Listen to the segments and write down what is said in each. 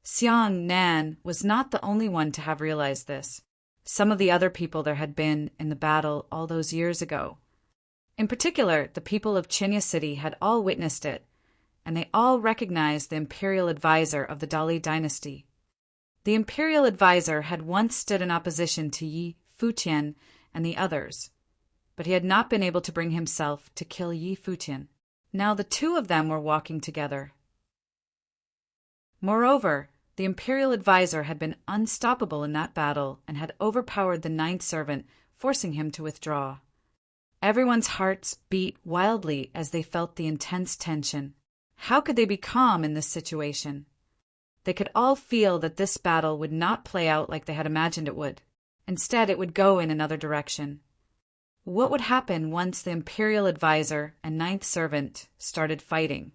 Xiang Nan was not the only one to have realized this. Some of the other people there had been in the battle all those years ago. In particular, the people of Chinya City had all witnessed it, and they all recognized the imperial advisor of the Dali dynasty. The imperial advisor had once stood in opposition to Yi Futian and the others, but he had not been able to bring himself to kill Yi Futian. Now the two of them were walking together. Moreover, the imperial advisor had been unstoppable in that battle and had overpowered the ninth servant, forcing him to withdraw. Everyone's hearts beat wildly as they felt the intense tension. How could they be calm in this situation? They could all feel that this battle would not play out like they had imagined it would. Instead, it would go in another direction. What would happen once the imperial advisor and ninth servant started fighting?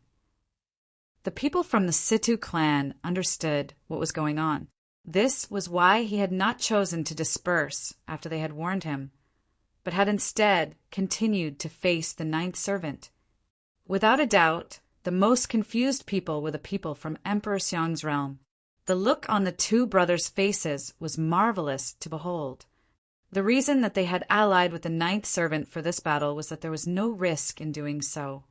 The people from the Situ clan understood what was going on. This was why he had not chosen to disperse after they had warned him, but had instead continued to face the ninth servant. Without a doubt, the most confused people were the people from Emperor Xiang's realm. The look on the two brothers' faces was marvelous to behold. The reason that they had allied with the ninth servant for this battle was that there was no risk in doing so.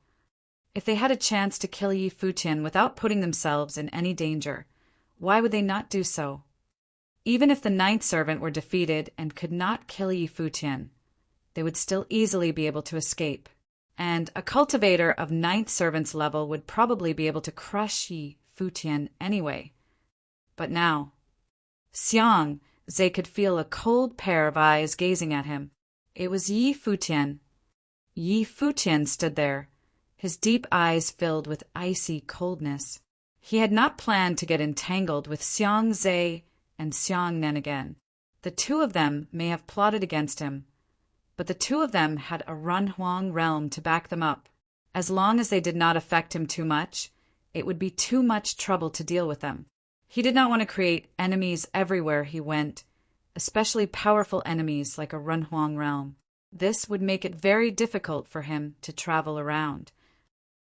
If they had a chance to kill Yi Futian without putting themselves in any danger, why would they not do so? Even if the ninth servant were defeated and could not kill Yi Futian, they would still easily be able to escape, and a cultivator of ninth servant's level would probably be able to crush Yi Futian anyway. But now, Xiang Zhe could feel a cold pair of eyes gazing at him. It was Yi Futian. Yi Futian stood there, his deep eyes filled with icy coldness. He had not planned to get entangled with Xiang Zhe and Xiang Nan again. The two of them may have plotted against him, but the two of them had a Runhuang realm to back them up. As long as they did not affect him too much, it would be too much trouble to deal with them. He did not want to create enemies everywhere he went, especially powerful enemies like a Runhuang realm. This would make it very difficult for him to travel around.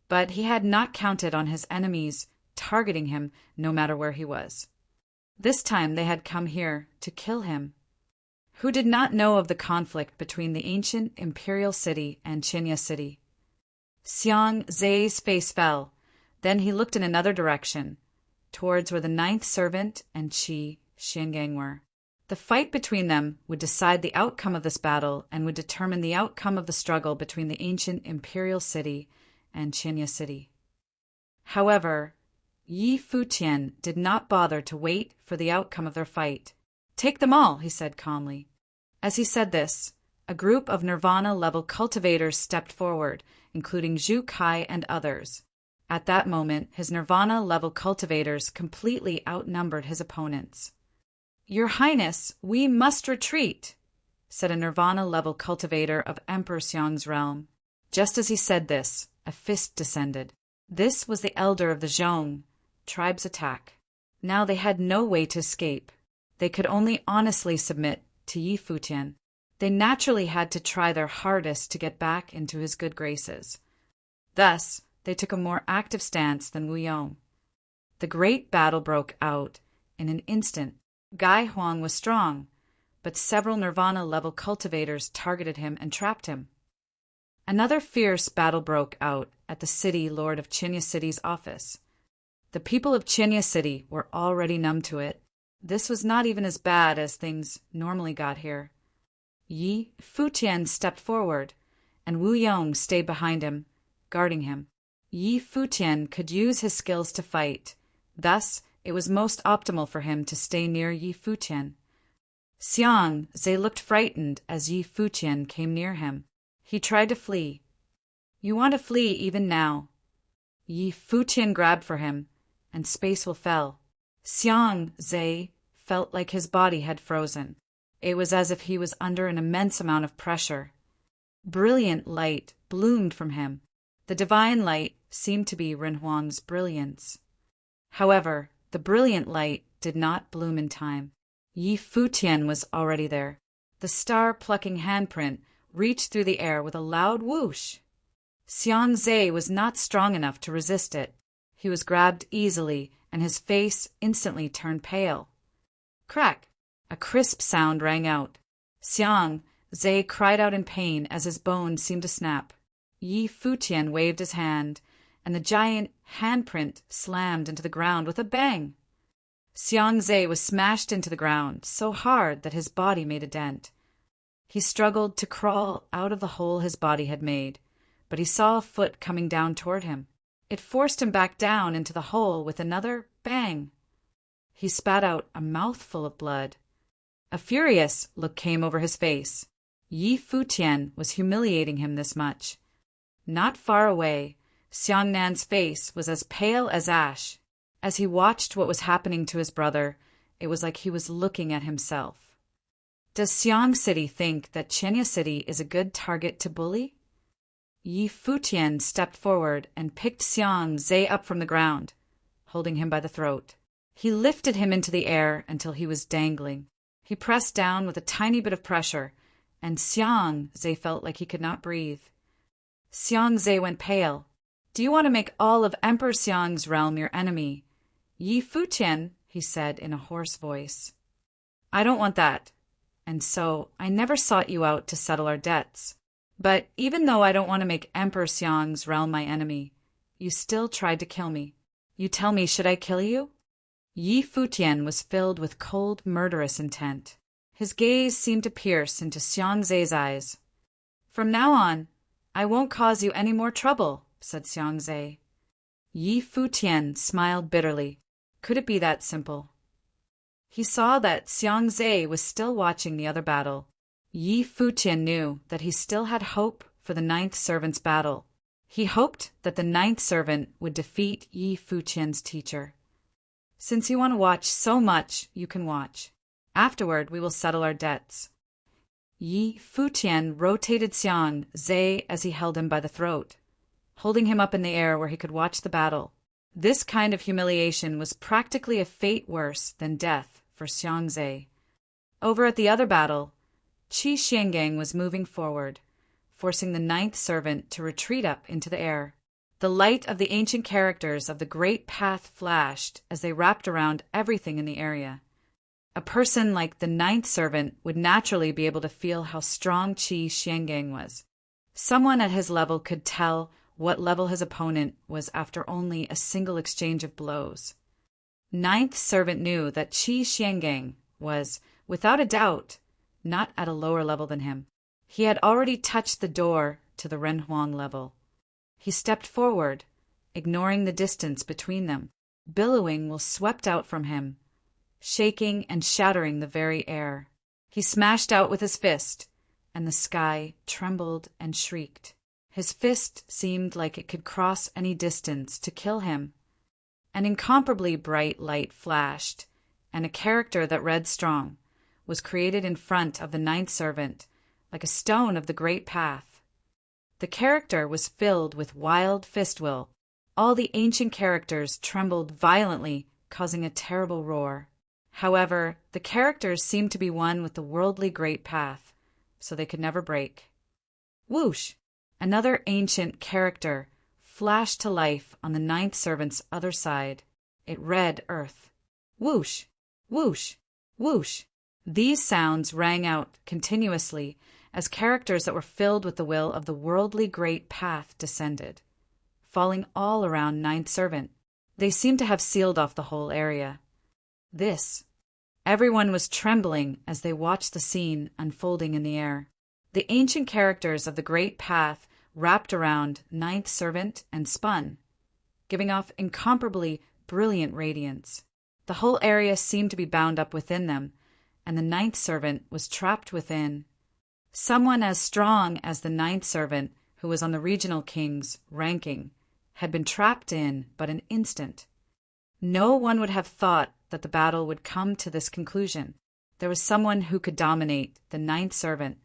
But he had not counted on his enemies targeting him no matter where he was. This time they had come here to kill him. Who did not know of the conflict between the ancient imperial city and Chinya city? Xiang Zhe's face fell. Then he looked in another direction, towards where the ninth servant and Qi Xiangang were. The fight between them would decide the outcome of this battle and would determine the outcome of the struggle between the ancient imperial city and Chinya city. However, Yi Futian did not bother to wait for the outcome of their fight. "Take them all," he said calmly. As he said this, a group of Nirvana-level cultivators stepped forward, including Zhu Kai and others. At that moment, his Nirvana-level cultivators completely outnumbered his opponents. "Your Highness, we must retreat," said a Nirvana-level cultivator of Emperor Xiang's realm. Just as he said this, a fist descended. This was the elder of the Zhong tribe's attack. Now they had no way to escape. They could only honestly submit to Yi Futian. They naturally had to try their hardest to get back into his good graces. Thus, they took a more active stance than Wu Yong. The great battle broke out in an instant. Gai Huang was strong, but several Nirvana-level cultivators targeted him and trapped him. Another fierce battle broke out at the city lord of Chinya City's office. The people of Chinya City were already numb to it. This was not even as bad as things normally got here. Yi Futian stepped forward, and Wu Yong stayed behind him, guarding him. Yi Futian could use his skills to fight. Thus, it was most optimal for him to stay near Yi Futian. Xiang Zhe looked frightened as Yi Futian came near him. He tried to flee. "You want to flee even now." Yi Futian grabbed for him, and space will fell. Xiang Zhe felt like his body had frozen. It was as if he was under an immense amount of pressure. Brilliant light bloomed from him. The divine light seemed to be Renhuang's brilliance. However, the brilliant light did not bloom in time. Yi Futian was already there. The star-plucking handprint reached through the air with a loud whoosh. Xiang Zhe was not strong enough to resist it. He was grabbed easily and his face instantly turned pale. Crack! A crisp sound rang out. Xiang Zhe cried out in pain as his bones seemed to snap. Yi Futian waved his hand, and the giant handprint slammed into the ground with a bang. Xiang Zhe was smashed into the ground so hard that his body made a dent. He struggled to crawl out of the hole his body had made, but he saw a foot coming down toward him. It forced him back down into the hole with another bang. He spat out a mouthful of blood. A furious look came over his face. Yi Futian was humiliating him this much. Not far away, Xiangnan's face was as pale as ash. As he watched what was happening to his brother, it was like he was looking at himself. Does Xiang City think that Chenya City is a good target to bully? Yi Futian stepped forward and picked Xiang Zhe up from the ground, holding him by the throat. He lifted him into the air until he was dangling. He pressed down with a tiny bit of pressure, and Xiang Zhe felt like he could not breathe. Xiang Zhe went pale. Do you want to make all of Emperor Xiang's realm your enemy? Yi Futian, he said in a hoarse voice. I don't want that, and so I never sought you out to settle our debts. But even though I don't want to make Emperor Xiang's realm my enemy, you still tried to kill me. You tell me, should I kill you? Yi Futian was filled with cold, murderous intent. His gaze seemed to pierce into Xiang Zhe's eyes. From now on, I won't cause you any more trouble, said Xiang Zhe. Yi Futian smiled bitterly. Could it be that simple? He saw that Xiang Zhe was still watching the other battle. Yi Futian knew that he still had hope for the ninth servant's battle. He hoped that the ninth servant would defeat Yi Futian's teacher. Since you want to watch so much, you can watch. Afterward, we will settle our debts. Yi Futian rotated Xiang Zhe as he held him by the throat, holding him up in the air where he could watch the battle. This kind of humiliation was practically a fate worse than death for Xiang Zhe. Over at the other battle, Qi Xiangang was moving forward, forcing the ninth servant to retreat up into the air. The light of the ancient characters of the Great Path flashed as they wrapped around everything in the area. A person like the ninth servant would naturally be able to feel how strong Qi Xiangang was. Someone at his level could tell what level his opponent was after only a single exchange of blows. Ninth servant knew that Qi Xiangang was, without a doubt, not at a lower level than him. He had already touched the door to the Renhuang level. He stepped forward, ignoring the distance between them. Billowing will swept out from him, shaking and shattering the very air. He smashed out with his fist, and the sky trembled and shrieked. His fist seemed like it could cross any distance to kill him. An incomparably bright light flashed, and a character that read strong was created in front of the ninth servant, like a stone of the Great Path. The character was filled with wild fist will. All the ancient characters trembled violently, causing a terrible roar. However, the characters seemed to be one with the worldly Great Path, so they could never break. Whoosh! Another ancient character flashed to life on the ninth servant's other side. It read earth. Whoosh! Whoosh! Whoosh! These sounds rang out continuously as characters that were filled with the will of the worldly Great Path descended, falling all around ninth servant. They seemed to have sealed off the whole area. Everyone was trembling as they watched the scene unfolding in the air. The ancient characters of the Great Path wrapped around ninth servant and spun, giving off incomparably brilliant radiance. The whole area seemed to be bound up within them, and the ninth servant was trapped within. Someone as strong as the ninth servant, who was on the regional king's ranking, had been trapped in but an instant. No one would have thought that the battle would come to this conclusion. There was someone who could dominate the ninth servant.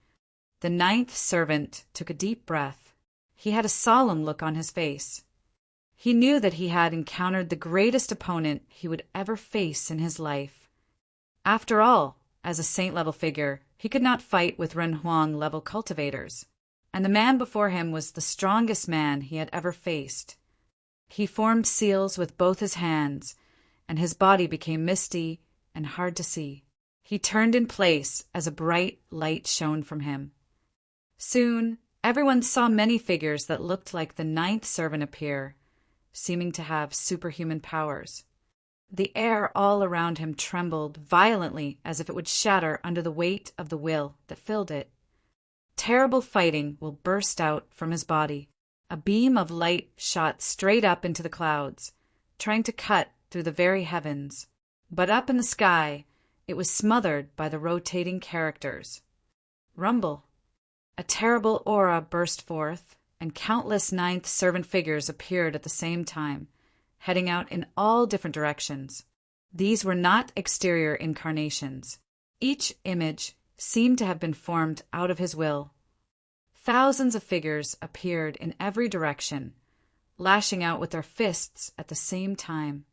The ninth servant took a deep breath. He had a solemn look on his face. He knew that he had encountered the greatest opponent he would ever face in his life. After all, as a saint-level figure, he could not fight with Renhuang-level cultivators, and the man before him was the strongest man he had ever faced. He formed seals with both his hands, and his body became misty and hard to see. He turned in place as a bright light shone from him. Soon, everyone saw many figures that looked like the ninth servant appear, seeming to have superhuman powers. The air all around him trembled violently as if it would shatter under the weight of the will that filled it. Terrible fighting will burst out from his body. A beam of light shot straight up into the clouds, trying to cut through the very heavens. But up in the sky, it was smothered by the rotating characters. Rumble. A terrible aura burst forth, and countless ninth servant figures appeared at the same time, heading out in all different directions. These were not exterior incarnations. Each image seemed to have been formed out of his will. Thousands of figures appeared in every direction, lashing out with their fists at the same time.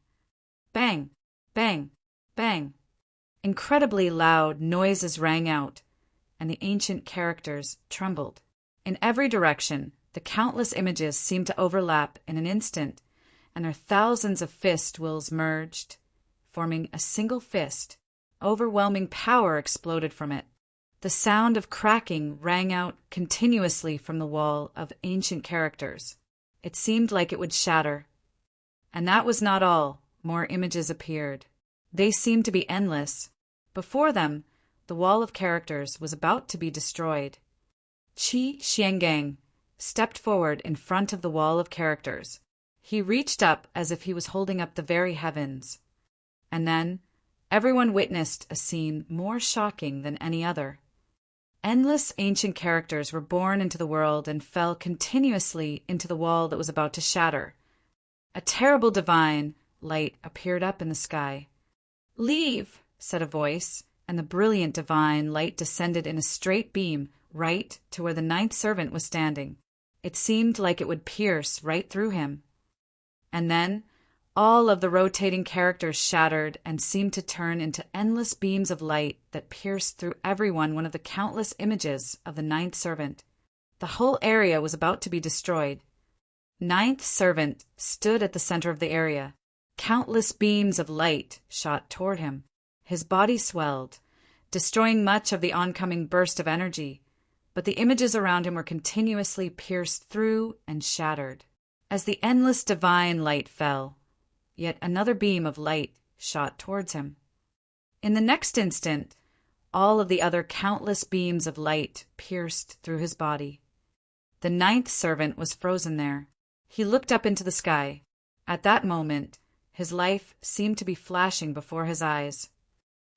Bang, bang, bang. Incredibly loud noises rang out, and the ancient characters trembled. In every direction, the countless images seemed to overlap in an instant, and their thousands of fist wills merged, forming a single fist. Overwhelming power exploded from it. The sound of cracking rang out continuously from the wall of ancient characters. It seemed like it would shatter. And that was not all. More images appeared. They seemed to be endless. Before them, the wall of characters was about to be destroyed. Qi Xiangang stepped forward in front of the wall of characters. He reached up as if he was holding up the very heavens. And then, everyone witnessed a scene more shocking than any other. Endless ancient characters were born into the world and fell continuously into the wall that was about to shatter. A terrible divine light appeared up in the sky. "Leave," said a voice, and the brilliant divine light descended in a straight beam right to where the ninth servant was standing. It seemed like it would pierce right through him. And then all of the rotating characters shattered and seemed to turn into endless beams of light that pierced through every one of the countless images of the ninth servant. The whole area was about to be destroyed. Ninth servant stood at the center of the area. Countless beams of light shot toward him. His body swelled, destroying much of the oncoming burst of energy, but the images around him were continuously pierced through and shattered. As the endless divine light fell, yet another beam of light shot towards him. In the next instant, all of the other countless beams of light pierced through his body. The ninth servant was frozen there. He looked up into the sky. At that moment, his life seemed to be flashing before his eyes.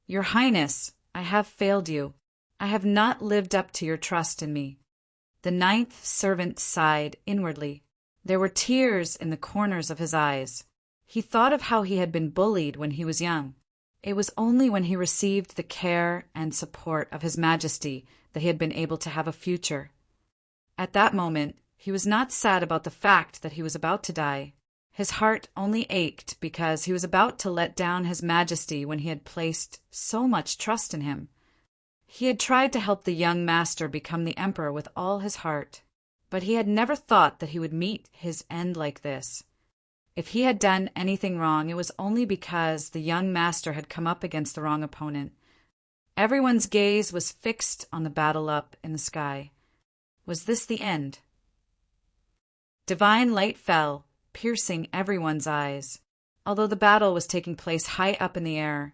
"Your Highness, I have failed you. I have not lived up to your trust in me." The ninth servant sighed inwardly. There were tears in the corners of his eyes. He thought of how he had been bullied when he was young. It was only when he received the care and support of His Majesty that he had been able to have a future. At that moment, he was not sad about the fact that he was about to die. His heart only ached because he was about to let down His Majesty when he had placed so much trust in him. He had tried to help the young master become the emperor with all his heart, but he had never thought that he would meet his end like this. If he had done anything wrong, it was only because the young master had come up against the wrong opponent. Everyone's gaze was fixed on the battle up in the sky. Was this the end? Divine light fell, piercing everyone's eyes. Although the battle was taking place high up in the air,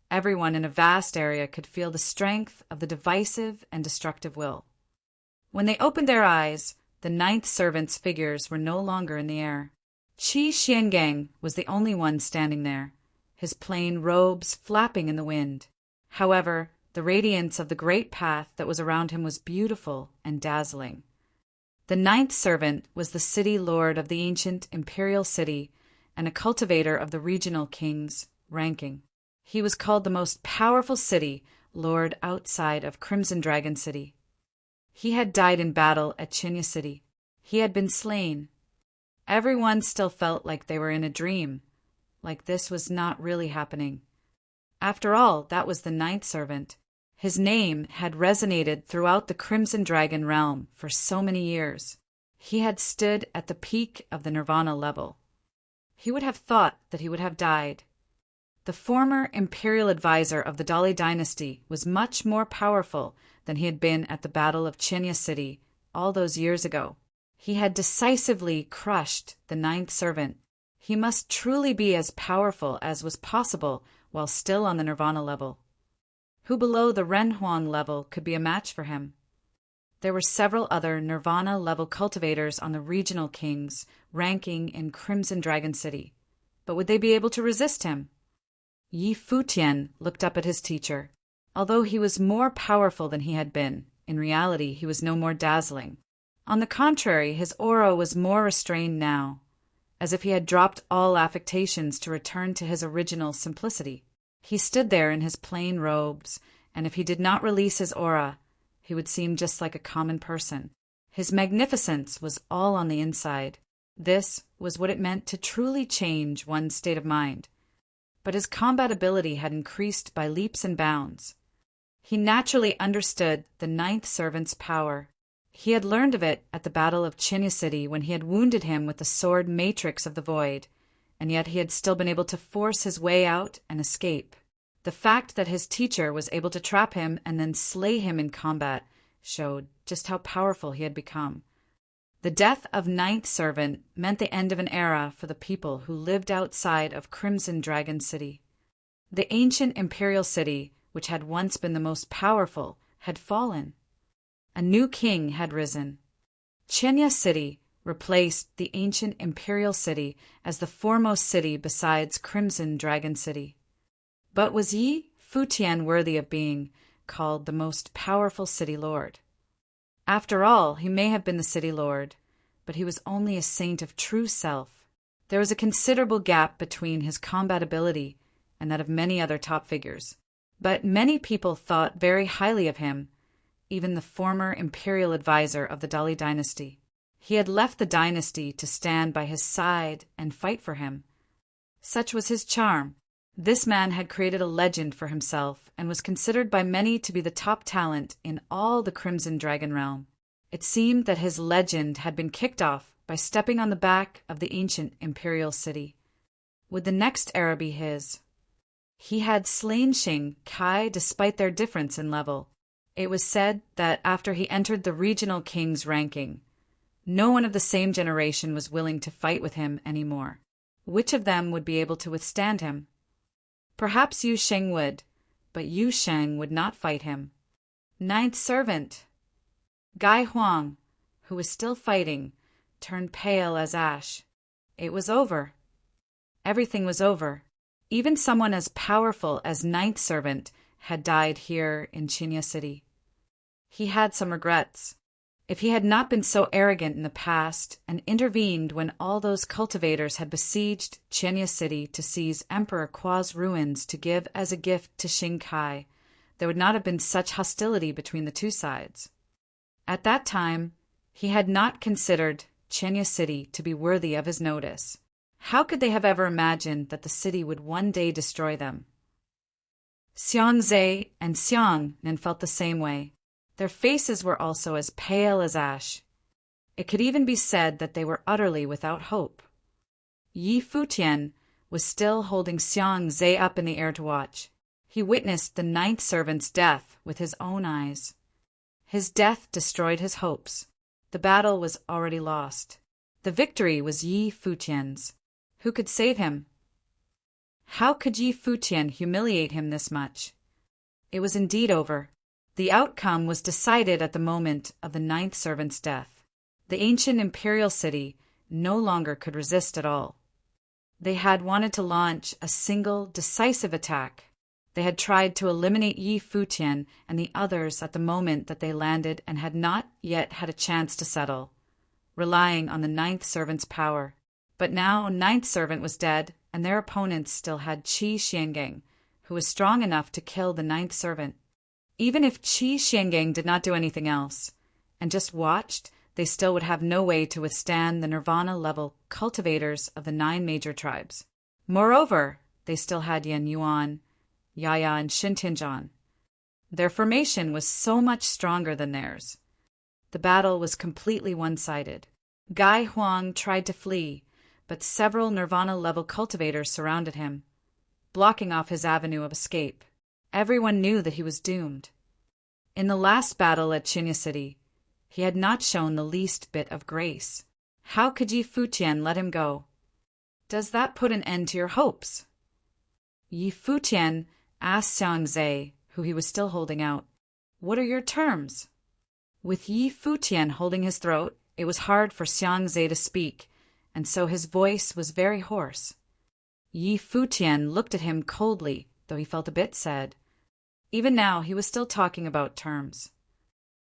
everyone in a vast area could feel the strength of the divisive and destructive will. When they opened their eyes, the ninth servant's figures were no longer in the air. Qi Xiangang was the only one standing there, his plain robes flapping in the wind. However, the radiance of the great path that was around him was beautiful and dazzling. The ninth servant was the city lord of the ancient imperial city and a cultivator of the regional kings' ranking. He was called the most powerful city lord outside of Crimson Dragon City. He had died in battle at Chinya City. He had been slain. Everyone still felt like they were in a dream, like this was not really happening. After all, that was the ninth servant. His name had resonated throughout the Crimson Dragon realm for so many years. He had stood at the peak of the Nirvana level. He would have thought that he would have died. The former imperial advisor of the Dali dynasty was much more powerful than he had been at the Battle of Chinya City all those years ago. He had decisively crushed the ninth servant. He must truly be as powerful as was possible while still on the Nirvana level. Who below the Renhuang level could be a match for him? There were several other Nirvana-level cultivators on the regional kings, ranking in Crimson Dragon City. But would they be able to resist him? Yi Futian looked up at his teacher. Although he was more powerful than he had been, in reality he was no more dazzling. On the contrary, his aura was more restrained now, as if he had dropped all affectations to return to his original simplicity. He stood there in his plain robes, and if he did not release his aura, he would seem just like a common person. His magnificence was all on the inside. This was what it meant to truly change one's state of mind. But his combat ability had increased by leaps and bounds. He naturally understood the ninth servant's power. He had learned of it at the Battle of Chinya City when he had wounded him with the sword Matrix of the Void, and yet he had still been able to force his way out and escape. The fact that his teacher was able to trap him and then slay him in combat showed just how powerful he had become. The death of Ninth Servant meant the end of an era for the people who lived outside of Crimson Dragon City. The ancient imperial city, which had once been the most powerful, had fallen. A new king had risen. Chinya City replaced the ancient imperial city as the foremost city besides Crimson Dragon City. But was Yi Futian worthy of being called the most powerful city lord? After all, he may have been the city lord, but he was only a saint of true self. There was a considerable gap between his combat ability and that of many other top figures. But many people thought very highly of him, even the former imperial advisor of the Dali dynasty. He had left the dynasty to stand by his side and fight for him. Such was his charm. This man had created a legend for himself and was considered by many to be the top talent in all the Crimson Dragon realm. It seemed that his legend had been kicked off by stepping on the back of the ancient imperial city. Would the next era be his? He had slain Xing Kai despite their difference in level. It was said that after he entered the regional king's ranking, no one of the same generation was willing to fight with him anymore. Which of them would be able to withstand him? Perhaps Yu Sheng would, but Yu Sheng would not fight him. Ninth servant! Gai Huang, who was still fighting, turned pale as ash. It was over. Everything was over. Even someone as powerful as Ninth Servant had died here in Chinya City. He had some regrets. If he had not been so arrogant in the past and intervened when all those cultivators had besieged Chinya City to seize Emperor Qua's ruins to give as a gift to Xing Kai, there would not have been such hostility between the two sides. At that time, he had not considered Chinya City to be worthy of his notice. How could they have ever imagined that the city would one day destroy them? Xiang Zhe and Xiang Nin felt the same way. Their faces were also as pale as ash. It could even be said that they were utterly without hope. Yi Futian was still holding Xiang Zhe up in the air to watch. He witnessed the ninth servant's death with his own eyes. His death destroyed his hopes. The battle was already lost. The victory was Yi Futian's. Who could save him? How could Yi Futian humiliate him this much? It was indeed over. The outcome was decided at the moment of the ninth servant's death. The ancient imperial city no longer could resist at all. They had wanted to launch a single, decisive attack. They had tried to eliminate Yi Futian and the others at the moment that they landed and had not yet had a chance to settle, relying on the ninth servant's power. But now ninth servant was dead, and their opponents still had Qi Xiangang, who was strong enough to kill the ninth servant. Even if Qi Xiangang did not do anything else, and just watched, they still would have no way to withstand the Nirvana-level cultivators of the 9 major tribes. Moreover, they still had Yan Yuan, Yaya, and Shintianzhan. Their formation was so much stronger than theirs. The battle was completely one-sided. Gai Huang tried to flee, but several Nirvana-level cultivators surrounded him. blocking off his avenue of escape. Everyone knew that he was doomed. In the last battle at Qinya City, he had not shown the least bit of grace. How could Yi Futian let him go? Does that put an end to your hopes? Yi Futian asked Xiang Zhe, who he was still holding out, "What are your terms?" With Yi Futian holding his throat, it was hard for Xiang Zhe to speak, and so his voice was very hoarse. Yi Futian looked at him coldly, though he felt a bit sad. Even now, he was still talking about terms.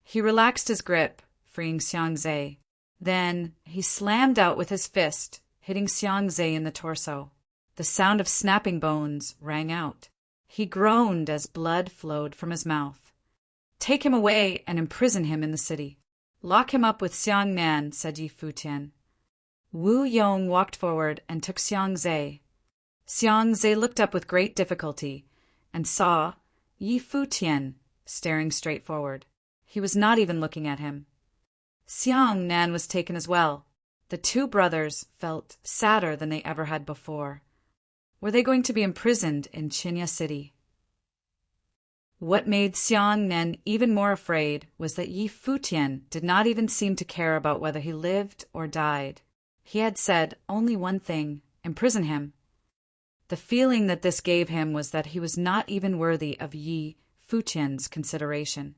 He relaxed his grip, freeing Xiang Zhe. Then he slammed out with his fist, hitting Xiang Zhe in the torso. The sound of snapping bones rang out. He groaned as blood flowed from his mouth. "Take him away and imprison him in the city. Lock him up with Xiang Nan," said Yi Futian. Wu Yong walked forward and took Xiang Zhe. Xiang Zhe looked up with great difficulty and saw Yi Futian staring straight forward. He was not even looking at him. Xiang Nan was taken as well. The two brothers felt sadder than they ever had before. Were they going to be imprisoned in Qinya City? What made Xiang Nan even more afraid was that Yi Futian did not even seem to care about whether he lived or died. He had said only one thing: imprison him. The feeling that this gave him was that he was not even worthy of Yi Futian's consideration.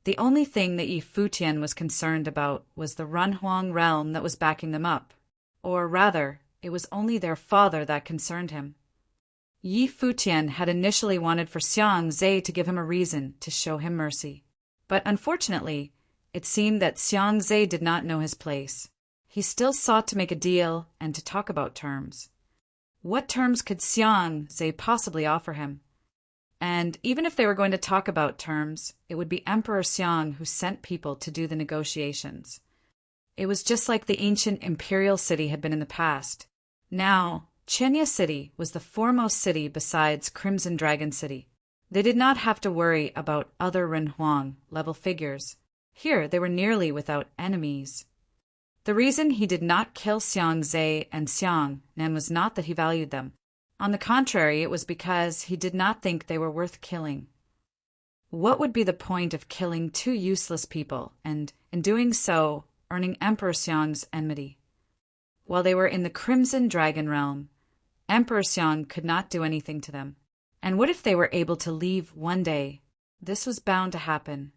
The only thing that Yi Futian was concerned about was the Runhuang realm that was backing them up. Or rather, it was only their father that concerned him. Yi Futian had initially wanted for Xiang Zhe to give him a reason to show him mercy. But unfortunately, it seemed that Xiang Zhe did not know his place. He still sought to make a deal and to talk about terms. What terms could Xiang Zhe possibly offer him? And even if they were going to talk about terms, it would be Emperor Xiang who sent people to do the negotiations. It was just like the ancient imperial city had been in the past. Now, Qinya City was the foremost city besides Crimson Dragon City. They did not have to worry about other Renhuang level figures. Here they were nearly without enemies. The reason he did not kill Xiang Zhe and Xiang Nan was not that he valued them. On the contrary, it was because he did not think they were worth killing. What would be the point of killing two useless people and, in doing so, earning Emperor Xiang's enmity? While they were in the Crimson Dragon Realm, Emperor Xiang could not do anything to them. And what if they were able to leave one day? This was bound to happen.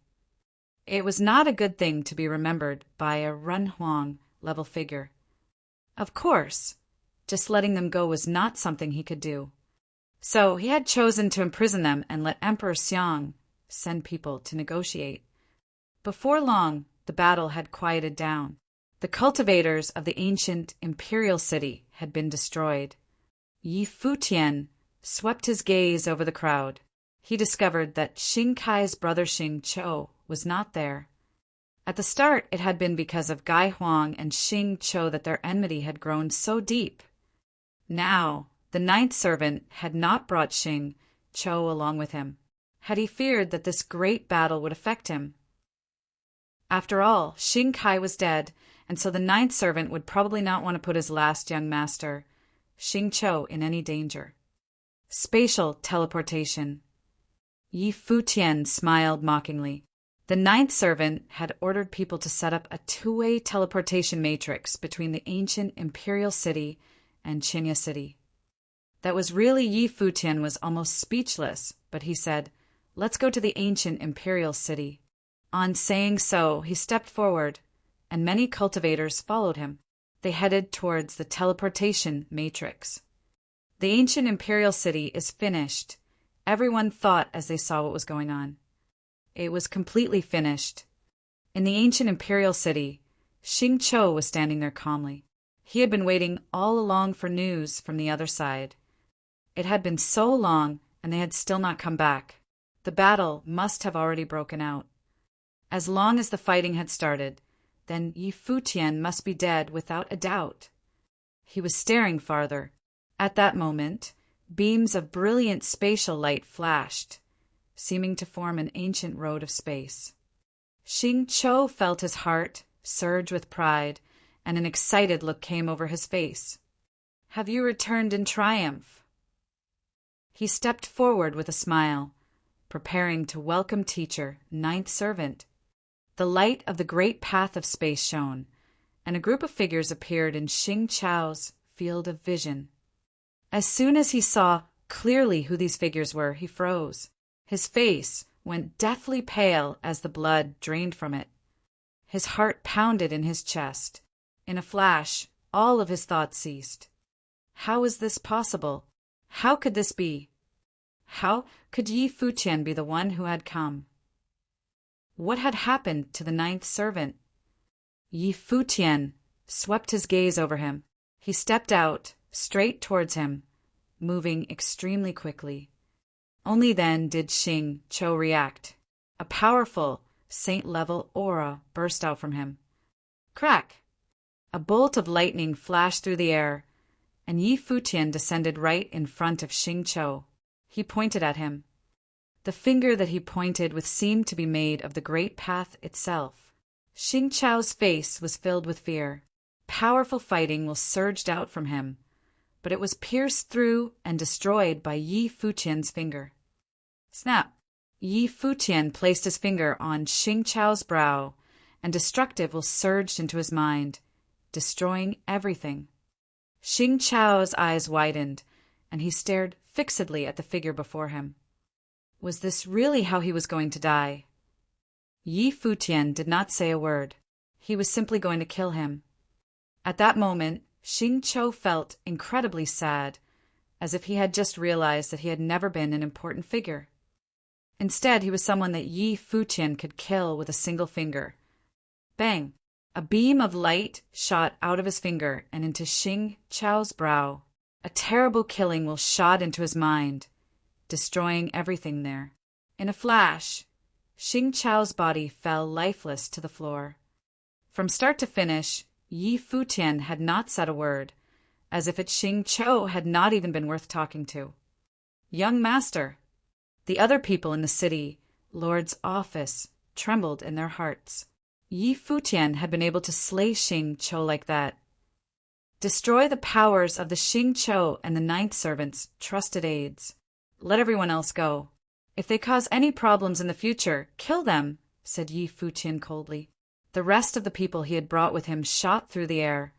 It was not a good thing to be remembered by a Renhuang level figure. Of course, just letting them go was not something he could do. So he had chosen to imprison them and let Emperor Xiang send people to negotiate. Before long, the battle had quieted down. The cultivators of the ancient imperial city had been destroyed. Yi Futian swept his gaze over the crowd. He discovered that Xing Kai's brother Xing Chou was not there. At the start, it had been because of Gai Huang and Xing Chou that their enmity had grown so deep. Now, the ninth servant had not brought Xing Chou along with him. Had he feared that this great battle would affect him? After all, Xing Kai was dead, and so the ninth servant would probably not want to put his last young master, Xing Chou, in any danger. Spatial teleportation. Yi Futian smiled mockingly. The ninth servant had ordered people to set up a two-way teleportation matrix between the ancient imperial city and Qinya City. That was really Yi Futian was almost speechless, but he said, "Let's go to the ancient imperial city." On saying so, he stepped forward, and many cultivators followed him. They headed towards the teleportation matrix. The ancient imperial city is finished, everyone thought as they saw what was going on. It was completely finished. In the ancient imperial city, Xing Chou was standing there calmly. He had been waiting all along for news from the other side. It had been so long, and they had still not come back. The battle must have already broken out. As long as the fighting had started, then Yi Futian must be dead without a doubt. He was staring farther. At that moment, beams of brilliant spatial light flashed, seeming to form an ancient road of space. Xing Chou felt his heart surge with pride, and an excited look came over his face. "Have you returned in triumph?" He stepped forward with a smile, preparing to welcome teacher, ninth servant. The light of the great path of space shone, and a group of figures appeared in Xing Chao's field of vision. As soon as he saw clearly who these figures were, he froze. His face went deathly pale as the blood drained from it. His heart pounded in his chest. In a flash, all of his thoughts ceased. How is this possible? How could this be? How could Yi Futian be the one who had come? What had happened to the ninth servant? Yi Futian swept his gaze over him. He stepped out, straight towards him, moving extremely quickly. Only then did Xing Chou react. A powerful, saint-level aura burst out from him. Crack! A bolt of lightning flashed through the air, and Yi Futian descended right in front of Xing Chou. He pointed at him. The finger that he pointed with seemed to be made of the great path itself. Xing Chou's face was filled with fear. Powerful fighting will surged out from him, but it was pierced through and destroyed by Yi Futian's finger. Snap! Yi Futian placed his finger on Xing Chou's brow, and destructive will surged into his mind, destroying everything. Xing Chou's eyes widened, and he stared fixedly at the figure before him. Was this really how he was going to die? Yi Futian did not say a word. He was simply going to kill him. At that moment, Xing Chou felt incredibly sad, as if he had just realized that he had never been an important figure. Instead, he was someone that Yi Futian could kill with a single finger. Bang! A beam of light shot out of his finger and into Xing Chou's brow. A terrible killing will shot into his mind, destroying everything there. In a flash, Xing Chou's body fell lifeless to the floor. From start to finish, Yi Futian had not said a word, as if Xing Chou had not even been worth talking to. Young master! The other people in the city, Lord's office, trembled in their hearts. Yi Futian had been able to slay Xing Chou like that. Destroy the powers of the Xing Chou and the ninth servant's trusted aides. Let everyone else go. If they cause any problems in the future, kill them, said Yi Futian coldly. The rest of the people he had brought with him shot through the air,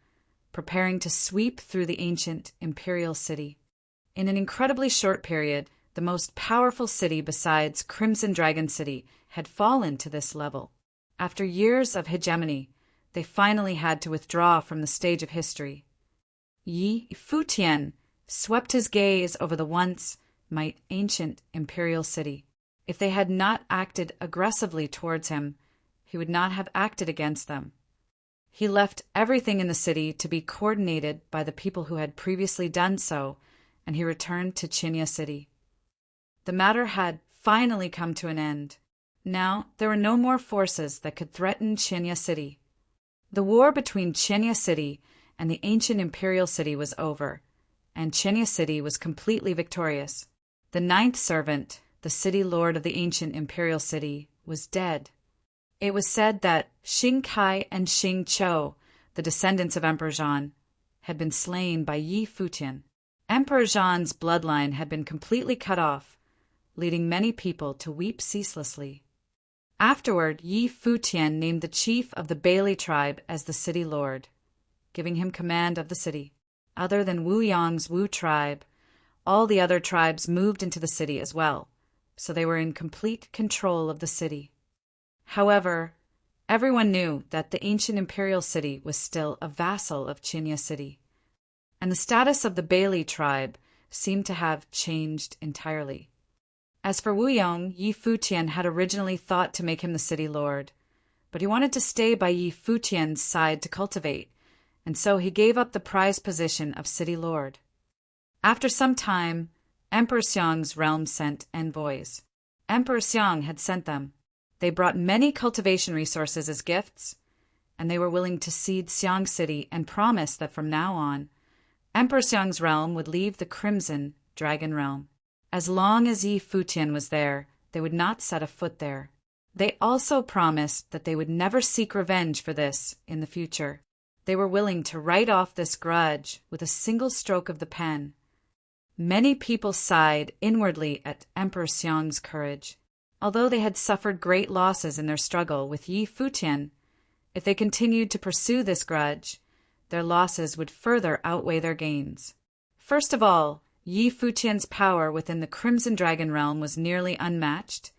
preparing to sweep through the ancient imperial city. In an incredibly short period, the most powerful city besides Crimson Dragon City had fallen to this level. After years of hegemony, they finally had to withdraw from the stage of history. Yi Futian swept his gaze over the once might ancient imperial city. If they had not acted aggressively towards him, he would not have acted against them. He left everything in the city to be coordinated by the people who had previously done so, and he returned to Qinya City. The matter had finally come to an end. Now there were no more forces that could threaten Qinya City. The war between Qinya City and the ancient imperial city was over, and Qinya City was completely victorious. The ninth servant, the city lord of the ancient imperial city, was dead. It was said that Xing Kai and Xing Chou, the descendants of Emperor Zhan, had been slain by Yi Futian. Emperor Zhan's bloodline had been completely cut off, leading many people to weep ceaselessly. Afterward, Yi Futian named the chief of the Bailey tribe as the city lord, giving him command of the city. Other than Wu Yong's Wu tribe, all the other tribes moved into the city as well, so they were in complete control of the city. However, everyone knew that the ancient imperial city was still a vassal of Qinya City, and the status of the Bailey tribe seemed to have changed entirely. As for Wu Yong, Yi Futian had originally thought to make him the city lord, but he wanted to stay by Yi Futian's side to cultivate, and so he gave up the prized position of city lord. After some time, Emperor Xiang's realm sent envoys. Emperor Xiang had sent them. They brought many cultivation resources as gifts, and they were willing to cede Xiang City and promised that from now on, Emperor Xiang's realm would leave the Crimson Dragon Realm. As long as Yi Futian was there, they would not set a foot there. They also promised that they would never seek revenge for this in the future. They were willing to write off this grudge with a single stroke of the pen. Many people sighed inwardly at Emperor Xiong's courage. Although they had suffered great losses in their struggle with Yi Futian, if they continued to pursue this grudge, their losses would further outweigh their gains. First of all, Yi Futian's power within the Crimson Dragon realm was nearly unmatched,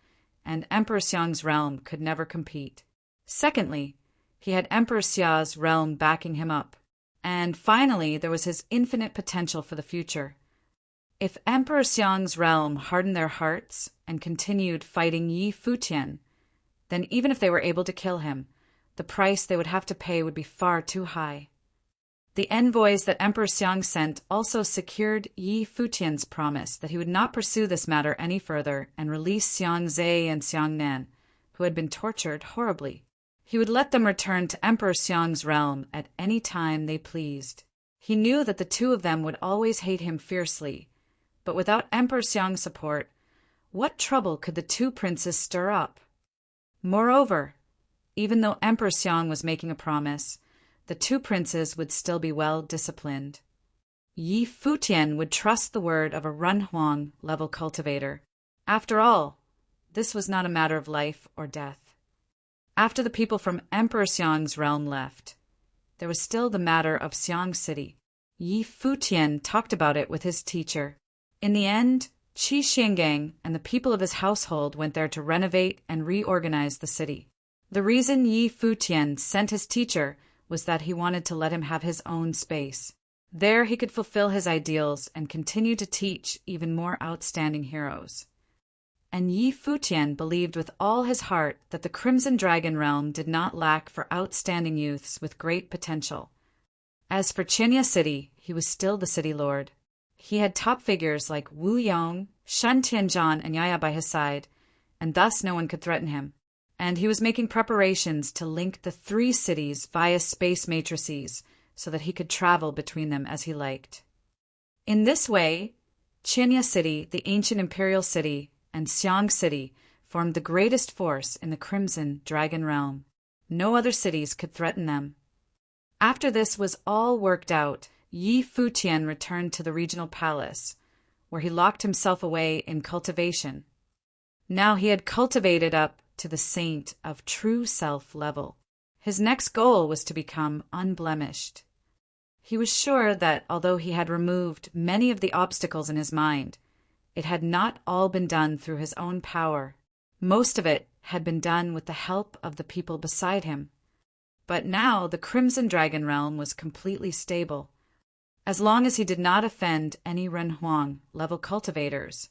and Emperor Xiong's realm could never compete. Secondly, he had Emperor Xia's realm backing him up. And finally, there was his infinite potential for the future. If Emperor Xiong's realm hardened their hearts and continued fighting Yi Futian, then even if they were able to kill him, the price they would have to pay would be far too high. The envoys that Emperor Xiong sent also secured Yi Futian's promise that he would not pursue this matter any further and release Xiong Zhe and Xiong Nan, who had been tortured horribly. He would let them return to Emperor Xiong's realm at any time they pleased. He knew that the two of them would always hate him fiercely, but without Emperor Xiong's support, what trouble could the two princes stir up? Moreover, even though Emperor Xiong was making a promise, the two princes would still be well disciplined. Yi Futian would trust the word of a Renhuang level cultivator. After all, this was not a matter of life or death. After the people from Emperor Xiong's realm left, there was still the matter of Xiong City. Yi Futian talked about it with his teacher. In the end, Qi Xiangang and the people of his household went there to renovate and reorganize the city. The reason Yi Futian sent his teacher was that he wanted to let him have his own space. There he could fulfill his ideals and continue to teach even more outstanding heroes. And Yi Futian believed with all his heart that the Crimson Dragon realm did not lack for outstanding youths with great potential. As for Qinya City, he was still the city lord. He had top figures like Wu Yong, Shen Tianzhan, and Yaya by his side, and thus no one could threaten him. And he was making preparations to link the three cities via space matrices so that he could travel between them as he liked. In this way, Qinya City, the ancient imperial city, and Xiong City formed the greatest force in the Crimson Dragon realm. No other cities could threaten them. After this was all worked out, Yi Futian returned to the regional palace, where he locked himself away in cultivation. Now he had cultivated up to the saint of true self level. His next goal was to become unblemished. He was sure that although he had removed many of the obstacles in his mind, it had not all been done through his own power. Most of it had been done with the help of the people beside him. But now the Crimson Dragon realm was completely stable. As long as he did not offend any Renhuang level cultivators,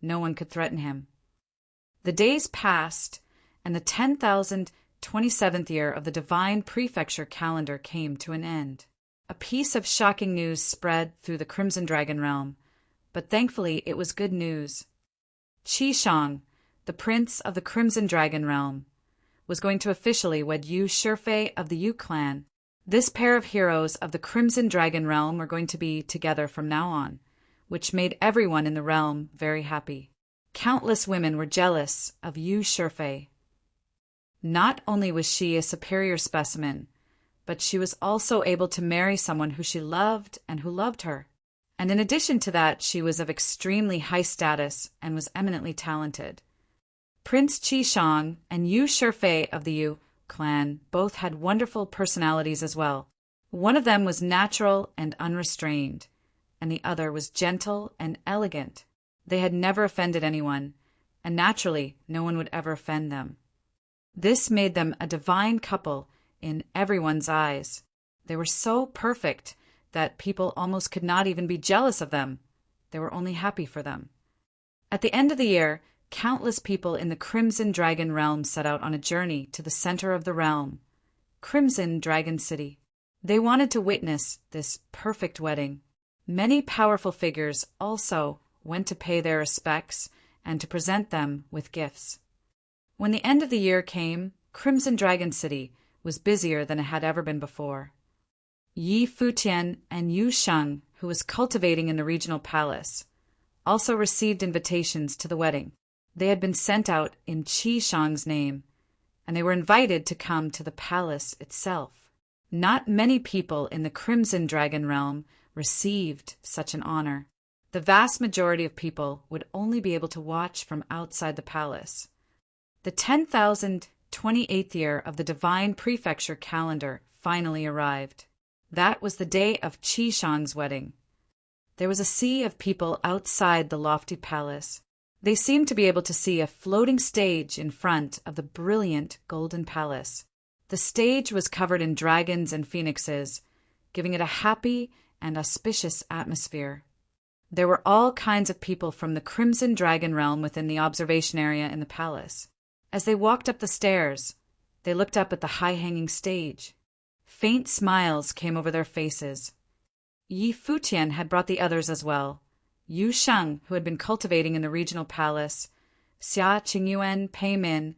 no one could threaten him. The days passed, and the 10,027th year of the divine prefecture calendar came to an end. A piece of shocking news spread through the Crimson Dragon realm, but thankfully it was good news. Qi Shang, the prince of the Crimson Dragon realm, was going to officially wed Yu Shifei of the Yu clan. This pair of heroes of the Crimson Dragon realm were going to be together from now on, which made everyone in the realm very happy. Countless women were jealous of Yu Shifei. Not only was she a superior specimen, but she was also able to marry someone who she loved and who loved her. And in addition to that, she was of extremely high status and was eminently talented. Prince Qi Shang and Yu Shifei of the Yu clan both had wonderful personalities as well. One of them was natural and unrestrained, and the other was gentle and elegant. They had never offended anyone, and naturally no one would ever offend them. This made them a divine couple in everyone's eyes. They were so perfect that people almost could not even be jealous of them. They were only happy for them. At the end of the year, countless people in the Crimson Dragon realm set out on a journey to the center of the realm, Crimson Dragon City. They wanted to witness this perfect wedding. Many powerful figures also went to pay their respects and to present them with gifts. When the end of the year came, Crimson Dragon City was busier than it had ever been before. Yi Futian and Yu Sheng, who was cultivating in the regional palace, also received invitations to the wedding. They had been sent out in Qi Shang's name, and they were invited to come to the palace itself. Not many people in the Crimson Dragon realm received such an honor. The vast majority of people would only be able to watch from outside the palace. The 10,028th year of the divine prefecture calendar finally arrived. That was the day of Qi Shang's wedding. There was a sea of people outside the lofty palace. They seemed to be able to see a floating stage in front of the brilliant golden palace. The stage was covered in dragons and phoenixes, giving it a happy and auspicious atmosphere. There were all kinds of people from the Crimson Dragon realm within the observation area in the palace. As they walked up the stairs, they looked up at the high-hanging stage. Faint smiles came over their faces. Yi Futian had brought the others as well. Yu Sheng, who had been cultivating in the regional palace, Xia Qingyuan, Pei Min,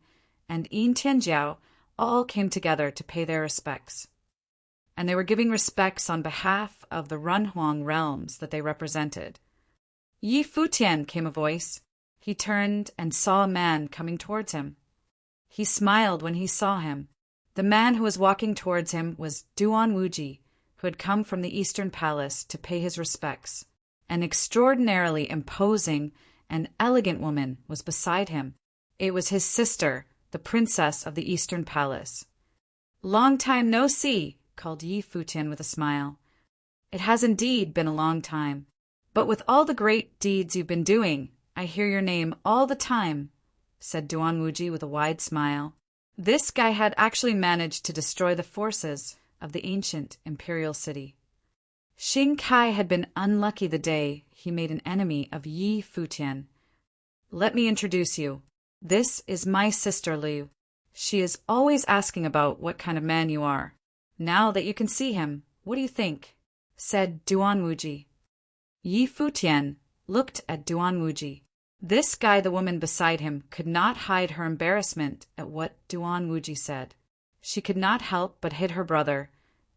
and Yin Tianjiao all came together to pay their respects. And they were giving respects on behalf of the Runhuang realms that they represented. Yi Futian, came a voice. He turned and saw a man coming towards him. He smiled when he saw him. The man who was walking towards him was Duan Wuji, who had come from the Eastern Palace to pay his respects. An extraordinarily imposing and elegant woman was beside him. It was his sister, the princess of the Eastern Palace. "Long time no see," called Yi Futian with a smile. "It has indeed been a long time. But with all the great deeds you've been doing, I hear your name all the time," said Duan Wuji with a wide smile. This guy had actually managed to destroy the forces of the ancient imperial city. Xing Kai had been unlucky the day he made an enemy of Yi Futian. "Let me introduce you. This is my sister Liu. She is always asking about what kind of man you are. Now that you can see him, what do you think?" said Duan Wuji. Yi Futian looked at Duan Wuji. This guy, the woman beside him, could not hide her embarrassment at what Duan Wuji said. She could not help but hit her brother,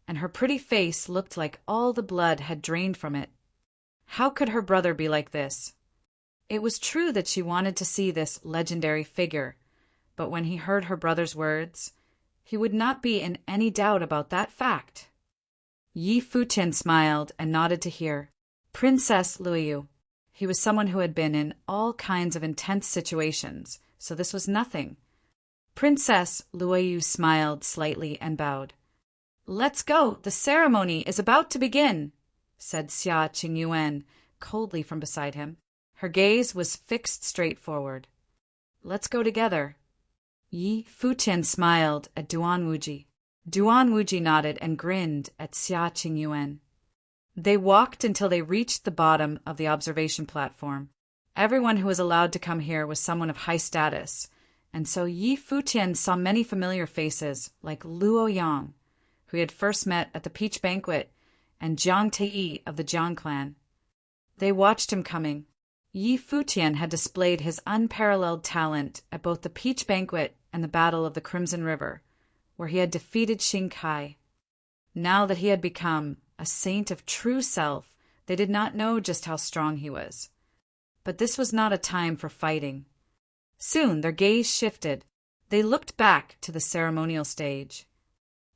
and her pretty face looked like all the blood had drained from it. How could her brother be like this? It was true that she wanted to see this legendary figure, but when he heard her brother's words, he would not be in any doubt about that fact. Yi Futian smiled and nodded to hear. Princess Luoyu. He was someone who had been in all kinds of intense situations, so this was nothing. Princess Luoyu smiled slightly and bowed. "Let's go, the ceremony is about to begin," said Xia Qingyuan coldly from beside him. Her gaze was fixed straight forward. "Let's go together." Yi Futian smiled at Duan Wuji. Duan Wuji nodded and grinned at Xia Qingyuan. They walked until they reached the bottom of the observation platform. Everyone who was allowed to come here was someone of high status, and so Yi Futian saw many familiar faces like Luo Yang, who he had first met at the Peach Banquet, and Jiang Tei of the Jiang clan. They watched him coming. Yi Futian had displayed his unparalleled talent at both the Peach Banquet and the Battle of the Crimson River, where he had defeated Xing Kai. Now that he had become a saint of true self, they did not know just how strong he was. But this was not a time for fighting. Soon their gaze shifted. They looked back to the ceremonial stage.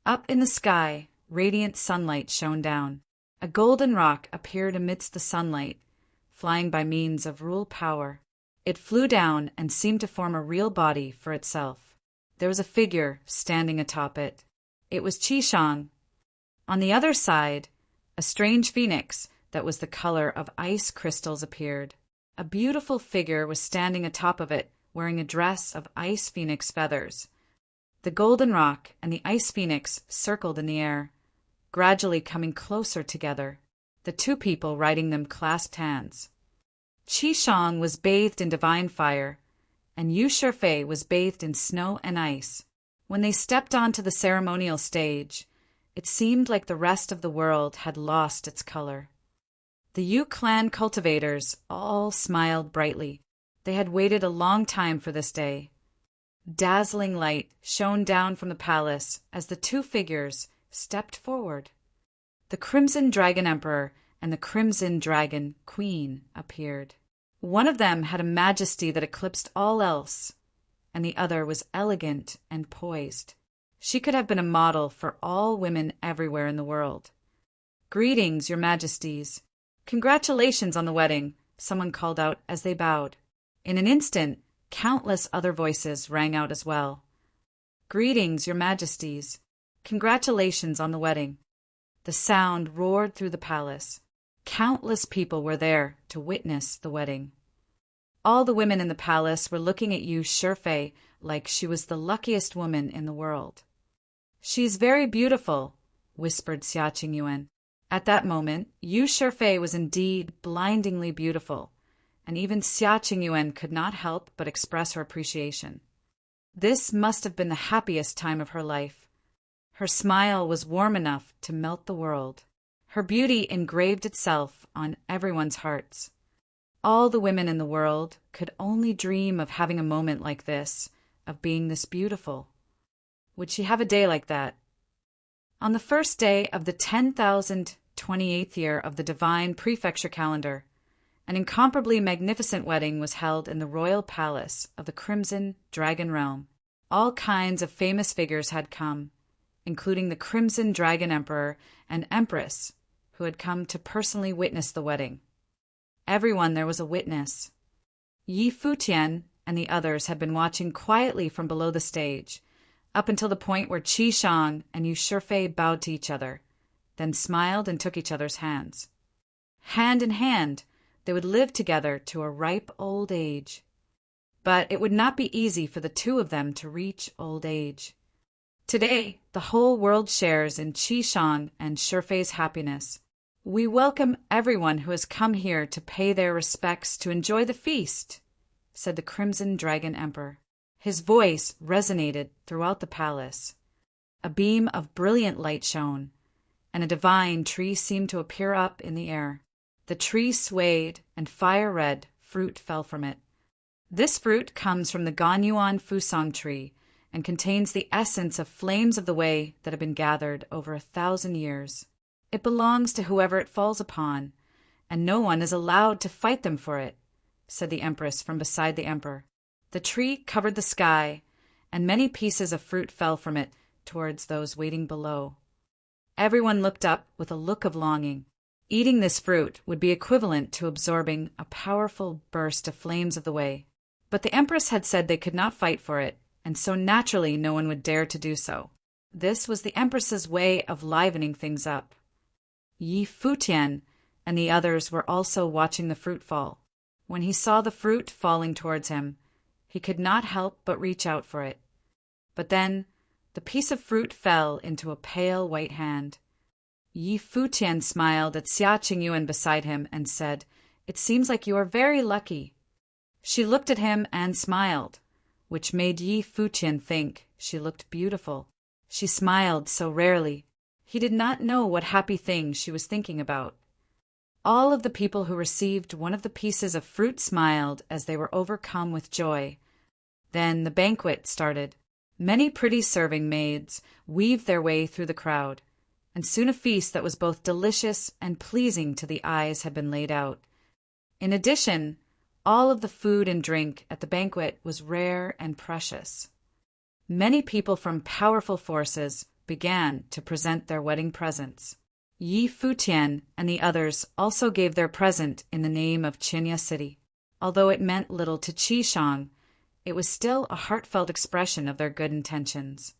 Up in the sky, radiant sunlight shone down. A golden rock appeared amidst the sunlight, flying by means of rule power. It flew down and seemed to form a real body for itself. There was a figure standing atop it. It was Qi Shang. On the other side, a strange phoenix that was the color of ice crystals appeared. A beautiful figure was standing atop of it, wearing a dress of ice phoenix feathers. The golden rock and the ice phoenix circled in the air, gradually coming closer together. The two people riding them clasped hands. Qi Shang was bathed in divine fire, and Yu Shifei was bathed in snow and ice. When they stepped onto the ceremonial stage, it seemed like the rest of the world had lost its color. The Yu clan cultivators all smiled brightly. They had waited a long time for this day. Dazzling light shone down from the palace as the two figures stepped forward. The Crimson Dragon Emperor and the Crimson Dragon Queen appeared. One of them had a majesty that eclipsed all else, and the other was elegant and poised. She could have been a model for all women everywhere in the world. "Greetings, your majesties. Congratulations on the wedding, someone called out as they bowed. In an instant, countless other voices rang out as well. Greetings, your majesties. Congratulations on the wedding. The sound roared through the palace. Countless people were there to witness the wedding. All the women in the palace were looking at Yu Shifei like she was the luckiest woman in the world. She's very beautiful, whispered Xia Qingyuan. At that moment, Yu Shifei was indeed blindingly beautiful, and even Xia Qingyuan could not help but express her appreciation. This must have been the happiest time of her life. Her smile was warm enough to melt the world. Her beauty engraved itself on everyone's hearts. All the women in the world could only dream of having a moment like this, of being this beautiful. Would she have a day like that? On the first day of the 10,028th year of the divine prefecture calendar, an incomparably magnificent wedding was held in the royal palace of the Crimson Dragon Realm. All kinds of famous figures had come, including the Crimson Dragon Emperor and Empress, who had come to personally witness the wedding. Everyone there was a witness. Yi Futian and the others had been watching quietly from below the stage, up until the point where Qi Shang and Yu Shifei bowed to each other, then smiled and took each other's hands. Hand in hand, they would live together to a ripe old age. But it would not be easy for the two of them to reach old age. Today, the whole world shares in Qi Shang and Shifei's happiness. We welcome everyone who has come here to pay their respects to enjoy the feast, said the Crimson Dragon Emperor. His voice resonated throughout the palace. A beam of brilliant light shone, and a divine tree seemed to appear up in the air. The tree swayed, and fire-red fruit fell from it. This fruit comes from the Ganyuan Fusang tree and contains the essence of flames of the way that have been gathered over 1,000 years. It belongs to whoever it falls upon, and no one is allowed to fight them for it, said the Empress from beside the Emperor. The tree covered the sky, and many pieces of fruit fell from it towards those waiting below. Everyone looked up with a look of longing. Eating this fruit would be equivalent to absorbing a powerful burst of flames of the way. But the Empress had said they could not fight for it, and so naturally no one would dare to do so. This was the Empress's way of livening things up. Yi Futian and the others were also watching the fruit fall. When he saw the fruit falling towards him, he could not help but reach out for it. But then the piece of fruit fell into a pale white hand. Yi Futian smiled at Xia Qingyuan beside him and said, "It seems like you are very lucky." She looked at him and smiled, which made Yi Futian think she looked beautiful. She smiled so rarely. He did not know what happy thing she was thinking about. All of the people who received one of the pieces of fruit smiled as they were overcome with joy. Then the banquet started. Many pretty serving maids weaved their way through the crowd, and soon a feast that was both delicious and pleasing to the eyes had been laid out. In addition, all of the food and drink at the banquet was rare and precious. Many people from powerful forces began to present their wedding presents. Yi Futian and the others also gave their present in the name of Qinya City. Although it meant little to Qi Shang, it was still a heartfelt expression of their good intentions.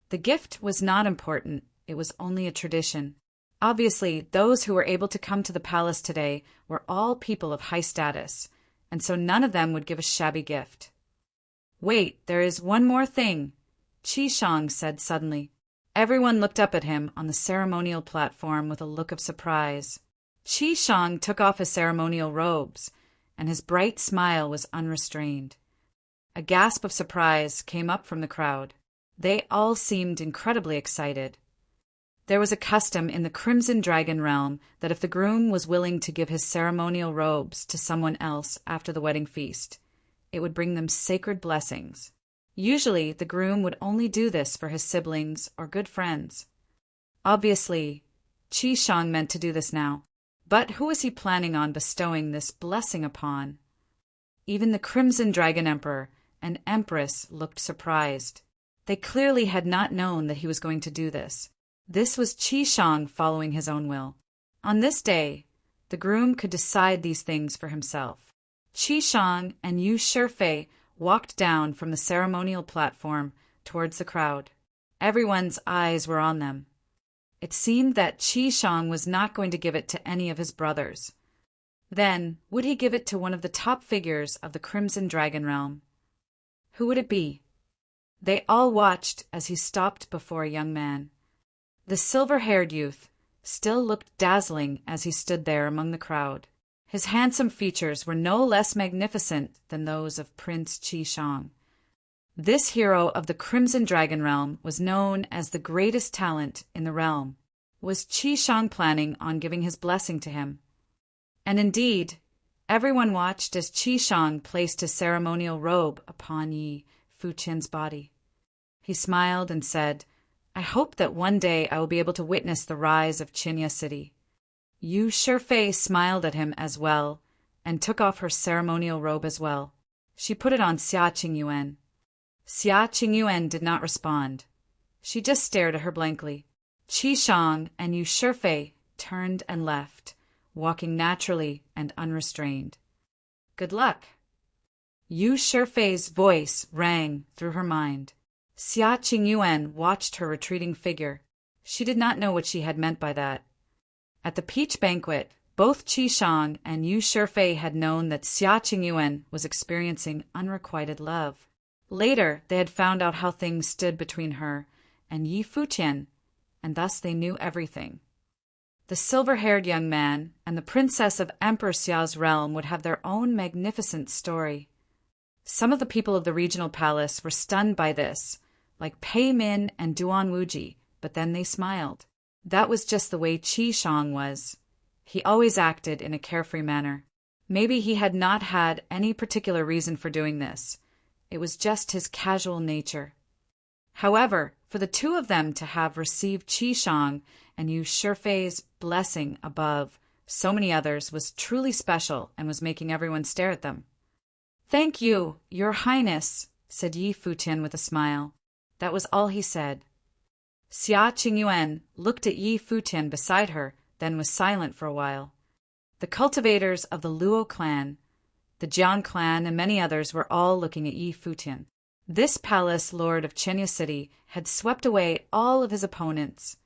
The gift was not important, it was only a tradition. Obviously, those who were able to come to the palace today were all people of high status, and so none of them would give a shabby gift. "Wait, there is one more thing," Qi Shang said suddenly. Everyone looked up at him on the ceremonial platform with a look of surprise. Qi Shang took off his ceremonial robes, and his bright smile was unrestrained. A gasp of surprise came up from the crowd. They all seemed incredibly excited. There was a custom in the Crimson Dragon Realm that if the groom was willing to give his ceremonial robes to someone else after the wedding feast, it would bring them sacred blessings. Usually, the groom would only do this for his siblings or good friends. Obviously, Qi Shang meant to do this now. But who was he planning on bestowing this blessing upon? Even the Crimson Dragon Emperor and Empress looked surprised. They clearly had not known that he was going to do this. This was Qi Shang following his own will. On this day, The groom could decide these things for himself. Qi Shang and Yu Shifei walked down from the ceremonial platform towards the crowd. Everyone's eyes were on them. It seemed that Qi Shang was not going to give it to any of his brothers. Then, would he give it to one of the top figures of the Crimson Dragon Realm? Who would it be? They all watched as he stopped before a young man. The silver-haired youth still looked dazzling as he stood there among the crowd. His handsome features were no less magnificent than those of Prince Qi Shang. This hero of the Crimson Dragon Realm was known as the greatest talent in the realm. Was Qi Shang planning on giving his blessing to him? And indeed, everyone watched as Qi Shang placed his ceremonial robe upon Yi Futian's body. He smiled and said, "I hope that one day I will be able to witness the rise of Qinya City." Yu Shifei smiled at him as well, and took off her ceremonial robe as well. She put it on Xia Qingyuan. Xia Qingyuan did not respond. She just stared at her blankly. Qi Shang and Yu Shifei turned and left, walking naturally and unrestrained. "Good luck." Yu Shifei's voice rang through her mind. Xia Qingyuan watched her retreating figure. She did not know what she had meant by that. At the peach banquet, both Qi Shang and Yu Shifei had known that Xia Qingyuan was experiencing unrequited love. Later, they had found out how things stood between her and Yi Futian, and thus they knew everything. The silver-haired young man and the princess of Emperor Xiao's realm would have their own magnificent story. Some of the people of the regional palace were stunned by this, like Pei Min and Duan Wuji, but then they smiled. That was just the way Qi Shang was. He always acted in a carefree manner. Maybe he had not had any particular reason for doing this. It was just his casual nature. However, for the two of them to have received Qi Shang and Yu Shifei's blessing above so many others was truly special and was making everyone stare at them. "Thank you, Your Highness," said Yi Futian with a smile. That was all he said. Xia Qingyuan looked at Yi Futian beside her, then was silent for a while. The cultivators of the Luo clan, the Jiang clan, and many others were all looking at Yi Futian. This palace lord of Qinya City had swept away all of his opponents,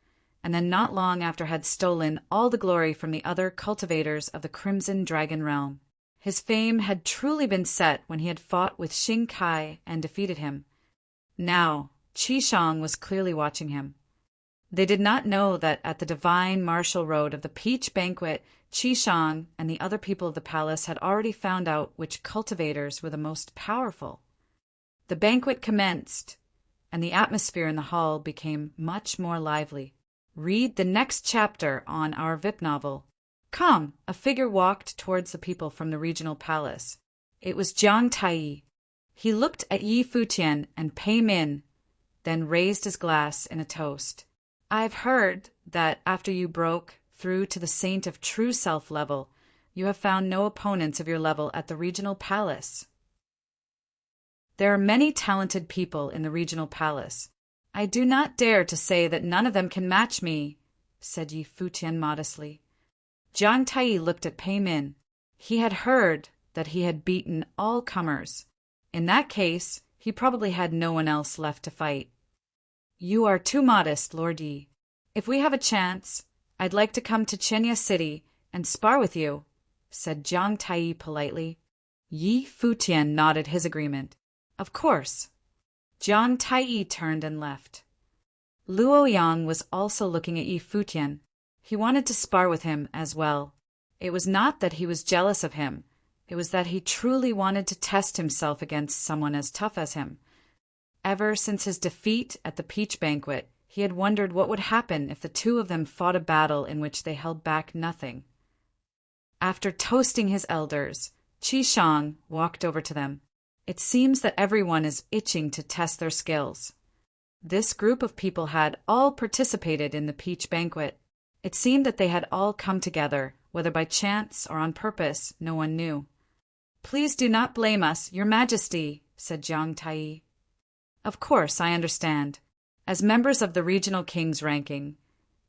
and then not long after had stolen all the glory from the other cultivators of the Crimson Dragon Realm. His fame had truly been set when he had fought with Xing Kai and defeated him. Now, Qi Shang was clearly watching him. They did not know that at the divine martial road of the peach banquet, Qi Shang and the other people of the palace had already found out which cultivators were the most powerful. The banquet commenced, and the atmosphere in the hall became much more lively. Read the next chapter on our VIP novel. Come, a figure walked towards the people from the regional palace. It was Jiang Tai. He looked at Yi Futian and Pei Min, then raised his glass in a toast. "I've heard that after you broke through to the Saint of True Self level, you have found no opponents of your level at the regional palace." There are many talented people in the regional palace. I do not dare to say that none of them can match me, said Yi Futian modestly. Jiang Tai looked at Pei Min. He had heard that he had beaten all comers. In that case, he probably had no one else left to fight. You are too modest, Lord Yi. If we have a chance, I'd like to come to Qinya City and spar with you, said Jiang Tai politely. Yi Futian nodded his agreement. Of course. Jiang Tai turned and left. Luo Yang was also looking at Yi Futian. He wanted to spar with him as well. It was not that he was jealous of him. It was that he truly wanted to test himself against someone as tough as him. Ever since his defeat at the peach banquet, he had wondered what would happen if the two of them fought a battle in which they held back nothing. After toasting his elders, Qi Shang walked over to them. It seems that everyone is itching to test their skills. This group of people had all participated in the peach banquet. It seemed that they had all come together, whether by chance or on purpose, no one knew. Please do not blame us, Your Majesty, said Jiang Tai. Of course, I understand. As members of the regional king's ranking,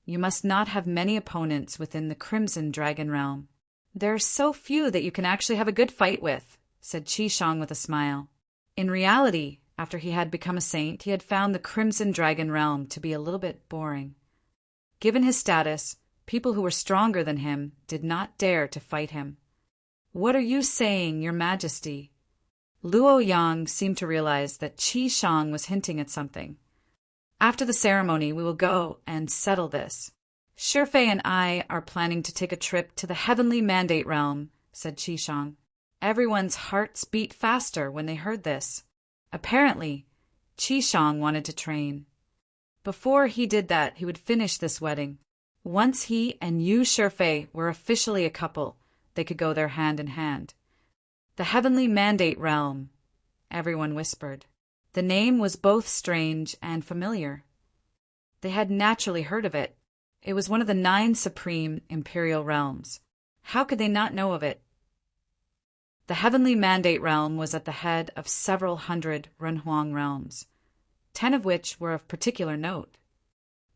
you must not have many opponents within the Crimson Dragon Realm. "There are so few that you can actually have a good fight with," said Qi Shang with a smile. In reality, after he had become a saint, he had found the Crimson Dragon realm to be a little bit boring. Given his status, people who were stronger than him did not dare to fight him. "What are you saying, Your Majesty?" Luo Yang seemed to realize that Qi Shang was hinting at something. "After the ceremony, we will go and settle this. Shifei and I are planning to take a trip to the Heavenly Mandate Realm," said Qi Shang. Everyone's hearts beat faster when they heard this. Apparently, Qi Shang wanted to train. Before he did that, he would finish this wedding. Once he and Yu Shifei were officially a couple, they could go there hand in hand. The Heavenly Mandate Realm, everyone whispered. The name was both strange and familiar. They had naturally heard of it. It was one of the 9 supreme imperial realms. How could they not know of it? The Heavenly Mandate Realm was at the head of several hundred Renhuang realms, 10 of which were of particular note.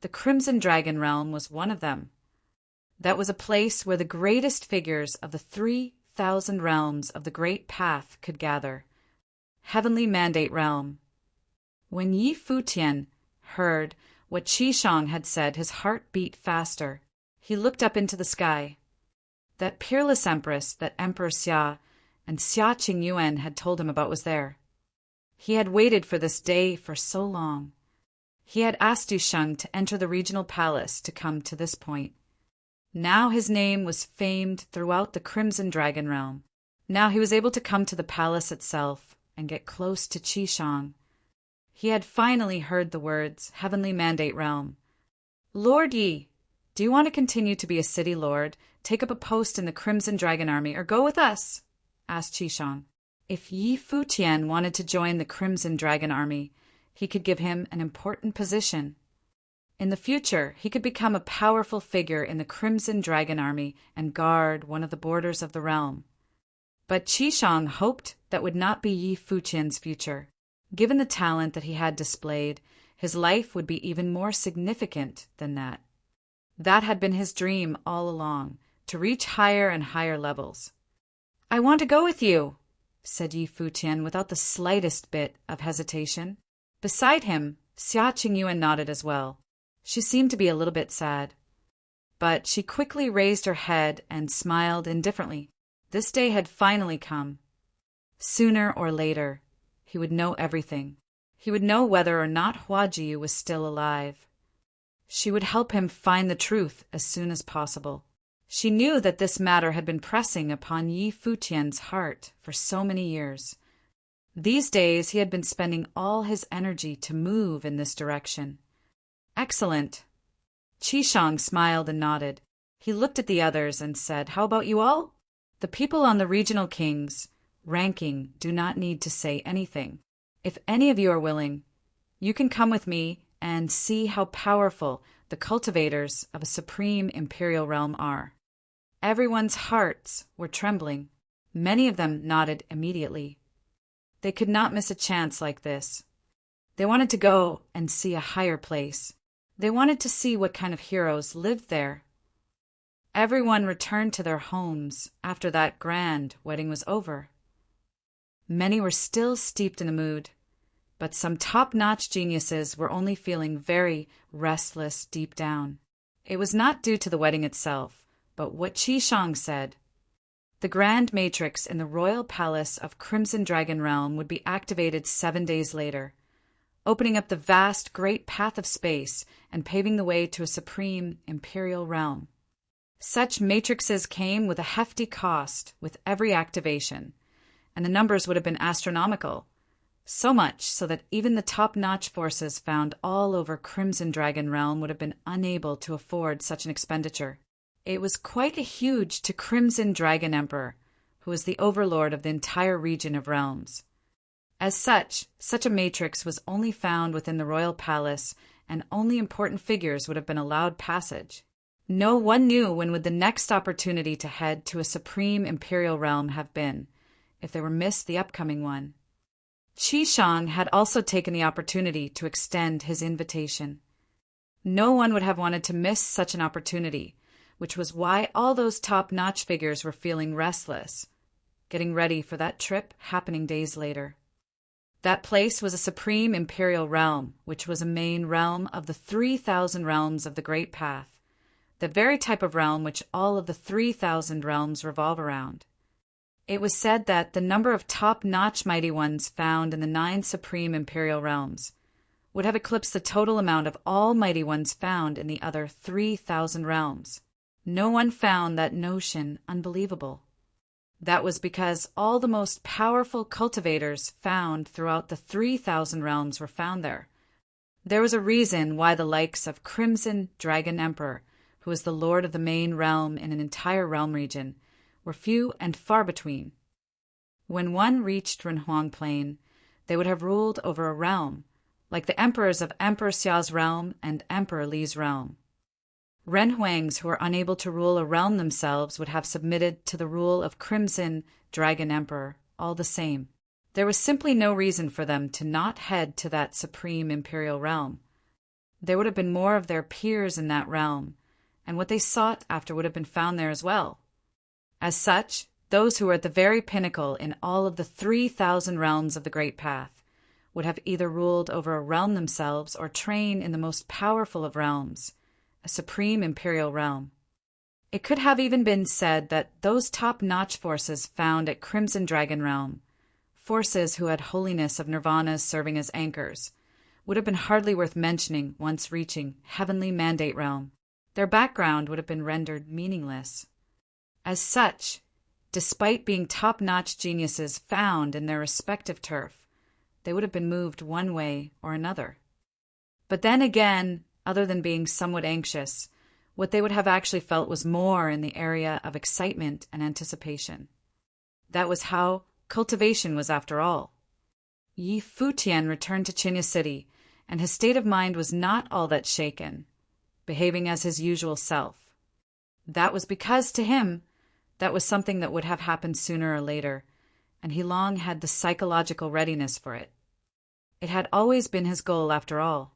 The Crimson Dragon Realm was one of them. That was a place where the greatest figures of the 3,000 realms of the Great Path could gather. Heavenly Mandate Realm. When Yi Futian heard what Qi Shang had said, his heart beat faster. He looked up into the sky. That peerless empress that Emperor Xia and Xia Qingyuan had told him about was there. He had waited for this day for so long. He had asked Yu Sheng to enter the regional palace to come to this point. Now his name was famed throughout the Crimson Dragon Realm. Now he was able to come to the palace itself and get close to Qi Shang. He had finally heard the words, Heavenly Mandate Realm. "Lord Yi, do you want to continue to be a city lord, take up a post in the Crimson Dragon Army, or go with us?" asked Qi Shang. If Yi Futian wanted to join the Crimson Dragon Army, he could give him an important position. In the future, he could become a powerful figure in the Crimson Dragon Army and guard one of the borders of the realm. But Qi Shang hoped that would not be Yi Futian's future. Given the talent that he had displayed, his life would be even more significant than that. That had been his dream all along, to reach higher and higher levels. "I want to go with you," said Yi Futian without the slightest bit of hesitation. Beside him, Xia Qingyuan nodded as well. She seemed to be a little bit sad. But she quickly raised her head and smiled indifferently. This day had finally come. Sooner or later, he would know everything. He would know whether or not Huaji was still alive. She would help him find the truth as soon as possible. She knew that this matter had been pressing upon Yi Futian's heart for so many years. These days he had been spending all his energy to move in this direction. Excellent. Qi Shang smiled and nodded. He looked at the others and said, "How about you all?" The people on the regional kings' ranking do not need to say anything. If any of you are willing, you can come with me and see how powerful the cultivators of a supreme imperial realm are. Everyone's hearts were trembling. Many of them nodded immediately. They could not miss a chance like this. They wanted to go and see a higher place. They wanted to see what kind of heroes lived there. Everyone returned to their homes after that grand wedding was over. Many were still steeped in the mood, but some top-notch geniuses were only feeling very restless deep down. It was not due to the wedding itself, but what Qi Shang said. The Grand Matrix in the royal palace of Crimson Dragon Realm would be activated 7 days later, opening up the vast great path of space and paving the way to a supreme imperial realm. Such matrices came with a hefty cost with every activation, and the numbers would have been astronomical, so much so that even the top-notch forces found all over Crimson Dragon Realm would have been unable to afford such an expenditure. It was quite a huge to Crimson Dragon Emperor, who was the overlord of the entire region of realms. As such a matrix was only found within the royal palace, and only important figures would have been allowed passage. No one knew when would the next opportunity to head to a supreme imperial realm have been, if they were missed the upcoming one. Qi Shang had also taken the opportunity to extend his invitation. No one would have wanted to miss such an opportunity, which was why all those top-notch figures were feeling restless, getting ready for that trip happening days later. That place was a supreme imperial realm, which was a main realm of the 3,000 realms of the Great Path, the very type of realm which all of the 3,000 realms revolve around. It was said that the number of top-notch mighty ones found in the 9 supreme imperial realms would have eclipsed the total amount of all mighty ones found in the other 3,000 realms. No one found that notion unbelievable. That was because all the most powerful cultivators found throughout the 3,000 realms were found there. There was a reason why the likes of Crimson Dragon Emperor, who was the lord of the main realm in an entire realm region, were few and far between. When one reached Renhuang Plain, they would have ruled over a realm, like the emperors of Emperor Xiao's realm and Emperor Li's realm. Renhuangs who were unable to rule a realm themselves would have submitted to the rule of Crimson Dragon Emperor, all the same. There was simply no reason for them to not head to that supreme imperial realm. There would have been more of their peers in that realm, and what they sought after would have been found there as well. As such, those who were at the very pinnacle in all of the 3,000 realms of the Great Path would have either ruled over a realm themselves or trained in the most powerful of realms, a supreme imperial realm. It could have even been said that those top-notch forces found at Crimson Dragon Realm, forces who had holiness of nirvanas serving as anchors, would have been hardly worth mentioning once reaching Heavenly Mandate Realm. Their background would have been rendered meaningless. As such, despite being top-notch geniuses found in their respective turf, they would have been moved one way or another. But then again, other than being somewhat anxious, what they would have actually felt was more in the area of excitement and anticipation. That was how cultivation was after all. Yi Futian returned to Chinya City, and his state of mind was not all that shaken, behaving as his usual self. That was because, to him, that was something that would have happened sooner or later, and he long had the psychological readiness for it. It had always been his goal, after all.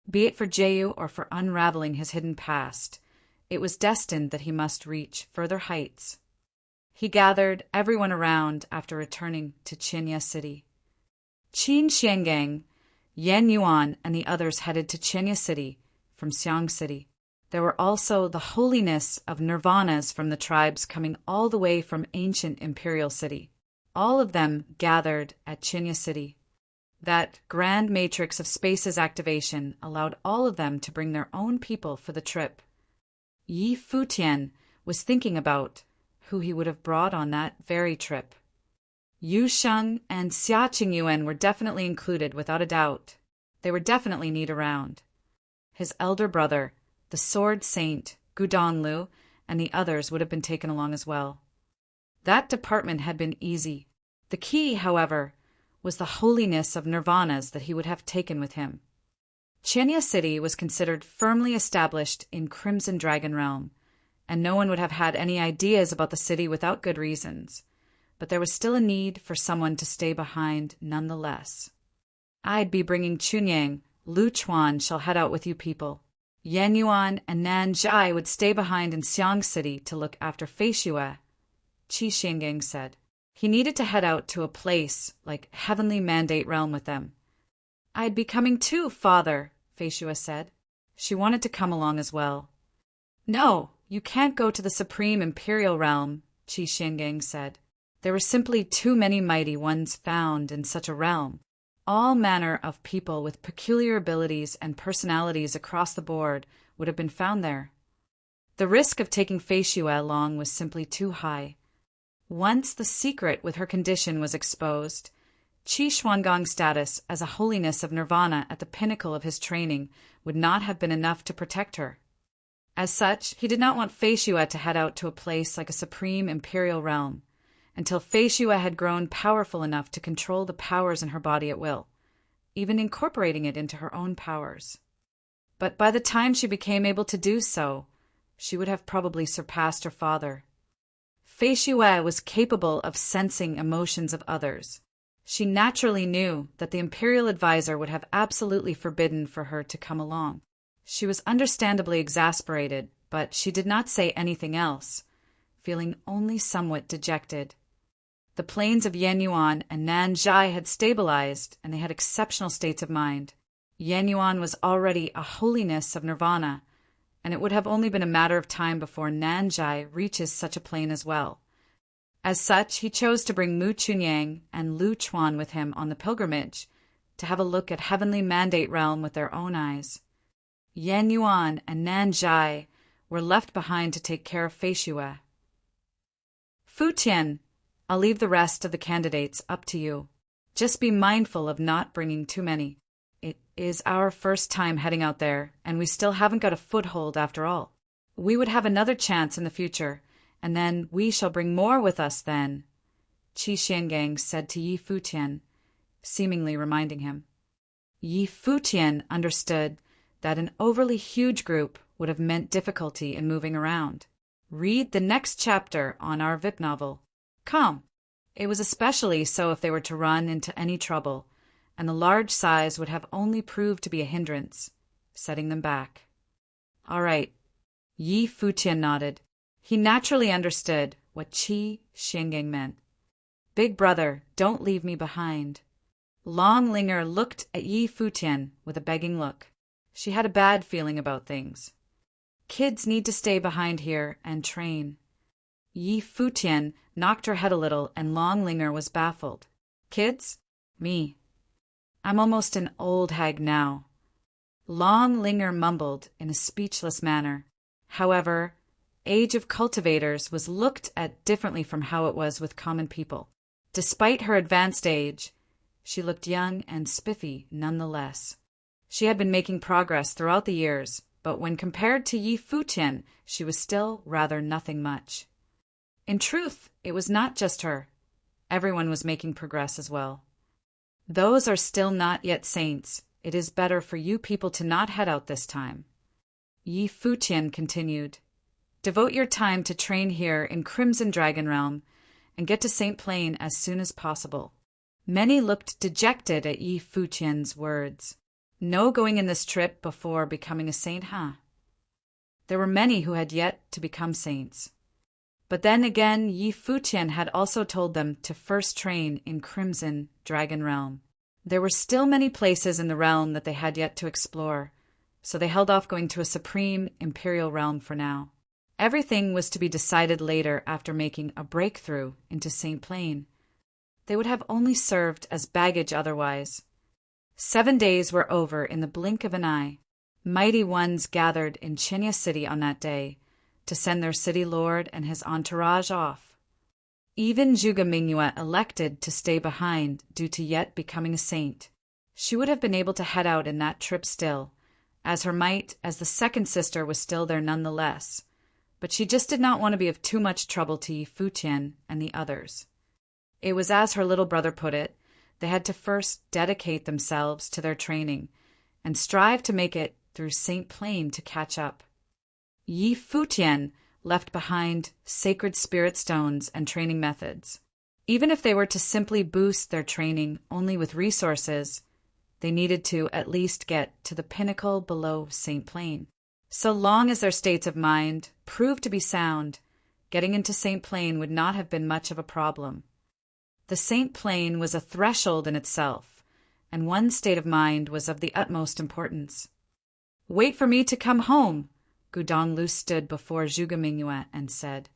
Be it for Jeyu or for unraveling his hidden past, it was destined that he must reach further heights. He gathered everyone around after returning to Chinya City. Qin Xiangang, Yan Yuan, and the others headed to Chinya City from Xiang City. There were also the holiness of nirvanas from the tribes coming all the way from ancient imperial city. All of them gathered at Chinya City. That grand matrix of spaces activation allowed all of them to bring their own people for the trip. Yi Futian was thinking about who he would have brought on that very trip. Yu Sheng and Xia Qingyuan were definitely included, without a doubt. They were definitely need around. His elder brother, the Sword Saint, Gudonglu, and the others would have been taken along as well. That department had been easy. The key, however, was the holiness of nirvanas that he would have taken with him. Chinya City was considered firmly established in Crimson Dragon Realm, and no one would have had any ideas about the city without good reasons, but there was still a need for someone to stay behind nonetheless. I'd be bringing Chunyang. Lu Chuan shall head out with you people. Yan Yuan and Nan Zhai would stay behind in Xiang City to look after Fei Xue, Qi Xiangang said. He needed to head out to a place like Heavenly Mandate Realm with them. I'd be coming too, father, Fei Xue said. She wanted to come along as well. No, you can't go to the Supreme Imperial Realm, Qi Xiangang said. There were simply too many mighty ones found in such a realm. All manner of people with peculiar abilities and personalities across the board would have been found there. The risk of taking Fei Xue along was simply too high. Once the secret with her condition was exposed, Qi Xuangang's status as a holiness of nirvana at the pinnacle of his training would not have been enough to protect her. As such, he did not want Fei Xue to head out to a place like a supreme imperial realm, until Fei Xue had grown powerful enough to control the powers in her body at will, even incorporating it into her own powers. But by the time she became able to do so, she would have probably surpassed her father. Fei Xue was capable of sensing emotions of others. She naturally knew that the imperial advisor would have absolutely forbidden for her to come along. She was understandably exasperated but she did not say anything else, feeling only somewhat dejected. The plains of Yenyuan and Nanjai had stabilized, and they had exceptional states of mind. Yenyuan was already a holiness of nirvana, and it would have only been a matter of time before Nanjai reaches such a plane as well. As such, he chose to bring Mu Chunyang and Lu Chuan with him on the pilgrimage to have a look at heavenly mandate realm with their own eyes. Yenyuan and Nanjai were left behind to take care of Feishue. Futian, I'll leave the rest of the candidates up to you. Just be mindful of not bringing too many. It is our first time heading out there, and we still haven't got a foothold after all. We would have another chance in the future, and then we shall bring more with us then, Qi Xiangang said to Yi Futian, seemingly reminding him. Yi Futian understood that an overly huge group would have meant difficulty in moving around. Read the next chapter on our VIP novel. Come. It was especially so if they were to run into any trouble, and the large size would have only proved to be a hindrance, setting them back. All right. Yi Futian nodded. He naturally understood what Qi Xiangang meant. Big brother, don't leave me behind. Long Linger looked at Yi Futian with a begging look. She had a bad feeling about things. Kids need to stay behind here and train. Yi Futian knocked her head a little, and Long Linger was baffled. Kids? Me. I'm almost an old hag now. Long Linger mumbled in a speechless manner. However, age of cultivators was looked at differently from how it was with common people. Despite her advanced age, she looked young and spiffy nonetheless. She had been making progress throughout the years, but when compared to Yi Futian, she was still rather nothing much. In truth, it was not just her. Everyone was making progress as well. Those are still not yet saints. It is better for you people to not head out this time. Yi Futian continued. Devote your time to train here in Crimson Dragon Realm and get to St. Plain as soon as possible. Many looked dejected at Yi Futian's words. No going in this trip before becoming a saint, huh? There were many who had yet to become saints. But then again, Yi Futian had also told them to first train in Crimson Dragon Realm. There were still many places in the realm that they had yet to explore, so they held off going to a supreme imperial realm for now. Everything was to be decided later after making a breakthrough into St. Plain. They would have only served as baggage otherwise. 7 days were over in the blink of an eye. Mighty ones gathered in Chenya City on that day to send their city lord and his entourage off. Even Zhuge Mingyue elected to stay behind due to yet becoming a saint. She would have been able to head out in that trip still, as her might as the second sister was still there nonetheless, but she just did not want to be of too much trouble to Yi Futian and the others. It was as her little brother put it, they had to first dedicate themselves to their training and strive to make it through St. Plain to catch up. Yi Futian left behind sacred spirit stones and training methods. Even if they were to simply boost their training only with resources, they needed to at least get to the pinnacle below St. Plain. So long as their states of mind proved to be sound, getting into St. Plain would not have been much of a problem. The St. Plain was a threshold in itself, and one state of mind was of the utmost importance. Wait for me to come home, Gudong Lu stood before Zhuge Mingyue and said.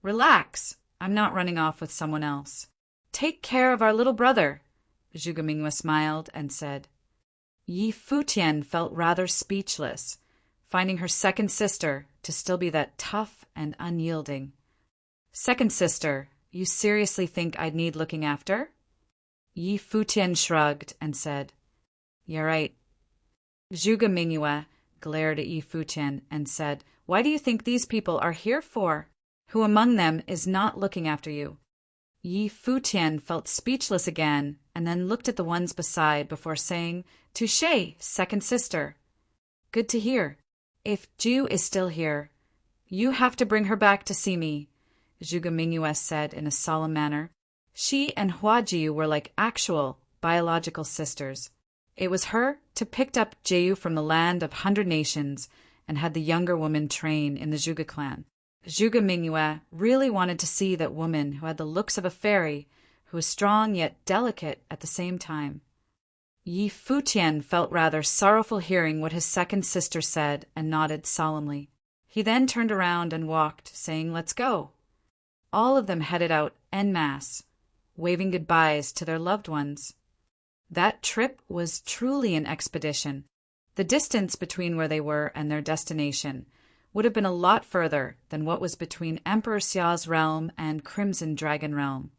Relax, I'm not running off with someone else. Take care of our little brother, Zhuge Mingyue smiled and said. Yi Futian felt rather speechless, finding her second sister to still be that tough and unyielding. Second sister, you seriously think I'd need looking after? Yi Futian shrugged and said, You're right. Zhuge Mingyue glared at Yi Futian and said, Why do you think these people are here for? Who among them is not looking after you? Yi Futian felt speechless again and then looked at the ones beside before saying, Touché, second sister. Good to hear. If Ju is still here, you have to bring her back to see me, Zhuge Mingyue said in a solemn manner. She and Huajiu were like actual, biological sisters. It was her to picked up Jeyu from the land of 100 nations and had the younger woman train in the Zhuge clan. Zhuge Mingyue really wanted to see that woman who had the looks of a fairy, who was strong yet delicate at the same time. Yi Futian felt rather sorrowful hearing what his second sister said and nodded solemnly. He then turned around and walked, saying, "Let's go." All of them headed out en masse, waving goodbyes to their loved ones. That trip was truly an expedition. The distance between where they were and their destination would have been a lot further than what was between Emperor Xia's realm and Crimson Dragon realm.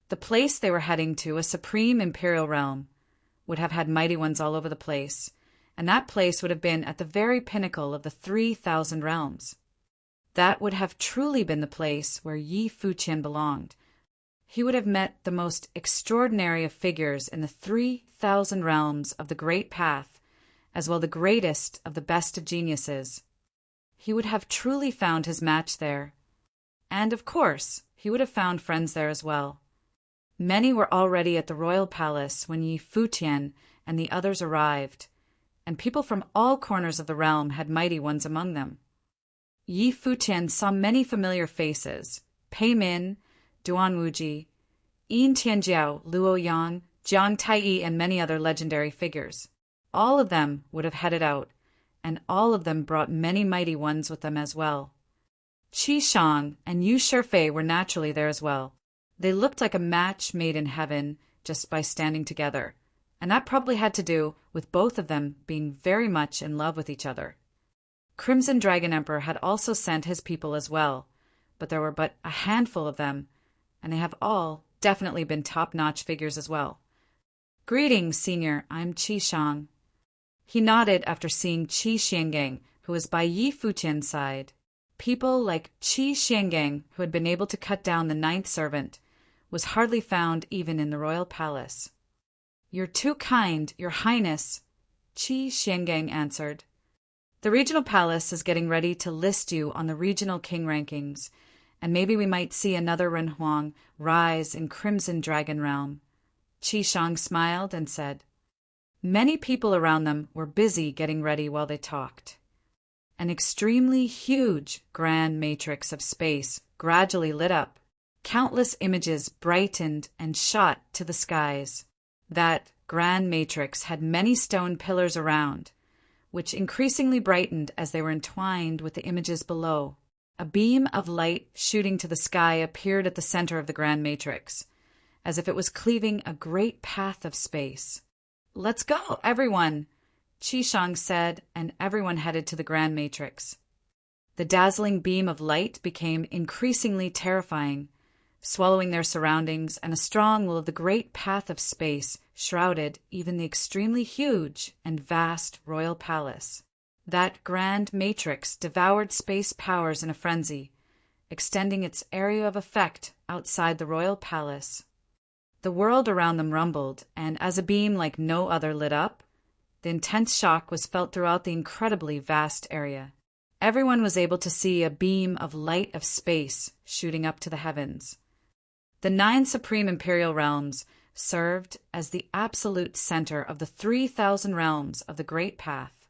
The place they were heading to, a supreme imperial realm, would have had mighty ones all over the place, and that place would have been at the very pinnacle of the 3,000 realms. That would have truly been the place where Yi Futian belonged. He would have met the most extraordinary of figures in the 3,000 realms of the Great Path, as well the greatest of the best of geniuses. He would have truly found his match there. And, of course, he would have found friends there as well. Many were already at the royal palace when Yi Futian and the others arrived, and people from all corners of the realm had mighty ones among them. Yi Futian saw many familiar faces: Pei Min, Duan Wuji, Yin Tianjiao, Luo Yang, Jiang Taiyi, and many other legendary figures. All of them would have headed out, and all of them brought many mighty ones with them as well. Qi Shang and Yu Shifei were naturally there as well. They looked like a match made in heaven just by standing together, and that probably had to do with both of them being very much in love with each other. Crimson Dragon Emperor had also sent his people as well, but there were but a handful of them, and they have all definitely been top-notch figures as well. "Greetings, Senior, I'm Qi Shang." He nodded after seeing Qi Xiangang, who was by Yi Futian's side. People like Qi Xiangang, who had been able to cut down the 9th servant, was hardly found even in the royal palace. "You're too kind, Your Highness," Qi Xiangang answered. "The regional palace is getting ready to list you on the regional king rankings, and maybe we might see another Renhuang rise in Crimson Dragon Realm." Qi Shang smiled and said. Many people around them were busy getting ready while they talked. An extremely huge grand matrix of space gradually lit up. Countless images brightened and shot to the skies. That grand matrix had many stone pillars around, which increasingly brightened as they were entwined with the images below. A beam of light shooting to the sky appeared at the center of the grand matrix, as if it was cleaving a great path of space. "Let's go, everyone," Qi Shang said, and everyone headed to the grand matrix. The dazzling beam of light became increasingly terrifying, swallowing their surroundings, and a strong will of the great path of space shrouded even the extremely huge and vast royal palace. That grand matrix devoured space powers in a frenzy, extending its area of effect outside the royal palace. The world around them rumbled, and as a beam like no other lit up, the intense shock was felt throughout the incredibly vast area. Everyone was able to see a beam of light of space shooting up to the heavens. The 9 supreme imperial realms served as the absolute center of the 3,000 realms of the Great Path.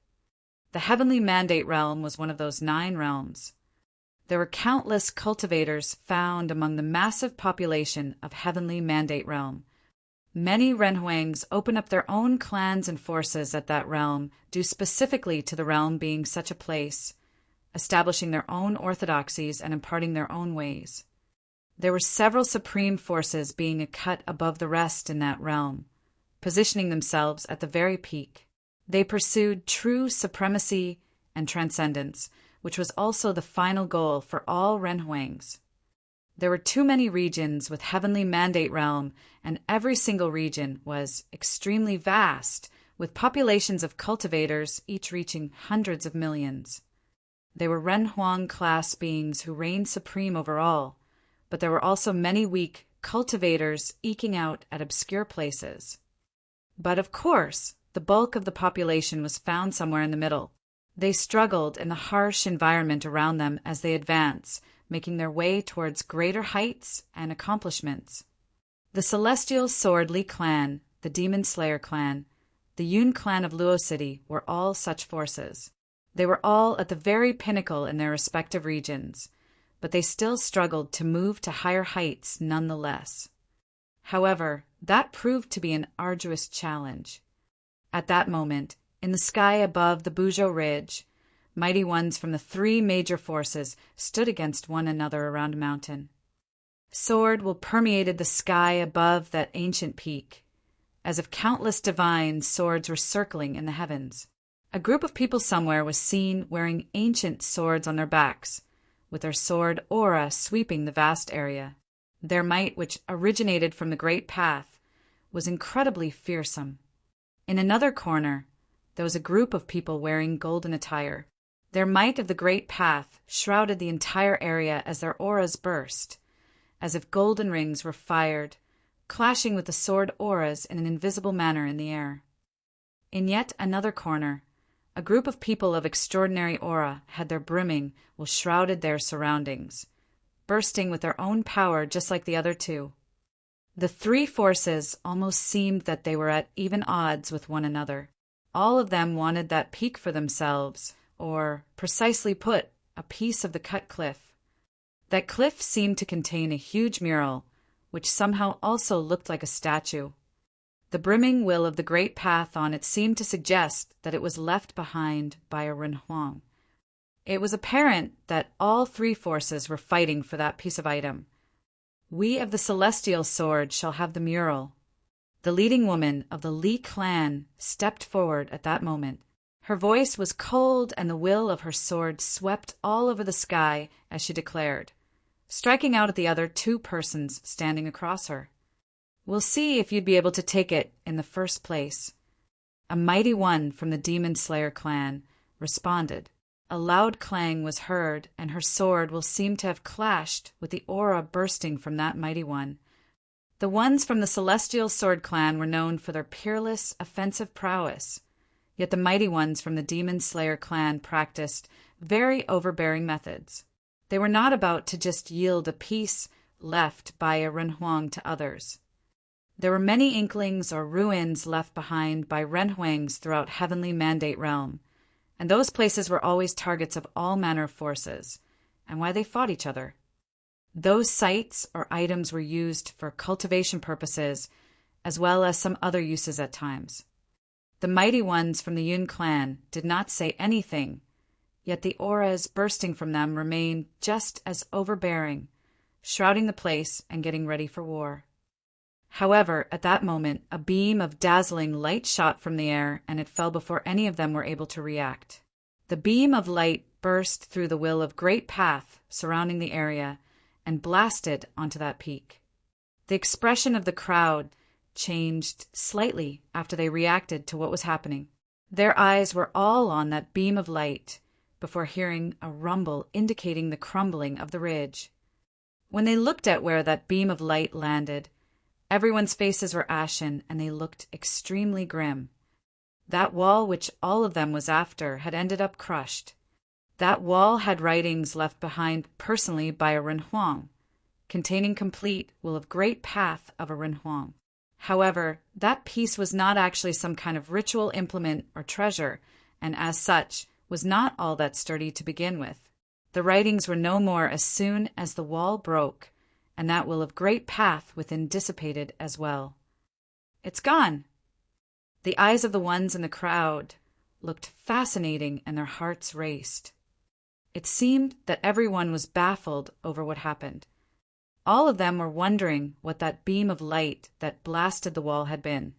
The Heavenly Mandate realm was one of those 9 realms. There were countless cultivators found among the massive population of Heavenly Mandate realm. Many Renhuangs opened up their own clans and forces at that realm due specifically to the realm being such a place, establishing their own orthodoxies and imparting their own ways. There were several supreme forces being a cut above the rest in that realm, positioning themselves at the very peak. They pursued true supremacy and transcendence, which was also the final goal for all Renhuangs. There were too many regions with Heavenly Mandate realm, and every single region was extremely vast, with populations of cultivators each reaching hundreds of millions. They were Renhuang class beings who reigned supreme over all, but there were also many weak cultivators eking out at obscure places. But of course, the bulk of the population was found somewhere in the middle. They struggled in the harsh environment around them as they advanced, making their way towards greater heights and accomplishments. The Celestial Sword Li clan, the Demon Slayer clan, the Yun clan of Luo City were all such forces. They were all at the very pinnacle in their respective regions, but they still struggled to move to higher heights nonetheless. However, that proved to be an arduous challenge. At that moment, in the sky above the Bujo Ridge, mighty ones from the three major forces stood against one another around a mountain. Sword will permeated the sky above that ancient peak, as if countless divine swords were circling in the heavens. A group of people somewhere was seen wearing ancient swords on their backs, with their sword aura sweeping the vast area. Their might, which originated from the Great Path, was incredibly fearsome. In another corner, there was a group of people wearing golden attire. Their might of the Great Path shrouded the entire area as their auras burst, as if golden rings were fired, clashing with the sword auras in an invisible manner in the air. In yet another corner, a group of people of extraordinary aura had their brimming while shrouded their surroundings, bursting with their own power just like the other two. The three forces almost seemed that they were at even odds with one another. All of them wanted that peak for themselves, or, precisely put, a piece of the cut cliff. That cliff seemed to contain a huge mural, which somehow also looked like a statue. The brimming will of the Great Path on it seemed to suggest that it was left behind by a Renhuang. It was apparent that all three forces were fighting for that piece of item. We of the Celestial Sword shall have the mural. The leading woman of the Li clan stepped forward at that moment. Her voice was cold, and the will of her sword swept all over the sky as she declared, striking out at the other two persons standing across her. "We'll see if you'd be able to take it in the first place." A mighty one from the Demon Slayer clan responded. A loud clang was heard, and her sword will seem to have clashed with the aura bursting from that mighty one. The ones from the Celestial Sword clan were known for their peerless, offensive prowess, yet the mighty ones from the Demon Slayer clan practiced very overbearing methods. They were not about to just yield a piece left by a Renhuang to others. There were many inklings or ruins left behind by Renhuangs throughout Heavenly Mandate Realm, and those places were always targets of all manner of forces, and why they fought each other. Those sites or items were used for cultivation purposes, as well as some other uses at times. The mighty ones from the Yun clan did not say anything, yet the auras bursting from them remained just as overbearing, shrouding the place and getting ready for war. However, at that moment, a beam of dazzling light shot from the air, and it fell before any of them were able to react. The beam of light burst through the will of Great Path surrounding the area and blasted onto that peak. The expression of the crowd changed slightly after they reacted to what was happening. Their eyes were all on that beam of light before hearing a rumble indicating the crumbling of the ridge. When they looked at where that beam of light landed, everyone's faces were ashen and they looked extremely grim. That wall which all of them was after had ended up crushed. That wall had writings left behind personally by a Renhuang, containing complete will of Great Path of a Renhuang. However, that piece was not actually some kind of ritual implement or treasure, and as such was not all that sturdy to begin with. The writings were no more as soon as the wall broke, and that will of Great Path within dissipated as well. "It's gone." The eyes of the ones in the crowd looked fascinating and their hearts raced. It seemed that everyone was baffled over what happened. All of them were wondering what that beam of light that blasted the wall had been.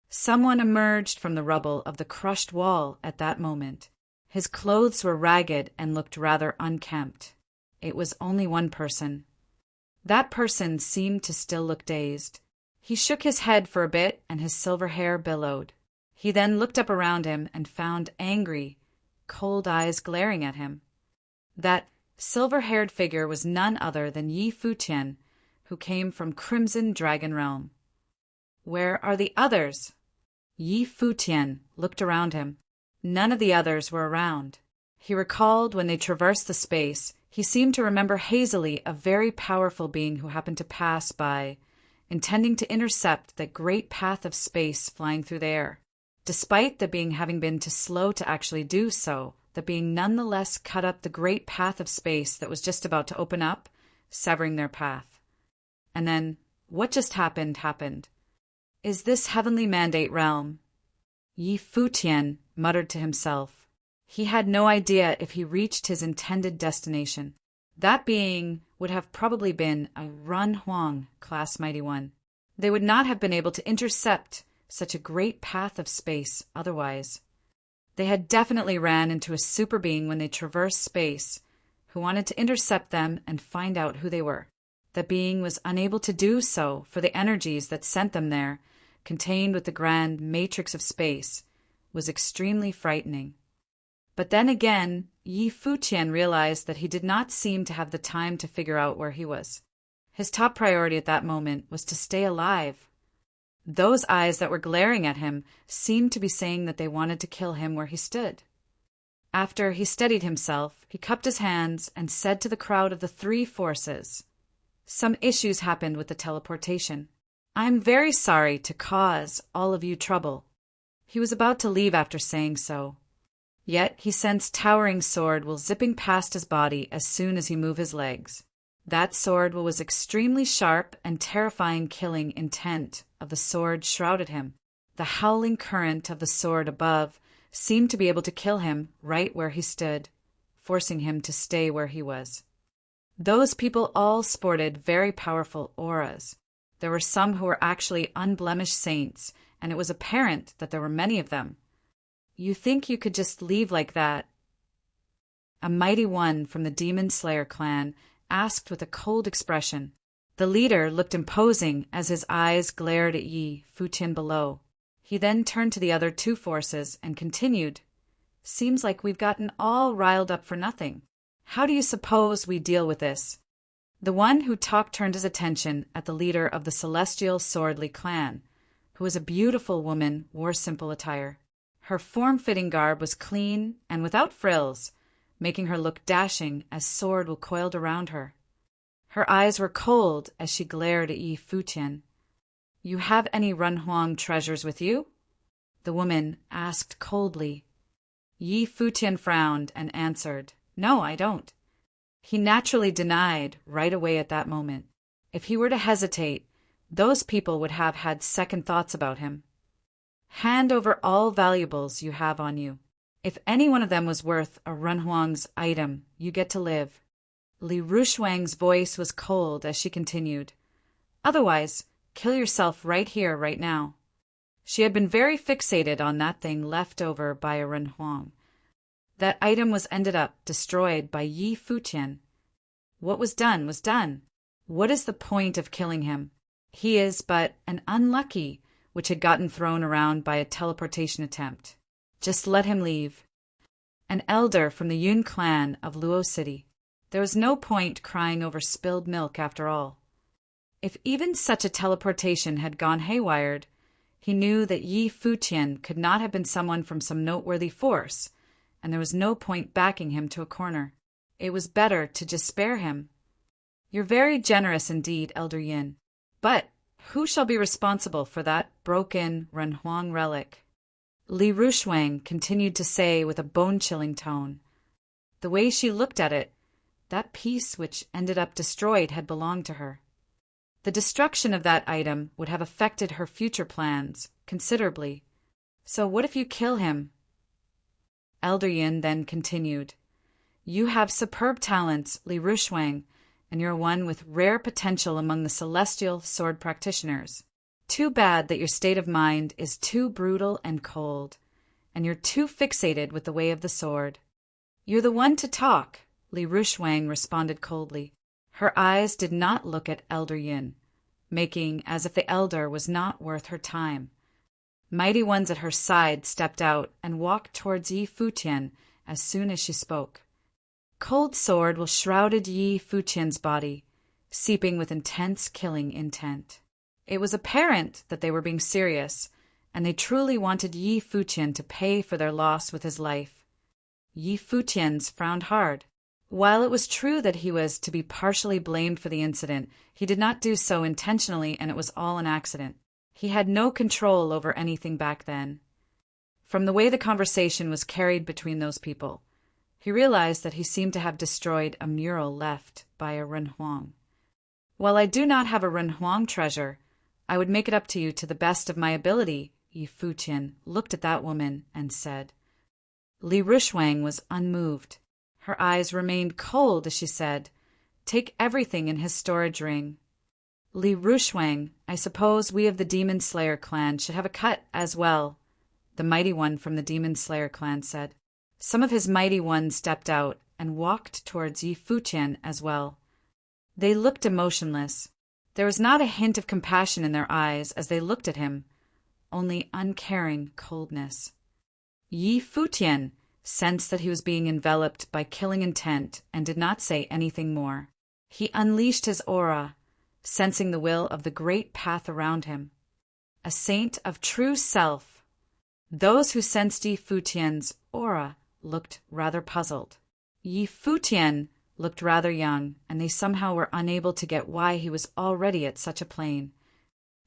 Someone emerged from the rubble of the crushed wall at that moment. His clothes were ragged and looked rather unkempt. It was only one person. That person seemed to still look dazed. He shook his head for a bit and his silver hair billowed. He then looked up around him and found angry, cold eyes glaring at him. That silver-haired figure was none other than Futian, who came from Crimson Dragon Realm. "Where are the others?" Futian looked around him. None of the others were around. He recalled when they traversed the space, he seemed to remember hazily a very powerful being who happened to pass by, intending to intercept that great path of space flying through the air. Despite the being having been too slow to actually do so, that being nonetheless cut up the great path of space that was just about to open up, severing their path. And then, what just happened. Is this heavenly mandate realm? Yi Futian muttered to himself. He had no idea if he reached his intended destination. That being would have probably been a Run Huang class Mighty One. They would not have been able to intercept such a great path of space otherwise. They had definitely ran into a super being when they traversed space, who wanted to intercept them and find out who they were. The being was unable to do so, for the energies that sent them there, contained with the grand matrix of space, was extremely frightening. But then again, Yi Futian realized that he did not seem to have the time to figure out where he was. His top priority at that moment was to stay alive. Those eyes that were glaring at him seemed to be saying that they wanted to kill him where he stood. After he steadied himself, he cupped his hands and said to the crowd of the three forces, "Some issues happened with the teleportation. I'm very sorry to cause all of you trouble." He was about to leave after saying so. Yet he sensed towering sword will zipping past his body as soon as he moved his legs. That sword was extremely sharp and terrifying killing intent of the sword shrouded him. The howling current of the sword above seemed to be able to kill him right where he stood, forcing him to stay where he was. Those people all sported very powerful auras. There were some who were actually unblemished saints, and it was apparent that there were many of them. "You think you could just leave like that?" A Mighty One from the Demon Slayer clan asked with a cold expression. The leader looked imposing as his eyes glared at Yi Futian below. He then turned to the other two forces and continued, "Seems like we've gotten all riled up for nothing. How do you suppose we deal with this?" The one who talked turned his attention at the leader of the Celestial Swordly clan, who was a beautiful woman, wore simple attire. Her form-fitting garb was clean and without frills, making her look dashing as sword were coiled around her. Her eyes were cold as she glared at Yi Futian. "You have any Run Huang treasures with you?" the woman asked coldly. Yi Futian frowned and answered, "No, I don't." He naturally denied right away at that moment. If he were to hesitate, those people would have had second thoughts about him. "Hand over all valuables you have on you. If any one of them was worth a Run Huang's item, you get to live." Li Rushuang's voice was cold as she continued, "Otherwise, kill yourself right here, right now." She had been very fixated on that thing left over by a Run Huang. That item was ended up destroyed by Yi Futian. What was done was done. What is the point of killing him? He is but an unlucky which had gotten thrown around by a teleportation attempt. Just let him leave. An elder from the Yun clan of Luo City. There was no point crying over spilled milk after all. If even such a teleportation had gone haywired, he knew that Yi Futian could not have been someone from some noteworthy force, and there was no point backing him to a corner. It was better to just spare him. "You're very generous indeed, Elder Yin. But who shall be responsible for that broken Run Huang relic?" Li Rushuang continued to say with a bone-chilling tone. The way she looked at it, that piece which ended up destroyed had belonged to her. The destruction of that item would have affected her future plans considerably. "So what if you kill him?" Elder Yin then continued, "You have superb talents, Li Rushuang, and you're one with rare potential among the celestial sword practitioners. Too bad that your state of mind is too brutal and cold, and you're too fixated with the way of the sword." "You're the one to talk," Li Rushuang responded coldly. Her eyes did not look at Elder Yin, making as if the elder was not worth her time. Mighty Ones at her side stepped out and walked towards Yi Futian as soon as she spoke. Cold sword will shrouded Yi Futian's body, seeping with intense killing intent. It was apparent that they were being serious, and they truly wanted Yi Futian to pay for their loss with his life. Yi Futian's frowned hard. While it was true that he was to be partially blamed for the incident, he did not do so intentionally, and it was all an accident. He had no control over anything back then. From the way the conversation was carried between those people, He realized that he seemed to have destroyed a mural left by a renhuang. "While I do not have a renhuang treasure, I would make it up to you to the best of my ability." Yi Futian looked at that woman and said. Li Rushwang was unmoved. Her eyes remained cold as she said, "Take everything in his storage ring." "Li Rushwang, I suppose we of the Demon Slayer clan should have a cut as well," the mighty one from the Demon Slayer clan said. Some of his mighty ones stepped out and walked towards Yi Futian as well. They looked emotionless. There was not a hint of compassion in their eyes as they looked at him, only uncaring coldness. Yi Futian sensed that he was being enveloped by killing intent and did not say anything more. He unleashed his aura, sensing the will of the great path around him. A saint of true self. Those who sensed Yi Futian's aura looked rather puzzled. Yi Futian looked rather young, and they somehow were unable to get why he was already at such a plane.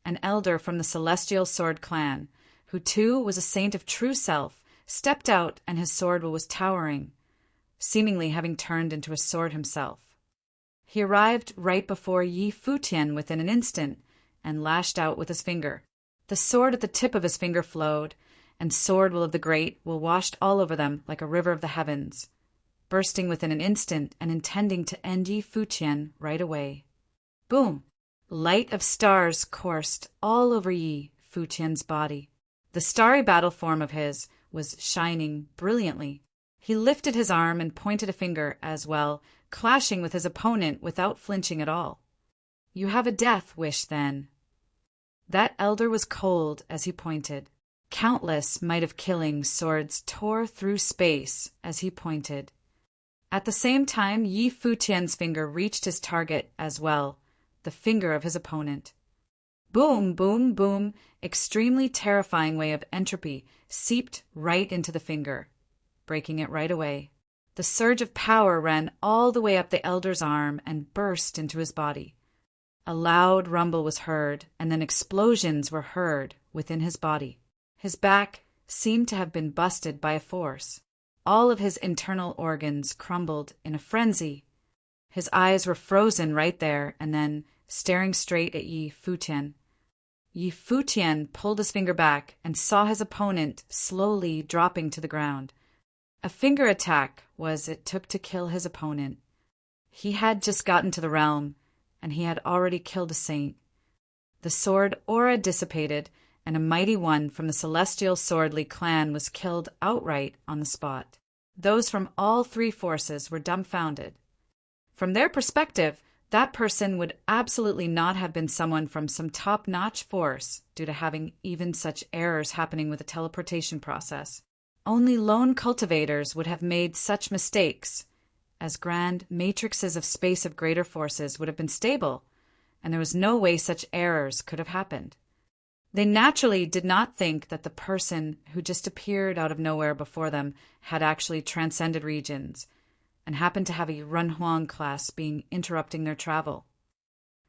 An elder from the Celestial Sword clan, who too was a saint of true self, stepped out, and his sword was towering, seemingly having turned into a sword himself. He arrived right before Yi Futian within an instant, and lashed out with his finger. The sword at the tip of his finger flowed, and sword will of the great will washed all over them like a river of the heavens, bursting within an instant and intending to end Yi Futian right away. Boom! Light of stars coursed all over Yi Futian's body. The starry battle form of his was shining brilliantly. He lifted his arm and pointed a finger as well, clashing with his opponent without flinching at all. "You have a death wish, then." That elder was cold as he pointed. Countless might of killing swords tore through space as he pointed. At the same time, Yi Futian's finger reached his target as well, the finger of his opponent. Boom, boom, boom, extremely terrifying wave of entropy seeped right into the finger, breaking it right away. The surge of power ran all the way up the elder's arm and burst into his body. A loud rumble was heard, and then explosions were heard within his body. His back seemed to have been busted by a force. All of his internal organs crumbled in a frenzy. His eyes were frozen right there and then, staring straight at Yi Futian. Yi Futian pulled his finger back and saw his opponent slowly dropping to the ground. A finger attack was it took to kill his opponent. He had just gotten to the realm, and he had already killed a saint. The sword aura dissipated, and a mighty one from the Celestial Swordly clan was killed outright on the spot. Those from all three forces were dumbfounded. From their perspective, that person would absolutely not have been someone from some top-notch force due to having even such errors happening with the teleportation process. Only lone cultivators would have made such mistakes, as grand matrices of space of greater forces would have been stable, and there was no way such errors could have happened. They naturally did not think that the person who just appeared out of nowhere before them had actually transcended regions and happened to have a Runhuang class being interrupting their travel.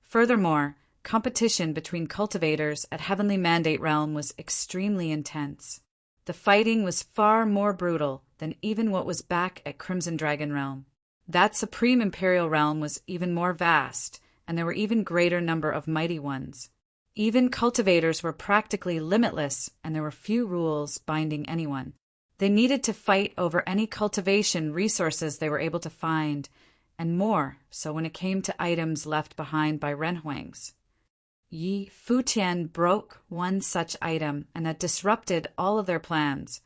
Furthermore, competition between cultivators at Heavenly Mandate Realm was extremely intense. The fighting was far more brutal than even what was back at Crimson Dragon Realm. That Supreme Imperial Realm was even more vast, and there were even greater number of mighty ones. Even cultivators were practically limitless, and there were few rules binding anyone. They needed to fight over any cultivation resources they were able to find, and more so when it came to items left behind by Renhuangs. Yi Futian broke one such item, and that disrupted all of their plans,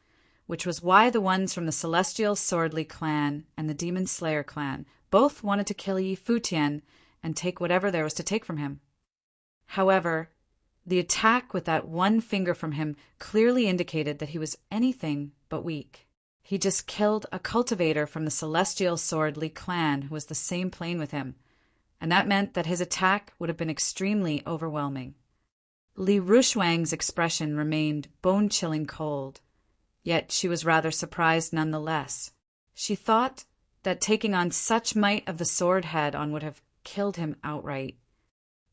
which was why the ones from the Celestial Swordly clan and the Demon Slayer clan both wanted to kill Yi Futian and take whatever there was to take from him. However, the attack with that one finger from him clearly indicated that he was anything but weak. He just killed a cultivator from the Celestial Swordly clan who was the same plane with him, and that meant that his attack would have been extremely overwhelming. Li Rushwang's expression remained bone-chilling cold, yet she was rather surprised nonetheless. She thought that taking on such might of the sword head-on would have killed him outright.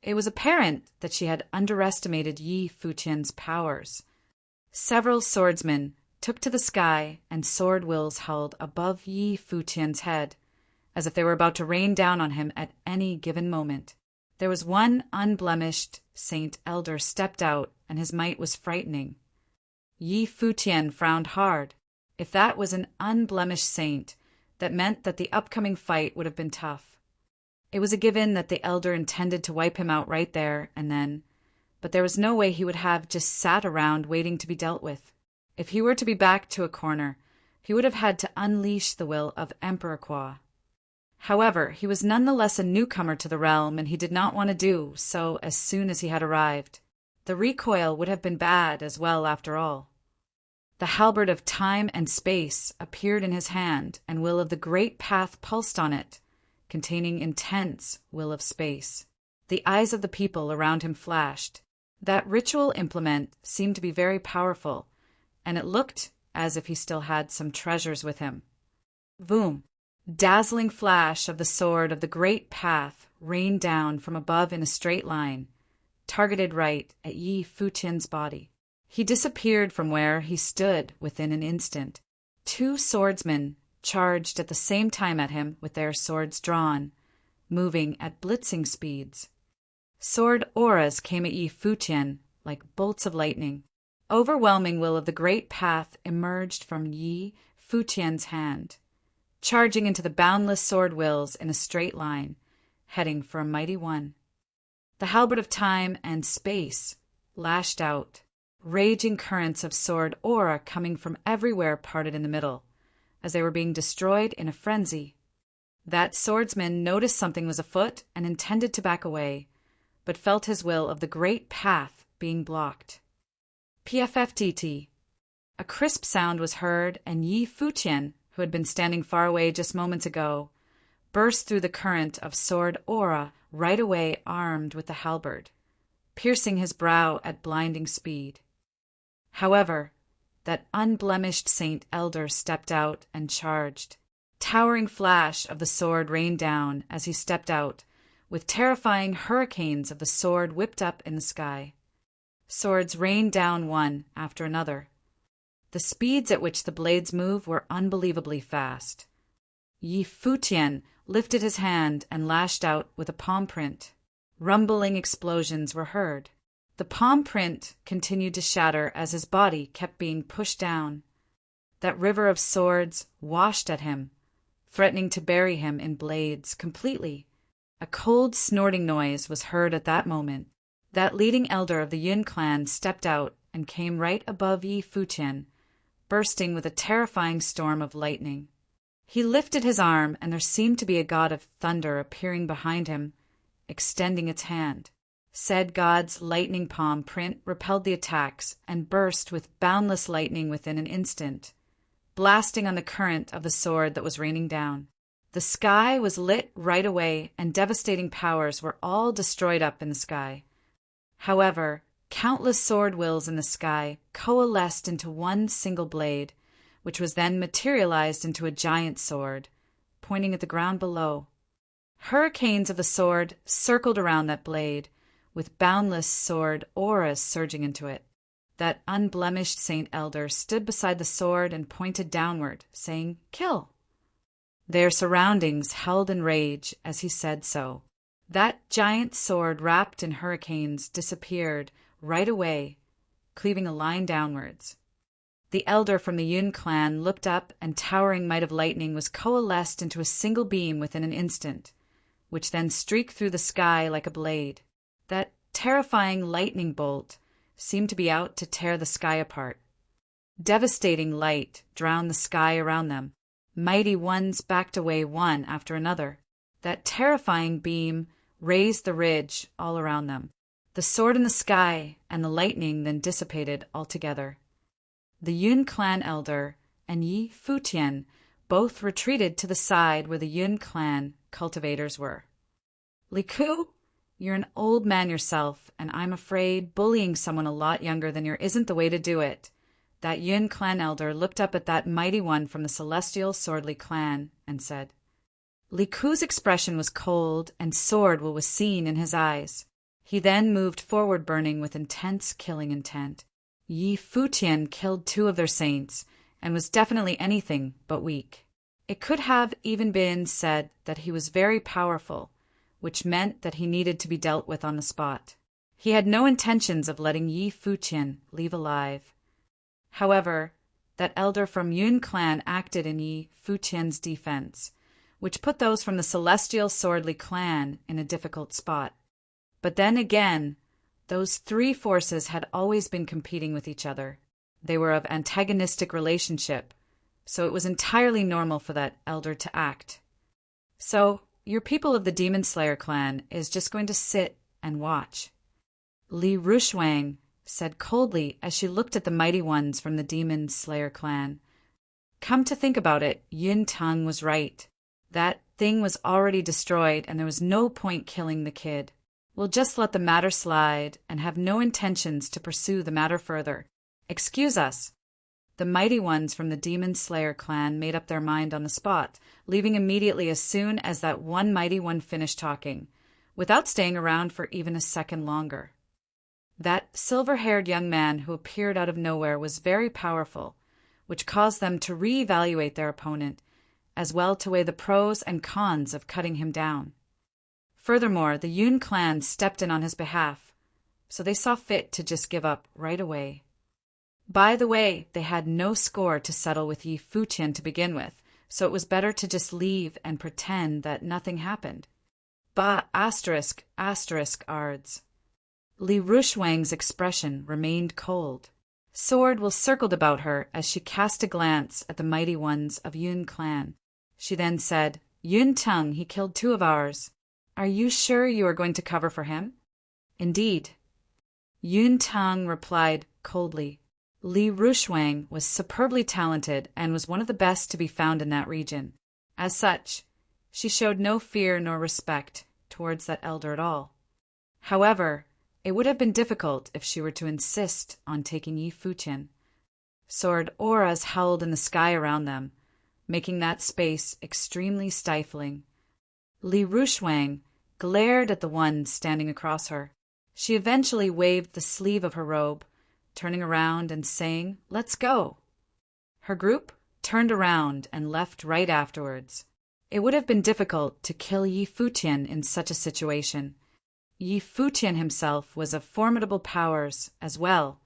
It was apparent that she had underestimated Yi Futian's powers. Several swordsmen took to the sky, and sword wills held above Yi Futian's head, as if they were about to rain down on him at any given moment. There was one unblemished saint elder stepped out, and his might was frightening. Yi Futian frowned hard. If that was an unblemished saint, that meant that the upcoming fight would have been tough. It was a given that the elder intended to wipe him out right there and then, but there was no way he would have just sat around waiting to be dealt with. If he were to be backed to a corner, he would have had to unleash the will of Emperor Kwa. However, he was nonetheless a newcomer to the realm, and he did not want to do so as soon as he had arrived. The recoil would have been bad as well after all. The halberd of time and space appeared in his hand, and will of the great path pulsed on it, containing intense will of space. The eyes of the people around him flashed. That ritual implement seemed to be very powerful, and it looked as if he still had some treasures with him. Boom! Dazzling flash of the sword of the great path rained down from above in a straight line, targeted right at Yi Futian's body. He disappeared from where he stood within an instant. Two swordsmen charged at the same time at him with their swords drawn, moving at blitzing speeds. Sword auras came at Yi Futian like bolts of lightning. Overwhelming will of the great path emerged from Yi Futian's hand, charging into the boundless sword wills in a straight line, heading for a mighty one. The halberd of time and space lashed out, raging currents of sword aura coming from everywhere parted in the middle, as they were being destroyed in a frenzy. That swordsman noticed something was afoot and intended to back away, but felt his will of the great path being blocked. PFFTT. A crisp sound was heard, and Yi Futian, who had been standing far away just moments ago, burst through the current of sword aura right away armed with the halberd, piercing his brow at blinding speed. However, that unblemished saint elder stepped out and charged. Towering flash of the sword rained down as he stepped out, with terrifying hurricanes of the sword whipped up in the sky. Swords rained down one after another. The speeds at which the blades moved were unbelievably fast. Yi Futian lifted his hand and lashed out with a palm print. Rumbling explosions were heard. The palm print continued to shatter as his body kept being pushed down. That river of swords washed at him, threatening to bury him in blades completely. A cold snorting noise was heard at that moment. That leading elder of the Yun clan stepped out and came right above Yi Futian, bursting with a terrifying storm of lightning. He lifted his arm, and there seemed to be a god of thunder appearing behind him, extending its hand. Said god's lightning palm print repelled the attacks and burst with boundless lightning within an instant, blasting on the current of the sword that was raining down. The sky was lit right away, and devastating powers were all destroyed up in the sky. However, countless sword wills in the sky coalesced into one single blade, which was then materialized into a giant sword, pointing at the ground below. Hurricanes of the sword circled around that blade, with boundless sword auras surging into it. That unblemished saint elder stood beside the sword and pointed downward, saying, "Kill." Their surroundings held in rage as he said so. That giant sword wrapped in hurricanes disappeared right away, cleaving a line downwards. The elder from the Yun clan looked up, and towering might of lightning was coalesced into a single beam within an instant, which then streaked through the sky like a blade. That terrifying lightning bolt seemed to be out to tear the sky apart. Devastating light drowned the sky around them. Mighty ones backed away one after another. That terrifying beam raised the ridge all around them. The sword in the sky and the lightning then dissipated altogether. The Yun clan elder and Yi Futian both retreated to the side where the Yun clan cultivators were. "Liku, you're an old man yourself, and I'm afraid bullying someone a lot younger than you isn't the way to do it." That Yun clan elder looked up at that mighty one from the celestial swordly clan and said. Liku's expression was cold, and sword was seen in his eyes. He then moved forward, burning with intense killing intent. Yi Futian killed two of their saints, and was definitely anything but weak. It could have even been said that he was very powerful, which meant that he needed to be dealt with on the spot. He had no intentions of letting Yi Futian leave alive. However, that elder from Yun clan acted in Yi Futian's defense, which put those from the Celestial Swordly clan in a difficult spot. But then again, those three forces had always been competing with each other. They were of antagonistic relationship, so it was entirely normal for that elder to act. So, your people of the Demon Slayer clan is just going to sit and watch. Li Rushwang said coldly as she looked at the mighty ones from the Demon Slayer clan. Come to think about it, Yun Tung was right. That thing was already destroyed and there was no point killing the kid. We'll just let the matter slide and have no intentions to pursue the matter further. Excuse us. The mighty ones from the Demon Slayer clan made up their mind on the spot, leaving immediately as soon as that one mighty one finished talking, without staying around for even a second longer. That silver-haired young man who appeared out of nowhere was very powerful, which caused them to re-evaluate their opponent, as well to weigh the pros and cons of cutting him down. Furthermore, the Yun clan stepped in on his behalf, so they saw fit to just give up right away. By the way, they had no score to settle with Yi Futian to begin with, so it was better to just leave and pretend that nothing happened. Asterisk ards. Li Rushwang's expression remained cold. Sword was circled about her as she cast a glance at the mighty ones of Yun clan. She then said, Yun Tung, he killed 2 of ours. Are you sure you are going to cover for him? Indeed. Yun Tung replied coldly. Li Rushwang was superbly talented and was one of the best to be found in that region. As such, she showed no fear nor respect towards that elder at all. However, it would have been difficult if she were to insist on taking Yi Futian. Sword auras howled in the sky around them, making that space extremely stifling. Li Rushwang glared at the one standing across her. She eventually waved the sleeve of her robe, turning around and saying, Let's go. Her group turned around and left right afterwards. It would have been difficult to kill Yi Futian in such a situation. Yi Futian himself was of formidable powers as well,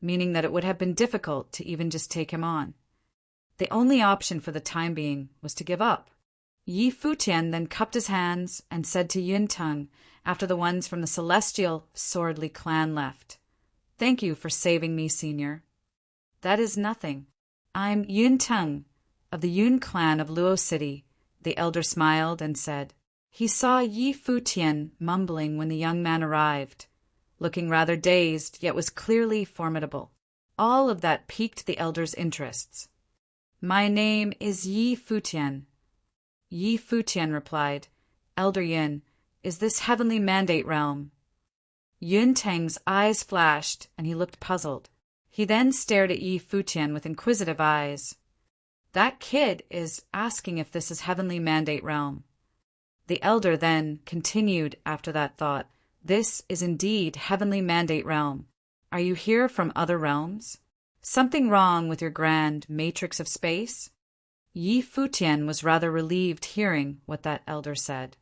meaning that it would have been difficult to even just take him on. The only option for the time being was to give up. Yi Futian then cupped his hands and said to Yun Tung, after the ones from the Celestial Swordly clan left, Thank you for saving me, Senior. That is nothing. I'm Yun Tung, of the Yun clan of Luo City. The elder smiled and said. He saw Yi Futian mumbling when the young man arrived, looking rather dazed, yet was clearly formidable. All of that piqued the elder's interests. My name is Yi Futian. Yi Futian replied, Elder Yun, is this heavenly mandate realm? Yun Tang's eyes flashed, and he looked puzzled. He then stared at Yi Futian with inquisitive eyes. That kid is asking if this is heavenly mandate realm. The elder then continued after that thought, This is indeed heavenly mandate realm. Are you here from other realms? Something wrong with your grand matrix of space? Yi Futian was rather relieved hearing what that elder said.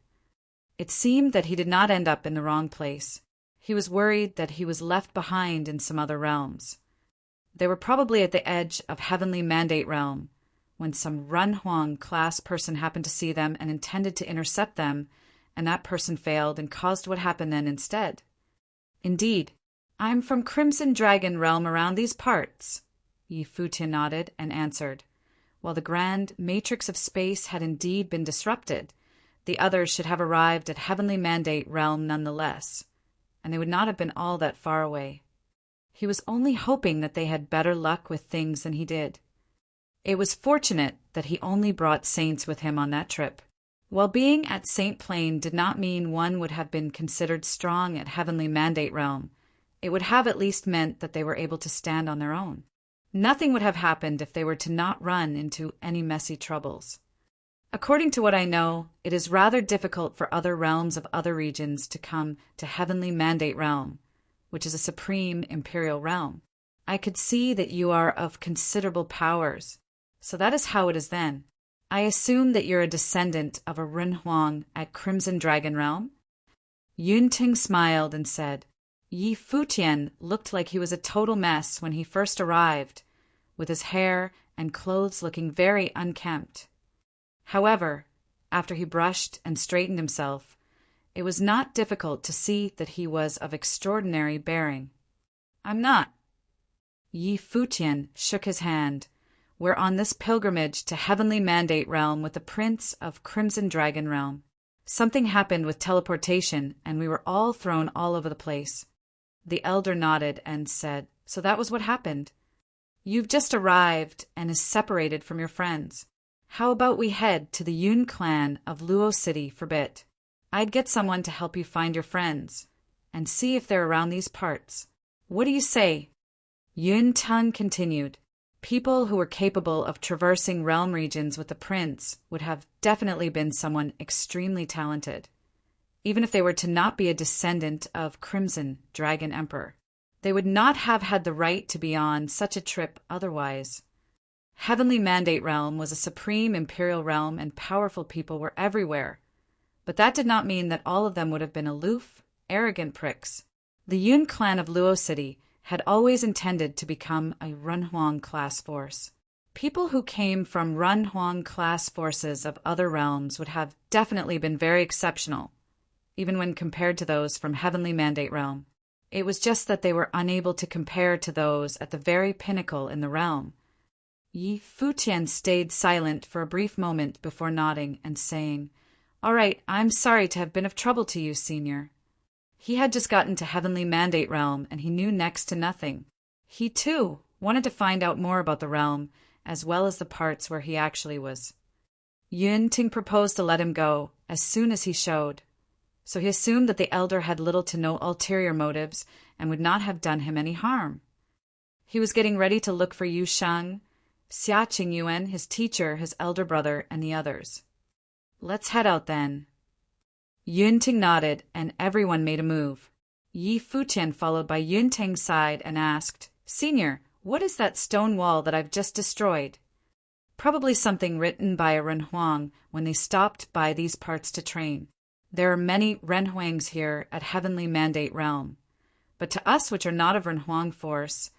It seemed that he did not end up in the wrong place. He was worried that he was left behind in some other realms. They were probably at the edge of heavenly mandate realm, when some Runhuang class person happened to see them and intended to intercept them, and that person failed and caused what happened then instead. Indeed, I'm from Crimson Dragon realm around these parts. Yi Futian nodded and answered. While the grand matrix of space had indeed been disrupted, the others should have arrived at heavenly mandate realm nonetheless, and they would not have been all that far away. He was only hoping that they had better luck with things than he did. It was fortunate that he only brought saints with him on that trip. While being at Saint Plain did not mean one would have been considered strong at heavenly mandate realm, it would have at least meant that they were able to stand on their own. Nothing would have happened if they were to not run into any messy troubles. According to what I know, it is rather difficult for other realms of other regions to come to heavenly mandate realm, which is a supreme imperial realm. I could see that you are of considerable powers, So that is how it is then. I assume that you're a descendant of a Renhuang at Crimson Dragon Realm? Yunting smiled and said, Yi Futian looked like he was a total mess when he first arrived, with his hair and clothes looking very unkempt. However, after he brushed and straightened himself, it was not difficult to see that he was of extraordinary bearing. I'm not. Yi Futian shook his hand. We're on this pilgrimage to Heavenly Mandate Realm with the Prince of Crimson Dragon Realm. Something happened with teleportation, and we were all thrown all over the place. The elder nodded and said, So that was what happened. You've just arrived and is separated from your friends. How about we head to the Yun clan of Luo City for a bit? I'd get someone to help you find your friends, and see if they're around these parts. What do you say? Yun Tang continued. People who were capable of traversing realm regions with the prince would have definitely been someone extremely talented, even if they were to not be a descendant of Crimson Dragon Emperor. They would not have had the right to be on such a trip otherwise. Heavenly Mandate Realm was a supreme imperial realm and powerful people were everywhere, but that did not mean that all of them would have been aloof, arrogant pricks. The Yun clan of Luo City had always intended to become a Renhuang class force. People who came from Renhuang class forces of other realms would have definitely been very exceptional, even when compared to those from Heavenly Mandate Realm. It was just that they were unable to compare to those at the very pinnacle in the realm. Yi Futian stayed silent for a brief moment before nodding and saying, All right, I'm sorry to have been of trouble to you, Senior. He had just gotten to Heavenly Mandate Realm and he knew next to nothing. He, too, wanted to find out more about the realm, as well as the parts where he actually was. Yun Ting proposed to let him go as soon as he showed, so he assumed that the elder had little to no ulterior motives and would not have done him any harm. He was getting ready to look for Yu Sheng, Xia Qingyuan, his teacher, his elder brother, and the others. Let's head out then. Yun Ting nodded, and everyone made a move. Yi Futian followed by Yun Ting's side and asked, Senior, what is that stone wall that I've just destroyed? Probably something written by a Renhuang when they stopped by these parts to train. There are many Renhuangs here at Heavenly Mandate Realm, but to us which are not of Renhuang force,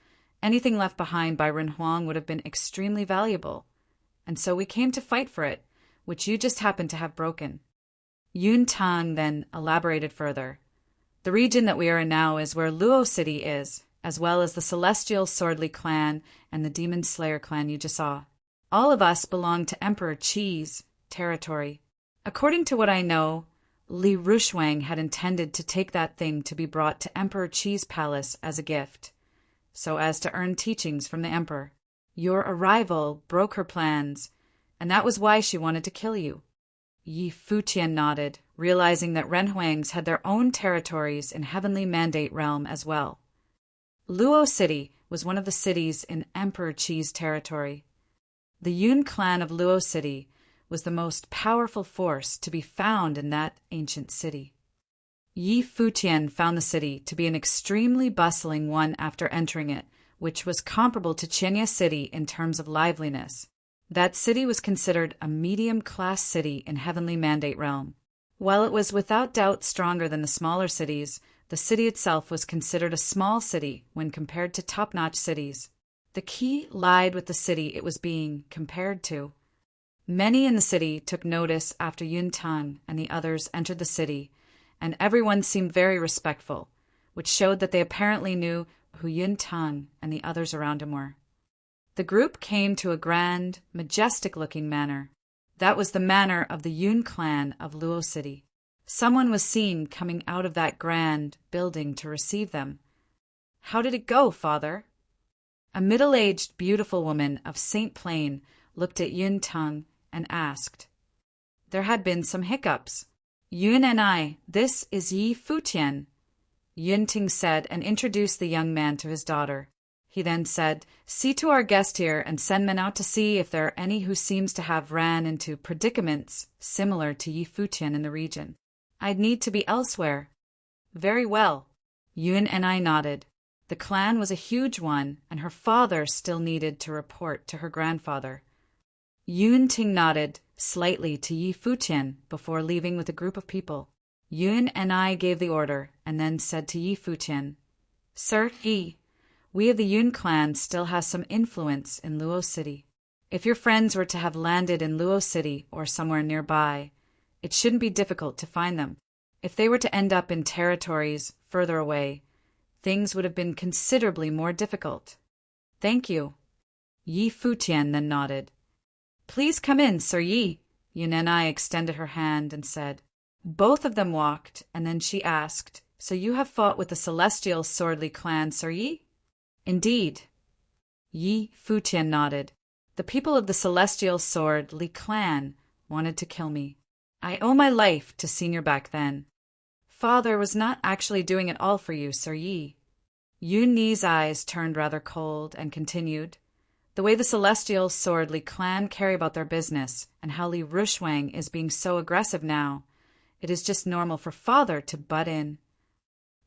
anything left behind by Renhuang would have been extremely valuable, and so we came to fight for it, which you just happened to have broken. Yun Tang then elaborated further. The region that we are in now is where Luo City is, as well as the Celestial Swordly clan and the Demon Slayer clan you just saw. All of us belong to Emperor Qi's territory. According to what I know, Li Rushuang had intended to take that thing to be brought to Emperor Qi's palace as a gift, so as to earn teachings from the Emperor. Your arrival broke her plans, and that was why she wanted to kill you. Yi Futian nodded, realizing that Renhuangs had their own territories in Heavenly Mandate Realm as well. Luo City was one of the cities in Emperor Qi's territory. The Yun clan of Luo City was the most powerful force to be found in that ancient city. Yi Futian found the city to be an extremely bustling one after entering it, which was comparable to Qinya City in terms of liveliness. That city was considered a medium-class city in Heavenly Mandate Realm. While it was without doubt stronger than the smaller cities, the city itself was considered a small city when compared to top-notch cities. The key lied with the city it was being compared to. Many in the city took notice after Yun Tang and the others entered the city, and everyone seemed very respectful, which showed that they apparently knew who Yun Tang and the others around him were. The group came to a grand, majestic-looking manor. That was the manor of the Yun clan of Luo City. Someone was seen coming out of that grand building to receive them. How did it go, Father? A middle-aged, beautiful woman of Saint Plain looked at Yun Tang and asked. There had been some hiccups. Yun and I, this is Yi Futian, Yun Ting said and introduced the young man to his daughter. He then said, See to our guest here and send men out to see if there are any who seems to have ran into predicaments similar to Yi Futian in the region. I'd need to be elsewhere. Very well. Yun and I nodded. The clan was a huge one, and her father still needed to report to her grandfather. Yun Ting nodded slightly to Yi Futian before leaving with a group of people. Yun and I gave the order, and then said to Yi Futian, "Sir Yi, we of the Yun clan still has some influence in Luo City. If your friends were to have landed in Luo City or somewhere nearby, it shouldn't be difficult to find them. If they were to end up in territories further away, things would have been considerably more difficult." "Thank you." Yi Futian then nodded. "Please come in, Sir Yi." Yun and I extended her hand and said. Both of them walked, and then she asked, "So you have fought with the Celestial Swordly clan, Sir Yi?" "Indeed." Yi Futian nodded. "The people of the Celestial Swordly clan wanted to kill me. I owe my life to Senior back then. Father was not actually doing it all for you, Sir Yi." Yun Ni's eyes turned rather cold and continued, "The way the Celestial Swordly clan carry about their business, and how Li Rushwang is being so aggressive now, it is just normal for Father to butt in."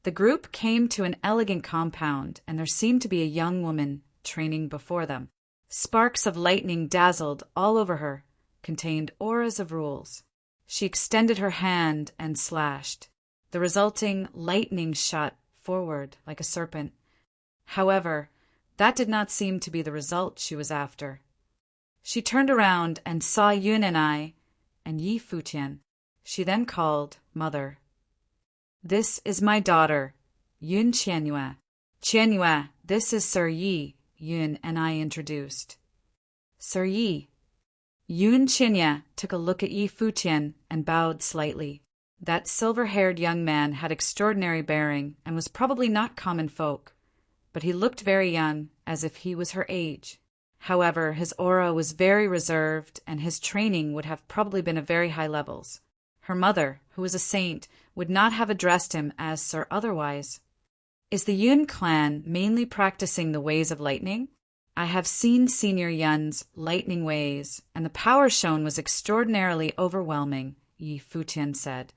The group came to an elegant compound, and there seemed to be a young woman training before them. Sparks of lightning dazzled all over her, contained auras of rules. She extended her hand and slashed. The resulting lightning shot forward like a serpent. However, that did not seem to be the result she was after. She turned around and saw Yun and I, and Yi Futian. She then called Mother. "This is my daughter, Yun Qianyue. Qianyue, this is Sir Yi," Yun and I introduced. "Sir Yi." Yun Qianyue took a look at Yi Futian and bowed slightly. That silver-haired young man had extraordinary bearing and was probably not common folk, but he looked very young, as if he was her age. However, his aura was very reserved, and his training would have probably been of very high levels. Her mother, who was a saint, would not have addressed him as Sir otherwise. "Is the Yun clan mainly practicing the ways of lightning? I have seen Senior Yun's lightning ways, and the power shown was extraordinarily overwhelming," Yi Futian said.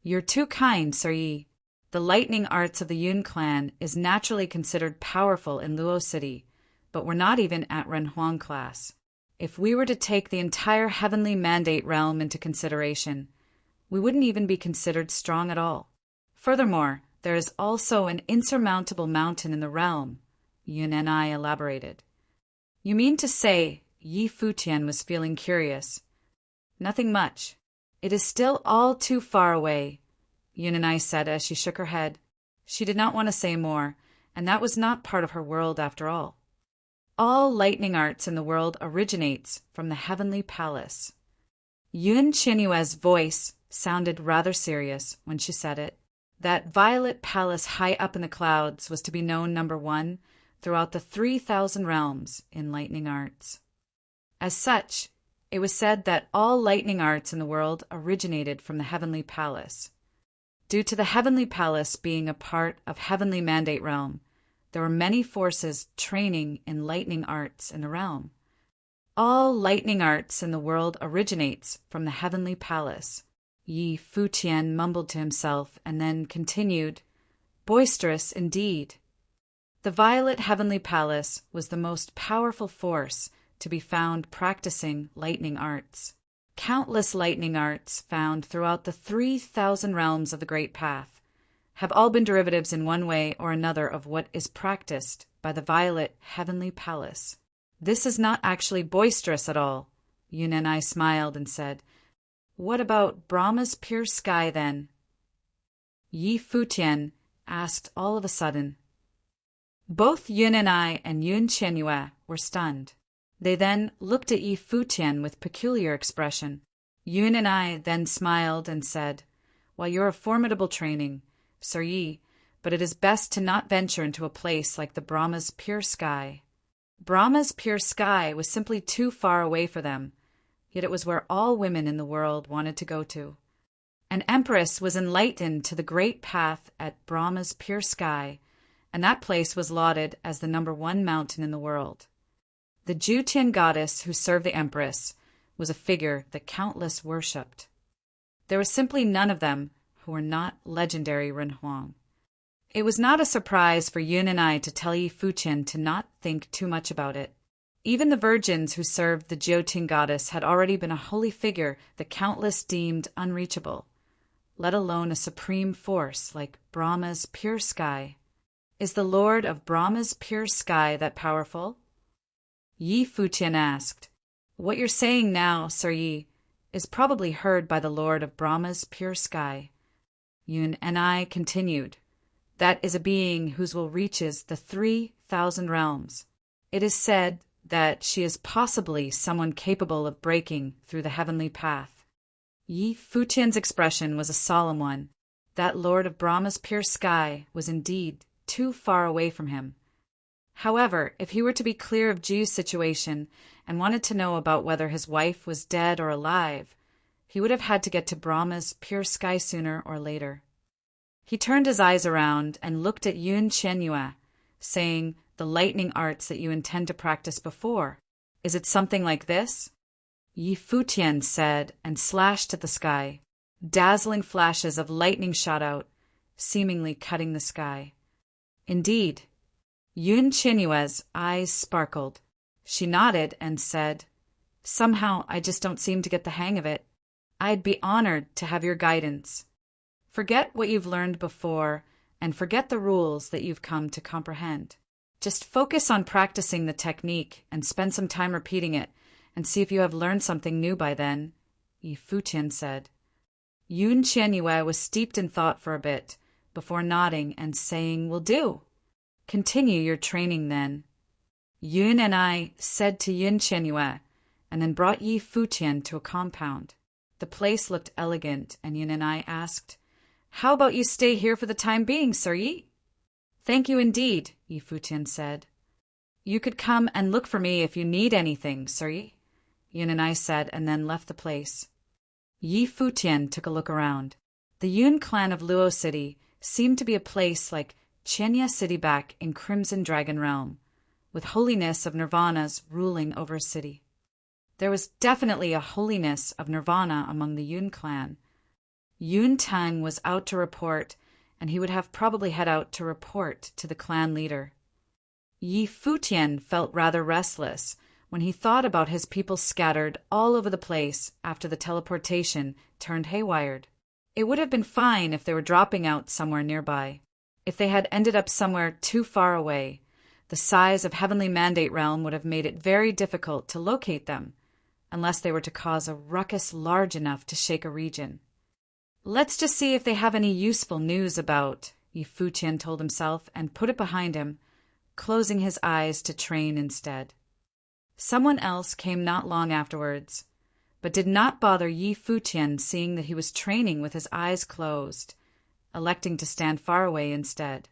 "You're too kind, Sir Yi. The lightning arts of the Yun clan is naturally considered powerful in Luo City, but we're not even at Renhuang class. If we were to take the entire heavenly mandate realm into consideration, we wouldn't even be considered strong at all. Furthermore, there is also an insurmountable mountain in the realm," Yun and I elaborated. "You mean to say," Yi Futian was feeling curious. "Nothing much. It is still all too far away," Yun and I said as she shook her head. She did not want to say more, and that was not part of her world after all. "All lightning arts in the world originates from the heavenly palace." Yun Qianyue's voice sounded rather serious when she said it. That violet palace high up in the clouds was to be known #1 throughout the 3,000 realms in lightning arts. As such, it was said that all lightning arts in the world originated from the heavenly palace. Due to the heavenly palace being a part of heavenly mandate realm, there were many forces training in lightning arts in the realm. "All lightning arts in the world originates from the heavenly palace," Yi Futian mumbled to himself and then continued, "Boisterous indeed." The violet heavenly palace was the most powerful force to be found practicing lightning arts. Countless lightning arts found throughout the 3,000 realms of the Great Path have all been derivatives in one way or another of what is practiced by the violet heavenly palace. "This is not actually boisterous at all," Yun and I smiled and said. "What about Brahma's pure sky then?" Yi Futian asked all of a sudden. Both Yun and I and Yun Qianyue were stunned. They then looked at Yi Futian with peculiar expression. Yun and I then smiled and said, "Well, you're a formidable training, Sir Yi, but it is best to not venture into a place like the Brahma's pure sky." Brahma's pure sky was simply too far away for them, yet it was where all women in the world wanted to go to. An empress was enlightened to the great path at Brahma's pure sky, and that place was lauded as the #1 mountain in the world. The Futian goddess who served the empress was a figure that countless worshipped. There was simply none of them who were not legendary Renhuang. It was not a surprise for Yun and I to tell Yi Futian to not think too much about it. Even the virgins who served the Jyotin goddess had already been a holy figure that countless deemed unreachable, let alone a supreme force like Brahma's pure sky. Is the Lord of Brahma's pure sky that powerful? Yi Futian asked. What you're saying now, Sir Yi, is probably heard by the Lord of Brahma's pure sky. Yun and I continued. That is a being whose will reaches the 3,000 realms. It is said that she is possibly someone capable of breaking through the heavenly path. Yi Futian's expression was a solemn one. That Lord of Brahma's pure sky was indeed too far away from him. However, if he were to be clear of Jiu's situation and wanted to know about whether his wife was dead or alive, he would have had to get to Brahma's pure sky sooner or later. He turned his eyes around and looked at Yun Qianyue, saying, the lightning arts that you intend to practice before. Is it something like this? Yi Futian said and slashed at the sky. Dazzling flashes of lightning shot out, seemingly cutting the sky. Indeed. Yun Qianyue's eyes sparkled. She nodded and said, somehow I just don't seem to get the hang of it. I'd be honored to have your guidance. Forget what you've learned before and forget the rules that you've come to comprehend. Just focus on practicing the technique and spend some time repeating it and see if you have learned something new by then, Yi Futian said. Yun Qianyue was steeped in thought for a bit before nodding and saying, will do. Continue your training then. Yun and I said to Yun Qianyue and then brought Yi Futian to a compound. The place looked elegant and Yun and I asked, how about you stay here for the time being, Sir Yi? Thank you indeed, Yi Futian said. You could come and look for me if you need anything, Sir Yi, Yun and I said and then left the place. Yi Futian took a look around. The Yun clan of Luo City seemed to be a place like Qianya City back in Crimson Dragon Realm, with holiness of nirvanas ruling over a city. There was definitely a holiness of nirvana among the Yun clan. Yun Tang was out to report, and he would have probably head out to report to the clan leader. Yi Futian felt rather restless when he thought about his people scattered all over the place after the teleportation turned haywired. It would have been fine if they were dropping out somewhere nearby. If they had ended up somewhere too far away, the size of Heavenly Mandate Realm would have made it very difficult to locate them, unless they were to cause a ruckus large enough to shake a region. Let's just see if they have any useful news about, Yi Futian told himself and put it behind him, closing his eyes to train instead. Someone else came not long afterwards, but did not bother Yi Futian seeing that he was training with his eyes closed, electing to stand far away instead.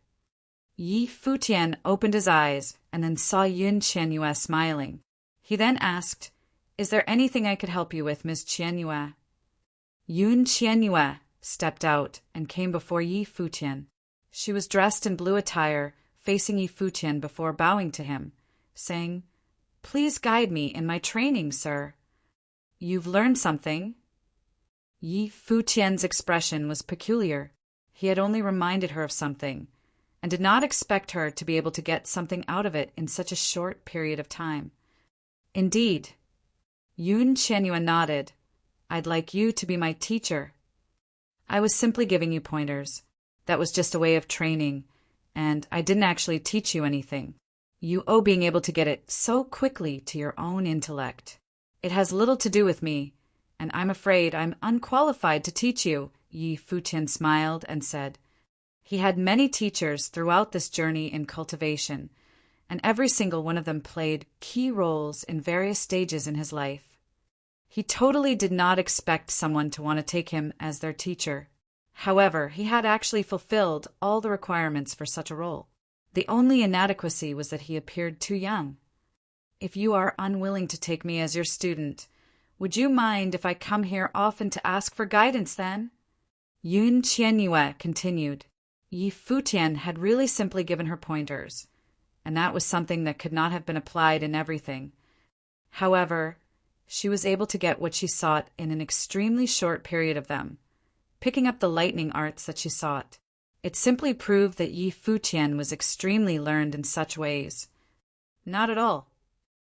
Yi Futian opened his eyes and then saw Yun Qianyue smiling. He then asked, is there anything I could help you with, Ms. Qianyue? Yun Qianyue stepped out and came before Yi Futian. She was dressed in blue attire, facing Yi Futian before bowing to him, saying, please guide me in my training, sir. You've learned something? Yi Futian's expression was peculiar. He had only reminded her of something, and did not expect her to be able to get something out of it in such a short period of time. Indeed. Yun Qianyue nodded. I'd like you to be my teacher. I was simply giving you pointers. That was just a way of training, and I didn't actually teach you anything. You owe being able to get it so quickly to your own intellect. It has little to do with me, and I'm afraid I'm unqualified to teach you, Yi Futian smiled and said. He had many teachers throughout this journey in cultivation, and every single one of them played key roles in various stages in his life. He totally did not expect someone to want to take him as their teacher. However, he had actually fulfilled all the requirements for such a role. The only inadequacy was that he appeared too young. If you are unwilling to take me as your student, would you mind if I come here often to ask for guidance then? Yun Qianyue continued. Yi Futian had really simply given her pointers, and that was something that could not have been applied in everything. However, she was able to get what she sought in an extremely short period of them, picking up the lightning arts that she sought. It simply proved that Yi Futian was extremely learned in such ways. Not at all.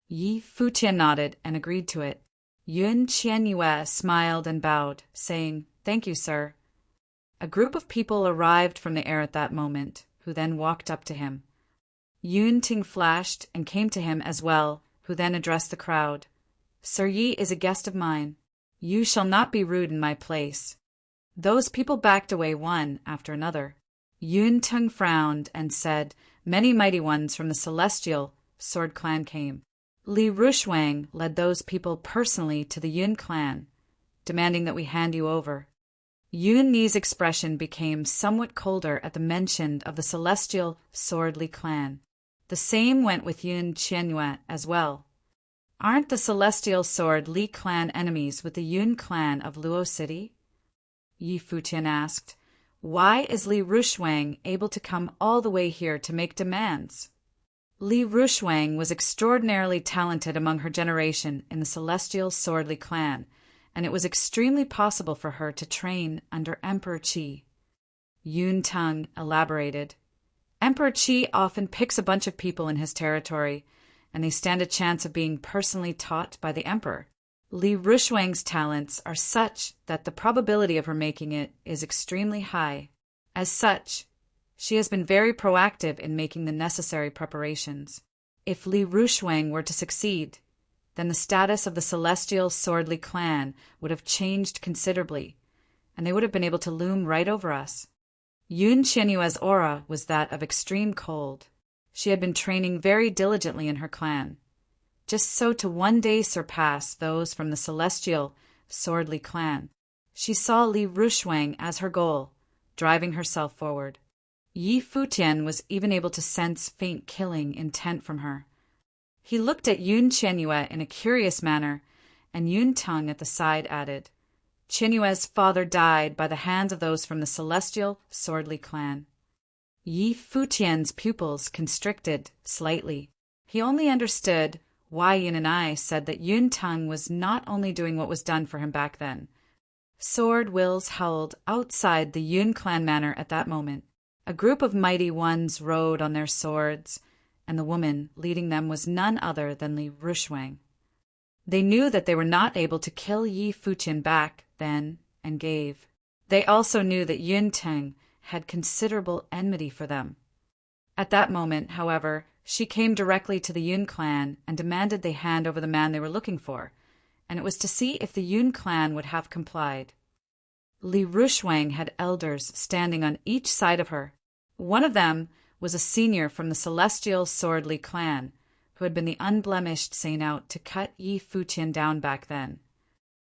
Yi Futian nodded and agreed to it. Yun Qianyue smiled and bowed, saying, "Thank you, sir." A group of people arrived from the air at that moment, who then walked up to him. Yun Ting flashed and came to him as well, who then addressed the crowd. "Sir Yi is a guest of mine. You shall not be rude in my place." Those people backed away one after another. Yun Ting frowned and said, "Many mighty ones from the Celestial Sword Clan came." Li Rushuang led those people personally to the Yun clan, demanding that we hand you over. Yun Ni's expression became somewhat colder at the mention of the Celestial Sword Li clan. The same went with Yun Qianyue as well. "Aren't the Celestial Sword Li clan enemies with the Yun clan of Luo City?" Yi Futian asked. "Why is Li Rushuang able to come all the way here to make demands?" Li Rushuang was extraordinarily talented among her generation in the Celestial Sword Li clan, and it was extremely possible for her to train under Emperor Qi. Yun Tung elaborated. "Emperor Qi often picks a bunch of people in his territory, and they stand a chance of being personally taught by the emperor. Li Rushuang's talents are such that the probability of her making it is extremely high. As such, she has been very proactive in making the necessary preparations. If Li Rushuang were to succeed, then the status of the Celestial Sword Li clan would have changed considerably, and they would have been able to loom right over us." Yun Qianyue's aura was that of extreme cold. She had been training very diligently in her clan, just so to one day surpass those from the Celestial Sword Li clan. She saw Li Rushuang as her goal, driving herself forward. Yi Futian was even able to sense faint killing intent from her. He looked at Yun Qianyue in a curious manner, and Yun Tung at the side added, "Qianyue's father died by the hands of those from the Celestial Sword Li clan." Yi Futian's pupils constricted slightly. He only understood why Yin and I said that Yun Tung was not only doing what was done for him back then. Sword wills howled outside the Yun clan manor at that moment. A group of mighty ones rode on their swords, and the woman leading them was none other than Li Rushuang. They knew that they were not able to kill Yi Futian back then and gave. They also knew that Yun Ting had considerable enmity for them. At that moment, however, she came directly to the Yun clan and demanded they hand over the man they were looking for, and it was to see if the Yun clan would have complied. Li Rushuang had elders standing on each side of her. One of them was a senior from the Celestial Sword Li clan, who had been the unblemished sent out to cut Yi Futian down back then.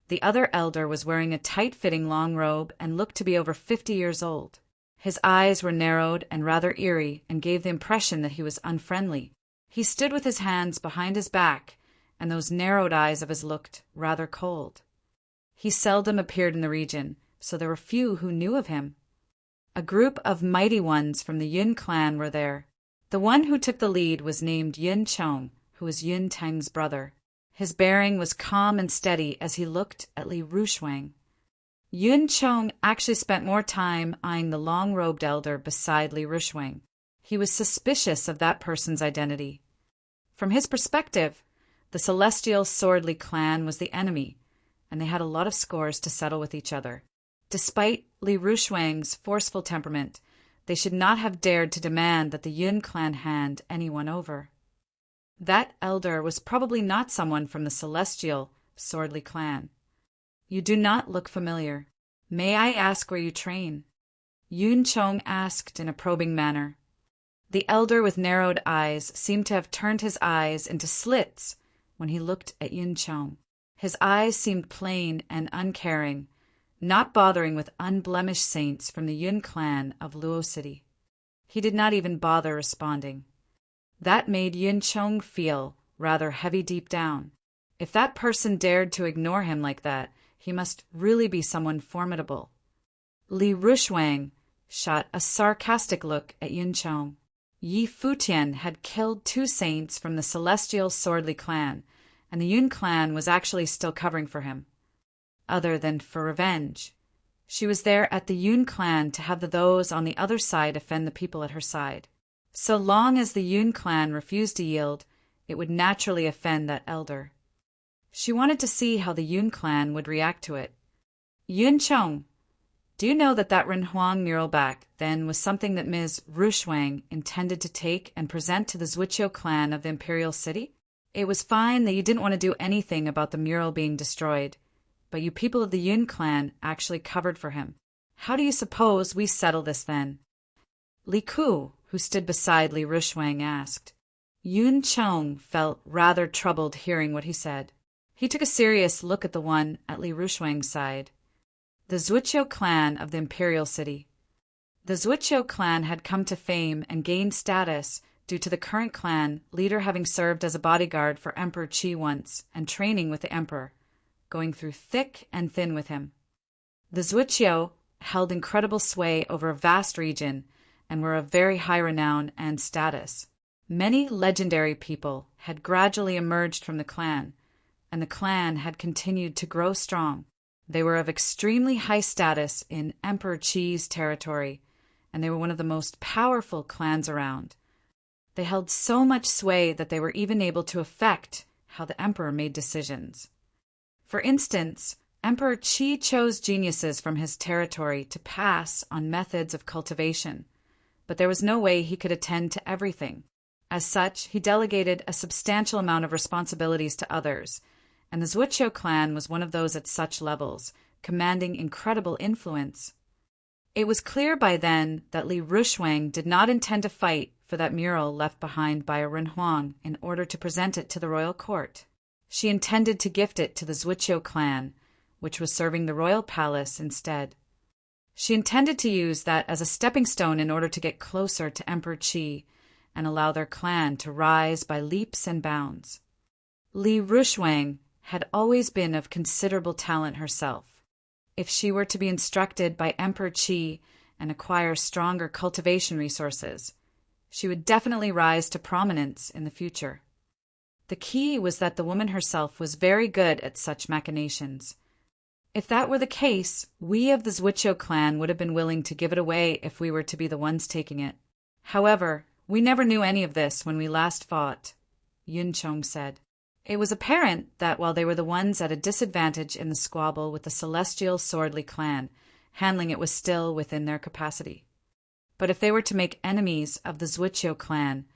The other elder was wearing a tight-fitting long robe and looked to be over 50 years old. His eyes were narrowed and rather eerie and gave the impression that he was unfriendly. He stood with his hands behind his back, and those narrowed eyes of his looked rather cold. He seldom appeared in the region, so there were few who knew of him. A group of mighty ones from the Yun clan were there. The one who took the lead was named Yun Chong, who was Yun Teng's brother. His bearing was calm and steady as he looked at Li Rushuang. Yun Chong actually spent more time eyeing the long-robed elder beside Li Rushuang. He was suspicious of that person's identity. From his perspective, the Celestial Sword Li clan was the enemy, and they had a lot of scores to settle with each other. Despite Li Rushuang's forceful temperament, they should not have dared to demand that the Yun clan hand anyone over. That elder was probably not someone from the Celestial Sword Li clan. "You do not look familiar. May I ask where you train?" Yun Chong asked in a probing manner. The elder with narrowed eyes seemed to have turned his eyes into slits when he looked at Yun Chong. His eyes seemed plain and uncaring, not bothering with unblemished saints from the Yun clan of Luo City. He did not even bother responding. That made Yun Chong feel rather heavy deep down. If that person dared to ignore him like that, he must really be someone formidable. Li Rushuang shot a sarcastic look at Yun Chong. Yi Futian had killed 2 saints from the Celestial Sword Li clan, and the Yun clan was actually still covering for him. Other than for revenge, she was there at the Yun clan to have those on the other side defend the people at her side. So long as the Yun clan refused to yield, it would naturally offend that elder. She wanted to see how the Yun clan would react to it. Yun Chong, do you know that Renhuang mural back then was something that Ms. Rushuang intended to take and present to the Zhuqiu clan of the imperial city? It was fine that you didn't want to do anything about the mural being destroyed, but you people of the Yun clan actually covered for him. How do you suppose we settle this then? Li Ku, who stood beside Li Rushuang, asked. Yun Chong felt rather troubled hearing what he said. He took a serious look at the one at Li Rushuang's side. The Zhuqiu clan of the imperial city. The Zhuqiu clan had come to fame and gained status due to the current clan leader having served as a bodyguard for Emperor Qi once and training with the emperor, going through thick and thin with him. The Zhuqiu held incredible sway over a vast region and were of very high renown and status. Many legendary people had gradually emerged from the clan, and the clan had continued to grow strong. They were of extremely high status in Emperor Qi's territory, and they were one of the most powerful clans around. They held so much sway that they were even able to affect how the emperor made decisions. For instance, Emperor Qi chose geniuses from his territory to pass on methods of cultivation, but there was no way he could attend to everything. As such, he delegated a substantial amount of responsibilities to others, and the Zhuqiu clan was one of those at such levels, commanding incredible influence. It was clear by then that Li Rushuang did not intend to fight for that mural left behind by a Renhuang in order to present it to the royal court. She intended to gift it to the Zhuqiu clan, which was serving the royal palace instead. She intended to use that as a stepping stone in order to get closer to Emperor Qi and allow their clan to rise by leaps and bounds. Li Rushuang had always been of considerable talent herself. If she were to be instructed by Emperor Qi and acquire stronger cultivation resources, she would definitely rise to prominence in the future. The key was that the woman herself was very good at such machinations. If that were the case, we of the Zhuqiu clan would have been willing to give it away if we were to be the ones taking it. However, we never knew any of this when we last fought, Yun Chong said. It was apparent that while they were the ones at a disadvantage in the squabble with the celestial Swordly clan, handling it was still within their capacity. But if they were to make enemies of the Zhuqiu clan,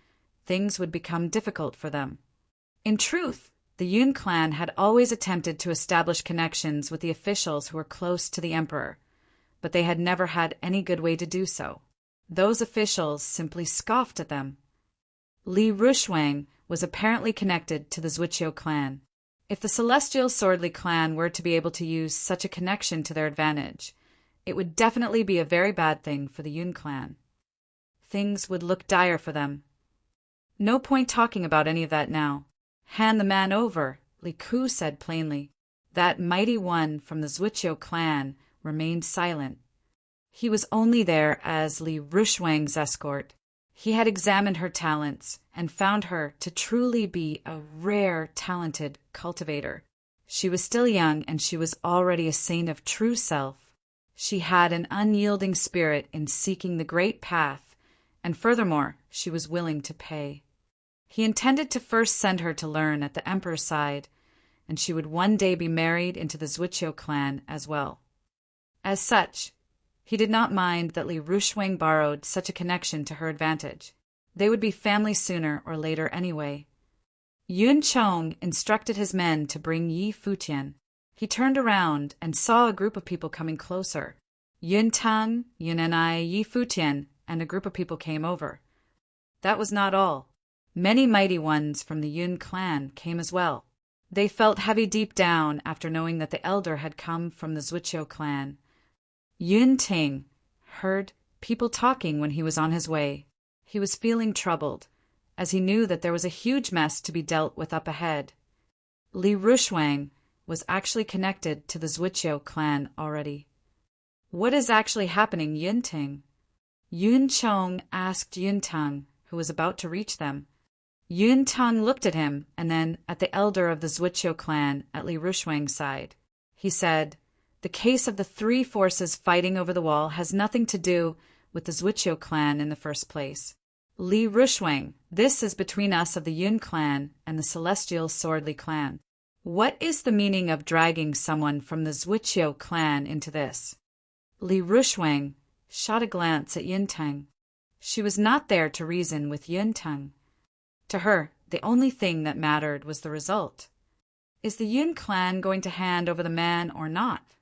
things would become difficult for them. In truth, the Yun clan had always attempted to establish connections with the officials who were close to the emperor, but they had never had any good way to do so. Those officials simply scoffed at them. Li Rushuang was apparently connected to the Zhuqiu clan. If the celestial Swordly clan were to be able to use such a connection to their advantage, it would definitely be a very bad thing for the Yun clan. Things would look dire for them. No point talking about any of that now. Hand the man over, Li Ku said plainly. That mighty one from the Zhuqiu clan remained silent. He was only there as Li Rushuang's escort. He had examined her talents and found her to truly be a rare, talented cultivator. She was still young, and she was already a saint of true self. She had an unyielding spirit in seeking the great path, and furthermore, she was willing to pay. He intended to first send her to learn at the emperor's side, and she would one day be married into the Zhuqiu clan as well. As such, he did not mind that Li Rushuang borrowed such a connection to her advantage. They would be family sooner or later anyway. Yun Chong instructed his men to bring Yi Futian. He turned around and saw a group of people coming closer. Yun Tang, Yun Enai, Yi Futian, and a group of people came over. That was not all. Many mighty ones from the Yun clan came as well. They felt heavy deep down after knowing that the elder had come from the Zhuqiu clan. Yun Ting heard people talking when he was on his way. He was feeling troubled, as he knew that there was a huge mess to be dealt with up ahead. Li Rushuang was actually connected to the Zhuqiu clan already. What is actually happening, Yun Ting? Yun Chong asked Yun Tang, who was about to reach them. Yun Tang looked at him and then at the elder of the Zhuqiu clan at Li Rushuang's side. He said, "The case of the three forces fighting over the wall has nothing to do with the Zhuqiu clan in the first place. Li Rushuang, this is between us of the Yun clan and the Celestial Swordly clan. What is the meaning of dragging someone from the Zhuqiu clan into this? Li Rushuang shot a glance at Yuntang. She was not there to reason with Yuntang. To her, the only thing that mattered was the result. Is the Yun clan going to hand over the man or not?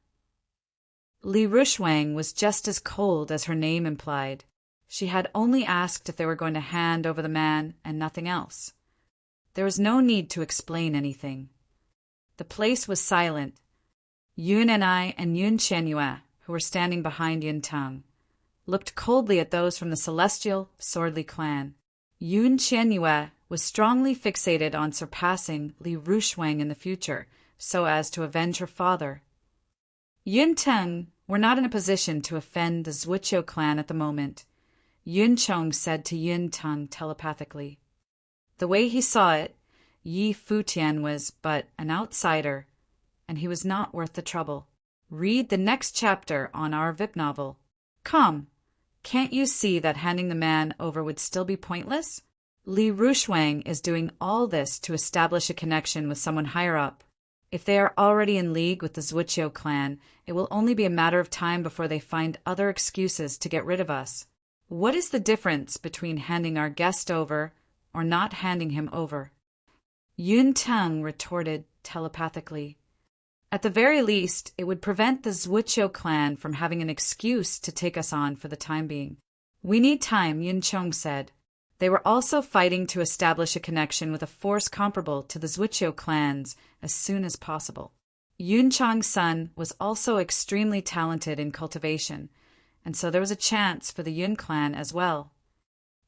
Li Rushuang was just as cold as her name implied. She had only asked if they were going to hand over the man and nothing else. There was no need to explain anything. The place was silent. Yun and I and Yun Qianyue, who were standing behind Yuntang, looked coldly at those from the Celestial Swordly clan. Yun Qianyue was strongly fixated on surpassing Li Rushuang in the future, so as to avenge her father. Yuntang were not in a position to offend the Zhuqiu clan at the moment. Yunchong said to Yuntang telepathically. The way he saw it, Yi Futian was but an outsider, and he was not worth the trouble. Read the next chapter on our VIP novel. Come, can't you see that handing the man over would still be pointless? Li Rushuang is doing all this to establish a connection with someone higher up. If they are already in league with the Zhuqiu clan, it will only be a matter of time before they find other excuses to get rid of us. What is the difference between handing our guest over or not handing him over? Yuntang retorted telepathically. At the very least, it would prevent the Zhuqiu clan from having an excuse to take us on for the time being. We need time, Yunchong said. They were also fighting to establish a connection with a force comparable to the Zhuqiu clans as soon as possible. Yunchong's son was also extremely talented in cultivation, and so there was a chance for the Yun clan as well.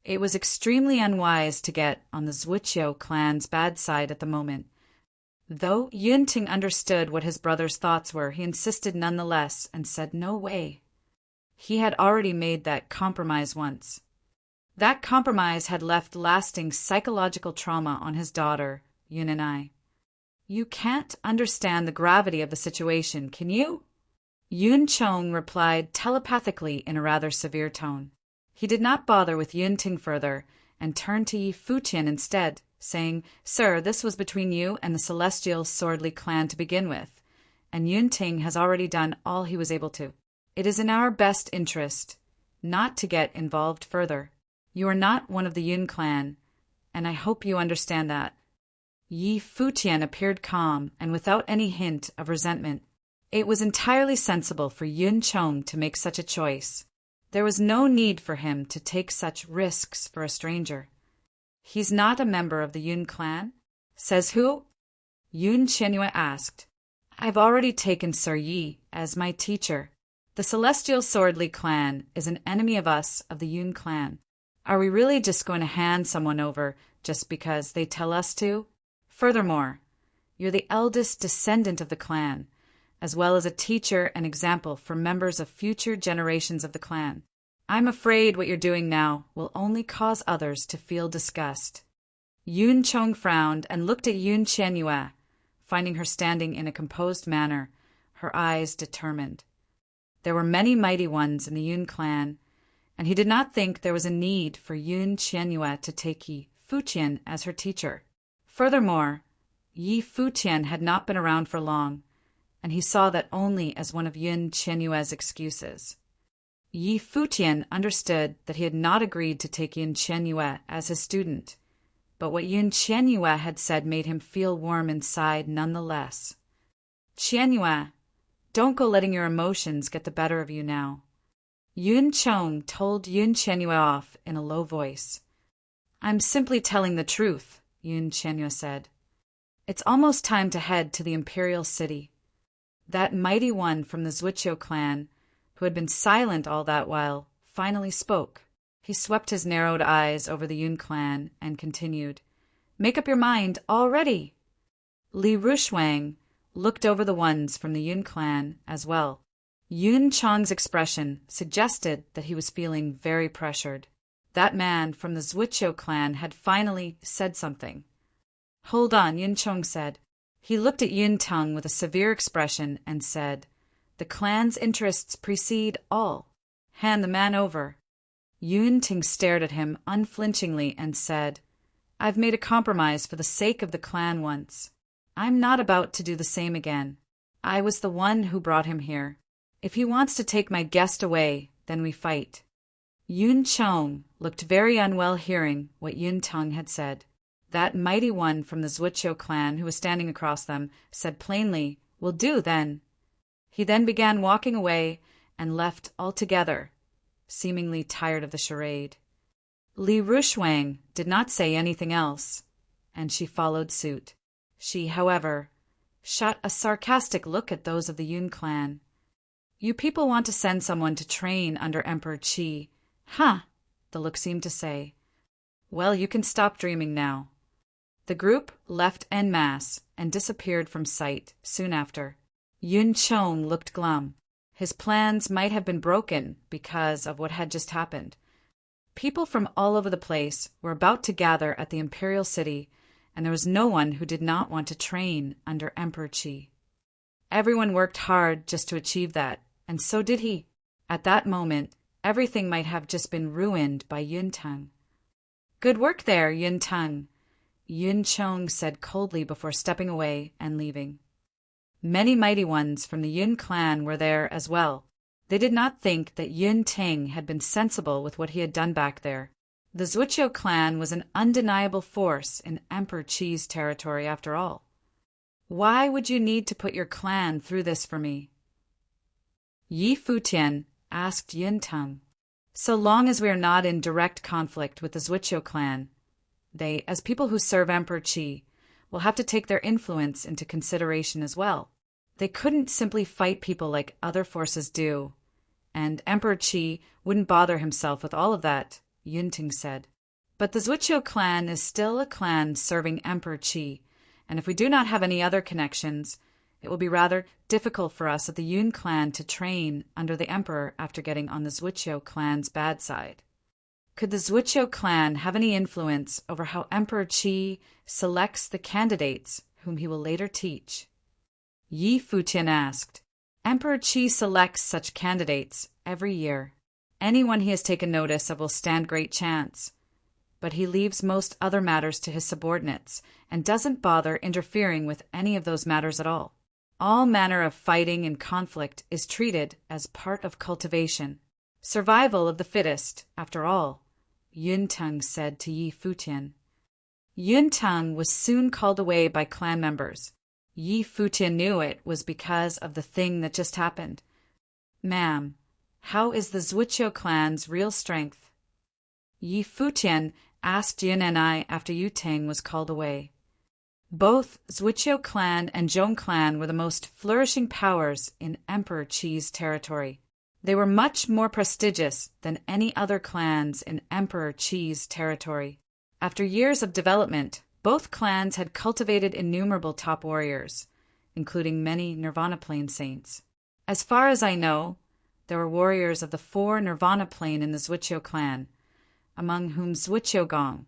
It was extremely unwise to get on the Zhuqiu clan's bad side at the moment. Though Yunting understood what his brother's thoughts were, he insisted nonetheless and said no way. He had already made that compromise once. That compromise had left lasting psychological trauma on his daughter, Yun and I. You can't understand the gravity of the situation, can you? Yun Chong replied telepathically in a rather severe tone. He did not bother with Yunting further and turned to Yi Futian instead, saying, Sir, this was between you and the Celestial Swordly clan to begin with, and Yunting has already done all he was able to. It is in our best interest not to get involved further. You are not one of the Yun clan, and I hope you understand that. Yi Futian appeared calm and without any hint of resentment. It was entirely sensible for Yun Chong to make such a choice. There was no need for him to take such risks for a stranger. He's not a member of the Yun clan? Says who? Yun Qianyue asked. I've already taken Sir Yi as my teacher. The Celestial Swordly clan is an enemy of us of the Yun clan. Are we really just going to hand someone over just because they tell us to? Furthermore, you're the eldest descendant of the clan, as well as a teacher and example for members of future generations of the clan. I'm afraid what you're doing now will only cause others to feel disgust. Yun Chong frowned and looked at Yun Qianyue, finding her standing in a composed manner, her eyes determined. There were many mighty ones in the Yun clan, and he did not think there was a need for Yun Qianyue to take Yi Futian as her teacher. Furthermore, Yi Futian had not been around for long, and he saw that only as one of Yun Qianyue's excuses. Yi Futian understood that he had not agreed to take Yun Qianyue as his student, but what Yun Qianyue had said made him feel warm inside nonetheless. Qianyue, don't go letting your emotions get the better of you now. Yun Chong told Yun Qianyue off in a low voice. I'm simply telling the truth, Yun Qianyue said. It's almost time to head to the Imperial City. That mighty one from the Zhuqiu clan, who had been silent all that while, finally spoke. He swept his narrowed eyes over the Yun clan and continued, Make up your mind already. Li Rushuang looked over the ones from the Yun clan as well. Yun Chong's expression suggested that he was feeling very pressured. That man from the Zhuqiu clan had finally said something. Hold on, Yun Chong said. He looked at Yun Tung with a severe expression and said, The clan's interests precede all. Hand the man over. Yun Ting stared at him unflinchingly and said, "I've made a compromise for the sake of the clan once. I'm not about to do the same again. I was the one who brought him here. If he wants to take my guest away, then we fight." Yun Chong looked very unwell hearing what Yun Tung had said. That mighty one from the Zwichou clan who was standing across them said plainly, "Will do, then." He then began walking away and left altogether, seemingly tired of the charade. Li Rushuang did not say anything else, and she followed suit. She, however, shot a sarcastic look at those of the Yun clan. "You people want to send someone to train under Emperor Qi. Huh," the look seemed to say. "Well, you can stop dreaming now." The group left en masse and disappeared from sight soon after. Yun Chong looked glum. His plans might have been broken because of what had just happened. People from all over the place were about to gather at the imperial city, and there was no one who did not want to train under Emperor Qi. Everyone worked hard just to achieve that, and so did he. At that moment, everything might have just been ruined by Yun Tung. "Good work there, Yun Tung," Yun Chong said coldly before stepping away and leaving. Many mighty ones from the Yun clan were there as well. They did not think that Yun Ting had been sensible with what he had done back there. The Zwichou clan was an undeniable force in Emperor Qi's territory after all. "Why would you need to put your clan through this for me?" Yi Futian asked Yun Tung. "So long as we are not in direct conflict with the Zwichou clan, they, as people who serve Emperor Qi, will have to take their influence into consideration as well. They couldn't simply fight people like other forces do, and Emperor Qi wouldn't bother himself with all of that," Yun Ting said. "But the Zwichou clan is still a clan serving Emperor Qi, and if we do not have any other connections, it will be rather difficult for us at the Yun clan to train under the Emperor after getting on the Zwichou clan's bad side. Could the Zwichou clan have any influence over how Emperor Qi selects the candidates whom he will later teach?" Yi Futian asked. "Emperor Qi selects such candidates every year. Anyone he has taken notice of will stand great chance. But he leaves most other matters to his subordinates and doesn't bother interfering with any of those matters at all. All manner of fighting and conflict is treated as part of cultivation. Survival of the fittest, after all," Yun Tung said to Yi Futian. Yun Tung was soon called away by clan members. Yi Futian knew it was because of the thing that just happened. "Ma'am, how is the Zwichou clan's real strength?" Yi Futian asked Yun and I after Yu Tang was called away. Both Zwichou clan and Zhong clan were the most flourishing powers in Emperor Qi's territory. They were much more prestigious than any other clans in Emperor Qi's territory. After years of development, both clans had cultivated innumerable top warriors, including many Nirvana Plane saints. As far as I know, there were warriors of the 4 Nirvana Plane in the Zwichou clan, among whom Zwichou Gong,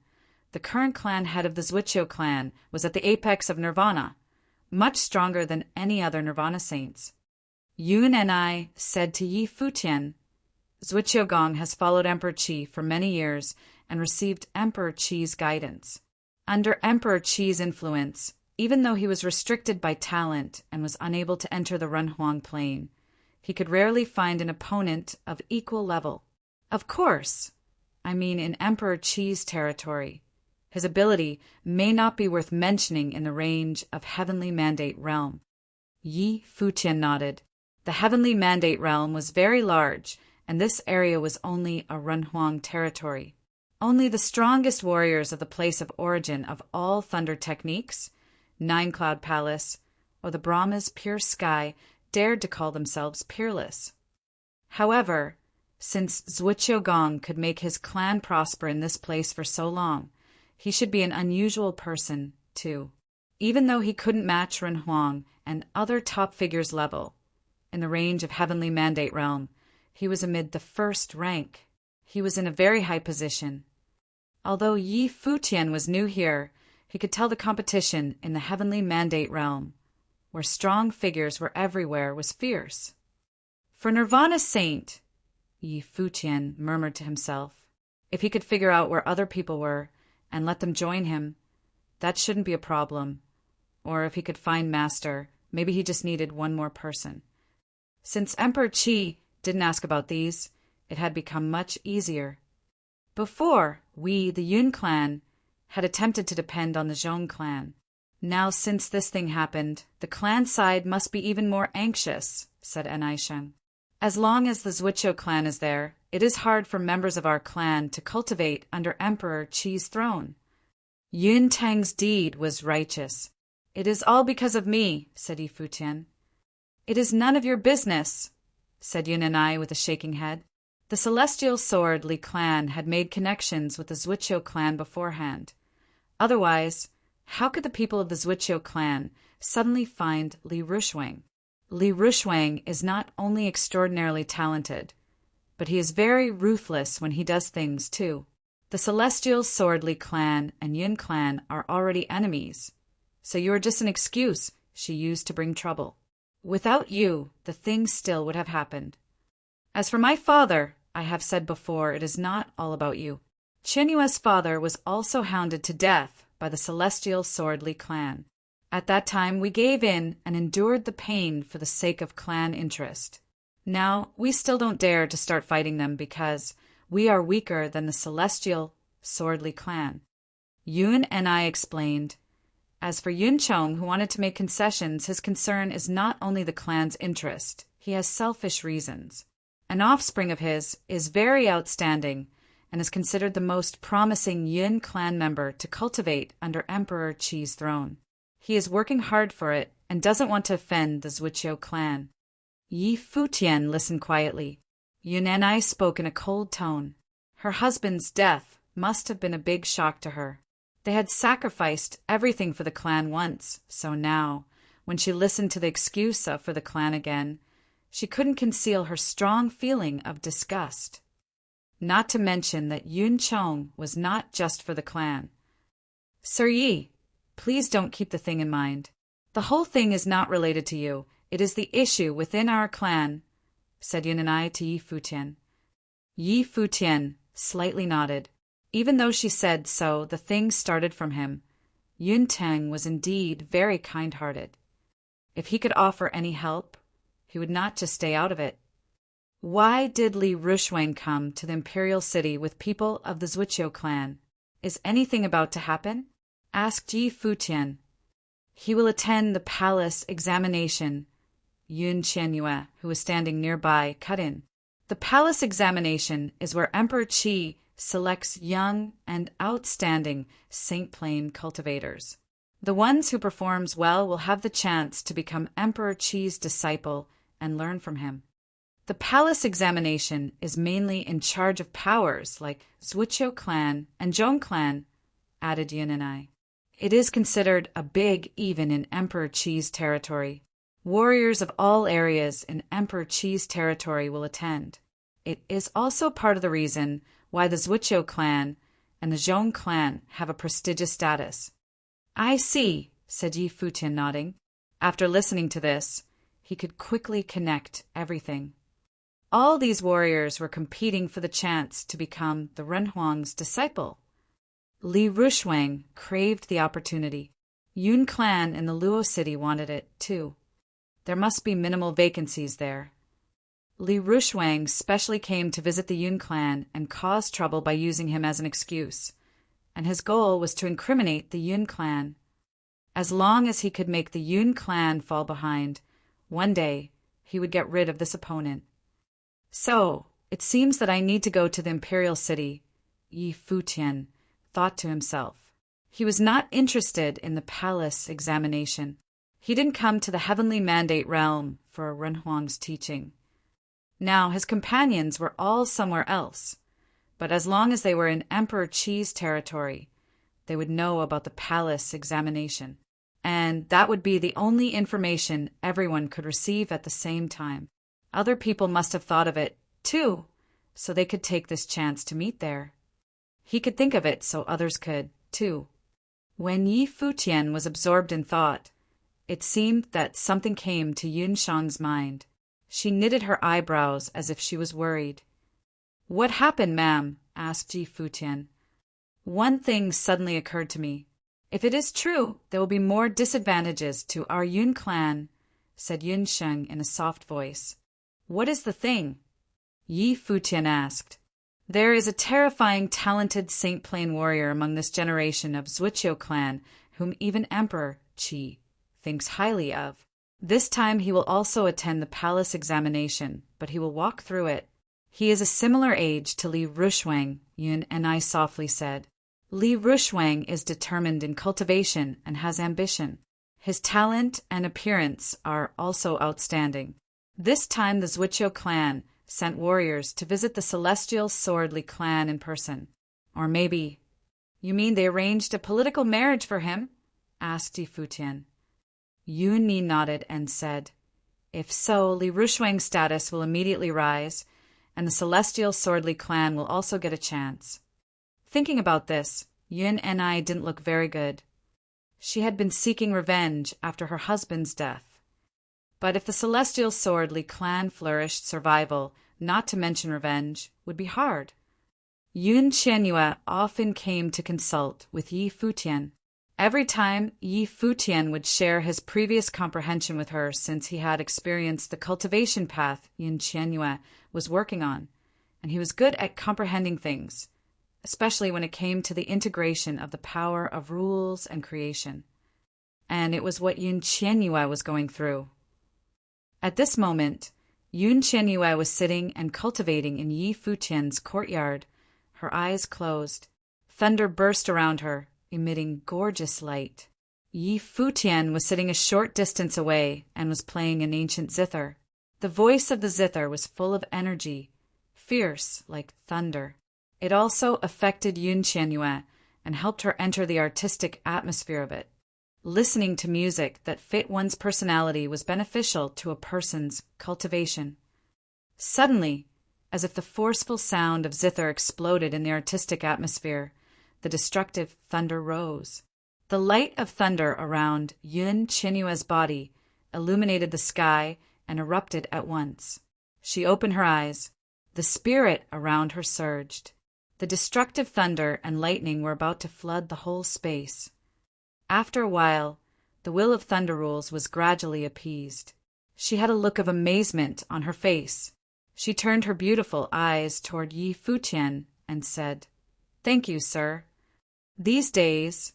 the current clan head of the Zwichou clan, was at the apex of Nirvana, much stronger than any other Nirvana saints. Yun and I said to Yi Futian, "Zwichou Gong has followed Emperor Qi for many years and received Emperor Qi's guidance. Under Emperor Qi's influence, even though he was restricted by talent and was unable to enter the Renhuang Plain, he could rarely find an opponent of equal level. Of course, I mean in Emperor Qi's territory. His ability may not be worth mentioning in the range of Heavenly Mandate Realm." Yi Futian nodded. The Heavenly Mandate Realm was very large, and this area was only a Renhuang territory. Only the strongest warriors of the place of origin of all thunder techniques, Nine Cloud Palace, or the Brahma's pure sky dared to call themselves peerless. However, since Zwichou Gong could make his clan prosper in this place for so long, he should be an unusual person, too. Even though he couldn't match Renhuang and other top figures level, in the range of Heavenly Mandate Realm, he was amid the first rank. He was in a very high position. Although Yi Futian was new here, he could tell the competition in the Heavenly Mandate Realm, where strong figures were everywhere, was fierce. "For Nirvana Saint," Yi Futian murmured to himself, If he could figure out where other people were and let them join him, that shouldn't be a problem. Or if he could find Master, maybe he just needed one more person. Since Emperor Qi didn't ask about these, it had become much easier. Before, we, the Yun clan, had attempted to depend on the Zhong clan. Now, since this thing happened, the clan side must be even more anxious, said Enaisheng. As long as the Zhuqiu clan is there, it is hard for members of our clan to cultivate under Emperor Qi's throne. Yun Tang's deed was righteous. It is all because of me, said Yi Futian. It is none of your business, said Yun and I with a shaking head. The Celestial Sword Li clan had made connections with the Zhuqiu clan beforehand. Otherwise, how could the people of the Zhuqiu clan suddenly find Li Rushuang? Li Rushuang is not only extraordinarily talented, but he is very ruthless when he does things too. The Celestial Sword Li clan and Yun clan are already enemies, so you are just an excuse she used to bring trouble. Without you, the thing still would have happened. As for my father, I have said before, it is not all about you. Chen Yue's father was also hounded to death by the Celestial Sword Li clan. At that time, we gave in and endured the pain for the sake of clan interest. Now, we still don't dare to start fighting them because we are weaker than the Celestial Sword Li clan. Yun and I explained. As for Yun Chong, who wanted to make concessions, his concern is not only the clan's interest. He has selfish reasons. An offspring of his is very outstanding and is considered the most promising Yun clan member to cultivate under Emperor Qi's throne. He is working hard for it and doesn't want to offend the Zhuqiu clan. Yi Futian listened quietly. Yun and I spoke in a cold tone. Her husband's death must have been a big shock to her. They had sacrificed everything for the clan once, so now, when she listened to the excuse for the clan again, she couldn't conceal her strong feeling of disgust. Not to mention that Yun Chong was not just for the clan. Sir Yi, please don't keep the thing in mind. The whole thing is not related to you. It is the issue within our clan, said Yun and I to Yi Futian. Yi Futian slightly nodded. Even though she said so, the thing started from him. Yun Tang was indeed very kind-hearted. If he could offer any help, he would not just stay out of it. Why did Li Rushuang come to the imperial city with people of the Zhuqiu clan? Is anything about to happen? Asked Yi Futian. He will attend the palace examination, Yun Qianyue, who was standing nearby, cut in. The palace examination is where Emperor Qi selects young and outstanding Saint Plain cultivators. The ones who performs well will have the chance to become Emperor Qi's disciple and learn from him. The palace examination is mainly in charge of powers like Zhuqiu clan and Zhong clan, added Yun and I. It is considered a big even in Emperor Qi's territory. Warriors of all areas in Emperor Qi's territory will attend. It is also part of the reason why the Zhuqiu clan and the Zhong clan have a prestigious status. I see, said Yi Futian, nodding. After listening to this, he could quickly connect everything. All these warriors were competing for the chance to become the Renhuang's disciple. Li Rushuang craved the opportunity. Yun clan in the Luo city wanted it, too. There must be minimal vacancies there. Li Rushuang specially came to visit the Yun clan and cause trouble by using him as an excuse, and his goal was to incriminate the Yun clan. As long as he could make the Yun clan fall behind, one day he would get rid of this opponent. So, it seems that I need to go to the imperial city, Yi Futian thought to himself. He was not interested in the palace examination. He didn't come to the heavenly mandate realm for Renhuang's teaching. Now his companions were all somewhere else, but as long as they were in Emperor Qi's territory, they would know about the palace examination, and that would be the only information everyone could receive at the same time. Other people must have thought of it, too, so they could take this chance to meet there. He could think of it so others could, too. When Yi Futian was absorbed in thought, it seemed that something came to Yun Shang's mind. She knitted her eyebrows as if she was worried. What happened, ma'am? Asked Ji Futian. One thing suddenly occurred to me. If it is true, there will be more disadvantages to our Yun clan, said Yun Sheng in a soft voice. What is the thing? Yi Futian asked. There is a terrifying, talented Saint Plain warrior among this generation of Zhuqiu clan, whom even Emperor Qi thinks highly of. This time he will also attend the palace examination, but he will walk through it. He is a similar age to Li Rushuang, Yun and I softly said. Li Rushuang is determined in cultivation and has ambition. His talent and appearance are also outstanding. This time the Zhuqiu clan sent warriors to visit the Celestial Swordly clan in person. Or maybe... You mean they arranged a political marriage for him? Asked Yi Futian. Yun Ni nodded and said, If so, Li Rushuang's status will immediately rise, and the Celestial Swordly clan will also get a chance. Thinking about this, Yun and I didn't look very good. She had been seeking revenge after her husband's death. But if the Celestial Swordly clan flourished, survival, not to mention revenge, would be hard. Yun Qianyue often came to consult with Yi Futian. Every time, Yi Futian would share his previous comprehension with her since he had experienced the cultivation path Yun Qianyue was working on, and he was good at comprehending things, especially when it came to the integration of the power of rules and creation. And it was what Yun Qianyue was going through. At this moment, Yun Qianyue was sitting and cultivating in Yi Futian's courtyard, her eyes closed. Thunder burst around her, emitting gorgeous light. Yi Futian was sitting a short distance away and was playing an ancient zither. The voice of the zither was full of energy, fierce like thunder. It also affected Yun Qianyue and helped her enter the artistic atmosphere of it. Listening to music that fit one's personality was beneficial to a person's cultivation. Suddenly, as if the forceful sound of zither exploded in the artistic atmosphere, the destructive thunder rose. The light of thunder around Yun Qianyue's body illuminated the sky and erupted at once. She opened her eyes. The spirit around her surged. The destructive thunder and lightning were about to flood the whole space. After a while, the will of Thunder Rules was gradually appeased. She had a look of amazement on her face. She turned her beautiful eyes toward Yi Futian and said, Thank you, sir. These days,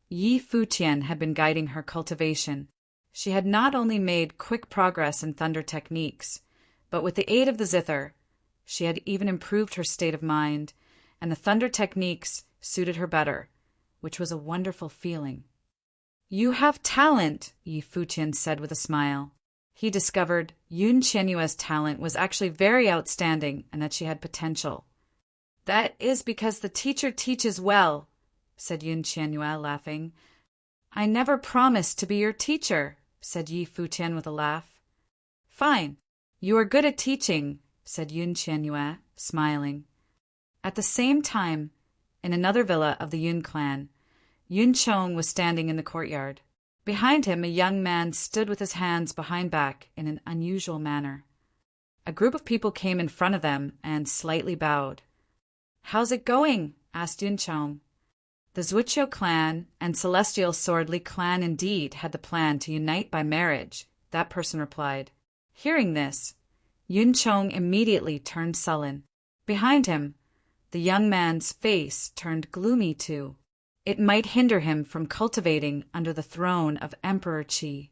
Yi Futian had been guiding her cultivation. She had not only made quick progress in thunder techniques, but with the aid of the zither, she had even improved her state of mind, and the thunder techniques suited her better, which was a wonderful feeling. You have talent, Yi Futian said with a smile. He discovered Yun Qianyue's talent was actually very outstanding and that she had potential. That is because the teacher teaches well, said Yun Qianyue, laughing. I never promised to be your teacher, said Yi Futian with a laugh. Fine. You are good at teaching, said Yun Qianyue, smiling. At the same time, in another villa of the Yun clan, Yun Chong was standing in the courtyard. Behind him, a young man stood with his hands behind back in an unusual manner. A group of people came in front of them and slightly bowed. How's it going? Asked Yun Chong. The Zhuqiu clan and Celestial Swordly clan indeed had the plan to unite by marriage, that person replied. Hearing this, Yun Chong immediately turned sullen. Behind him, the young man's face turned gloomy too. It might hinder him from cultivating under the throne of Emperor Qi.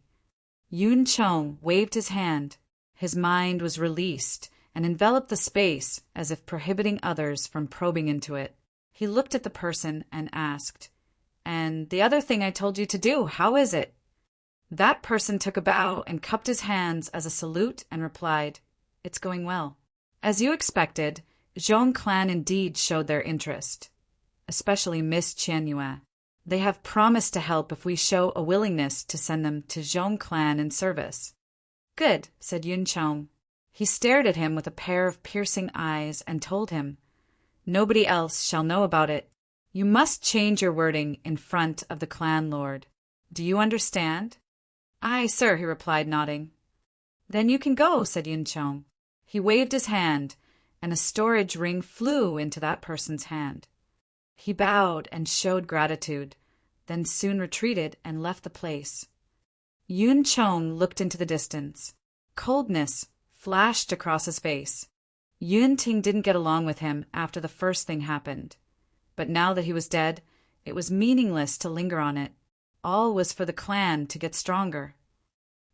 Yun Chong waved his hand. His mind was released and enveloped the space as if prohibiting others from probing into it. He looked at the person and asked, And the other thing I told you to do, how is it? That person took a bow and cupped his hands as a salute and replied, It's going well. As you expected, Zhong clan indeed showed their interest, especially Miss Qianyue. They have promised to help if we show a willingness to send them to Zhong clan in service. Good, said Yun Chong. He stared at him with a pair of piercing eyes and told him, Nobody else shall know about it. You must change your wording in front of the clan lord. Do you understand? Aye, sir, he replied, nodding. Then you can go, said Yun Chong. He waved his hand, and a storage ring flew into that person's hand. He bowed and showed gratitude, then soon retreated and left the place. Yun Chong looked into the distance. Coldness flashed across his face. Yun Ting didn't get along with him after the first thing happened. But now that he was dead, it was meaningless to linger on it. All was for the clan to get stronger.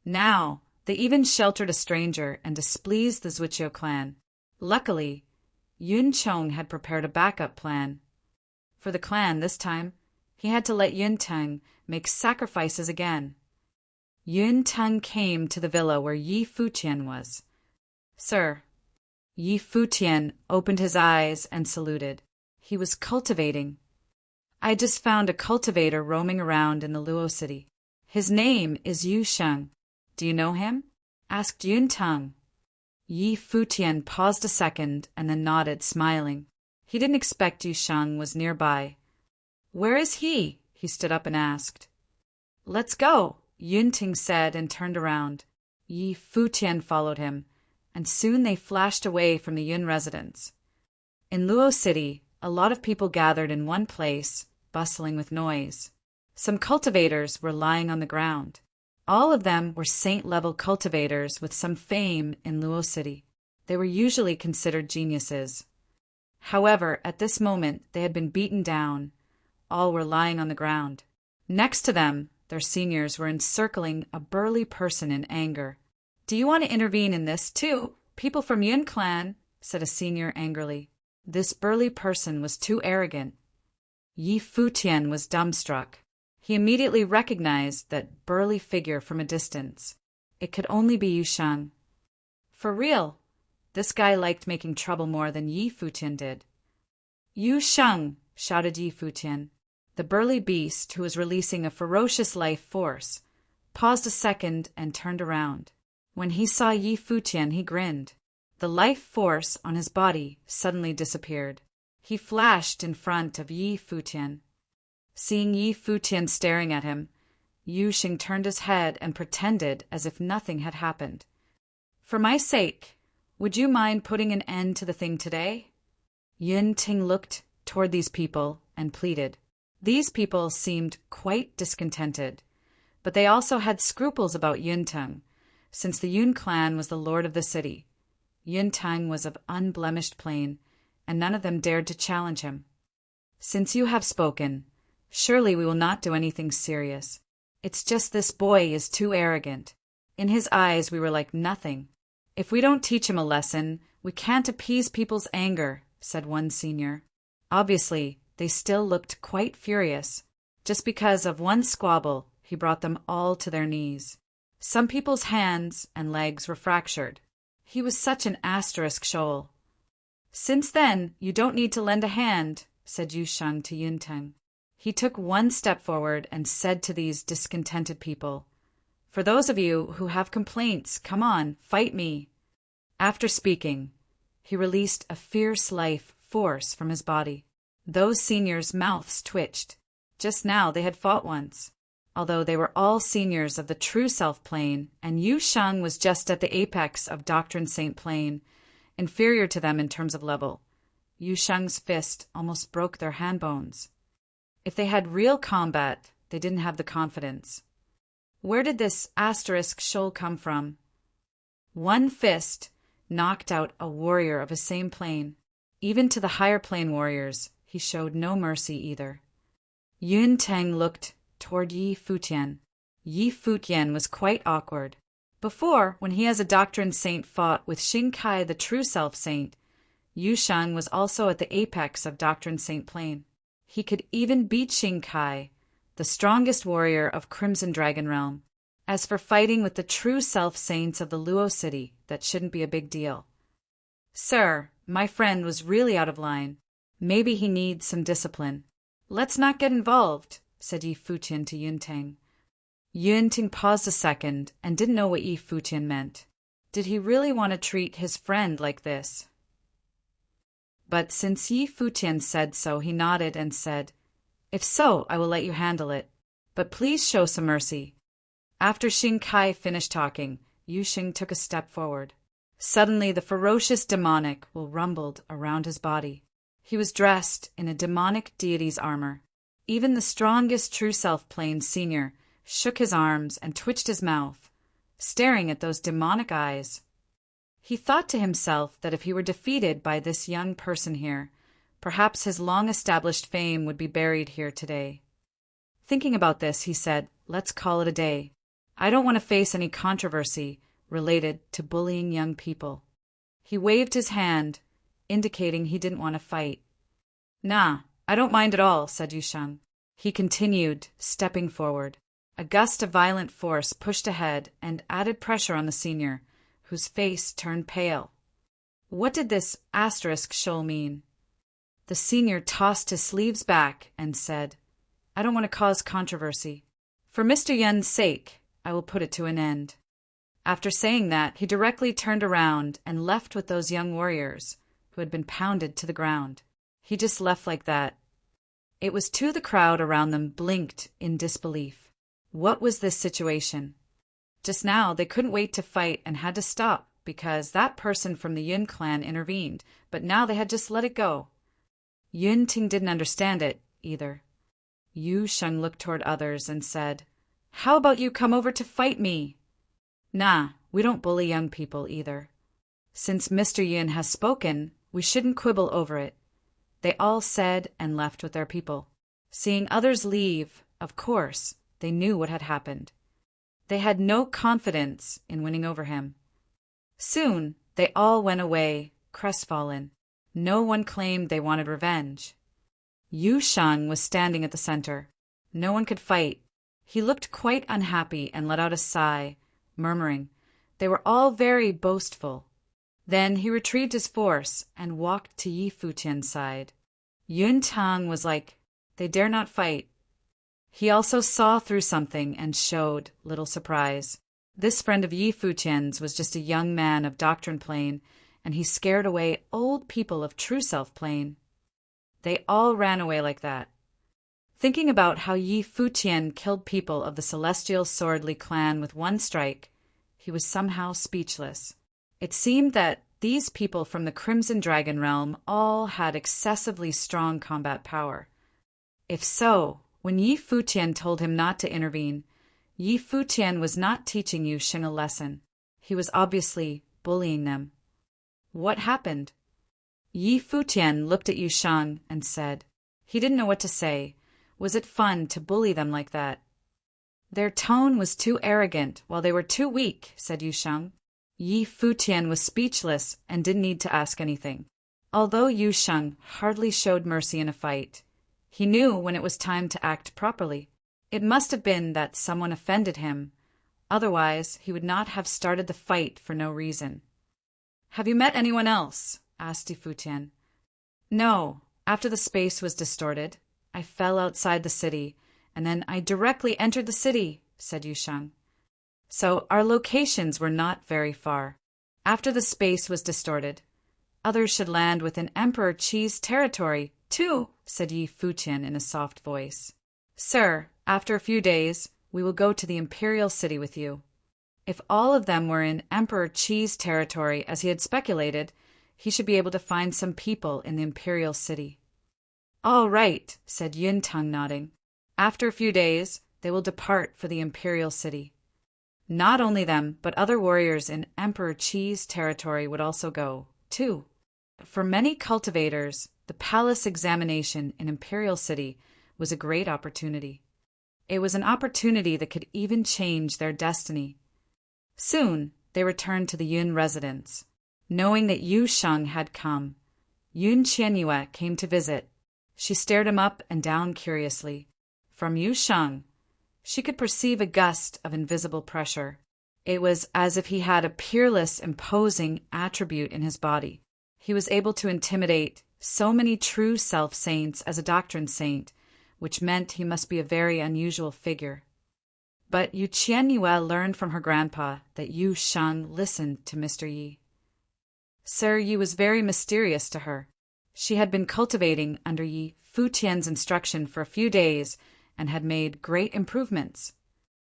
Now, they even sheltered a stranger and displeased the Zwichio clan. Luckily, Yun Chong had prepared a backup plan. For the clan this time, he had to let Yun Ting make sacrifices again. Yun Ting came to the villa where Yi Futian was. "Sir." Yi Futian opened his eyes and saluted. He was cultivating. "I just found a cultivator roaming around in the Luo city. His name is Yu Sheng. Do you know him?" asked Yun Ting. Yi Futian paused a second and then nodded, smiling. He didn't expect Yu Sheng was nearby. "Where is he?" he stood up and asked. "Let's go," Yun Ting said and turned around. Yi Futian followed him, and soon they flashed away from the Yun residence. In Luo City, a lot of people gathered in one place, bustling with noise. Some cultivators were lying on the ground. All of them were saint-level cultivators with some fame in Luo City. They were usually considered geniuses. However, at this moment, they had been beaten down. All were lying on the ground. Next to them, their seniors were encircling a burly person in anger. "Do you want to intervene in this, too, people from Yun clan?" said a senior angrily. This burly person was too arrogant. Yi Futian was dumbstruck. He immediately recognized that burly figure from a distance. It could only be Yu Sheng. For real, this guy liked making trouble more than Yi Futian did. "Yu Sheng!" shouted Yi Futian. The burly beast, who was releasing a ferocious life force, paused a second and turned around. When he saw Yi Futian, he grinned. The life force on his body suddenly disappeared. He flashed in front of Yi Futian. Seeing Yi Futian staring at him, Yu Sheng turned his head and pretended as if nothing had happened. "For my sake, would you mind putting an end to the thing today?" Yun Ting looked toward these people and pleaded. These people seemed quite discontented, but they also had scruples about Yun Ting, since the Yun clan was the lord of the city. Yun Ting was of unblemished plain, and none of them dared to challenge him. "Since you have spoken, surely we will not do anything serious. It's just this boy is too arrogant. In his eyes we were like nothing. If we don't teach him a lesson, we can't appease people's anger," said one senior. Obviously, they still looked quite furious. Just because of one squabble, he brought them all to their knees. Some people's hands and legs were fractured. He was such an asterisk shoal. "Since then, you don't need to lend a hand," said Yu Sheng to Yun Ting. He took one step forward and said to these discontented people, "For those of you who have complaints, come on, fight me." After speaking, he released a fierce life force from his body. Those seniors' mouths twitched. Just now they had fought once. Although they were all seniors of the true self plane, and Yu Sheng was just at the apex of Doctrine Saint plane, inferior to them in terms of level. Yu Sheng's fist almost broke their hand bones. If they had real combat, they didn't have the confidence. Where did this asterisk shoal come from? One fist knocked out a warrior of his same plane. Even to the higher plane warriors, he showed no mercy either. Yun Ting looked toward Yi Futian. Yi Futian was quite awkward. Before, when he as a Doctrine Saint fought with Xing Kai the True Self Saint, Yu Sheng was also at the apex of Doctrine Saint plane. He could even beat Xing Kai, the strongest warrior of Crimson Dragon Realm. As for fighting with the True Self Saints of the Luo City, that shouldn't be a big deal. "Sir, my friend was really out of line. Maybe he needs some discipline. Let's not get involved," said Yi Futian to Yun Ting. Yun Ting paused a second and didn't know what Yi Futian meant. Did he really want to treat his friend like this? But since Yi Futian said so, he nodded and said, "If so, I will let you handle it. But please show some mercy." After Xing Kai finished talking, Yu Xing took a step forward. Suddenly the ferocious demonic will rumbled around his body. He was dressed in a demonic deity's armor. Even the strongest true self-plane senior shook his arms and twitched his mouth, staring at those demonic eyes. He thought to himself that if he were defeated by this young person here, perhaps his long-established fame would be buried here today. Thinking about this, he said, "Let's call it a day. I don't want to face any controversy related to bullying young people." He waved his hand, indicating he didn't want to fight. "Nah, I don't mind at all," said Yusheng. He continued, stepping forward. A gust of violent force pushed ahead and added pressure on the senior, whose face turned pale. What did this asterisk shoal mean? The senior tossed his sleeves back and said, "I don't want to cause controversy. For Mr. Yun's sake, I will put it to an end." After saying that, he directly turned around and left with those young warriors who had been pounded to the ground. He just left like that. It was to the crowd around them blinked in disbelief. What was this situation? Just now they couldn't wait to fight and had to stop because that person from the Yun clan intervened, but now they had just let it go. Yun Ting didn't understand it either. Yusheng looked toward others and said, "How about you come over to fight me?" "Nah, we don't bully young people either. Since Mr. Yun has spoken, we shouldn't quibble over it." They all said and left with their people. Seeing others leave, of course, they knew what had happened. They had no confidence in winning over him. Soon, they all went away, crestfallen. No one claimed they wanted revenge. Yusheng was standing at the center. No one could fight. He looked quite unhappy and let out a sigh, murmuring, "They were all very boastful." Then he retrieved his force and walked to Yi Futian's side. Yun Tang was like, "They dare not fight." He also saw through something and showed little surprise. This friend of Yi Futian's was just a young man of doctrine plane, and he scared away old people of true self plane. They all ran away like that. Thinking about how Yi Futian killed people of the Celestial Swordly clan with one strike, he was somehow speechless. It seemed that these people from the Crimson Dragon realm all had excessively strong combat power. If so, when Yi Futian told him not to intervene, Yi Futian was not teaching Yusheng a lesson. He was obviously bullying them. What happened? Yi Futian looked at Yusheng and said, he didn't know what to say. Was it fun to bully them like that? Their tone was too arrogant while they were too weak, said Yusheng. Yi Futian was speechless and didn't need to ask anything. Although Yusheng hardly showed mercy in a fight, he knew when it was time to act properly. It must have been that someone offended him. Otherwise, he would not have started the fight for no reason. "Have you met anyone else?" asked Yi Futian. "No. After the space was distorted, I fell outside the city, and then I directly entered the city," said Yusheng. "So our locations were not very far. After the space was distorted, others should land within Emperor Qi's territory, too," said Yi Futian in a soft voice. "Sir, after a few days, we will go to the Imperial City with you." If all of them were in Emperor Qi's territory, as he had speculated, he should be able to find some people in the Imperial City. "All right," said Yun Tung, nodding. "After a few days, they will depart for the Imperial City. Not only them, but other warriors in Emperor Qi's territory would also go, too. For many cultivators, the palace examination in Imperial City was a great opportunity. It was an opportunity that could even change their destiny. Soon, they returned to the Yun residence. Knowing that Yusheng had come, Yun Qianyue came to visit. She stared him up and down curiously. From Yusheng, she could perceive a gust of invisible pressure. It was as if he had a peerless, imposing attribute in his body. He was able to intimidate so many true self-saints as a doctrine saint, which meant he must be a very unusual figure. But Yu Qianyue learned from her grandpa that Yusheng listened to Mr. Yi. Sir Yi was very mysterious to her. She had been cultivating under Yi Futian's instruction for a few days and had made great improvements.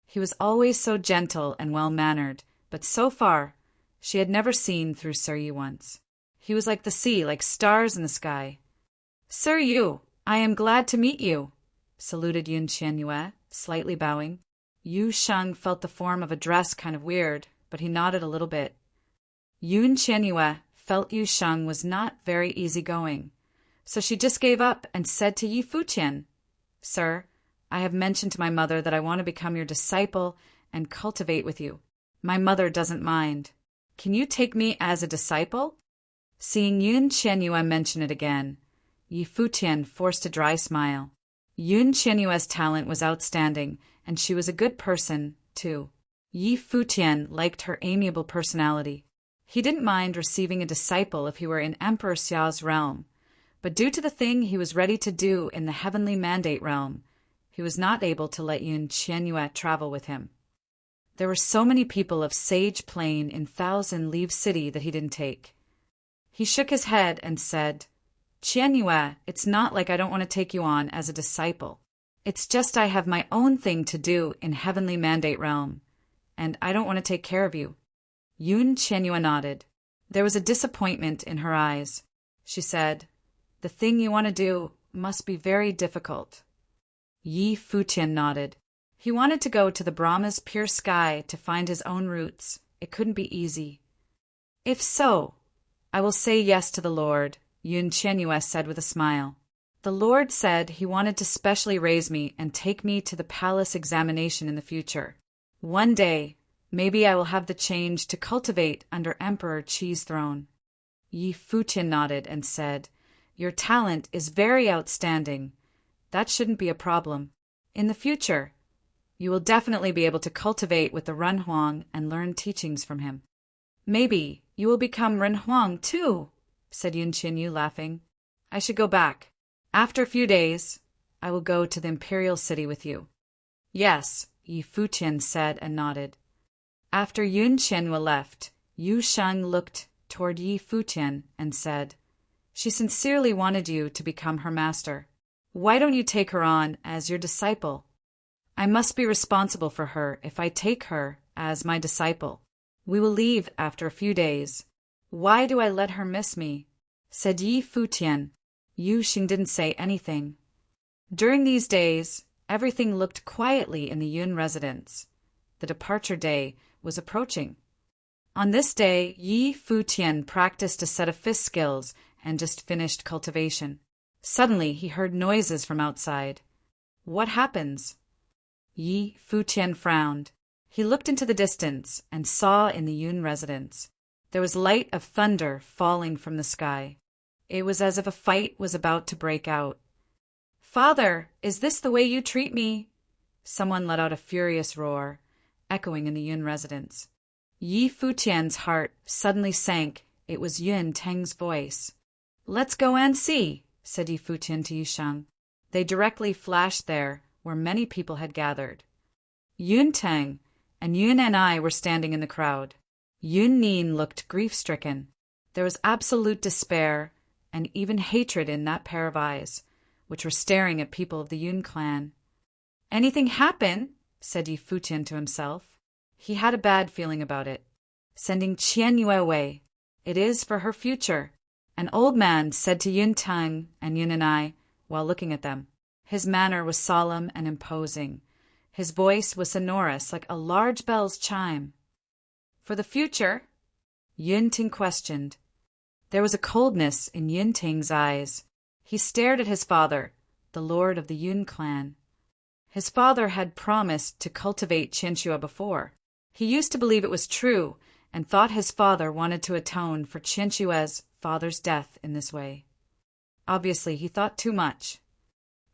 He was always so gentle and well-mannered, but so far She had never seen through Sir Yu once. He was like the sea, like stars in the sky. "Sir Yu, I am glad to meet you," saluted Yun Qianyue, slightly bowing. Yu Sheng felt the form of address kind of weird, but he nodded a little bit. Yun Qianyue felt Yu Sheng was not very easygoing, so she just gave up and said to Yi Futian, "Sir, I have mentioned to my mother that I want to become your disciple and cultivate with you. My mother doesn't mind. Can you take me as a disciple?" Seeing Yun Qianyue mention it again, Yi Futian forced a dry smile. Yun Qianyue's talent was outstanding, and she was a good person, too. Yi Futian liked her amiable personality. He didn't mind receiving a disciple if he were in Emperor Xiao's realm, but due to the thing he was ready to do in the Heavenly Mandate realm, he was not able to let Yun Qianyue travel with him. There were so many people of Sage Plain in Thousand Leaf City that he didn't take. He shook his head and said, "Qianyue, it's not like I don't want to take you on as a disciple. It's just I have my own thing to do in Heavenly Mandate Realm, and I don't want to take care of you." Yun Qianyue nodded. There was a disappointment in her eyes. She said, "The thing you want to do must be very difficult." Yi Futian nodded. He wanted to go to the Brahma's pure sky to find his own roots. It couldn't be easy. "If so, I will say yes to the Lord," Yun Qianyue said with a smile. "The Lord said he wanted to specially raise me and take me to the palace examination in the future. One day, maybe I will have the change to cultivate under Emperor Qi's throne." Yi Futian nodded and said, "Your talent is very outstanding. That shouldn't be a problem. In the future, you will definitely be able to cultivate with the Renhuang and learn teachings from him. Maybe you will become Renhuang too," said Yun Qianyue, laughing. "I should go back. After a few days, I will go to the imperial city with you." "Yes," Yi Futian said and nodded. After Yun Qianyue left, Yu Sheng looked toward Yi Futian and said, "She sincerely wanted you to become her master. Why don't you take her on as your disciple? I must be responsible for her if I take her as my disciple. We will leave after a few days. Why do I let her miss me?" said Yi Futian. Yu Sheng didn't say anything. During these days, everything looked quietly in the Yun residence. The departure day was approaching. On this day, Yi Futian practiced a set of fist skills and just finished cultivation. Suddenly, he heard noises from outside. "What happens?" Yi Futian frowned. He looked into the distance and saw in the Yun residence. There was light of thunder falling from the sky. It was as if a fight was about to break out. "Father, is this the way you treat me?" Someone let out a furious roar, echoing in the Yun residence. Yi Futian's heart suddenly sank. It was Yun Teng's voice. "Let's go and see," said Yi Futian to Yu Sheng. They directly flashed there, where many people had gathered. Yun Teng and Yun and I were standing in the crowd. Yun Nin looked grief-stricken. There was absolute despair and even hatred in that pair of eyes, which were staring at people of the Yun clan. "Anything happen?" said Yi Futian to himself. He had a bad feeling about it. "Sending Qianyue away. It is for her future," an old man said to Yun Teng and Yun and I while looking at them. His manner was solemn and imposing. His voice was sonorous like a large bell's chime. "For the future?" Yun Ting questioned. There was a coldness in Yun Ting's eyes. He stared at his father, the lord of the Yun clan. His father had promised to cultivate Qianxue before. He used to believe it was true and thought his father wanted to atone for Qianxue's father's death in this way. Obviously, he thought too much.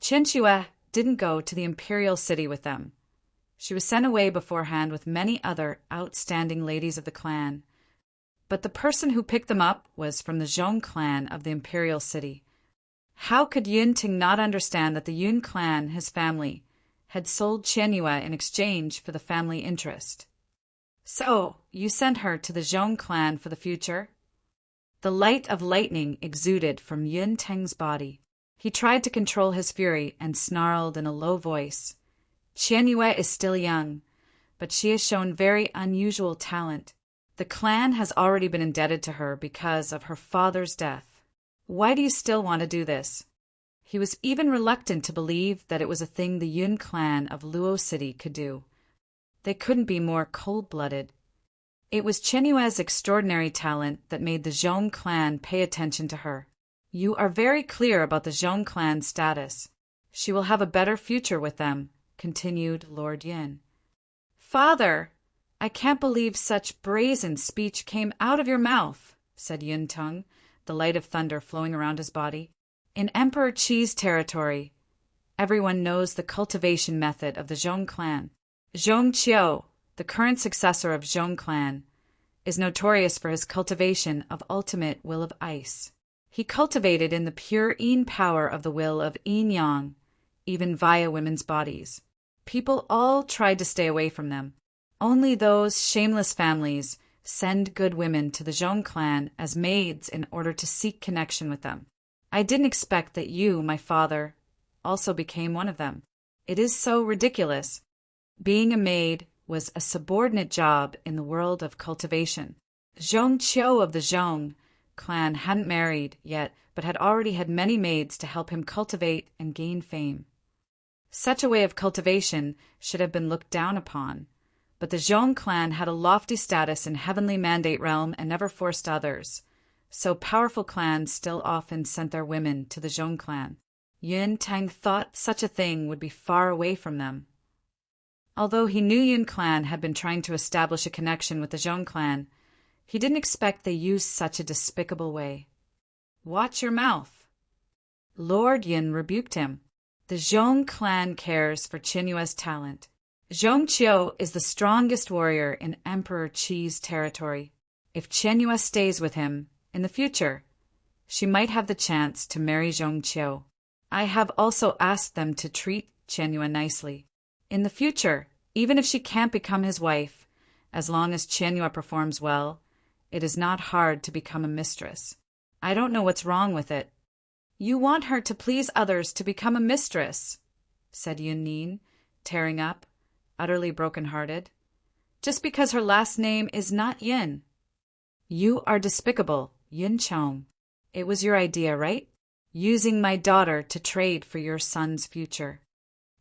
Qianxue didn't go to the imperial city with them. She was sent away beforehand with many other outstanding ladies of the clan. But the person who picked them up was from the Zhong clan of the imperial city. How could Yun Ting not understand that the Yun clan, his family, had sold Qianyue in exchange for the family interest? "So, you sent her to the Zhong clan for the future?" The light of lightning exuded from Yun Teng's body. He tried to control his fury and snarled in a low voice. "Qianyue is still young, but she has shown very unusual talent. The clan has already been indebted to her because of her father's death. Why do you still want to do this? He was even reluctant to believe that it was a thing the Yun clan of Luo City could do. They couldn't be more cold-blooded. It was Chenyue's extraordinary talent that made the Zhong clan pay attention to her. You are very clear about the Zhong clan's status. She will have a better future with them, continued Lord Yin. Father, I can't believe such brazen speech came out of your mouth, said Yun Tung, the light of thunder flowing around his body. In Emperor Qi's territory, everyone knows the cultivation method of the Zhong clan. Zhong Qiu, the current successor of Zhong clan, is notorious for his cultivation of ultimate will of ice. He cultivated in the pure yin power of the will of yin yang, even via women's bodies. People all tried to stay away from them. Only those shameless families send good women to the Zhong clan as maids in order to seek connection with them. I didn't expect that you, my father, also became one of them. It is so ridiculous. Being a maid was a subordinate job in the world of cultivation. Zhong Qiu of the Zhong clan hadn't married yet, but had already had many maids to help him cultivate and gain fame. Such a way of cultivation should have been looked down upon, but the Zhong clan had a lofty status in heavenly mandate realm and never forced others, so powerful clans still often sent their women to the Zhong clan. Yun Tang thought such a thing would be far away from them. Although he knew Yun clan had been trying to establish a connection with the Zhong clan, he didn't expect they used such a despicable way. Watch your mouth. Lord Yin rebuked him. The Zhong clan cares for Chenyue's talent. Zhong Qiu is the strongest warrior in Emperor Qi's territory. If Chenyue stays with him, in the future, she might have the chance to marry Zhong Qiu. I have also asked them to treat Chenyue nicely. In the future, even if she can't become his wife, as long as Chenyue performs well, it is not hard to become a mistress. I don't know what's wrong with it. You want her to please others to become a mistress, said Yun Nin, tearing up, utterly broken-hearted. Just because her last name is not Yin. You are despicable, Yun Chong. It was your idea, right? Using my daughter to trade for your son's future.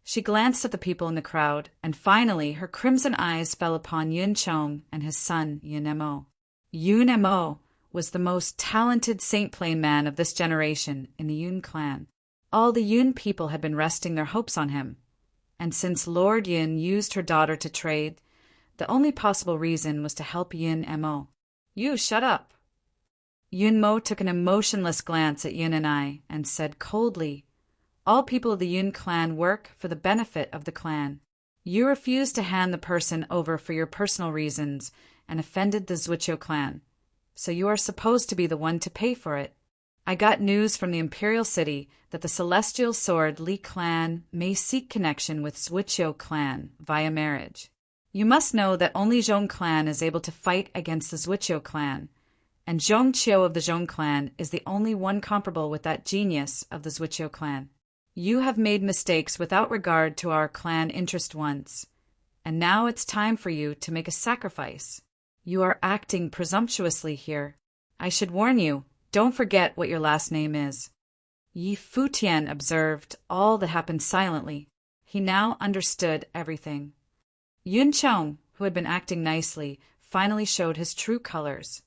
She glanced at the people in the crowd, and finally her crimson eyes fell upon Yun Chong and his son, Yun Mo. Yun Mo was the most talented Saint Plain man of this generation in the Yun clan. All the Yun people had been resting their hopes on him, and since Lord Yin used her daughter to trade, the only possible reason was to help Yun Mo. You shut up. Yun Mo took an emotionless glance at Yun and I and said coldly, all people of the Yun clan work for the benefit of the clan. You refused to hand the person over for your personal reasons and offended the Zhuqiu clan, so you are supposed to be the one to pay for it. I got news from the Imperial City that the Celestial Sword Li clan may seek connection with Zhuqiu clan via marriage. You must know that only Zhong clan is able to fight against the Zhuqiu clan, and Zhong Qiu of the Zhong clan is the only one comparable with that genius of the Zhuqiu clan. You have made mistakes without regard to our clan interest once, and now it's time for you to make a sacrifice. You are acting presumptuously here. I should warn you, don't forget what your last name is. Yi Futian observed all that happened silently. He now understood everything. Yun Chong, who had been acting nicely, finally showed his true colors.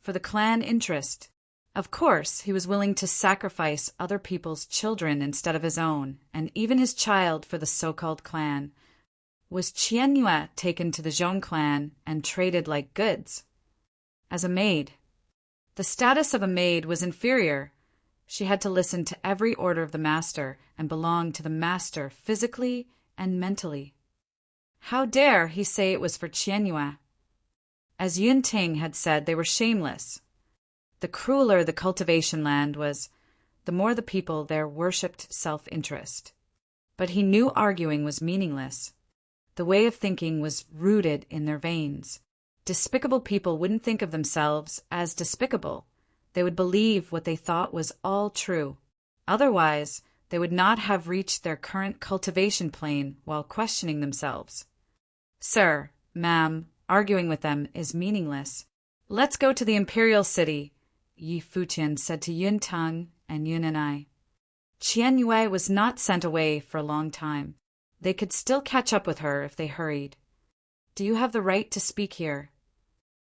For the clan interest. Of course, he was willing to sacrifice other people's children instead of his own, and even his child for the so-called clan. Was Chenyue taken to the Zhong clan and traded like goods? As a maid. The status of a maid was inferior. She had to listen to every order of the master and belong to the master physically and mentally. How dare he say it was for Chenyue? As Yun Ting had said, they were shameless. The crueler the cultivation land was, the more the people there worshipped self-interest. But he knew arguing was meaningless. The way of thinking was rooted in their veins. Despicable people wouldn't think of themselves as despicable. They would believe what they thought was all true. Otherwise, they would not have reached their current cultivation plane while questioning themselves. Sir, ma'am, Arguing with them is meaningless. Let's go to the imperial city, Yi Futian said to Yun Teng and Yun and I. Qian Yue was not sent away for a long time. They could still catch up with her if they hurried. Do you have the right to speak here?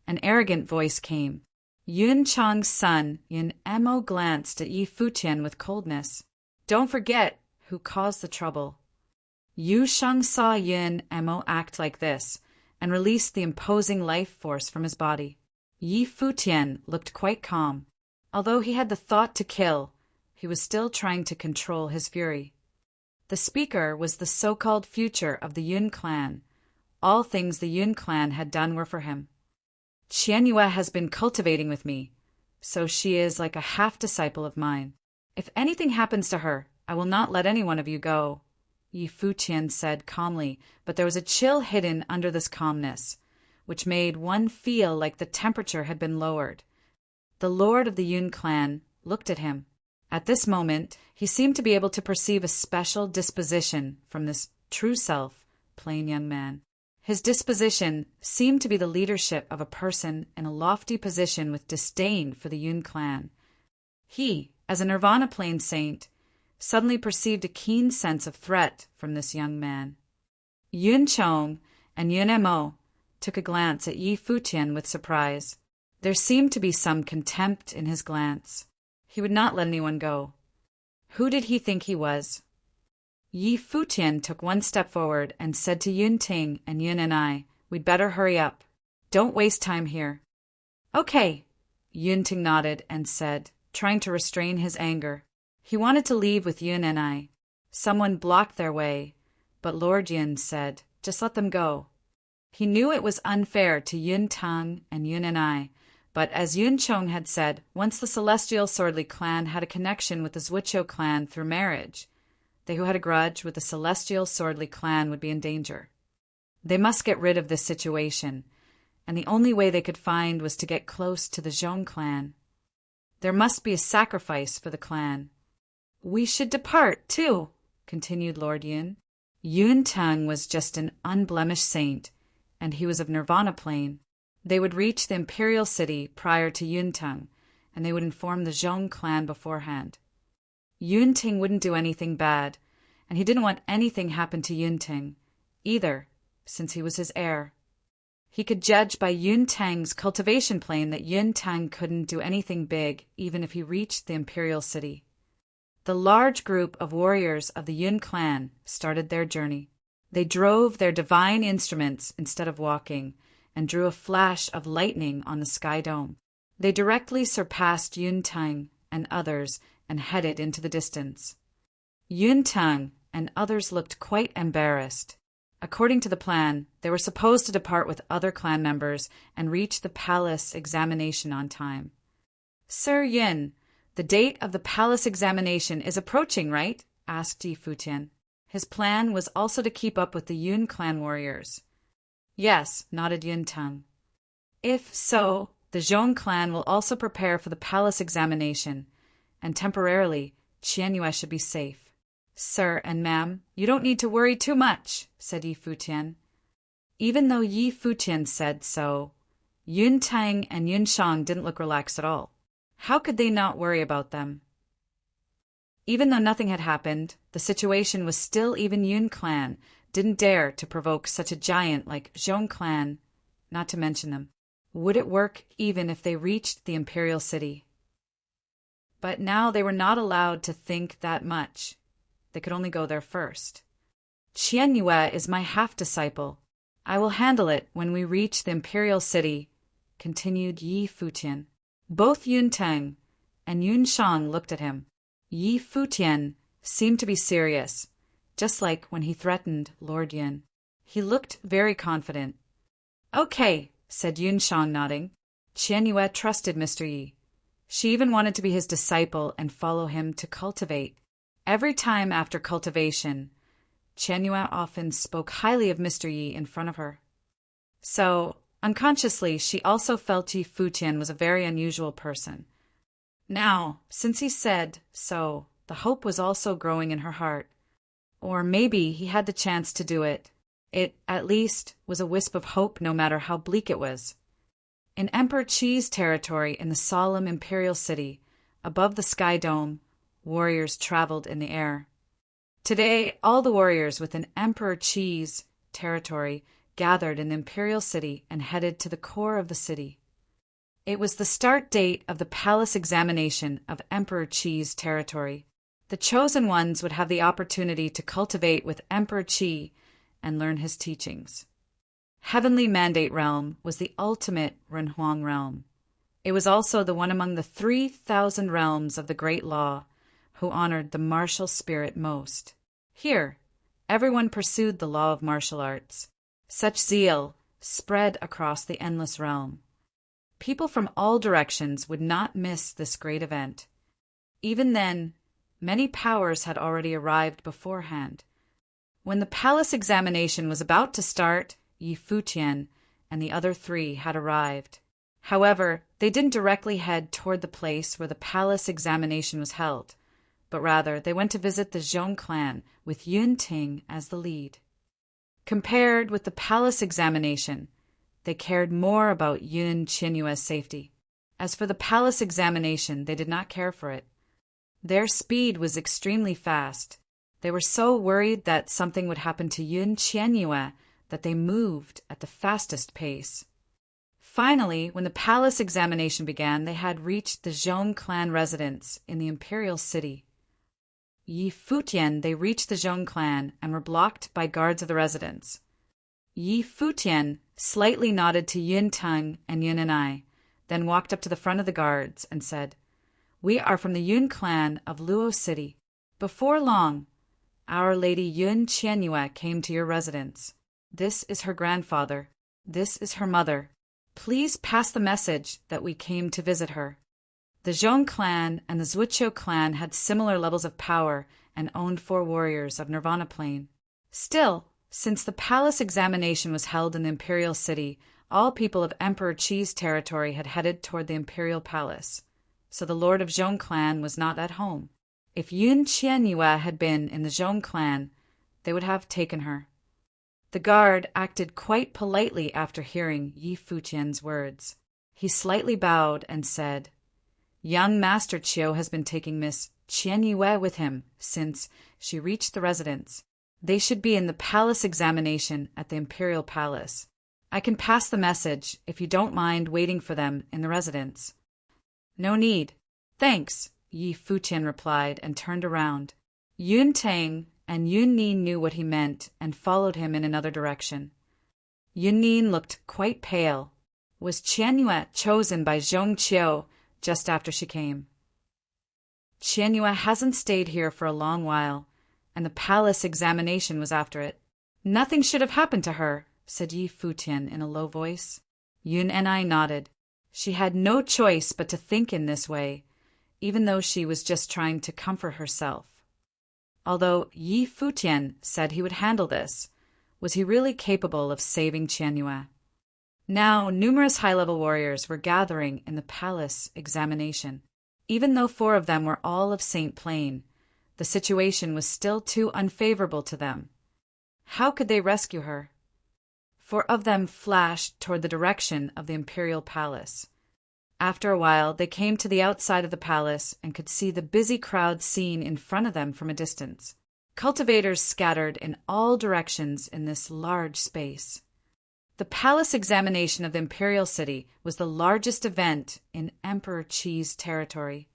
An arrogant voice came. Yun Chang's son, Yun Mo, glanced at Yi Futian with coldness. Don't forget who caused the trouble. Yu Sheng saw Yun Mo act like this and released the imposing life force from his body. Yi Futian looked quite calm. Although he had the thought to kill, he was still trying to control his fury. The speaker was the so-called future of the Yun clan. All things the Yun clan had done were for him. Qian Yue has been cultivating with me, so she is like a half-disciple of mine. If anything happens to her, I will not let any one of you go, Yi Futian said calmly, but there was a chill hidden under this calmness, which made one feel like the temperature had been lowered. The lord of the Yun clan looked at him. At this moment, he seemed to be able to perceive a special disposition from this true self, plain young man. His disposition seemed to be the leadership of a person in a lofty position with disdain for the Yun clan. He, as a Nirvana plane saint, suddenly perceived a keen sense of threat from this young man. Yun Chong and Yun Mo took a glance at Yi Futian with surprise. There seemed to be some contempt in his glance. He would not let anyone go. Who did he think he was? Yi Futian took one step forward and said to Yun Ting and Yun and I, we'd better hurry up. Don't waste time here. Okay, Yun Ting nodded and said, trying to restrain his anger. He wanted to leave with Yun and I. Someone blocked their way, but Lord Yun said, just let them go. He knew it was unfair to Yun Tang and Yun and I, but as Yun Chong had said, once the Celestial Swordly clan had a connection with the Zwicho clan through marriage, they who had a grudge with the Celestial Swordly clan would be in danger. They must get rid of this situation, and the only way they could find was to get close to the Zhong clan. There must be a sacrifice for the clan. We should depart, too, continued Lord Yun. Yun Tang was just an unblemished saint, and he was of Nirvana plane. They would reach the imperial city prior to Yun Tang, and they would inform the Zhong clan beforehand. Yun Ting wouldn't do anything bad, and he didn't want anything happen to Yun Ting, either, since he was his heir. He could judge by Yun Tang's cultivation plane that Yun Tang couldn't do anything big even if he reached the imperial city. The large group of warriors of the Yun clan started their journey. They drove their divine instruments instead of walking, and drew a flash of lightning on the sky dome. They directly surpassed Yun Tang and others and headed into the distance. Yun Tang and others looked quite embarrassed. According to the plan, they were supposed to depart with other clan members and reach the palace examination on time. Sir Yin, the date of the palace examination is approaching, right? Asked Yi Futian. His plan was also to keep up with the Yun clan warriors. Yes, nodded Yun Tang. If so, the Zhong clan will also prepare for the palace examination, and temporarily, Qian Yue should be safe. Sir and ma'am, you don't need to worry too much, said Yi Futian. Even though Yi Futian said so, Yun Tang and Yun Shang didn't look relaxed at all. How could they not worry about them? Even though nothing had happened, the situation was still even Yun clan didn't dare to provoke such a giant like Zhong clan, not to mention them. Would it work even if they reached the imperial city? But now they were not allowed to think that much. They could only go there first. Qian Yue is my half-disciple. I will handle it when we reach the imperial city, continued Yi Futian. Both Yun Tang and Yun Shang looked at him. Yi Futian seemed to be serious, just like when he threatened Lord Yun. He looked very confident. Okay, said Yun Shang, nodding. Qian Yue trusted Mr. Yi. She even wanted to be his disciple and follow him to cultivate. Every time after cultivation, Qian Yue often spoke highly of Mr. Yi in front of her. So, unconsciously, she also felt Yi Futian was a very unusual person. Now, since he said so, the hope was also growing in her heart. Or maybe he had the chance to do it. It, at least, was a wisp of hope no matter how bleak it was. In Emperor Qi's territory in the solemn imperial city, above the sky dome, warriors traveled in the air. Today, all the warriors within Emperor Qi's territory gathered in the imperial city and headed to the core of the city. It was the start date of the palace examination of Emperor Qi's territory. The chosen ones would have the opportunity to cultivate with Emperor Qi and learn his teachings. Heavenly Mandate Realm was the ultimate Renhuang realm. It was also the one among the 3,000 realms of the Great Law who honored the martial spirit most. Here, everyone pursued the law of martial arts. Such zeal spread across the endless realm. People from all directions would not miss this great event. Even then, many powers had already arrived beforehand. When the palace examination was about to start, Futian and the other three had arrived. However, they didn't directly head toward the place where the palace examination was held, but rather they went to visit the Zhong clan with Yun Ting as the lead. Compared with the palace examination, they cared more about Yun Qianyue's safety. As for the palace examination, they did not care for it. Their speed was extremely fast. They were so worried that something would happen to Yun Qianyue that they moved at the fastest pace. Finally, when the palace examination began, they had reached the Zhong clan residence in the imperial city. Futian, they reached the Zhong clan and were blocked by guards of the residence. Futian slightly nodded to Yun Ting and Yun and I, then walked up to the front of the guards and said, "We are from the Yun clan of Luo City. Before long, our lady Yun Qianyue came to your residence. This is her grandfather. This is her mother. Please pass the message that we came to visit her." The Zhong clan and the Zhuqiu clan had similar levels of power and owned 4 warriors of Nirvana Plane. Still, since the palace examination was held in the imperial city, all people of Emperor Qi's territory had headed toward the imperial palace, so the lord of Zhong clan was not at home. If Yun Qianyue had been in the Zhong clan, they would have taken her. The guard acted quite politely after hearing Futian's words. He slightly bowed and said, "Young Master Qiu has been taking Miss Qianyue with him since she reached the residence. They should be in the palace examination at the imperial palace. I can pass the message if you don't mind waiting for them in the residence." "No need. Thanks," Futian replied and turned around. Yun Ting and Yun Nin knew what he meant and followed him in another direction. Yun Nin looked quite pale. Was Qianyue chosen by Zhong Qiu just after she came? "Qianyue hasn't stayed here for a long while, and the palace examination was after it." "Nothing should have happened to her," said Futian in a low voice. Yun and I nodded. She had no choice but to think in this way, even though she was just trying to comfort herself. Although Futian said he would handle this, was he really capable of saving Qianyue? Now, numerous high-level warriors were gathering in the palace examination. Even though 4 of them were all of Saint Plain, the situation was still too unfavorable to them. How could they rescue her? 4 of them flashed toward the direction of the imperial palace. After a while, they came to the outside of the palace and could see the busy crowd seen in front of them from a distance. Cultivators scattered in all directions in this large space. The palace examination of the imperial city was the largest event in Emperor Qi's territory.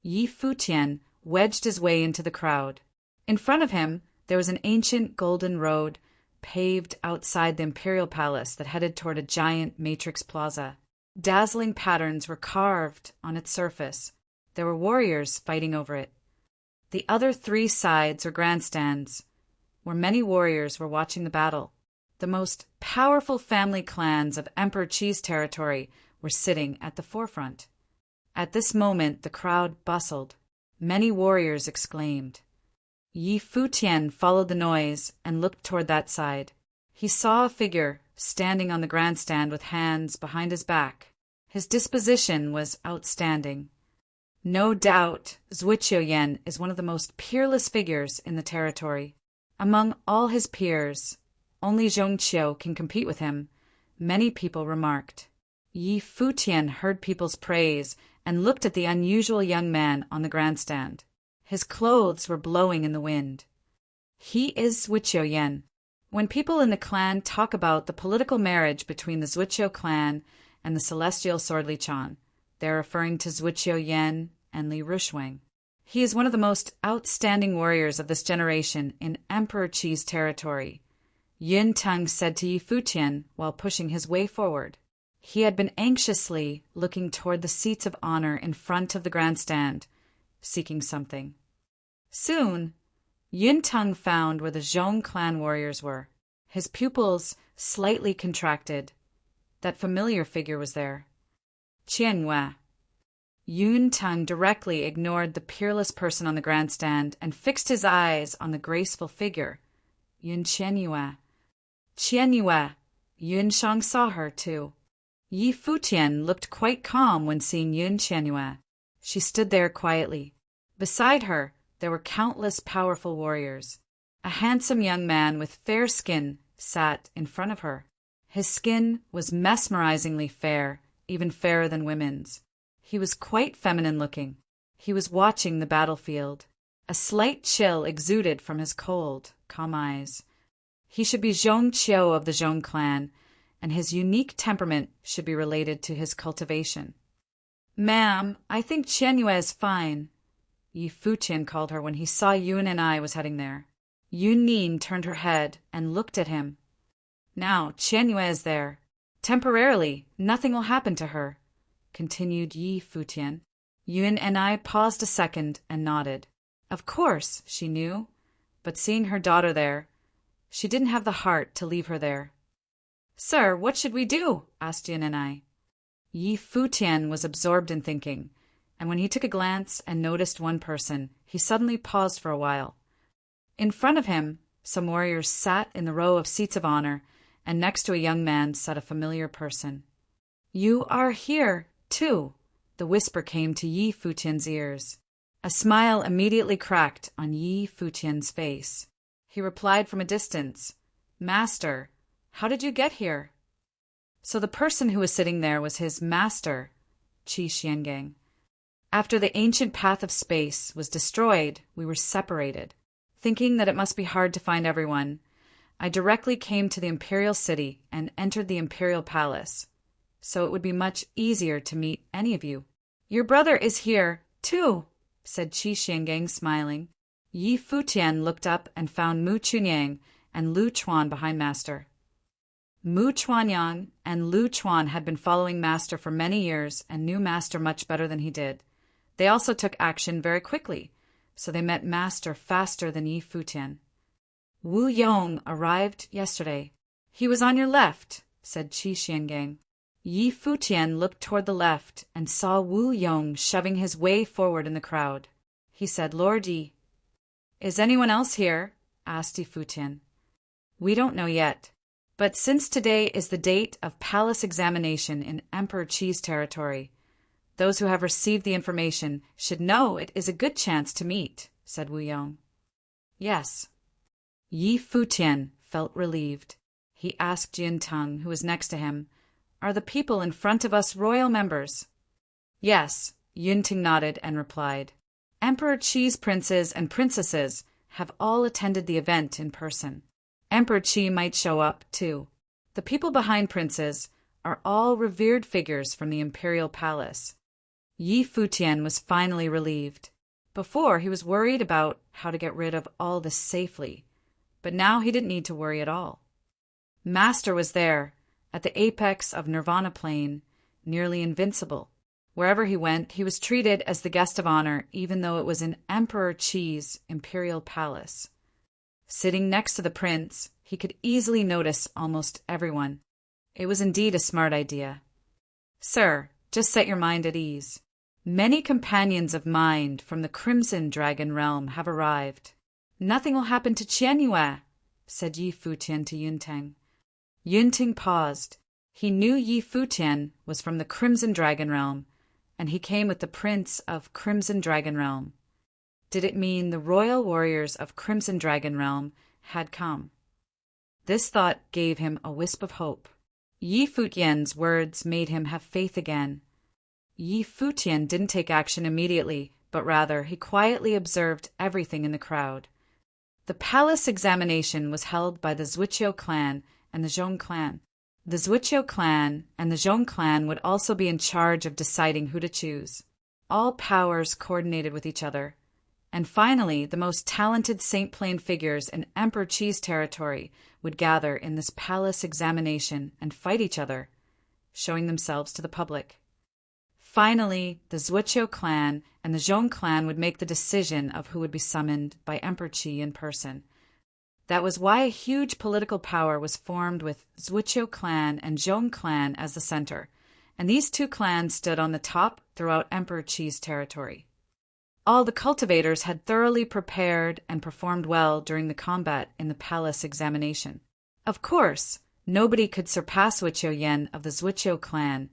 Futian wedged his way into the crowd. In front of him, there was an ancient golden road paved outside the imperial palace that headed toward a giant matrix plaza. Dazzling patterns were carved on its surface. There were warriors fighting over it. The other 3 sides or grandstands, where many warriors were watching the battle. The most powerful family clans of Emperor Qi's territory were sitting at the forefront. At this moment, the crowd bustled. Many warriors exclaimed. Futian followed the noise and looked toward that side. He saw a figure standing on the grandstand with hands behind his back. His disposition was outstanding. No doubt, Zhuqiu is one of the most peerless figures in the territory. Among all his peers, only Zhongqiu can compete with him, many people remarked. Yi Futian heard people's praise and looked at the unusual young man on the grandstand. His clothes were blowing in the wind. He is Zhuqiu Yan. When people in the clan talk about the political marriage between the Zhuqiu clan and the celestial sword Li Chan, they're referring to Zhuqiu Yan and Li Rushuang. He is one of the most outstanding warriors of this generation in Emperor Qi's territory, Yun Teng said to Yi Futian while pushing his way forward. He had been anxiously looking toward the seats of honor in front of the grandstand, seeking something. Soon, Yun Teng found where the Zhong clan warriors were. His pupils slightly contracted. That familiar figure was there. Qianhua. Yun Teng directly ignored the peerless person on the grandstand and fixed his eyes on the graceful figure, Yun Qianhua. Qianhua. Yun Shang saw her, too. Yi Futian looked quite calm when seeing Yun Qianhua. She stood there quietly. Beside her, there were countless powerful warriors. A handsome young man with fair skin sat in front of her. His skin was mesmerizingly fair, even fairer than women's. He was quite feminine-looking. He was watching the battlefield. A slight chill exuded from his cold, calm eyes. He should be Zhongqiu of the Zhong clan, and his unique temperament should be related to his cultivation. "Ma'am, I think Qianhua is fine," Yi Futian called her when he saw Yun and I was heading there. Yun Nin turned her head and looked at him. "Now Qianhua is there. Temporarily, nothing will happen to her," continued Yi Futian. Yun and I paused a second and nodded. Of course, she knew, but seeing her daughter there, she didn't have the heart to leave her there. "Sir, what should we do?" asked Yun and I. Yi Futian was absorbed in thinking, and when he took a glance and noticed one person, he suddenly paused for a while. In front of him, some warriors sat in the row of seats of honor, and next to a young man sat a familiar person. "You are here, too," the whisper came to Yi Futian's ears. A smile immediately cracked on Yi Futian's face. He replied from a distance, "Master, how did you get here?" So the person who was sitting there was his master, Qi Xiangang. After the ancient path of space was destroyed, we were separated. Thinking that it must be hard to find everyone, I directly came to the imperial city and entered the imperial palace, so it would be much easier to meet any of you. "Your brother is here, too," said Qi Xiangang, smiling. Yi Futian looked up and found Mu Chunyang and Lu Chuan behind Master. Mu Chuanyang and Lu Chuan had been following Master for many years and knew Master much better than he did. They also took action very quickly, so they met Master faster than Yi Futian. "Wu Yong arrived yesterday. He was on your left," said Qi Xiangang. Yi Futian looked toward the left and saw Wu Yong shoving his way forward in the crowd. He said, "Lord Yi." "Is anyone else here?" asked Yi Futian. "We don't know yet. But since today is the date of palace examination in Emperor Qi's territory, those who have received the information should know it is a good chance to meet," said Wu Yong. "Yes." Yi Futian felt relieved. He asked Jin Teng, who was next to him, "Are the people in front of us royal members?" "Yes," Yun Ting nodded and replied. "Emperor Qi's princes and princesses have all attended the event in person. Emperor Qi might show up, too. The people behind princes are all revered figures from the imperial palace." Yi Futian was finally relieved. Before, he was worried about how to get rid of all this safely, but now he didn't need to worry at all. Master was there, at the apex of Nirvana Plain, nearly invincible. Wherever he went, he was treated as the guest of honor, even though it was in Emperor Qi's imperial palace. Sitting next to the prince, he could easily notice almost everyone. It was indeed a smart idea. "Sir, just set your mind at ease. Many companions of mine from the Crimson Dragon realm have arrived. Nothing will happen to Qianhua," said Yi Futian to Yun Teng. Yun Ting paused. He knew Yi Futian was from the Crimson Dragon realm, and he came with the Prince of Crimson Dragon realm. Did it mean the royal warriors of Crimson Dragon realm had come? This thought gave him a wisp of hope. Yi Futian's words made him have faith again. Yi Futian didn't take action immediately, but rather he quietly observed everything in the crowd. The palace examination was held by the Zhuqiu clan and the Zhong clan. The Zhuqiu clan and the Zhong clan would also be in charge of deciding who to choose. All powers coordinated with each other. And finally, the most talented Saint Plain figures in Emperor Qi's territory would gather in this palace examination and fight each other, showing themselves to the public. Finally, the Zhuqiu clan and the Zhong clan would make the decision of who would be summoned by Emperor Qi in person. That was why a huge political power was formed with Zhuqiu clan and Zhong clan as the center, and these two clans stood on the top throughout Emperor Qi's territory. All the cultivators had thoroughly prepared and performed well during the combat in the palace examination. Of course, nobody could surpass Zhuqiu Yan of the Zhuqiu clan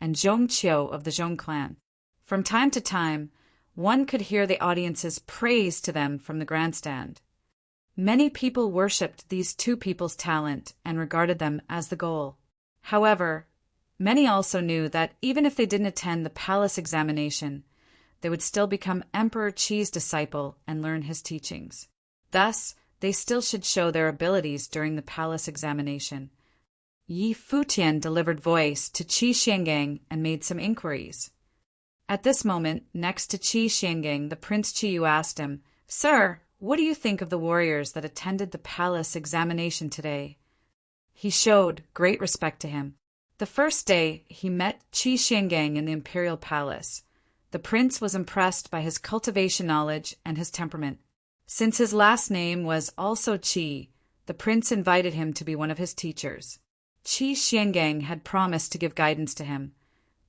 and Zhong Qiu of the Zhong clan. From time to time, one could hear the audience's praise to them from the grandstand. Many people worshipped these two people's talent and regarded them as the goal. However, many also knew that even if they didn't attend the palace examination, they would still become Emperor Qi's disciple and learn his teachings. Thus, they still should show their abilities during the palace examination. Yi Futian delivered voice to Qi Xiangang and made some inquiries. At this moment, next to Qi Xiangang, the Prince Qiyu asked him, "Sir, what do you think of the warriors that attended the palace examination today?" He showed great respect to him. The first day, he met Qi Xiangang in the imperial palace. The prince was impressed by his cultivation knowledge and his temperament. Since his last name was also Qi, the prince invited him to be one of his teachers. Qi Xiangang had promised to give guidance to him,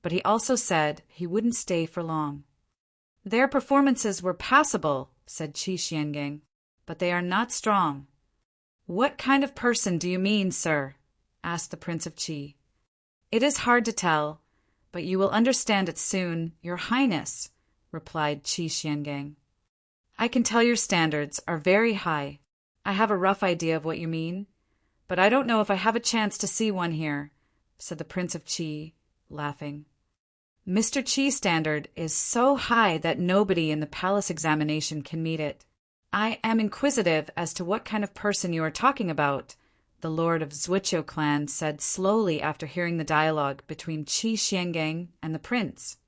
but he also said he wouldn't stay for long. "Their performances were passable," said Qi Xiangang, "but they are not strong." "What kind of person do you mean, sir?" asked the Prince of Qi. "It is hard to tell, but you will understand it soon, Your Highness," replied Qi Xiangang. "I can tell your standards are very high. I have a rough idea of what you mean, but I don't know if I have a chance to see one here," said the Prince of Qi, laughing. "Mr. Qi's standard is so high that nobody in the palace examination can meet it. I am inquisitive as to what kind of person you are talking about," the Lord of Zhuqiu clan said slowly after hearing the dialogue between Qi Xiangang and the prince.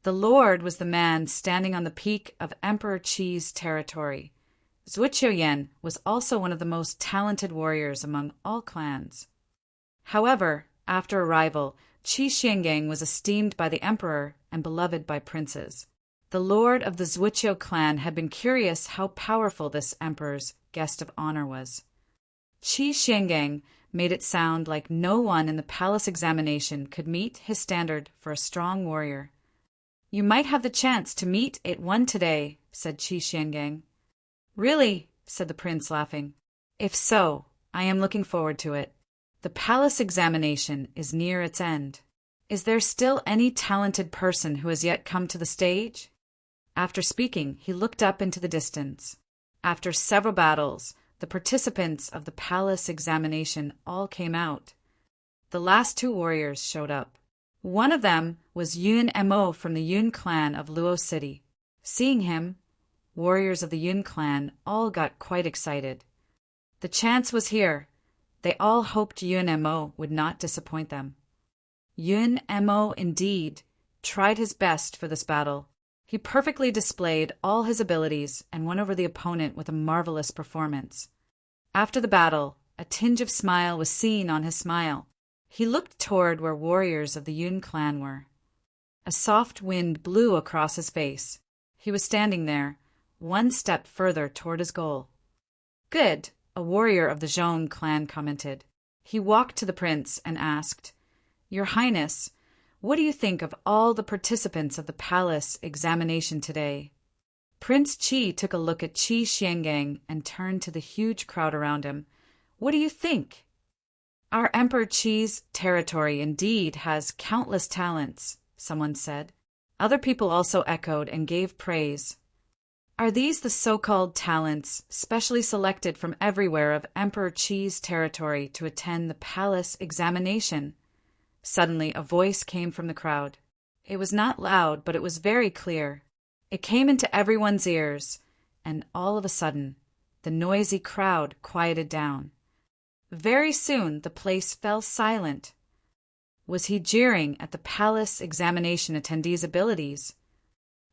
The Lord was the man standing on the peak of Emperor Qi's territory. Zhuqiu Yan was also one of the most talented warriors among all clans. However, after arrival, Qi Xiangang was esteemed by the emperor and beloved by princes. The lord of the Zhuqiu clan had been curious how powerful this emperor's guest of honor was. Qi Xiangang made it sound like no one in the palace examination could meet his standard for a strong warrior. "You might have the chance to meet one today," said Qi Xiangang. "Really?" said the prince, laughing. "If so, I am looking forward to it. The palace examination is near its end. Is there still any talented person who has yet come to the stage?" After speaking, he looked up into the distance. After several battles, the participants of the palace examination all came out. The last two warriors showed up. One of them was Yun Mo from the Yun clan of Luo City. Seeing him, warriors of the Yun clan all got quite excited. The chance was here. They all hoped Yun Mo would not disappoint them. Yun Mo indeed tried his best for this battle. He perfectly displayed all his abilities and won over the opponent with a marvelous performance. After the battle, a tinge of smile was seen on his smile. He looked toward where warriors of the Yun clan were. A soft wind blew across his face. He was standing there, one step further toward his goal. "Good," a warrior of the Zhong clan commented. He walked to the prince and asked, "Your Highness, what do you think of all the participants of the palace examination today?" Prince Qi took a look at Qi Xiangang and turned to the huge crowd around him. "What do you think?" "Our Emperor Qi's territory indeed has countless talents," someone said. Other people also echoed and gave praise. Are these the so-called talents, specially selected from everywhere of Emperor Qi's territory to attend the palace examination? Suddenly, a voice came from the crowd. It was not loud, but it was very clear. It came into everyone's ears, and all of a sudden, the noisy crowd quieted down. Very soon, the place fell silent. Was he jeering at the palace examination attendees' abilities?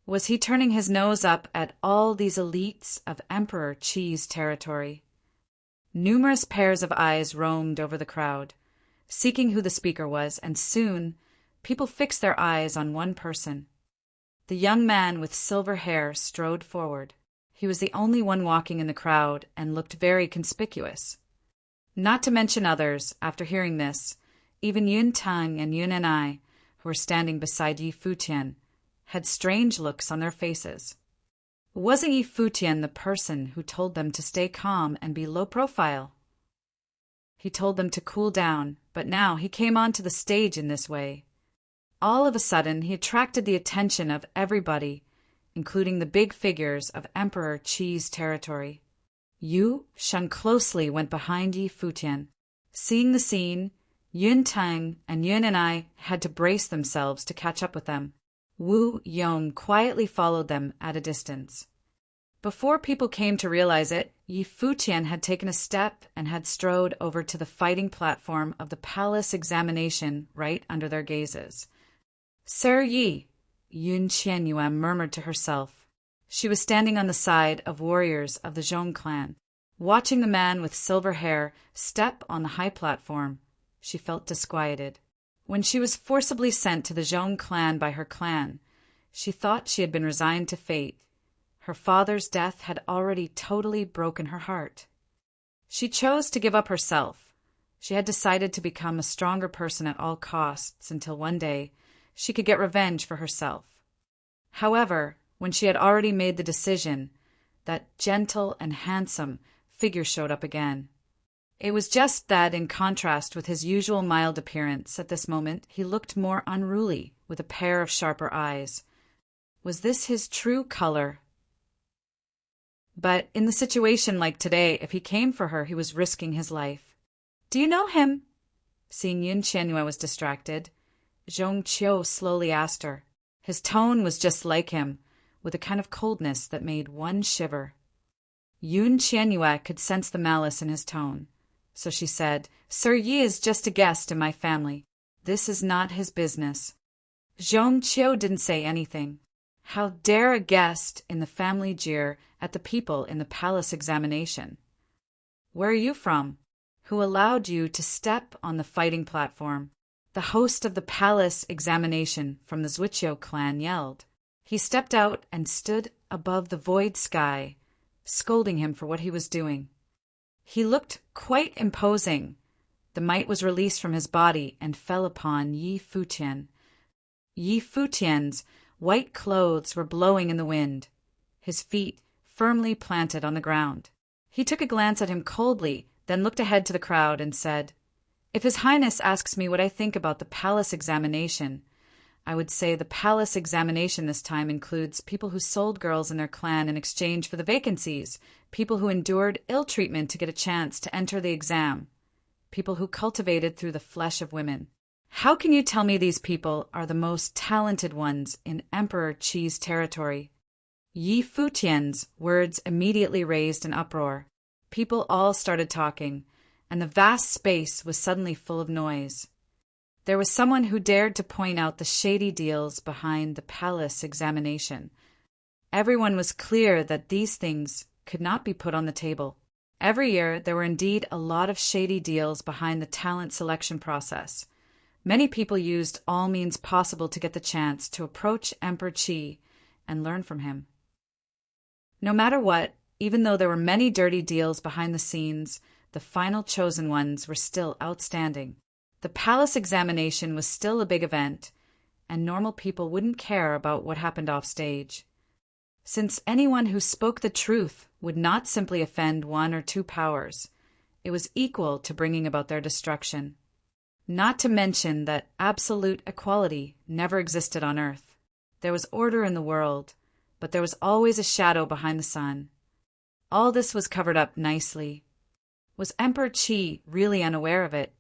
Was he turning his nose up at all these elites of Emperor Qi's territory? Numerous pairs of eyes roamed over the crowd, seeking who the speaker was, and soon people fixed their eyes on one person. The young man with silver hair strode forward. He was the only one walking in the crowd and looked very conspicuous. Not to mention others, after hearing this, even Yun Tang and Yun and I, who were standing beside Yi Futian, had strange looks on their faces. Wasn't Yi Futian the person who told them to stay calm and be low profile? He told them to cool down, but now he came onto the stage in this way. All of a sudden, he attracted the attention of everybody, including the big figures of Emperor Qi's territory. Yu Shan closely went behind Yi Futian. Seeing the scene, Yun Tang and Yun and I had to brace themselves to catch up with them. Wu Yong quietly followed them at a distance. Before people came to realize it, Yi Futian had taken a step and had strode over to the fighting platform of the palace examination right under their gazes. Sir Yi, Yun Qianyuan murmured to herself. She was standing on the side of warriors of the Zhong clan. Watching the man with silver hair step on the high platform, she felt disquieted. When she was forcibly sent to the Zhong clan by her clan, she thought she had been resigned to fate. Her father's death had already totally broken her heart. She chose to give up herself. She had decided to become a stronger person at all costs until one day she could get revenge for herself. However, when she had already made the decision, that gentle and handsome figure showed up again. It was just that, in contrast with his usual mild appearance, at this moment he looked more unruly, with a pair of sharper eyes. Was this his true color? But in the situation like today, if he came for her, he was risking his life. "Do you know him?" Seeing Yun Qianyue was distracted, Zhong Qiu slowly asked her. His tone was just like him, with a kind of coldness that made one shiver. Yun Qianyue could sense the malice in his tone. So she said, "Sir Yi is just a guest in my family. This is not his business." Zhong Qiu didn't say anything. How dare a guest in the family jeer at the people in the palace examination? "Where are you from? Who allowed you to step on the fighting platform?" The host of the palace examination from the Zhuqiu clan yelled. He stepped out and stood above the void sky, scolding him for what he was doing. He looked quite imposing. The might was released from his body and fell upon Yi Futian. Yi Futian's white clothes were blowing in the wind, his feet firmly planted on the ground. He took a glance at him coldly, then looked ahead to the crowd and said, "If His Highness asks me what I think about the palace examination, I would say the palace examination this time includes people who sold girls in their clan in exchange for the vacancies, people who endured ill treatment to get a chance to enter the exam, people who cultivated through the flesh of women. How can you tell me these people are the most talented ones in Emperor Qi's territory?" Yi Futian's words immediately raised an uproar. People all started talking, and the vast space was suddenly full of noise. There was someone who dared to point out the shady deals behind the palace examination. Everyone was clear that these things could not be put on the table. Every year, there were indeed a lot of shady deals behind the talent selection process. Many people used all means possible to get the chance to approach Emperor Qi and learn from him. No matter what, even though there were many dirty deals behind the scenes, the final chosen ones were still outstanding. The palace examination was still a big event, and normal people wouldn't care about what happened off stage. Since anyone who spoke the truth would not simply offend one or two powers, it was equal to bringing about their destruction. Not to mention that absolute equality never existed on Earth. There was order in the world, but there was always a shadow behind the sun. All this was covered up nicely. Was Emperor Qi really unaware of it?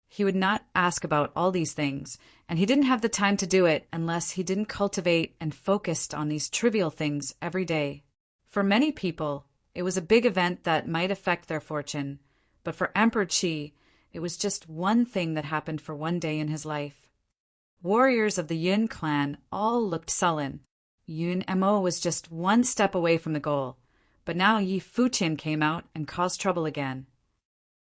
He would not ask about all these things, and he didn't have the time to do it unless he didn't cultivate and focused on these trivial things every day. For many people, it was a big event that might affect their fortune, but for Emperor Qi, it was just one thing that happened for one day in his life. Warriors of the Yun clan all looked sullen. Yun Mo was just one step away from the goal, but now Yi Futian came out and caused trouble again.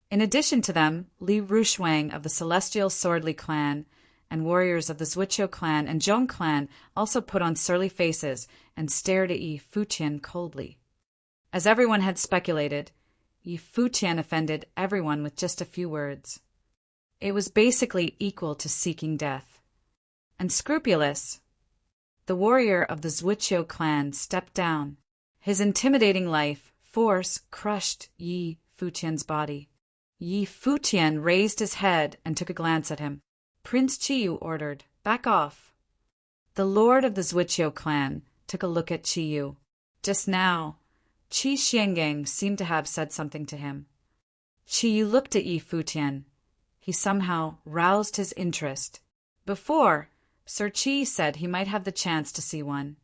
In addition to them, Li Rushuang of the Celestial Swordly clan and warriors of the Zhuqiu clan and Zhong clan also put on surly faces and stared at Yi Futian coldly. As everyone had speculated, Yi Futian offended everyone with just a few words. It was basically equal to seeking death. Unscrupulous, the warrior of the Zhuqiu clan stepped down. His intimidating force crushed Yi Futian's body. Yi Futian raised his head and took a glance at him. Prince Qiyu ordered, "Back off." The lord of the Zhuqiu clan took a look at Qiyu. Just now, Qi Xiangang seemed to have said something to him. Qiyu looked at Yi Futian. He somehow roused his interest. Before, Sir Qi said he might have the chance to see one.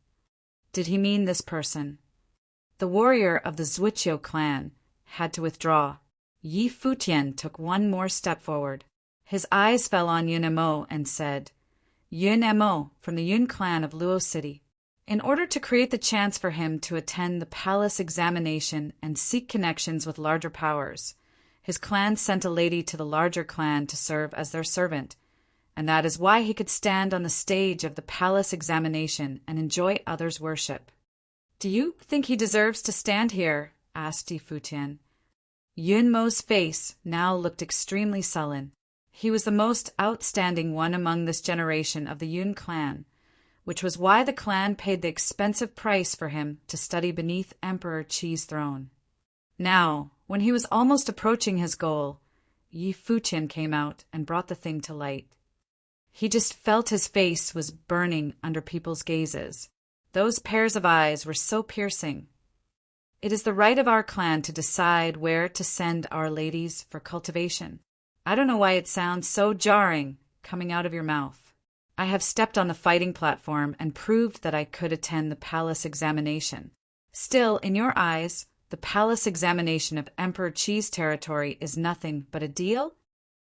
Did he mean this person? The warrior of the Zhuqiu clan had to withdraw. Yi Futian took one more step forward. His eyes fell on Yun Mo and said, "Yun Mo from the Yun clan of Luo City." In order to create the chance for him to attend the palace examination and seek connections with larger powers, his clan sent a lady to the larger clan to serve as their servant, and that is why he could stand on the stage of the palace examination and enjoy others' worship. "Do you think he deserves to stand here?" asked Yi Futian. Yun Mo's face now looked extremely sullen. He was the most outstanding one among this generation of the Yun clan, which was why the clan paid the expensive price for him to study beneath Emperor Qi's throne. Now, when he was almost approaching his goal, Yi Futian came out and brought the thing to light. He just felt his face was burning under people's gazes. Those pairs of eyes were so piercing. It is the right of our clan to decide where to send our ladies for cultivation. I don't know why it sounds so jarring coming out of your mouth. I have stepped on the fighting platform and proved that I could attend the palace examination. Still, in your eyes, the palace examination of Emperor Qi's territory is nothing but a deal?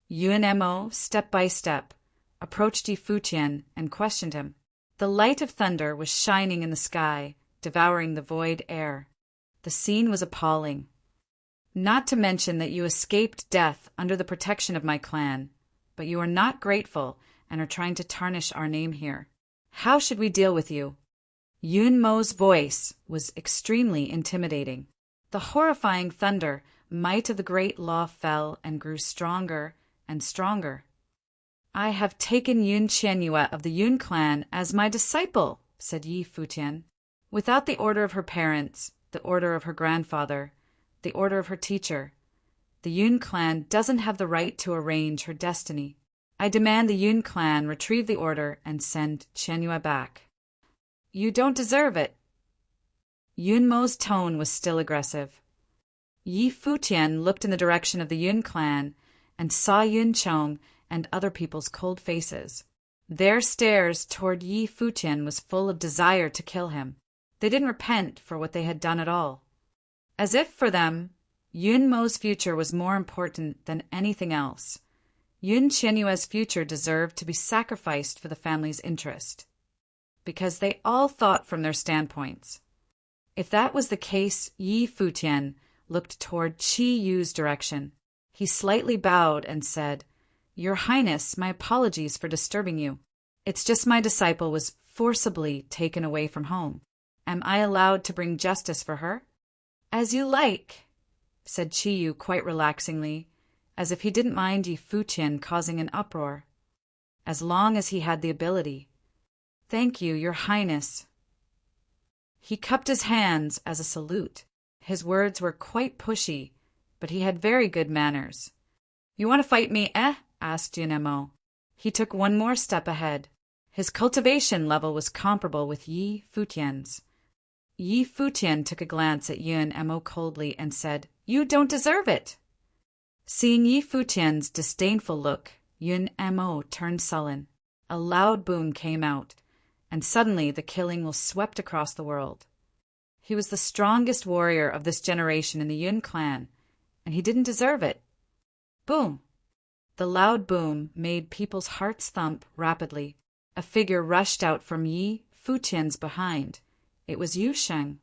Yun Mo, step by step, approached Yi Futian and questioned him. The light of thunder was shining in the sky, devouring the void air. The scene was appalling. Not to mention that you escaped death under the protection of my clan, but you are not grateful and are trying to tarnish our name here. How should we deal with you? Yun Mo's voice was extremely intimidating. The horrifying thunder, might of the great law fell and grew stronger and stronger. "I have taken Yun Qianyue of the Yun clan as my disciple," said Yi Futian. "Without the order of her parents, the order of her grandfather, the order of her teacher, the Yun clan doesn't have the right to arrange her destiny. I demand the Yun clan retrieve the order and send Qianyue back." "You don't deserve it." Yun Mo's tone was still aggressive. Yi Futian looked in the direction of the Yun clan and saw Yun Chong and other people's cold faces. Their stares toward Yi Futian was full of desire to kill him. They didn't repent for what they had done at all. As if for them, Yun Mo's future was more important than anything else. Yun Qianyue's future deserved to be sacrificed for the family's interest, because they all thought from their standpoints. If that was the case, Yi Futian looked toward Qi Yu's direction. He slightly bowed and said, "Your Highness, my apologies for disturbing you. It's just my disciple was forcibly taken away from home. Am I allowed to bring justice for her?" "As you like," said Qiyu quite relaxingly, as if he didn't mind Yi Futian causing an uproar, as long as he had the ability. "Thank you, Your Highness." He cupped his hands as a salute. His words were quite pushy, but he had very good manners. "You want to fight me, eh?" asked Yun Mo. He took one more step ahead. His cultivation level was comparable with Yi Futian's, Yi Futian took a glance at Yun Mo coldly and said, "You don't deserve it." Seeing Yi Futian's disdainful look, Yun Mo turned sullen. A loud boom came out, and suddenly the killing was swept across the world. He was the strongest warrior of this generation in the Yun clan, and he didn't deserve it. Boom! The loud boom made people's hearts thump rapidly. A figure rushed out from Yi Futian's behind. It was Yu Sheng.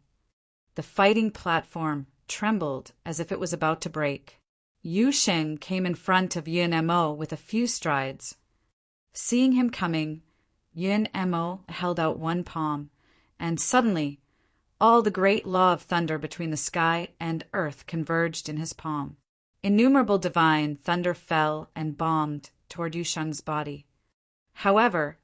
The fighting platform trembled as if it was about to break. Yu Sheng came in front of Yun Mo with a few strides. Seeing him coming, Yun Mo held out one palm, and suddenly all the great law of thunder between the sky and earth converged in his palm. Innumerable divine thunder fell and bombed toward Yu Sheng's body. However,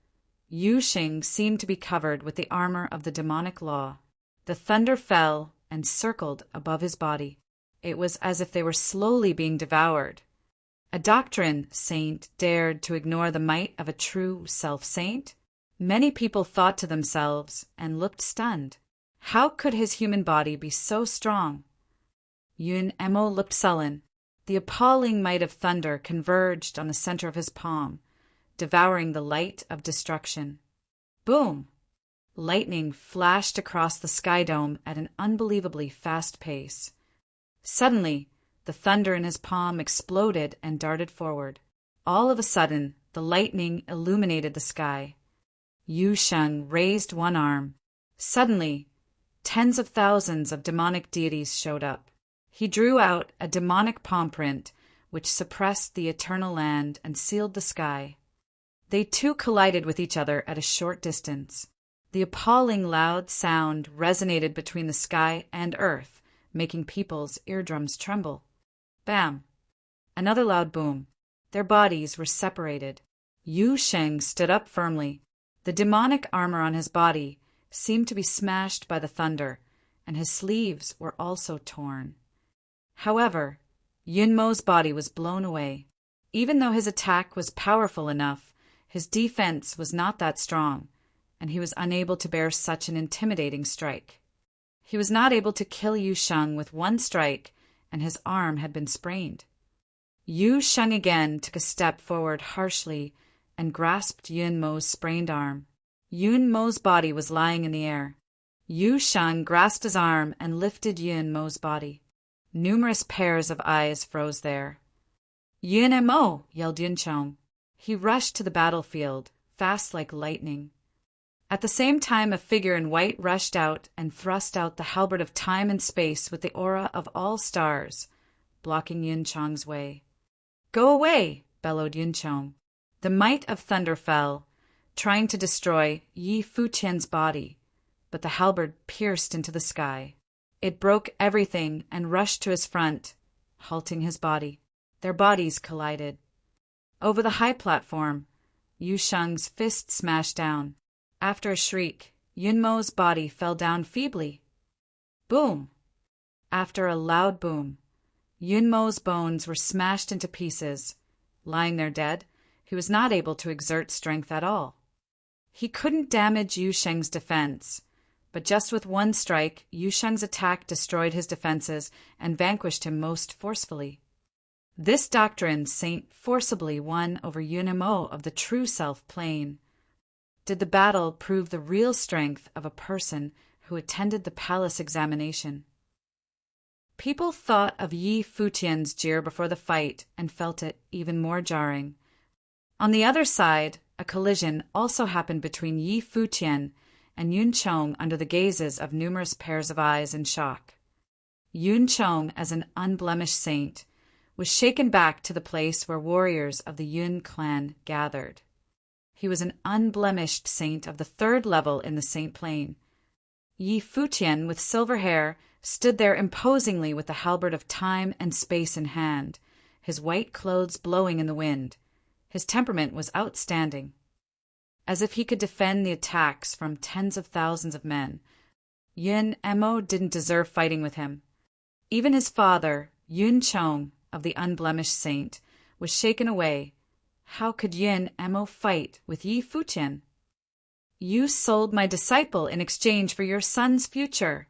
Yu Sheng seemed to be covered with the armor of the demonic law. The thunder fell and circled above his body. It was as if they were slowly being devoured. A doctrine saint dared to ignore the might of a true self-saint? Many people thought to themselves and looked stunned. How could his human body be so strong? Yun Mo looked sullen. The appalling might of thunder converged on the center of his palm, devouring the light of destruction. Boom! Lightning flashed across the sky dome at an unbelievably fast pace. Suddenly, the thunder in his palm exploded and darted forward. All of a sudden, the lightning illuminated the sky. Yu Sheng raised one arm. Suddenly, tens of thousands of demonic deities showed up. He drew out a demonic palm print, which suppressed the eternal land and sealed the sky. They too collided with each other at a short distance. The appalling loud sound resonated between the sky and earth, making people's eardrums tremble. Bam! Another loud boom. Their bodies were separated. Yu Sheng stood up firmly. The demonic armor on his body seemed to be smashed by the thunder, and his sleeves were also torn. However, Yun Mo's body was blown away. Even though his attack was powerful enough, his defense was not that strong, and he was unable to bear such an intimidating strike. He was not able to kill Yu Sheng with one strike, and his arm had been sprained. Yu Sheng again took a step forward harshly and grasped Yun Mo's sprained arm. Yun Mo's body was lying in the air. Yu Sheng grasped his arm and lifted Yun Mo's body. Numerous pairs of eyes froze there. "Yun Mo!" yelled Yun Chong. He rushed to the battlefield, fast like lightning. At the same time, a figure in white rushed out and thrust out the halberd of time and space with the aura of all stars, blocking Yun Chong's way. "Go away!" bellowed Yun Chong. The might of thunder fell, trying to destroy Yi Futian's body, but the halberd pierced into the sky. It broke everything and rushed to his front, halting his body. Their bodies collided. Over the high platform, Yu Sheng's fist smashed down. After a shriek, Yun Mo's body fell down feebly. Boom! After a loud boom, Yun Mo's bones were smashed into pieces. Lying there dead, he was not able to exert strength at all. He couldn't damage Yu Sheng's defense, but just with one strike, Yu Sheng's attack destroyed his defenses and vanquished him most forcefully. This doctrine saint forcibly won over Yun Mo of the true self plane. Did the battle prove the real strength of a person who attended the palace examination? People thought of Yi Futian's jeer before the fight and felt it even more jarring. On the other side, a collision also happened between Yi Futian and Yun Chong under the gazes of numerous pairs of eyes in shock. Yun Chong, as an unblemished saint, was shaken back to the place where warriors of the Yun clan gathered. He was an unblemished saint of the third level in the saint plane. Yi Futian, with silver hair, stood there imposingly with the halberd of time and space in hand, his white clothes blowing in the wind. His temperament was outstanding. As if he could defend the attacks from tens of thousands of men, Yun Mo didn't deserve fighting with him. Even his father, Yun Chong, of the unblemished saint, was shaken away. How could Yun Mo fight with Yi Futian? You sold my disciple in exchange for your son's future,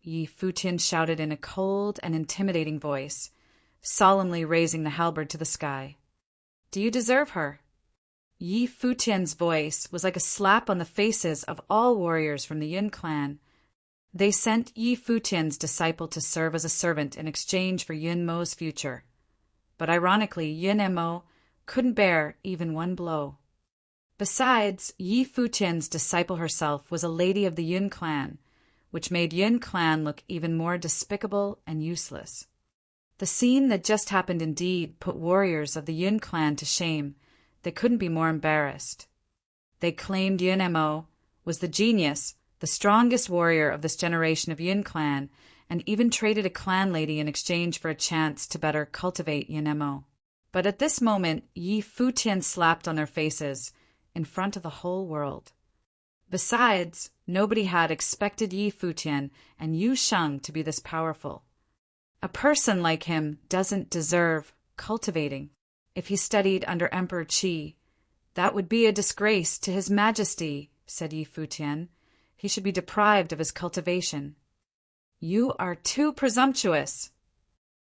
Yi Futian shouted in a cold and intimidating voice, solemnly raising the halberd to the sky. Do you deserve her? Yi Futian's voice was like a slap on the faces of all warriors from the Yun clan. They sent Yi Futian's disciple to serve as a servant in exchange for Yun Mo's future. But ironically, Yun Mo couldn't bear even one blow. Besides, Yi Futian's disciple herself was a lady of the Yun clan, which made Yun clan look even more despicable and useless. The scene that just happened indeed put warriors of the Yun clan to shame. They couldn't be more embarrassed. They claimed Yun Mo was the genius, the strongest warrior of this generation of Yun clan, and even traded a clan lady in exchange for a chance to better cultivate Yun Mo. But at this moment, Yi Futian slapped on their faces in front of the whole world. Besides, nobody had expected Yi Futian and Yu Sheng to be this powerful. A person like him doesn't deserve cultivating. If he studied under Emperor Qi, that would be a disgrace to His Majesty, said Yi Futian. He should be deprived of his cultivation. You are too presumptuous.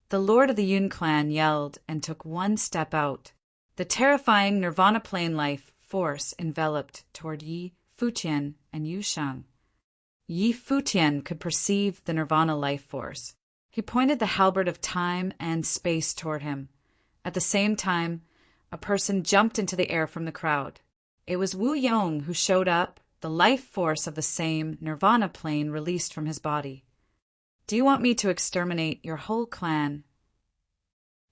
The lord of the Yun clan yelled and took one step out. The terrifying Nirvana plane life force enveloped toward Yi Futian and Yu Sheng. Yi Futian could perceive the Nirvana life force. He pointed the halberd of time and space toward him. At the same time, a person jumped into the air from the crowd. It was Wu Yong who showed up, the life force of the same Nirvana plane released from his body. Do you want me to exterminate your whole clan?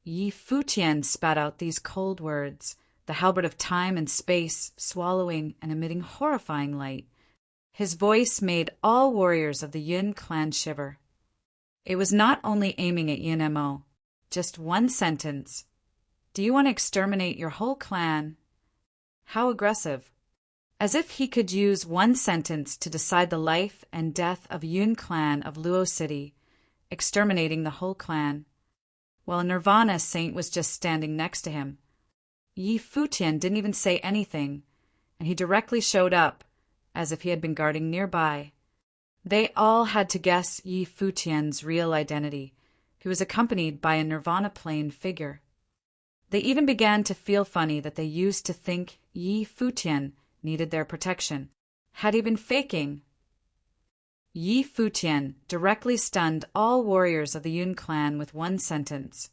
Yi Futian spat out these cold words, the halberd of time and space swallowing and emitting horrifying light. His voice made all warriors of the Yun clan shiver. It was not only aiming at Yun Mo, just one sentence. Do you want to exterminate your whole clan? How aggressive. As if he could use one sentence to decide the life and death of Yun clan of Luo City, exterminating the whole clan, while a Nirvana saint was just standing next to him. Yi Futian didn't even say anything, and he directly showed up, as if he had been guarding nearby. They all had to guess Yi Futian's real identity. He was accompanied by a Nirvana plane figure. They even began to feel funny that they used to think Yi Futian needed their protection. Had he been faking? Yi Futian directly stunned all warriors of the Yun clan with one sentence.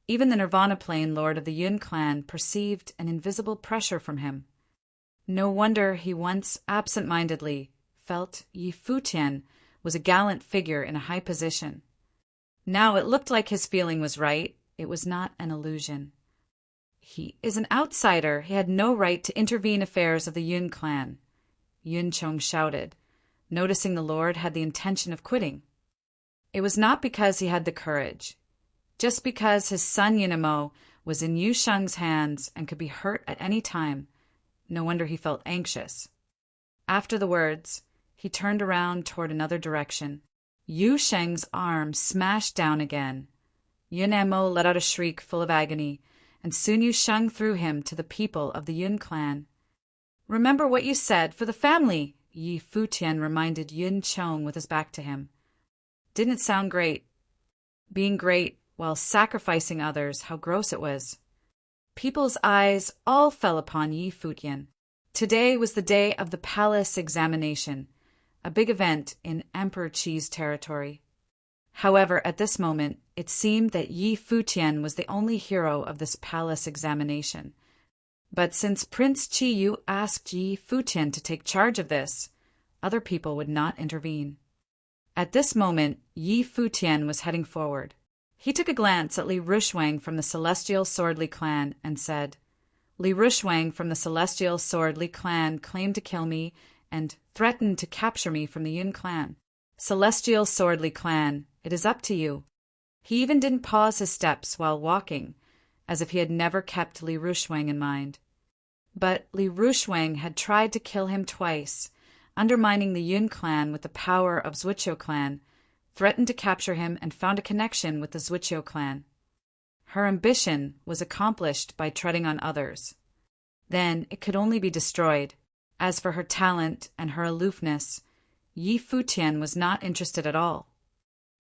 Even the Nirvana plane lord of the Yun clan perceived an invisible pressure from him. No wonder he once absent-mindedly felt Yi Futian was a gallant figure in a high position. Now it looked like his feeling was right. It was not an illusion. He is an outsider. He had no right to intervene affairs of the Yun clan, Yun Chong shouted, noticing the lord had the intention of quitting. It was not because he had the courage. Just because his son Yun Mo was in Yu Sheng's hands and could be hurt at any time, no wonder he felt anxious. After the words, he turned around toward another direction. Yu Sheng's arm smashed down again. Yun Mo let out a shriek full of agony, and soon Yu Sheng threw him to the people of the Yun clan. Remember what you said for the family, Yi Futian reminded Yun Chong with his back to him. Didn't it sound great? Being great while sacrificing others, how gross it was. People's eyes all fell upon Yi Futian. Today was the day of the palace examination, a big event in Emperor Qi's territory. However, at this moment, it seemed that Yi Futian was the only hero of this palace examination. But since Prince Qi Yu asked Yi Futian to take charge of this, other people would not intervene. At this moment, Yi Futian was heading forward. He took a glance at Li Rushwang from the Celestial Swordly clan and said, Li Rushwang from the Celestial Swordly clan claimed to kill me and threatened to capture me from the Yun clan. Celestial Swordly clan, it is up to you. He even didn't pause his steps while walking, as if he had never kept Li Rushwang in mind. But Li Rushwang had tried to kill him twice, undermining the Yun clan with the power of Zhuqiu clan, threatened to capture him and found a connection with the Zhuqiu clan. Her ambition was accomplished by treading on others. Then it could only be destroyed. As for her talent and her aloofness, Yi Futian was not interested at all.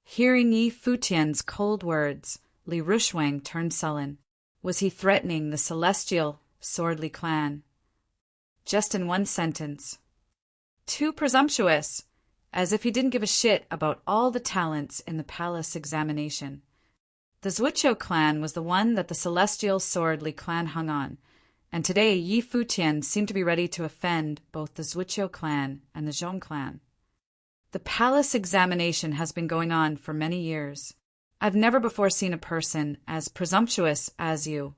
Hearing Yi Futian's cold words, Li Rushwang turned sullen. Was he threatening the celestial, swordly clan? Just in one sentence. Too presumptuous, as if he didn't give a shit about all the talents in the palace examination. The Zhuqiu clan was the one that the celestial swordly clan hung on, and today Yi Futian seemed to be ready to offend both the Zhuqiu clan and the Zhong clan. The palace examination has been going on for many years. I've never before seen a person as presumptuous as you.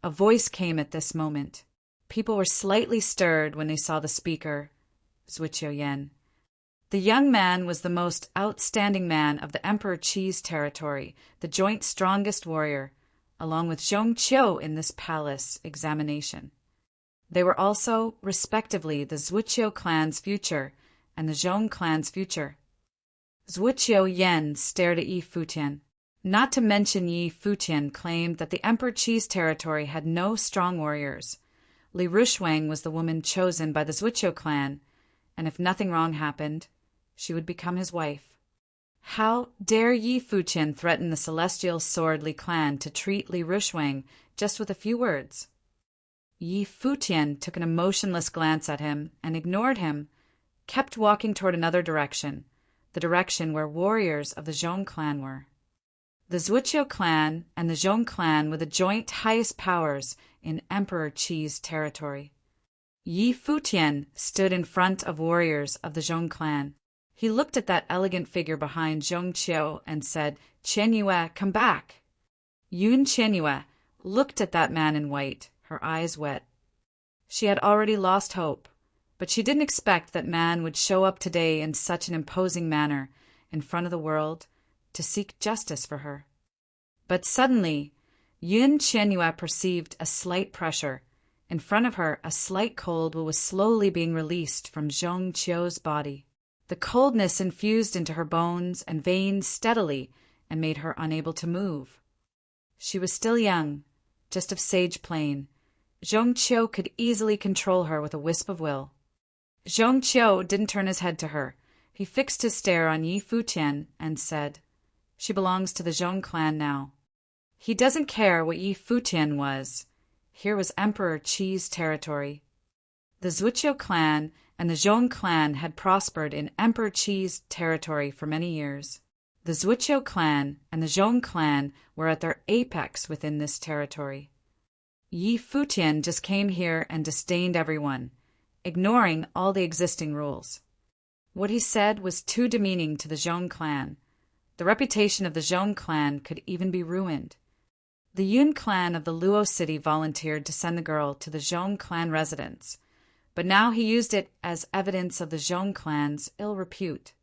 A voice came at this moment. People were slightly stirred when they saw the speaker, Zhuqiu Yan. The young man was the most outstanding man of the Emperor Qi's territory, the joint strongest warrior, along with Zhong Qiu in this palace examination. They were also, respectively, the Zhuqiu clan's future and the Zhong clan's future. Zhuqiu Yan stared at Yi Futian. Not to mention Yi Futian claimed that the Emperor Qi's territory had no strong warriors. Li Rushwang was the woman chosen by the Zhuqiu clan, and if nothing wrong happened, she would become his wife. How dare Yi Futian threaten the celestial swordly clan to treat Li Rushwang just with a few words? Yi Futian took an emotionless glance at him and ignored him, kept walking toward another direction, the direction where warriors of the Zhong clan were. The Zhuqiu clan and the Zhong clan were the joint highest powers in Emperor Qi's territory. Yi Futian stood in front of warriors of the Zhong clan. He looked at that elegant figure behind Zhong Qiu and said, "Chen Yue, come back." Yun Chen Yue looked at that man in white, her eyes wet. She had already lost hope, but she didn't expect that man would show up today in such an imposing manner in front of the world to seek justice for her. But suddenly, Yun Chen Yue perceived a slight pressure. In front of her, a slight cold was slowly being released from Zhong Qiu's body. The coldness infused into her bones and veins steadily and made her unable to move. She was still young, just of sage plain. Zhong Qiu could easily control her with a wisp of will. Zhong Qiu didn't turn his head to her. He fixed his stare on Yi Futian and said, "She belongs to the Zhong clan now." He doesn't care what Yi Futian was. Here was Emperor Qi's territory. The Zhuqiu clan and the Zhong clan had prospered in Emperor Qi's territory for many years. The Zhuqiu clan and the Zhong clan were at their apex within this territory. Yi Futian just came here and disdained everyone, ignoring all the existing rules. What he said was too demeaning to the Zhong clan. The reputation of the Zhong clan could even be ruined. The Yun clan of the Luo city volunteered to send the girl to the Zhong clan residence, but now he used it as evidence of the Zhong clan's ill repute.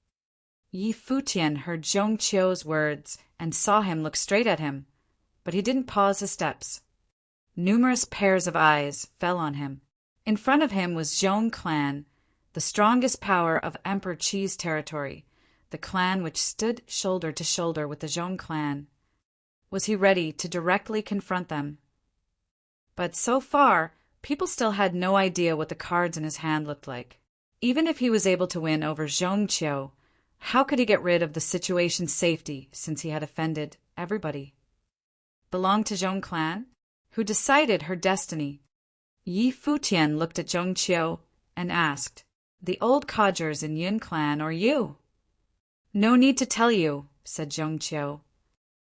Yi Futian heard Zhong Qiu's words and saw him look straight at him, but he didn't pause his steps. Numerous pairs of eyes fell on him. In front of him was Zhong clan, the strongest power of Emperor Qi's territory, the clan which stood shoulder to shoulder with the Zhong clan. Was he ready to directly confront them? But so far, people still had no idea what the cards in his hand looked like. Even if he was able to win over Zhong Qiu, how could he get rid of the situation's safety since he had offended everybody? Belong to Zhong clan? Who decided her destiny? Yi Futian looked at Zhong Qiu and asked, "The old codgers in Yun clan or you?" "No need to tell you," said Zhong Qiu.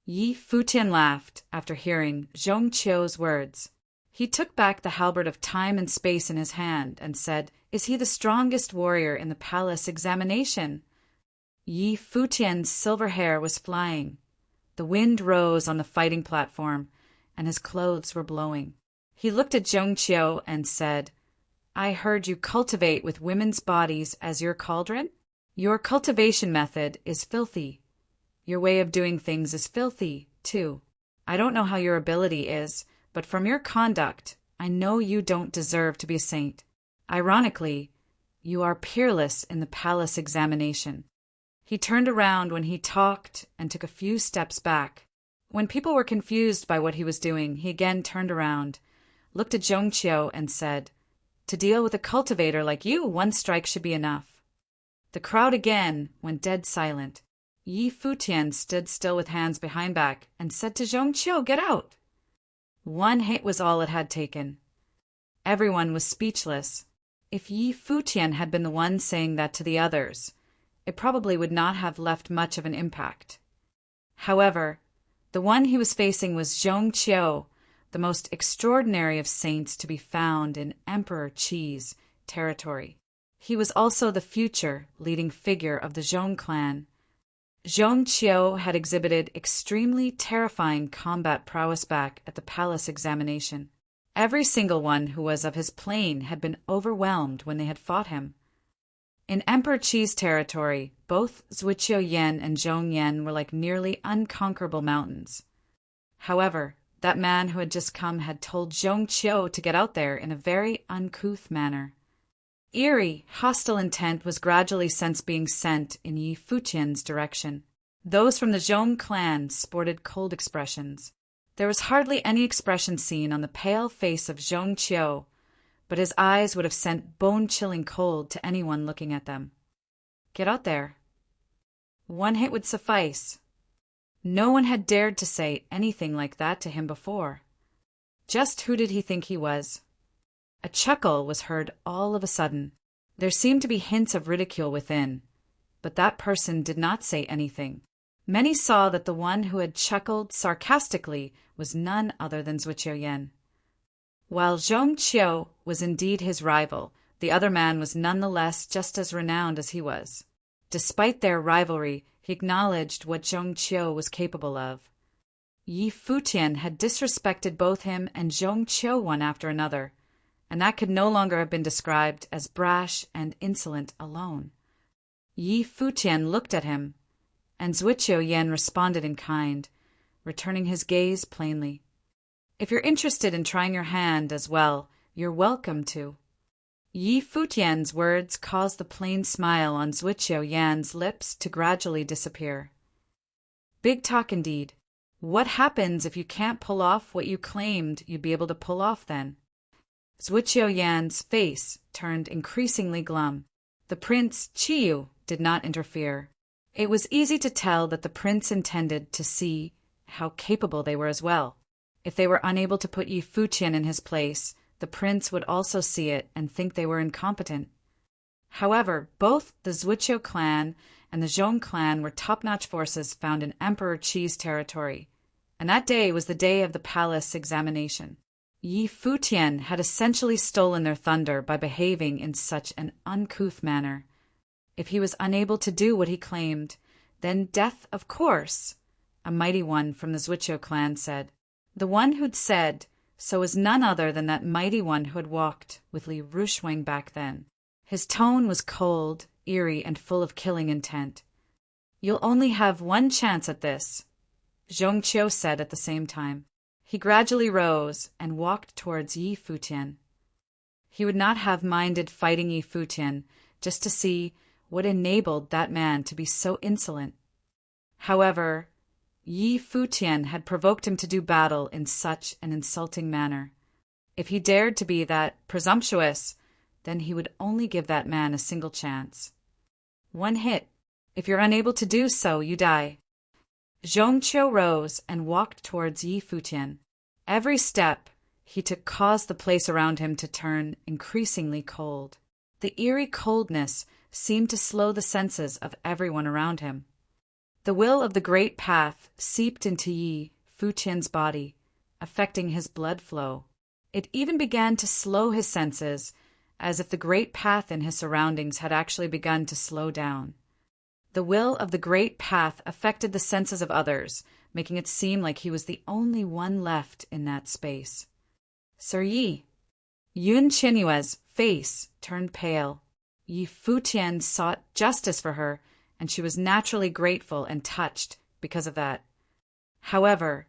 Yi Futian laughed after hearing Zhong Qiu's words. He took back the halberd of time and space in his hand and said, "Is he the strongest warrior in the palace examination?" Yi Futian's silver hair was flying. The wind rose on the fighting platform, and his clothes were blowing. He looked at Zhong Qiu and said, "I heard you cultivate with women's bodies as your cauldron? Your cultivation method is filthy. Your way of doing things is filthy, too. I don't know how your ability is, but from your conduct, I know you don't deserve to be a saint. Ironically, you are peerless in the palace examination." He turned around when he talked and took a few steps back. When people were confused by what he was doing, he again turned around, looked at Zhong Qiu and said, To deal with a cultivator like you, one strike should be enough." The crowd again went dead silent. Yi Futian stood still with hands behind back and said to Zhong Qiu, "Get out." One hit was all it had taken. Everyone was speechless. If Yi Futian had been the one saying that to the others, it probably would not have left much of an impact. However, the one he was facing was Zhong Qiu, the most extraordinary of saints to be found in Emperor Qi's territory. He was also the future leading figure of the Zhong clan. Zhong Qiu had exhibited extremely terrifying combat prowess back at the palace examination. Every single one who was of his plane had been overwhelmed when they had fought him. In Emperor Qi's territory, both Zhuqiu Yan and Zhong Yan were like nearly unconquerable mountains. However, that man who had just come had told Zhong Qiu to get out there in a very uncouth manner. Eerie, hostile intent was gradually being sent in Yi Futian's direction. Those from the Zhong clan sported cold expressions. There was hardly any expression seen on the pale face of Zhong Qiu, but his eyes would have sent bone-chilling cold to anyone looking at them. Get out there. One hit would suffice. No one had dared to say anything like that to him before. Just who did he think he was? A chuckle was heard all of a sudden. There seemed to be hints of ridicule within, but that person did not say anything. Many saw that the one who had chuckled sarcastically was none other than Zhuqiu Yan. While Zhong Qiu was indeed his rival, the other man was nonetheless just as renowned as he was. Despite their rivalry, he acknowledged what Zhong Qiu was capable of. Yi Futian had disrespected both him and Zhong Qiu one after another, and that could no longer have been described as brash and insolent alone. Yi Futian looked at him, and Zhuqiu Yan responded in kind, returning his gaze plainly. "If you're interested in trying your hand as well, you're welcome to." Yi Futian's words caused the plain smile on Zhuqiu Yan's lips to gradually disappear. Big talk indeed. What happens if you can't pull off what you claimed you'd be able to pull off then? Zhuqiu Yan's face turned increasingly glum. The Prince Qiyu did not interfere. It was easy to tell that the prince intended to see how capable they were as well. If they were unable to put Yi Futian in his place, the prince would also see it and think they were incompetent. However, both the Zhuqiu clan and the Zhong clan were top-notch forces found in Emperor Qi's territory, and that day was the day of the palace examination. Yi Futian had essentially stolen their thunder by behaving in such an uncouth manner. If he was unable to do what he claimed, then death, of course, a mighty one from the Zhuqiu clan said. The one who'd said so was none other than that mighty one who had walked with Li Rushwang back then. His tone was cold, eerie, and full of killing intent. "You'll only have one chance at this," Zhong Qiu said at the same time. He gradually rose and walked towards Yi Futian. He would not have minded fighting Yi Futian just to see what enabled that man to be so insolent. However, Yi Futian had provoked him to do battle in such an insulting manner. If he dared to be that presumptuous, then he would only give that man a single chance. One hit. If you're unable to do so, you die. Zhong Qiu rose and walked towards Yi Futian. Every step he took caused the place around him to turn increasingly cold. The eerie coldness seemed to slow the senses of everyone around him. The will of the great path seeped into Yi Futian's body, affecting his blood flow. It even began to slow his senses, as if the great path in his surroundings had actually begun to slow down. The will of the great path affected the senses of others, making it seem like he was the only one left in that space. Sir Yi. Yun Qinyue's face turned pale. Yi Futian sought justice for her, and she was naturally grateful and touched because of that. However,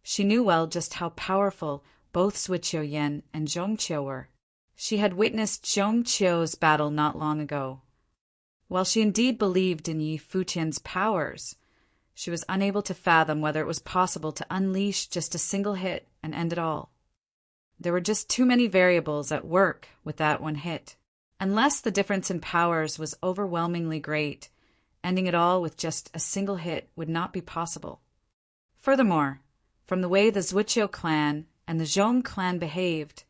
she knew well just how powerful both Zhuqiu Yan and Zhong Qiu were. She had witnessed Zhong Qiu's battle not long ago. While she indeed believed in Yi Futian's powers, she was unable to fathom whether it was possible to unleash just a single hit and end it all. There were just too many variables at work with that one hit. Unless the difference in powers was overwhelmingly great, ending it all with just a single hit would not be possible. Furthermore, from the way the Zhuqiu clan and the Zhong clan behaved,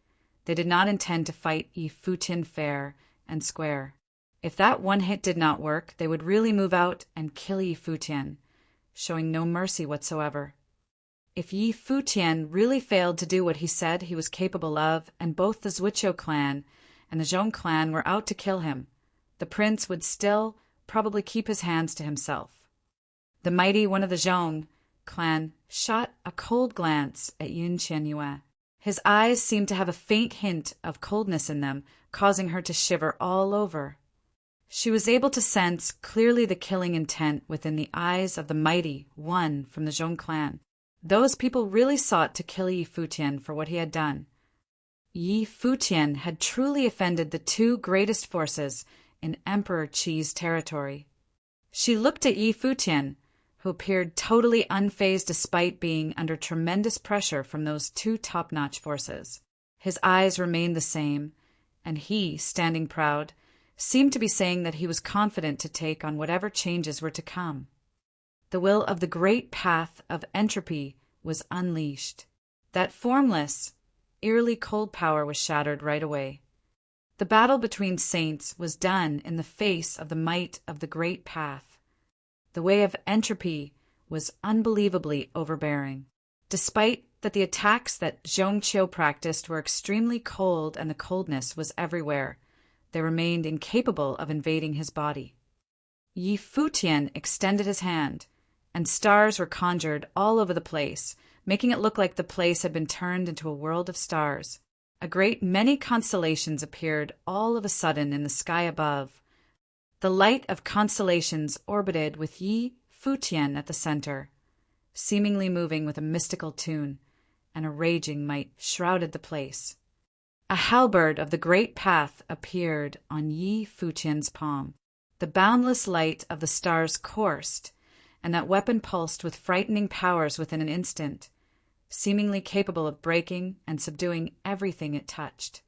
they did not intend to fight Yi Futian fair and square. If that one hit did not work, they would really move out and kill Yi Futian, showing no mercy whatsoever. If Yi Futian really failed to do what he said he was capable of, and both the Zhuqiu clan and the Zhong clan were out to kill him, the prince would still probably keep his hands to himself. The mighty one of the Zhong clan shot a cold glance at Yun Qianyue. His eyes seemed to have a faint hint of coldness in them, causing her to shiver all over. She was able to sense clearly the killing intent within the eyes of the mighty one from the Zhong clan. Those people really sought to kill Yi Futian for what he had done. Yi Futian had truly offended the two greatest forces in Emperor Qi's territory. She looked at Yi Futian, who appeared totally unfazed despite being under tremendous pressure from those two top-notch forces. His eyes remained the same, and he, standing proud, seemed to be saying that he was confident to take on whatever changes were to come. The will of the great path of entropy was unleashed. That formless, eerily cold power was shattered right away. The battle between saints was done in the face of the might of the great path. The way of entropy was unbelievably overbearing. Despite that the attacks that Zhongqiu practiced were extremely cold and the coldness was everywhere, they remained incapable of invading his body. Yi Futian extended his hand, and stars were conjured all over the place, making it look like the place had been turned into a world of stars. A great many constellations appeared all of a sudden in the sky above. The light of constellations orbited with Yi Futian at the center, seemingly moving with a mystical tune, and a raging might shrouded the place. A halberd of the great path appeared on Yi Futian's palm. The boundless light of the stars coursed, and that weapon pulsed with frightening powers within an instant, seemingly capable of breaking and subduing everything it touched.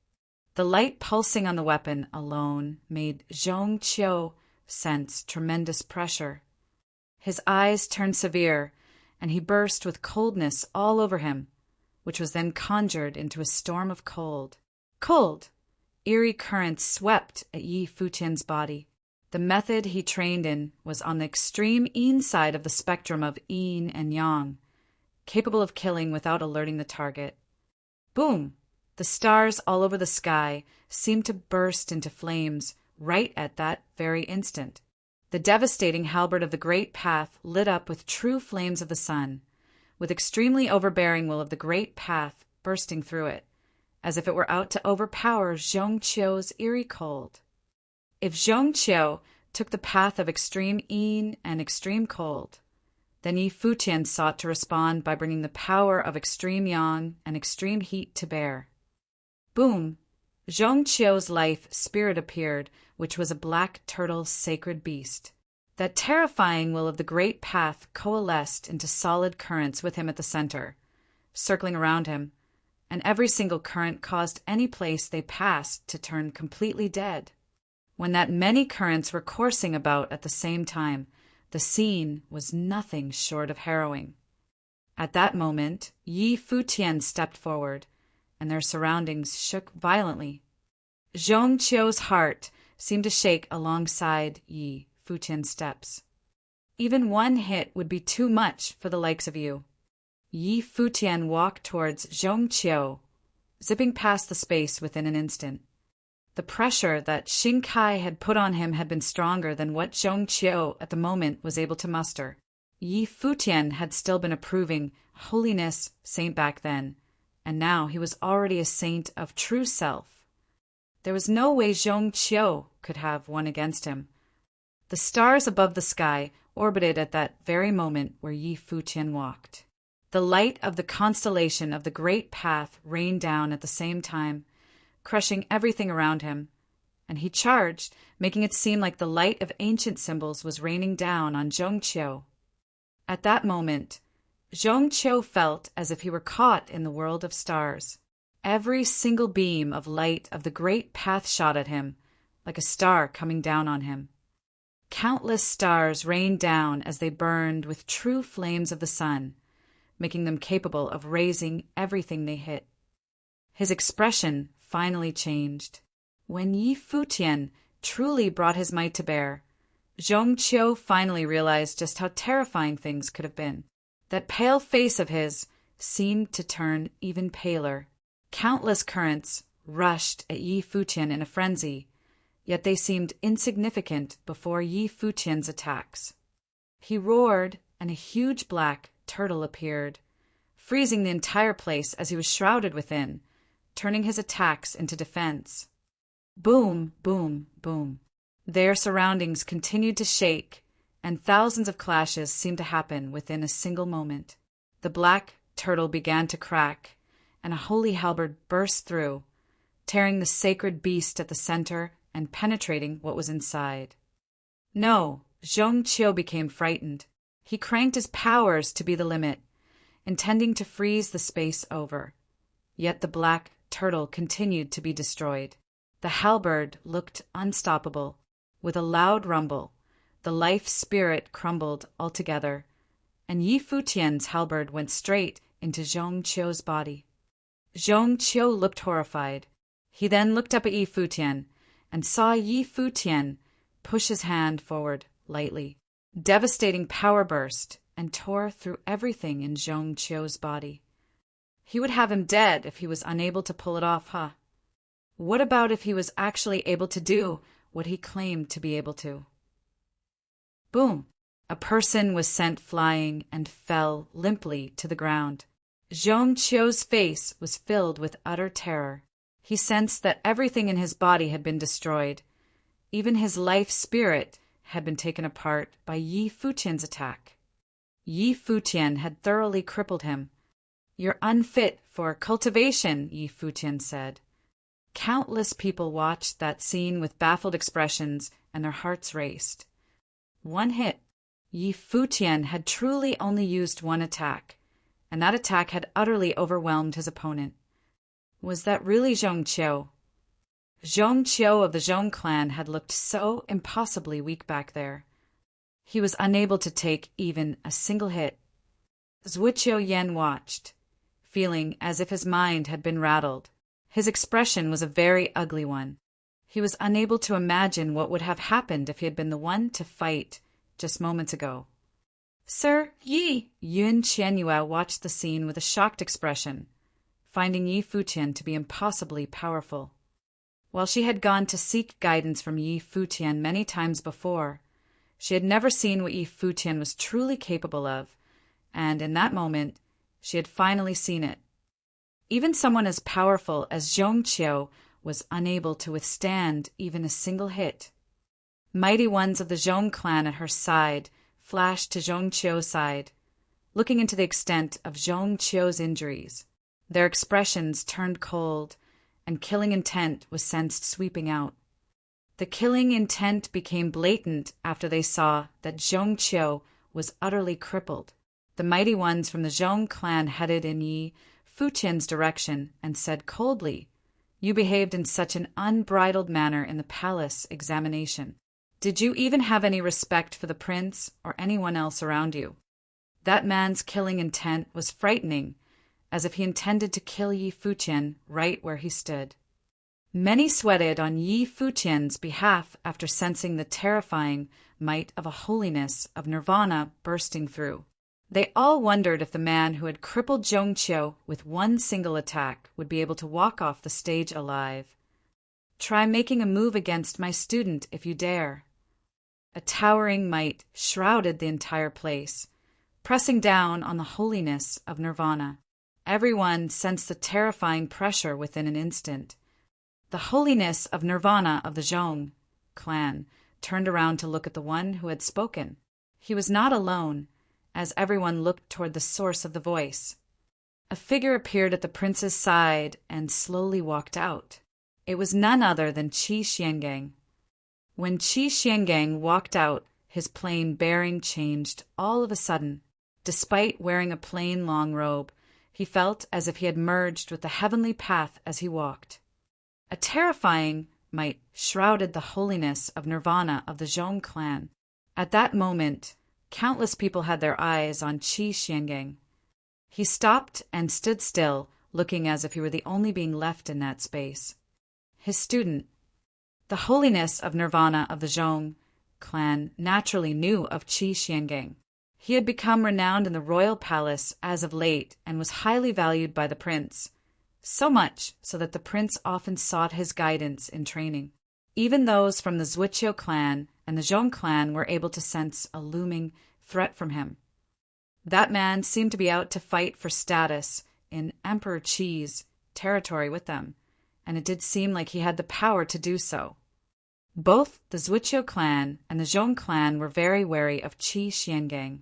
The light pulsing on the weapon alone made Zhongqiu sense tremendous pressure. His eyes turned severe, and he burst with coldness all over him, which was then conjured into a storm of cold. Cold! Eerie currents swept at Yi Futian's body. The method he trained in was on the extreme yin side of the spectrum of yin and yang, capable of killing without alerting the target. Boom! The stars all over the sky seemed to burst into flames right at that very instant. The devastating halberd of the great path lit up with true flames of the sun, with extremely overbearing will of the great path bursting through it, as if it were out to overpower Zhongqiu's eerie cold. If Zhongqiu took the path of extreme yin and extreme cold, then Yi Futian sought to respond by bringing the power of extreme yang and extreme heat to bear. Boom! Zhongqiu's life spirit appeared, which was a black turtle sacred beast. That terrifying will of the great path coalesced into solid currents with him at the center, circling around him, and every single current caused any place they passed to turn completely dead. When that many currents were coursing about at the same time, the scene was nothing short of harrowing. At that moment, Yi Futian stepped forward, and their surroundings shook violently. Zhongqiu's heart seemed to shake alongside Yi Futian's steps. Even one hit would be too much for the likes of you. Yi Futian walked towards Zhongqiu, zipping past the space within an instant. The pressure that Xingkai had put on him had been stronger than what Zhongqiu at the moment was able to muster. Yi Futian had still been a proving holiness saint back then, and now he was already a saint of true self. There was no way Zhongqiu could have won against him. The stars above the sky orbited at that very moment where Yi Futian walked. The light of the constellation of the great path rained down at the same time, crushing everything around him, and he charged, making it seem like the light of ancient symbols was raining down on Zhongqiu. At that moment, Zhongqiu felt as if he were caught in the world of stars. Every single beam of light of the great path shot at him, like a star coming down on him. Countless stars rained down as they burned with true flames of the sun, making them capable of razing everything they hit. His expression finally changed. When Yi Futian truly brought his might to bear, Zhongqiu finally realized just how terrifying things could have been. That pale face of his seemed to turn even paler. Countless currents rushed at Yi Futian in a frenzy, yet they seemed insignificant before Yi Futian's attacks. He roared, and a huge black turtle appeared, freezing the entire place as he was shrouded within, turning his attacks into defense. Boom, boom, boom. Their surroundings continued to shake, and thousands of clashes seemed to happen within a single moment. The black turtle began to crack, and a holy halberd burst through, tearing the sacred beast at the center and penetrating what was inside. No, Zhongqiu became frightened. He cranked his powers to be the limit, intending to freeze the space over. Yet the black turtle continued to be destroyed. The halberd looked unstoppable. With a loud rumble, the life spirit crumbled altogether, and Yi Futian's halberd went straight into Zhongqiu's body. Zhongqiu looked horrified. He then looked up at Yi Futian and saw Yi Futian push his hand forward lightly. Devastating power burst and tore through everything in Zhongqiu's body. He would have him dead if he was unable to pull it off, huh? What about if he was actually able to do what he claimed to be able to? Boom! A person was sent flying and fell limply to the ground. Zhongqiu's face was filled with utter terror. He sensed that everything in his body had been destroyed. Even his life spirit had been taken apart by Yi Futian's attack. Yi Futian had thoroughly crippled him. "You're unfit for cultivation," Yi Futian said. Countless people watched that scene with baffled expressions, and their hearts raced. One hit. Yi Futian had truly only used one attack, and that attack had utterly overwhelmed his opponent. Was that really Zhongqiu? Zhongqiu of the Zhong clan had looked so impossibly weak back there. He was unable to take even a single hit. Zhuqiu Yan watched, feeling as if his mind had been rattled. His expression was a very ugly one. He was unable to imagine what would have happened if he had been the one to fight just moments ago. "Sir, Yi!" Yun Qianyue watched the scene with a shocked expression, finding Yi Futian to be impossibly powerful. While she had gone to seek guidance from Yi Futian many times before, she had never seen what Yi Futian was truly capable of, and in that moment, she had finally seen it. Even someone as powerful as Zhongqiu was unable to withstand even a single hit. Mighty ones of the Zhong clan at her side flashed to Zhongqiu's side, looking into the extent of Zhongqiu's injuries. Their expressions turned cold, and killing intent was sensed sweeping out. The killing intent became blatant after they saw that Zhongqiu was utterly crippled. The mighty ones from the Zhong clan headed in Yi Futian's direction and said coldly, "You behaved in such an unbridled manner in the palace examination. Did you even have any respect for the prince or anyone else around you? That man's killing intent was frightening, as if he intended to kill Yi Futian right where he stood." Many sweated on Yi Futian's behalf after sensing the terrifying might of a holiness of nirvana bursting through. They all wondered if the man who had crippled Zhongqiu with one single attack would be able to walk off the stage alive. "Try making a move against my student if you dare." A towering might shrouded the entire place, pressing down on the holiness of nirvana. Everyone sensed the terrifying pressure within an instant. The holiness of nirvana of the Zhong clan turned around to look at the one who had spoken. He was not alone, as everyone looked toward the source of the voice. A figure appeared at the prince's side and slowly walked out. It was none other than Qi Xiangang. When Qi Xiangang walked out, his plain bearing changed all of a sudden. Despite wearing a plain long robe, He felt as if he had merged with the heavenly path as he walked. A terrifying might shrouded the holiness of nirvana of the Zhong clan. At that moment, countless people had their eyes on Qi Xiangang. He stopped and stood still, looking as if he were the only being left in that space. His student. The holiness of nirvana of the Zhong clan naturally knew of Qi Xiangang. He had become renowned in the royal palace as of late and was highly valued by the prince, so much so that the prince often sought his guidance in training. Even those from the Zhuqiu clan and the Zhong clan were able to sense a looming threat from him. That man seemed to be out to fight for status in Emperor Qi's territory with them, and it did seem like he had the power to do so. Both the Zhuqiu clan and the Zhong clan were very wary of Qi Xiangang.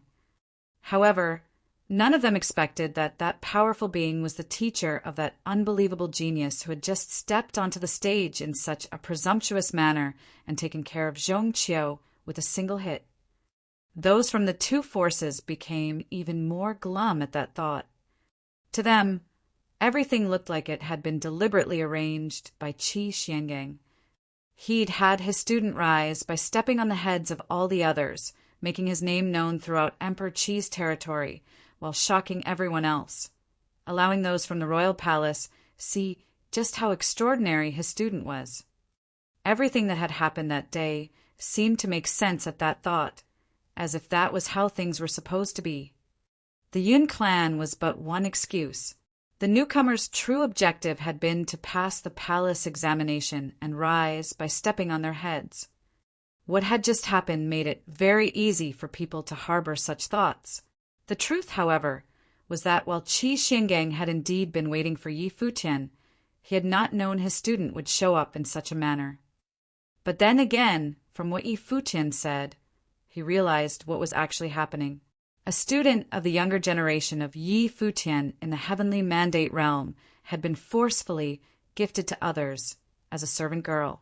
However, none of them expected that that powerful being was the teacher of that unbelievable genius who had just stepped onto the stage in such a presumptuous manner and taken care of Zhongqiu with a single hit. Those from the two forces became even more glum at that thought. To them, everything looked like it had been deliberately arranged by Qi Xiangang. He'd had his student rise by stepping on the heads of all the others, making his name known throughout Emperor Qi's territory, while shocking everyone else, allowing those from the royal palace see just how extraordinary his student was. Everything that had happened that day seemed to make sense at that thought, as if that was how things were supposed to be. The Yun clan was but one excuse. The newcomer's true objective had been to pass the palace examination and rise by stepping on their heads. What had just happened made it very easy for people to harbor such thoughts. The truth, however, was that while Qi Xiangang had indeed been waiting for Yi Futian, he had not known his student would show up in such a manner. But then again, from what Yi Futian said, he realized what was actually happening. A student of the younger generation of Yi Futian in the heavenly mandate realm had been forcefully gifted to others as a servant girl.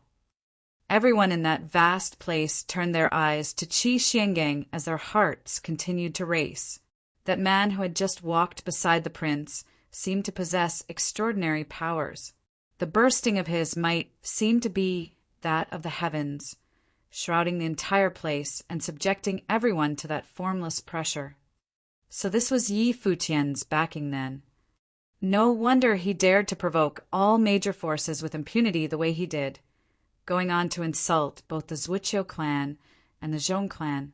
Everyone in that vast place turned their eyes to Qi Xiangang as their hearts continued to race. That man who had just walked beside the prince seemed to possess extraordinary powers. The bursting of his might seemed to be that of the heavens, shrouding the entire place and subjecting everyone to that formless pressure. So this was Yi Futian's backing then. No wonder he dared to provoke all major forces with impunity the way he did, going on to insult both the Zhuqiu clan and the Zhong clan.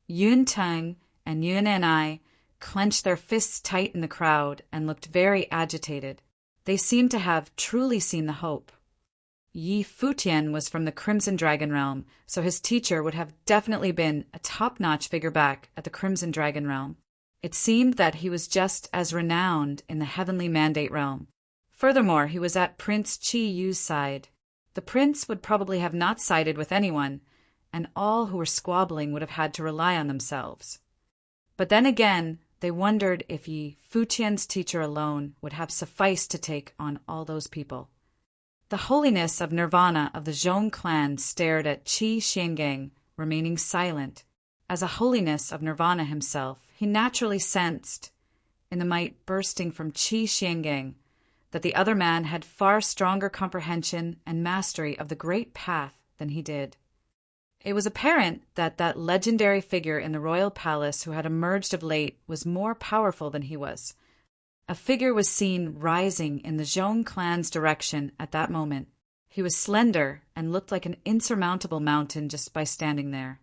Yun Teng and Yun Anai clenched their fists tight in the crowd and looked very agitated. They seemed to have truly seen the hope. Yi Futian was from the Crimson Dragon realm, so his teacher would have definitely been a top-notch figure back at the Crimson Dragon realm. It seemed that he was just as renowned in the Heavenly Mandate realm. Furthermore, he was at Prince Qi Yu's side. The prince would probably have not sided with anyone, and all who were squabbling would have had to rely on themselves. But then again, they wondered if Yi Futian's teacher alone would have sufficed to take on all those people. The holiness of nirvana of the Zhong clan stared at Qi Xiangang, remaining silent. As a holiness of nirvana himself, he naturally sensed, in the might bursting from Qi Xiangang, that the other man had far stronger comprehension and mastery of the great path than he did. It was apparent that that legendary figure in the royal palace who had emerged of late was more powerful than he was. A figure was seen rising in the Zhong clan's direction at that moment. He was slender and looked like an insurmountable mountain just by standing there.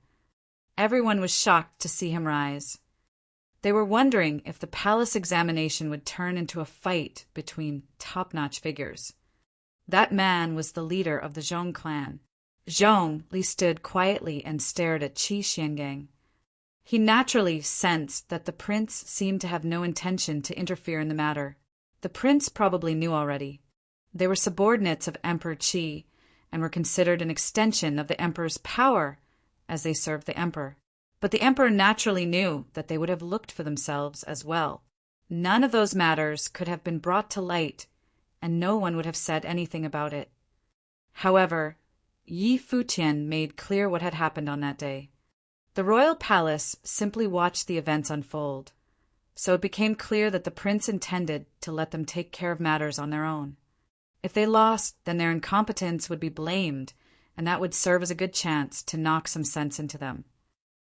Everyone was shocked to see him rise. They were wondering if the palace examination would turn into a fight between top-notch figures. That man was the leader of the Zhong clan. Zhong Li stood quietly and stared at Qi Xiangang. He naturally sensed that the prince seemed to have no intention to interfere in the matter. The prince probably knew already. They were subordinates of Emperor Qi and were considered an extension of the emperor's power as they served the emperor. But the emperor naturally knew that they would have looked for themselves as well. None of those matters could have been brought to light, and no one would have said anything about it. However, Yi Futian made clear what had happened on that day. The royal palace simply watched the events unfold. so it became clear that the prince intended to let them take care of matters on their own. If they lost, then their incompetence would be blamed, and that would serve as a good chance to knock some sense into them.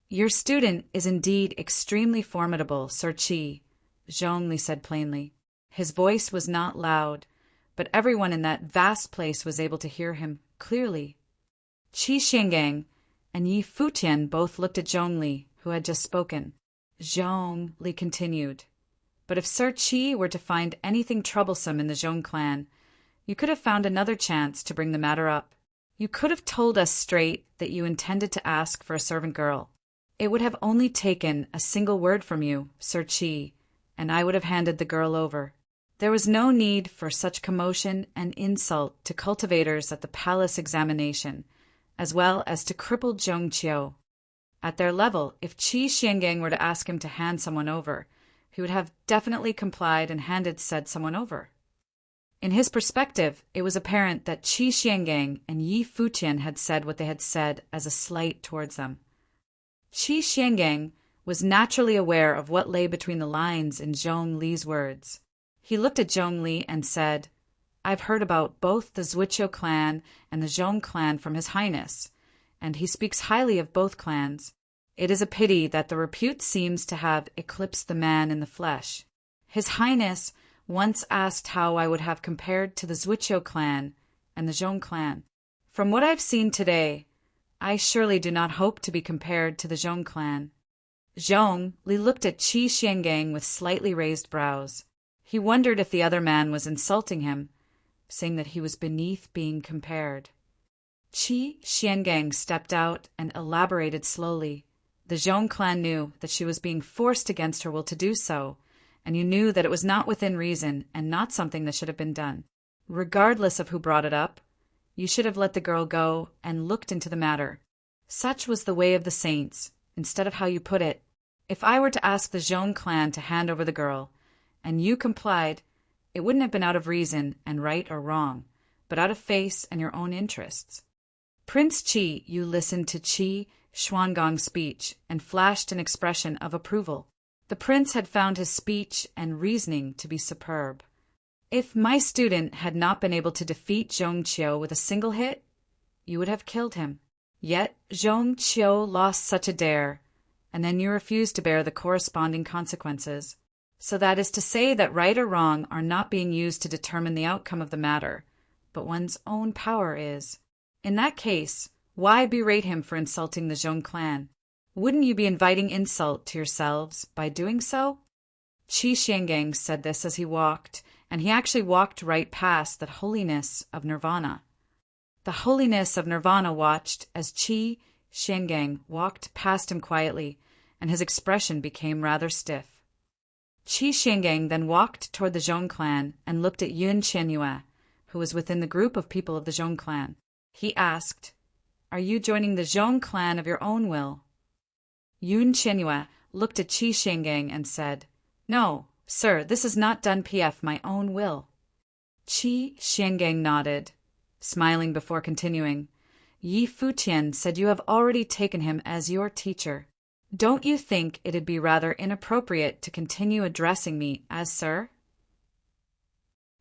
"Your student is indeed extremely formidable, Sir Qi," Zhongli said plainly. His voice was not loud, but everyone in that vast place was able to hear him clearly. Qi Xiangang and Yi Futian both looked at Zhongli, who had just spoken. Zhongli continued, "But if Sir Qi were to find anything troublesome in the Zhong clan, you could have found another chance to bring the matter up. You could have told us straight that you intended to ask for a servant girl. It would have only taken a single word from you, Sir Qi, and I would have handed the girl over. There was no need for such commotion and insult to cultivators at the palace examination, as well as to crippled Zhongqiu. At their level, if Qi Xiangang were to ask him to hand someone over, he would have definitely complied and handed said someone over." In his perspective, it was apparent that Qi Xiangang and Yi Futian had said what they had said as a slight towards them. Qi Xiangang was naturally aware of what lay between the lines in Zhong Li's words. He looked at Zhong Li and said, "I've heard about both the Zhuqiu clan and the Zhong clan from His Highness, and he speaks highly of both clans. It is a pity that the repute seems to have eclipsed the man in the flesh. His Highness once asked how I would have compared to the Zhuqiu clan and the Zhong clan. From what I've seen today, I surely do not hope to be compared to the Zhong clan." Zhong Li looked at Qi Xiangang with slightly raised brows. He wondered if the other man was insulting him, saying that he was beneath being compared. Qi Xiangang stepped out and elaborated slowly. The Zhong clan knew that she was being forced against her will to do so, and you knew that it was not within reason and not something that should have been done. Regardless of who brought it up, you should have let the girl go and looked into the matter. Such was the way of the saints, instead of how you put it. If I were to ask the Zhong clan to hand over the girl, and you complied, it wouldn't have been out of reason and right or wrong, but out of face and your own interests. Prince Qi, you listened to Qi Xuangong's speech and flashed an expression of approval. The prince had found his speech and reasoning to be superb. "If my student had not been able to defeat Zhongqiu with a single hit, you would have killed him. Yet Zhongqiu lost such a dare, and then you refused to bear the corresponding consequences. So that is to say that right or wrong are not being used to determine the outcome of the matter, but one's own power is. In that case, why berate him for insulting the Zhong clan? Wouldn't you be inviting insult to yourselves by doing so?" Qi Xiangang said this as he walked, and he actually walked right past that holiness of nirvana. The holiness of nirvana watched as Qi Xiangang walked past him quietly, and his expression became rather stiff. Qi Xiangang then walked toward the Zhong clan and looked at Yun Qianyue, who was within the group of people of the Zhong clan. He asked, "Are you joining the Zhong clan of your own will?" Yun Qianyue looked at Qi Xiangang and said, "No, sir, this is not done pf my own will." Qi Xiangang nodded, smiling before continuing. "Yi Futian said you have already taken him as your teacher. Don't you think it'd be rather inappropriate to continue addressing me as sir?"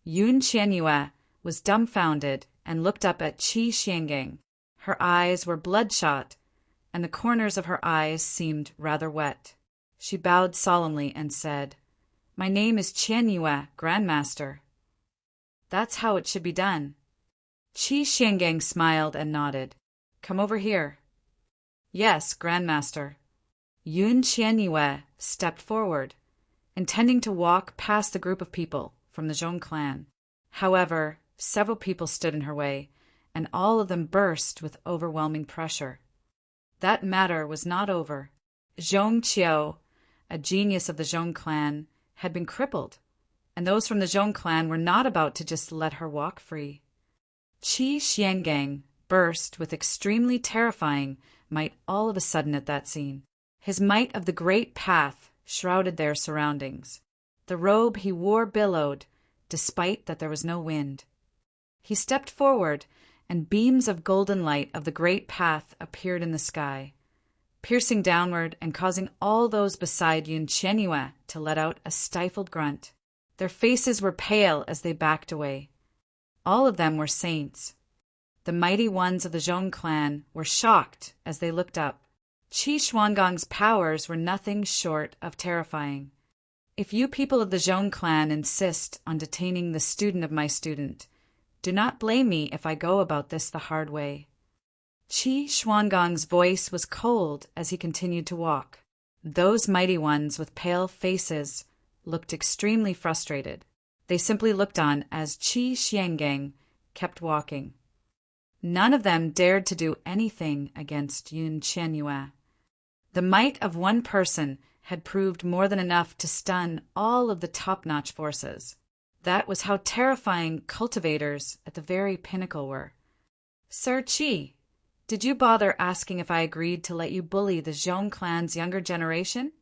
Yun Qianyue was dumbfounded and looked up at Qi Xiangang. Her eyes were bloodshot, and the corners of her eyes seemed rather wet. She bowed solemnly and said, "My name is Qianyue, Grandmaster." "That's how it should be done." Qi Xiangang smiled and nodded. "Come over here." "Yes, Grandmaster." Yun Qianyue stepped forward, intending to walk past the group of people from the Zhong clan. However, several people stood in her way, and all of them burst with overwhelming pressure. That matter was not over. Zhongqiu, a genius of the Zhong clan, had been crippled, and those from the Zhong clan were not about to just let her walk free. Qi Xiangang burst with extremely terrifying might all of a sudden at that scene. His might of the great path shrouded their surroundings. The robe he wore billowed, despite that there was no wind. He stepped forward, and beams of golden light of the great path appeared in the sky. piercing downward and causing all those beside Yun Qianyue to let out a stifled grunt. Their faces were pale as they backed away. All of them were saints. The mighty ones of the Zhong clan were shocked as they looked up. Qi Xuangang's powers were nothing short of terrifying. If you people of the Zhong clan insist on detaining the student of my student, do not blame me if I go about this the hard way. Qi Xuangang's voice was cold as he continued to walk. Those mighty ones with pale faces looked extremely frustrated. They simply looked on as Qi Xiangang kept walking. None of them dared to do anything against Yun Qianyue. The might of one person had proved more than enough to stun all of the top-notch forces. That was how terrifying cultivators at the very pinnacle were. Sir Qi, did you bother asking if I agreed to let you bully the Zhong clan's younger generation?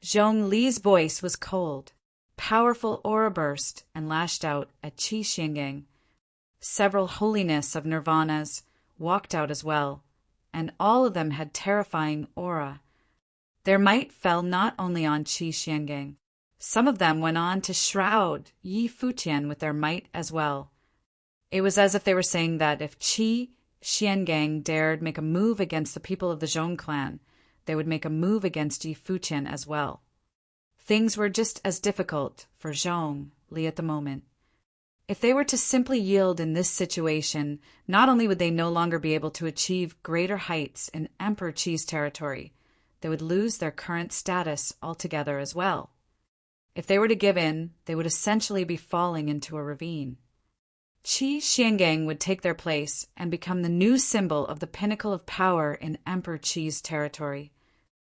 Zhong Li's voice was cold. Powerful aura burst and lashed out at Qi Xiangang. Several holiness of nirvanas walked out as well, and all of them had terrifying aura. Their might fell not only on Qi Xiangang. Some of them went on to shroud Yi Futian with their might as well. It was as if they were saying that if Qi Xiangang dared make a move against the people of the Zhong clan, they would make a move against Yi Futian as well. Things were just as difficult for Zhong Li at the moment. If they were to simply yield in this situation, not only would they no longer be able to achieve greater heights in Emperor Qi's territory, they would lose their current status altogether as well. If they were to give in, they would essentially be falling into a ravine. Qi Xiangang would take their place and become the new symbol of the pinnacle of power in Emperor Qi's territory.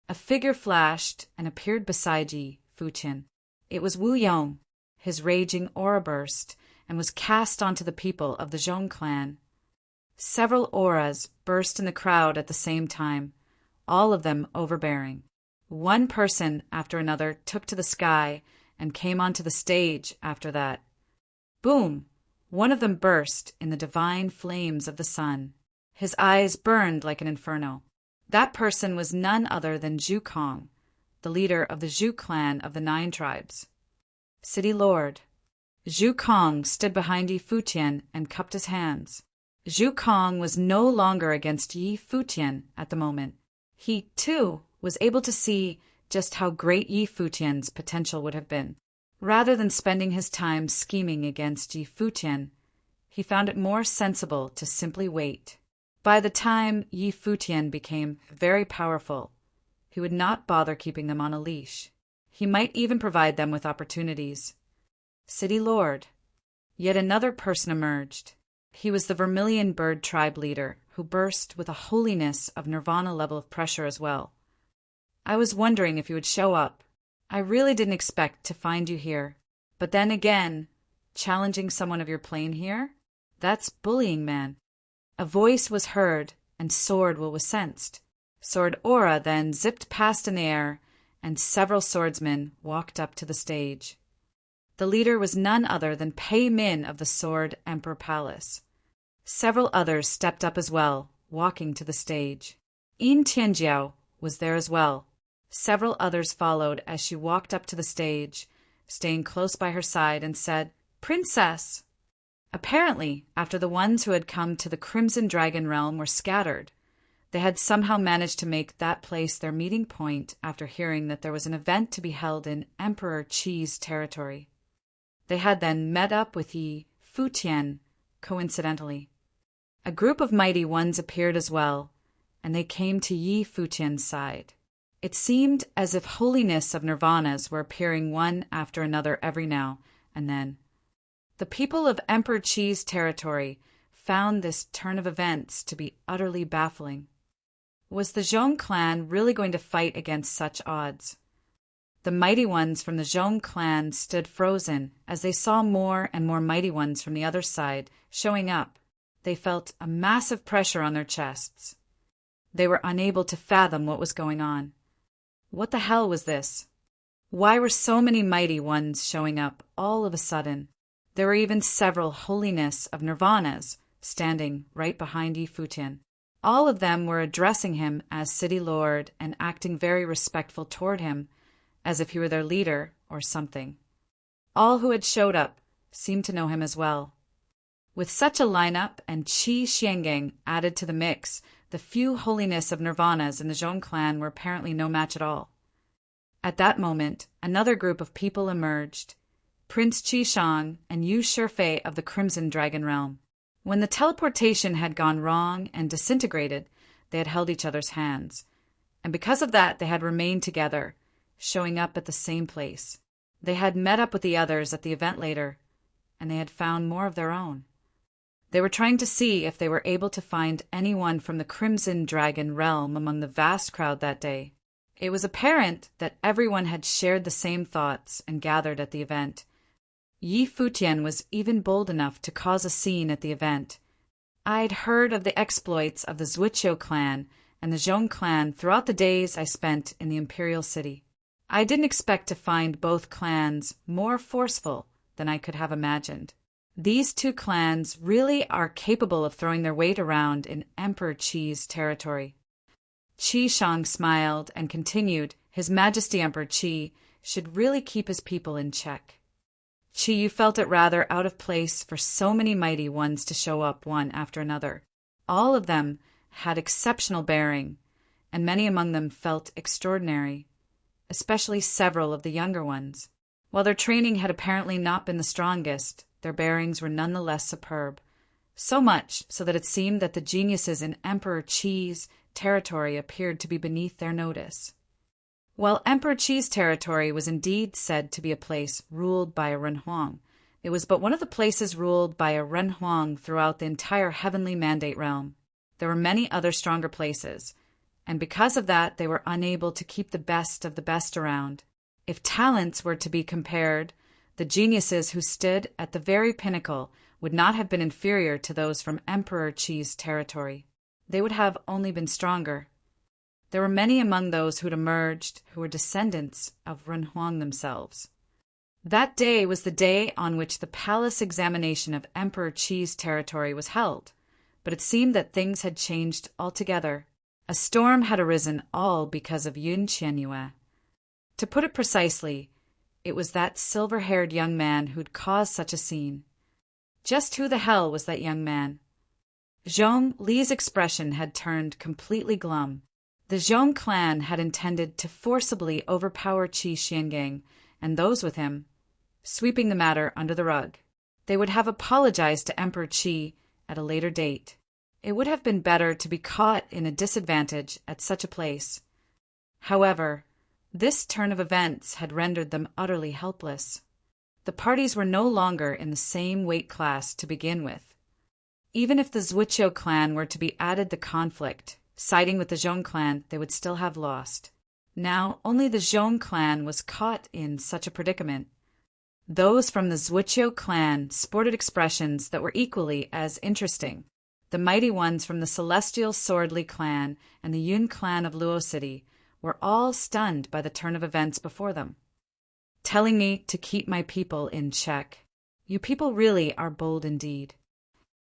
A figure flashed and appeared beside Yi Futian. It was Wu Yong. His raging aura burst and was cast onto the people of the Zhong clan. Several auras burst in the crowd at the same time, all of them overbearing. One person after another took to the sky and came onto the stage after that. Boom! One of them burst in the divine flames of the sun. His eyes burned like an inferno. That person was none other than Zhu Kong, the leader of the Zhu clan of the 9 tribes. City Lord. Zhu Kong stood behind Yi Futian and cupped his hands. Zhu Kong was no longer against Yi Futian at the moment. He, too, was able to see just how great Yi Futian's potential would have been. Rather than spending his time scheming against Yi Futian, he found it more sensible to simply wait. By the time Yi Futian became very powerful, he would not bother keeping them on a leash. He might even provide them with opportunities. City Lord. Yet another person emerged. He was the Vermilion Bird tribe leader, who burst with a holiness of nirvana level of pressure as well. I was wondering if you would show up. I really didn't expect to find you here. But then again, challenging someone of your plane here? That's bullying, man. A voice was heard, and sword will was sensed. Sword aura then zipped past in the air, and several swordsmen walked up to the stage. The leader was none other than Pei Min of the Sword Emperor Palace. Several others stepped up as well, walking to the stage. Yin Tianjiao was there as well. Several others followed as she walked up to the stage, staying close by her side, and said, "Princess!" Apparently, after the ones who had come to the Crimson Dragon realm were scattered, they had somehow managed to make that place their meeting point after hearing that there was an event to be held in Emperor Qi's territory. They had then met up with Yi Futian, coincidentally. A group of mighty ones appeared as well, and they came to Yi Futian's side. It seemed as if holiness of nirvanas were appearing one after another every now and then. The people of Emperor Qi's territory found this turn of events to be utterly baffling. Was the Zhong clan really going to fight against such odds? The mighty ones from the Zhong clan stood frozen as they saw more and more mighty ones from the other side showing up. They felt a massive pressure on their chests. They were unable to fathom what was going on. What the hell was this? Why were so many mighty ones showing up all of a sudden? There were even several holiness of nirvanas standing right behind Yi Futian. All of them were addressing him as city lord and acting very respectful toward him, as if he were their leader or something. All who had showed up seemed to know him as well. With such a lineup and Qi Xiangang added to the mix, the few holiness of Nirvanas in the Zhong clan were apparently no match at all. At that moment, another group of people emerged, Prince Qi Shang and Yu Shifei of the Crimson Dragon Realm. When the teleportation had gone wrong and disintegrated, they had held each other's hands, and because of that they had remained together, showing up at the same place. They had met up with the others at the event later, and they had found more of their own. They were trying to see if they were able to find anyone from the Crimson Dragon Realm among the vast crowd that day. It was apparent that everyone had shared the same thoughts and gathered at the event. Yi Futian was even bold enough to cause a scene at the event. I'd heard of the exploits of the Zhuqiu clan and the Zhong clan throughout the days I spent in the Imperial City. I didn't expect to find both clans more forceful than I could have imagined. These two clans really are capable of throwing their weight around in Emperor Qi's territory. Qi Shang smiled and continued, His Majesty Emperor Qi should really keep his people in check. Qi, you felt it rather out of place for so many mighty ones to show up one after another. All of them had exceptional bearing, and many among them felt extraordinary, especially several of the younger ones. While their training had apparently not been the strongest, their bearings were nonetheless superb, so much so that it seemed that the geniuses in Emperor Qi's territory appeared to be beneath their notice. While Emperor Qi's territory was indeed said to be a place ruled by a Renhuang, it was but one of the places ruled by a Renhuang throughout the entire Heavenly Mandate realm. There were many other stronger places, and because of that they were unable to keep the best of the best around. If talents were to be compared, the geniuses who stood at the very pinnacle would not have been inferior to those from Emperor Qi's territory. They would have only been stronger. There were many among those who had emerged who were descendants of Renhuang themselves. That day was the day on which the palace examination of Emperor Qi's territory was held, but it seemed that things had changed altogether. A storm had arisen, all because of Yun Qianyue. To put it precisely, it was that silver-haired young man who'd caused such a scene. Just who the hell was that young man? Zhong Li's expression had turned completely glum. The Zhong clan had intended to forcibly overpower Qi Xiangang and those with him, sweeping the matter under the rug. They would have apologized to Emperor Qi at a later date. It would have been better to be caught in a disadvantage at such a place. However, this turn of events had rendered them utterly helpless. The parties were no longer in the same weight class to begin with. Even if the Zhuqiu clan were to be added the conflict, siding with the Zhong clan, they would still have lost. Now only the Zhong clan was caught in such a predicament. Those from the Zhuqiu clan sported expressions that were equally as interesting. The mighty ones from the Celestial Swordly clan and the Yun clan of Luo City were all stunned by the turn of events before them. Telling me to keep my people in check. You people really are bold indeed.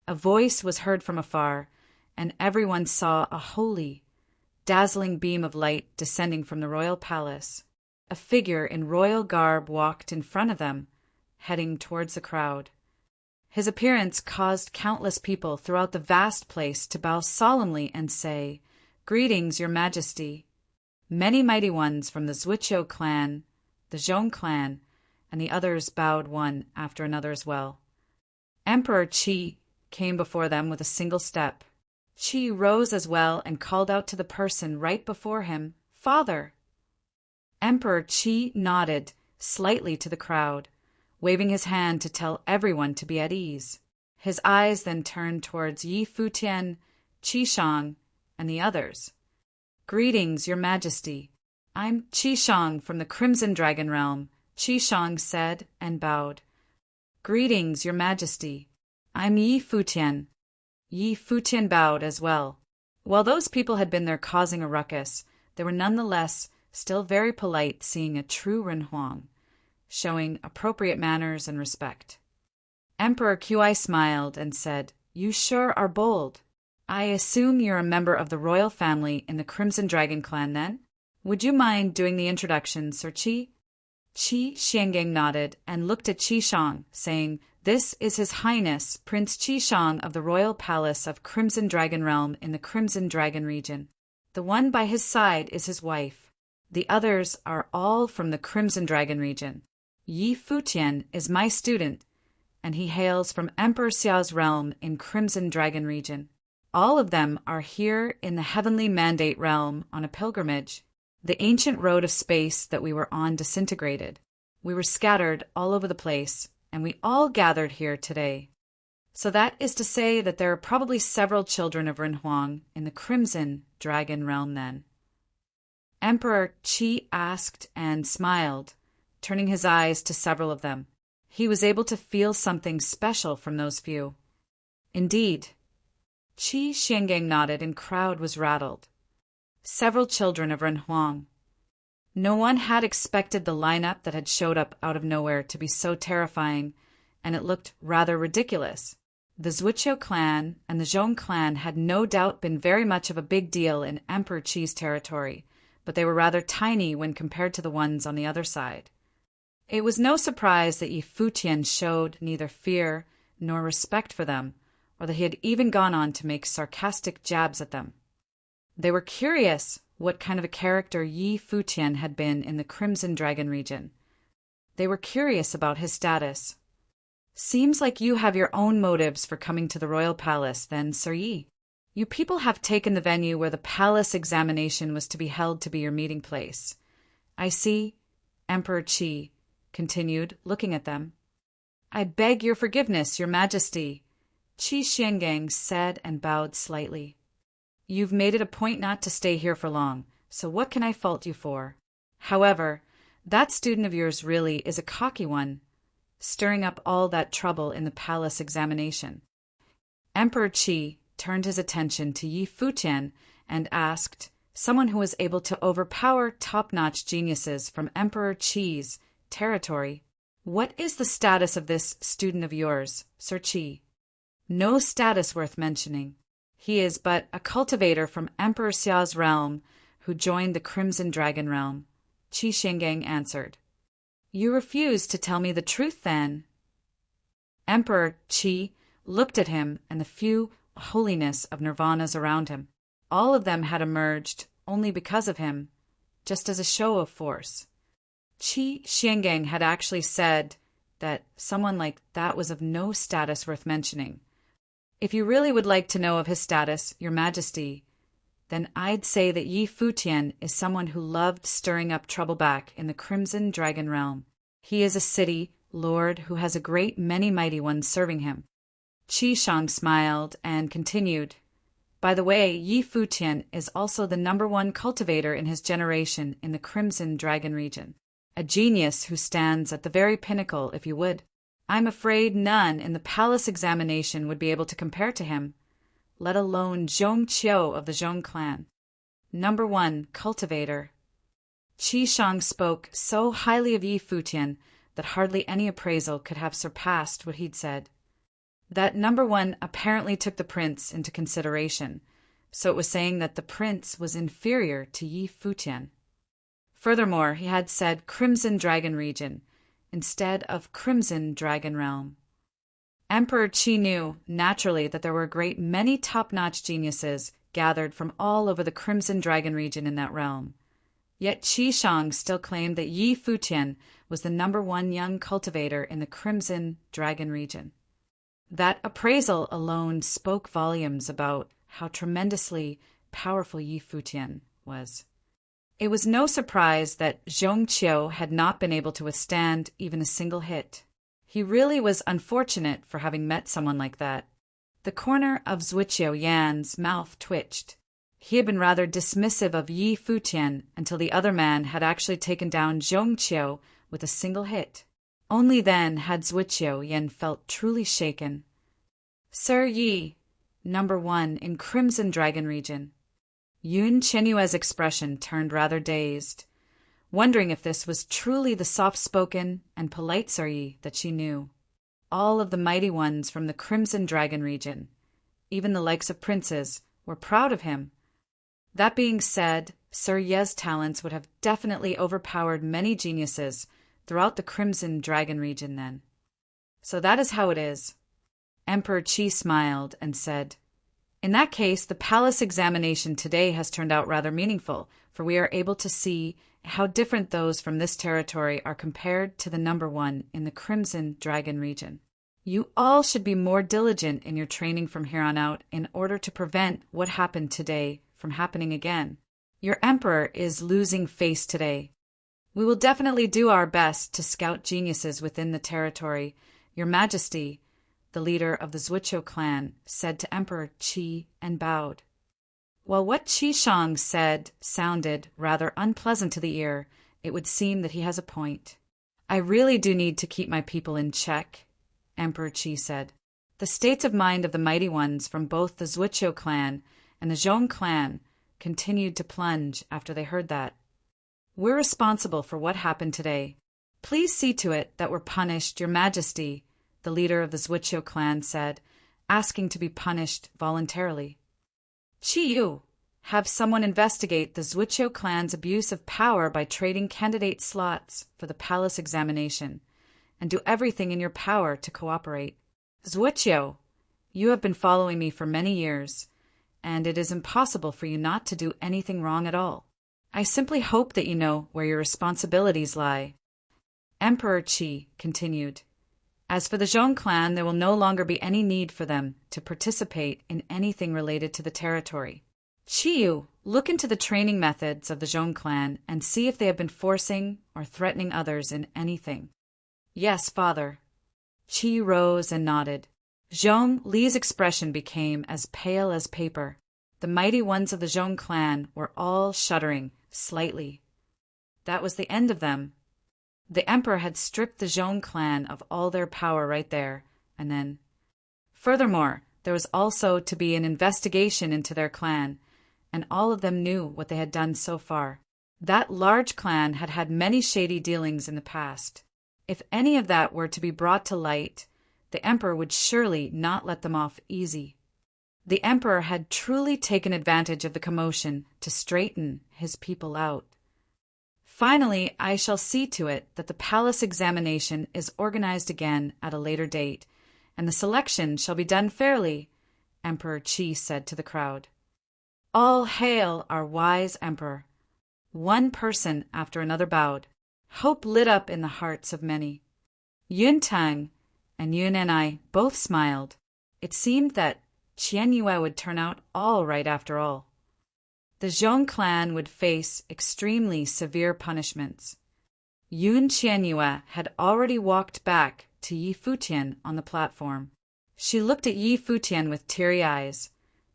A voice was heard from afar, and everyone saw a holy, dazzling beam of light descending from the royal palace. A figure in royal garb walked in front of them, heading towards the crowd. His appearance caused countless people throughout the vast place to bow solemnly and say, "Greetings, Your Majesty." Many mighty ones from the Zhuqiu clan, the Zhong clan, and the others bowed one after another as well. Emperor Qi came before them with a single step. Qi rose as well and called out to the person right before him, "Father." Emperor Qi nodded slightly to the crowd, waving his hand to tell everyone to be at ease. His eyes then turned towards Yi Futian, Qi Shang, and the others. "Greetings, Your Majesty. I'm Qi Shang from the Crimson Dragon Realm," Qi Shang said and bowed. "Greetings, Your Majesty. I'm Yi Futian." Yi Futian bowed as well. While those people had been there causing a ruckus, they were nonetheless still very polite, seeing a true Renhuang, showing appropriate manners and respect. Emperor Qi smiled and said, "You sure are bold. I assume you're a member of the royal family in the Crimson Dragon clan, then? Would you mind doing the introduction, Sir Qi? Qi Xiangang nodded and looked at Qi Shang, saying, "This is His Highness, Prince Qi Shang of the Royal Palace of Crimson Dragon Realm in the Crimson Dragon region. The one by his side is his wife. The others are all from the Crimson Dragon region. Yi Futian is my student, and he hails from Emperor Xiao's realm in Crimson Dragon region. All of them are here in the Heavenly Mandate realm on a pilgrimage. The ancient road of space that we were on disintegrated. We were scattered all over the place, and we all gathered here today. So that is to say that there are probably several children of Renhuang in the Crimson Dragon realm then." Emperor Qi asked and smiled, turning his eyes to several of them. He was able to feel something special from those few. Indeed. Qi Xiangang nodded and crowd was rattled. Several children of Renhuang. No one had expected the lineup that had showed up out of nowhere to be so terrifying, and it looked rather ridiculous. The Zhuqiu clan and the Zhong clan had no doubt been very much of a big deal in Emperor Qi's territory, but they were rather tiny when compared to the ones on the other side. It was no surprise that Yi Futian showed neither fear nor respect for them, or that he had even gone on to make sarcastic jabs at them. They were curious what kind of a character Yi Futian had been in the Crimson Dragon region. They were curious about his status. "Seems like you have your own motives for coming to the royal palace, then, Sir Yi. You people have taken the venue where the palace examination was to be held to be your meeting place. I see," Emperor Qi continued, looking at them. "I beg your forgiveness, your majesty," Qi Xiangang said and bowed slightly. "You've made it a point not to stay here for long, so what can I fault you for? However, that student of yours really is a cocky one, stirring up all that trouble in the palace examination." Emperor Qi turned his attention to Yi Futian and asked, someone who was able to overpower top-notch geniuses from Emperor Qi's territory, "What is the status of this student of yours, Sir Qi?" "No status worth mentioning. He is but a cultivator from Emperor Xiao's realm who joined the Crimson Dragon realm," Qi Xiangang answered. "You refuse to tell me the truth, then?" Emperor Qi looked at him and the few holiness of nirvanas around him. All of them had emerged only because of him, just as a show of force. Qi Xiangang had actually said that someone like that was of no status worth mentioning. "If you really would like to know of his status, your majesty, then I'd say that Yi Futian is someone who loved stirring up trouble back in the Crimson Dragon realm. He is a city lord who has a great many mighty ones serving him." Qi Shang smiled and continued, "By the way, Yi Futian is also the #1 cultivator in his generation in the Crimson Dragon region. A genius who stands at the very pinnacle, if you would. I'm afraid none in the palace examination would be able to compare to him, let alone Zhong Qiu of the Zhong clan. #1 cultivator." Qi Shang spoke so highly of Yi Futian that hardly any appraisal could have surpassed what he'd said. That #1 apparently took the prince into consideration, so it was saying that the prince was inferior to Yi Futian. Furthermore, he had said Crimson Dragon region instead of Crimson Dragon realm. Emperor Qi knew, naturally, that there were a great many top-notch geniuses gathered from all over the Crimson Dragon region in that realm. Yet Qi Shang still claimed that Yi Futian was the #1 young cultivator in the Crimson Dragon region. That appraisal alone spoke volumes about how tremendously powerful Yi Futian was. It was no surprise that Zhong Qiu had not been able to withstand even a single hit. He really was unfortunate for having met someone like that. The corner of Zhuqiu Yan's mouth twitched. He had been rather dismissive of Yi Futian until the other man had actually taken down Zhong Qiu with a single hit. Only then had Zhuqiu Yan felt truly shaken. "Sir Yi, #1 in Crimson Dragon region." Yun Chenyue's expression turned rather dazed, wondering if this was truly the soft-spoken and polite Sir Yi that she knew. All of the mighty ones from the Crimson Dragon region. even the likes of princes, were proud of him. That being said, Sir Ye's talents would have definitely overpowered many geniuses throughout the Crimson Dragon region then. So that is how it is. Emperor Qi smiled and said, "In that case, the palace examination today has turned out rather meaningful, for we are able to see how different those from this territory are compared to the number one in the Crimson Dragon region. You all should be more diligent in your training from here on out in order to prevent what happened today from happening again. Your emperor is losing face today. We will definitely do our best to scout geniuses within the territory. Your Majesty," the leader of the Zhuqiu clan, said to Emperor Qi and bowed. While what Qi Shang said sounded rather unpleasant to the ear, it would seem that he has a point. "I really do need to keep my people in check," Emperor Qi said. The states of mind of the mighty ones from both the Zhuqiu clan and the Zhong clan continued to plunge after they heard that. "We're responsible for what happened today. Please see to it that we're punished, Your Majesty," the leader of the Zhuqiu clan said, asking to be punished voluntarily. "Qi Yu, have someone investigate the Zhuqiu clan's abuse of power by trading candidate slots for the palace examination, and do everything in your power to cooperate. Zhuqiu, you have been following me for many years, and it is impossible for you not to do anything wrong at all. I simply hope that you know where your responsibilities lie." Emperor Qi continued, "As for the Zhong clan, there will no longer be any need for them to participate in anything related to the territory. Qi Yu, look into the training methods of the Zhong clan and see if they have been forcing or threatening others in anything." "Yes, father." Qi rose and nodded. Zhong Li's expression became as pale as paper. The mighty ones of the Zhong clan were all shuddering slightly. That was the end of them. The emperor had stripped the Zhong clan of all their power right there, and then. Furthermore, there was also to be an investigation into their clan, and all of them knew what they had done so far. That large clan had had many shady dealings in the past. If any of that were to be brought to light, the emperor would surely not let them off easy. The emperor had truly taken advantage of the commotion to straighten his people out. "Finally, I shall see to it that the palace examination is organized again at a later date, and the selection shall be done fairly," Emperor Qi said to the crowd. "All hail our wise emperor." One person after another bowed. Hope lit up in the hearts of many. Yun Tang and Yun and I both smiled. It seemed that Qianyue would turn out all right after all. The Zhong clan would face extremely severe punishments. Yun Qianyue had already walked back to Yi Futian on the platform. She looked at Yi Futian with teary eyes,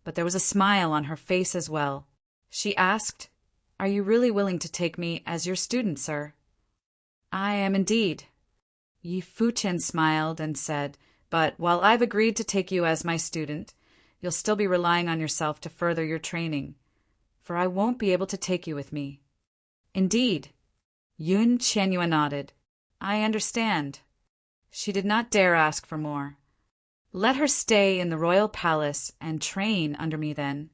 but there was a smile on her face as well. She asked, "Are you really willing to take me as your student, sir?" "I am indeed." Yi Futian smiled and said, "But while I've agreed to take you as my student, you'll still be relying on yourself to further your training, for I won't be able to take you with me." "Indeed." Yun Qianyue nodded. "I understand." She did not dare ask for more. "Let her stay in the royal palace and train under me then,"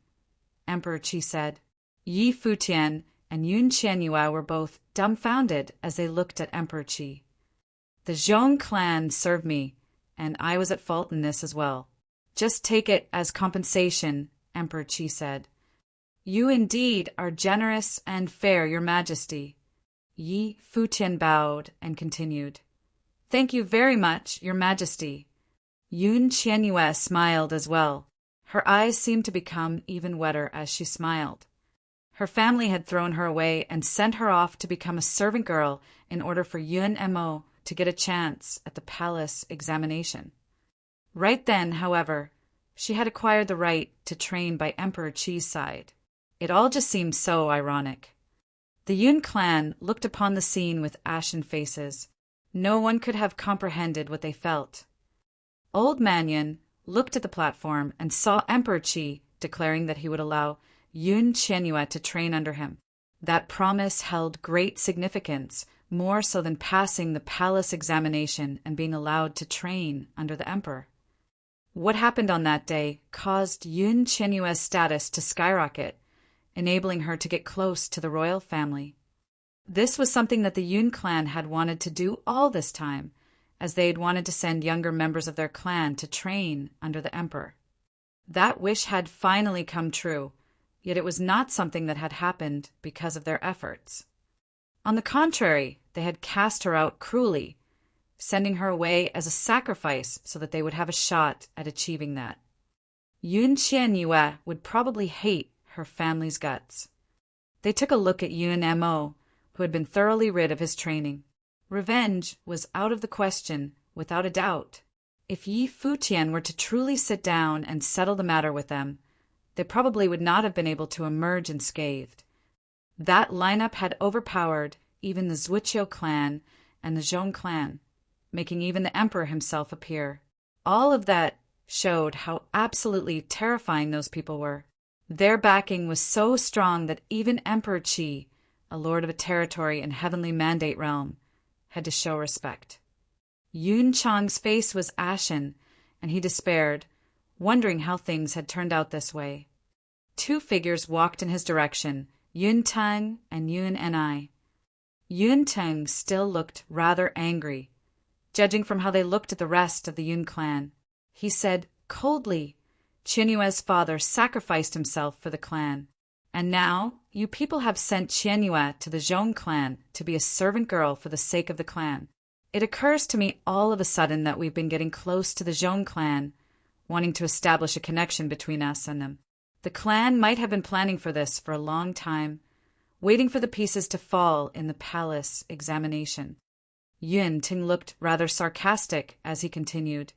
Emperor Qi said. Yi Futian and Yun Qianyue were both dumbfounded as they looked at Emperor Qi. "The Zhong clan served me, and I was at fault in this as well. Just take it as compensation," Emperor Qi said. "You indeed are generous and fair, Your Majesty." Yi Futian bowed and continued, "Thank you very much, Your Majesty." Yun Qianyue smiled as well. Her eyes seemed to become even wetter as she smiled. Her family had thrown her away and sent her off to become a servant girl in order for Yun Mo to get a chance at the palace examination. Right then, however, she had acquired the right to train by Emperor Qi's side. It all just seemed so ironic. The Yun clan looked upon the scene with ashen faces. No one could have comprehended what they felt. Old Man Yun looked at the platform and saw Emperor Qi declaring that he would allow Yun Qianyue to train under him. That promise held great significance, more so than passing the palace examination and being allowed to train under the emperor. What happened on that day caused Yun Qianyue's status to skyrocket, enabling her to get close to the royal family. This was something that the Yun clan had wanted to do all this time, as they had wanted to send younger members of their clan to train under the emperor. That wish had finally come true, yet it was not something that had happened because of their efforts. On the contrary, they had cast her out cruelly, sending her away as a sacrifice so that they would have a shot at achieving that. Yun Qianyue would probably hate her family's guts. They took a look at Yun Mo, who had been thoroughly rid of his training. Revenge was out of the question, without a doubt. If Yi Futian were to truly sit down and settle the matter with them, they probably would not have been able to emerge unscathed. That lineup had overpowered even the Zhuqiu clan and the Zhong clan, making even the emperor himself appear. All of that showed how absolutely terrifying those people were. Their backing was so strong that even Emperor Qi, a lord of a territory in Heavenly Mandate Realm, had to show respect. Yun Chang's face was ashen, and he despaired, wondering how things had turned out this way. Two figures walked in his direction, Yun Tang and Yun Ni. Yun Tang still looked rather angry, judging from how they looked at the rest of the Yun clan. He said coldly, Qianyue's father sacrificed himself for the clan, and now you people have sent Qianyue to the Zhong clan to be a servant girl for the sake of the clan. It occurs to me all of a sudden that we've been getting close to the Zhong clan, wanting to establish a connection between us and them. The clan might have been planning for this for a long time, waiting for the pieces to fall in the palace examination. Yun Ting looked rather sarcastic as he continued.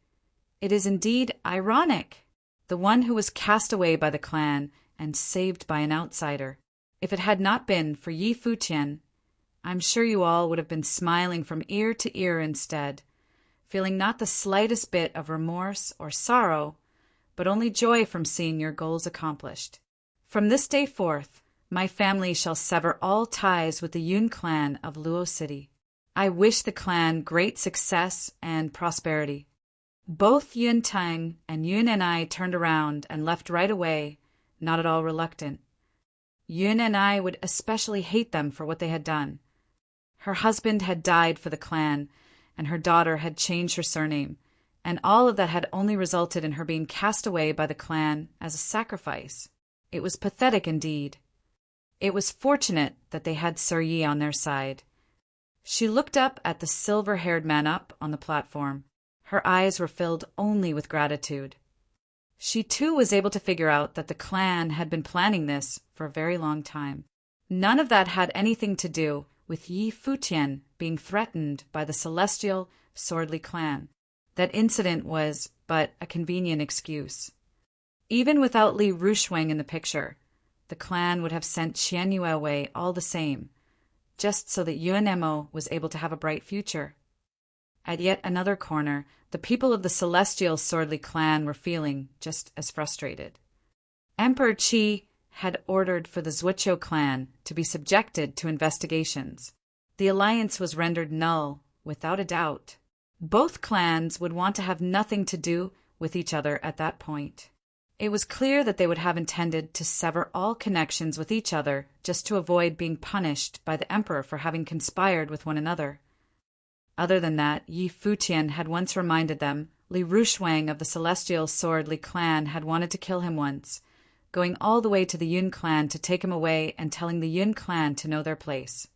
It is indeed ironic. The one who was cast away by the clan and saved by an outsider. If it had not been for Yi Futian, I'm sure you all would have been smiling from ear to ear instead, feeling not the slightest bit of remorse or sorrow, but only joy from seeing your goals accomplished. From this day forth, my family shall sever all ties with the Yun clan of Luo City. I wish the clan great success and prosperity. Both Yun Tang and Yun Ni turned around and left right away, not at all reluctant. Yun Ni would especially hate them for what they had done. Her husband had died for the clan, and her daughter had changed her surname, and all of that had only resulted in her being cast away by the clan as a sacrifice. It was pathetic indeed. It was fortunate that they had Sir Yi on their side. She looked up at the silver-haired man up on the platform. Her eyes were filled only with gratitude. She too was able to figure out that the clan had been planning this for a very long time. None of that had anything to do with Yi Futian being threatened by the celestial Swordly clan. That incident was but a convenient excuse. Even without Li Rushuang in the picture, the clan would have sent Qianyue away all the same, just so that Yun Mo was able to have a bright future. At yet another corner, the people of the celestial Swordly clan were feeling just as frustrated. Emperor Qi had ordered for the Zhuqiu clan to be subjected to investigations. The alliance was rendered null, without a doubt. Both clans would want to have nothing to do with each other at that point. It was clear that they would have intended to sever all connections with each other just to avoid being punished by the emperor for having conspired with one another. Other than that, Yi Futian had once reminded them Li Rushuang of the celestial Swordly clan had wanted to kill him once, going all the way to the Yun clan to take him away and telling the Yun clan to know their place.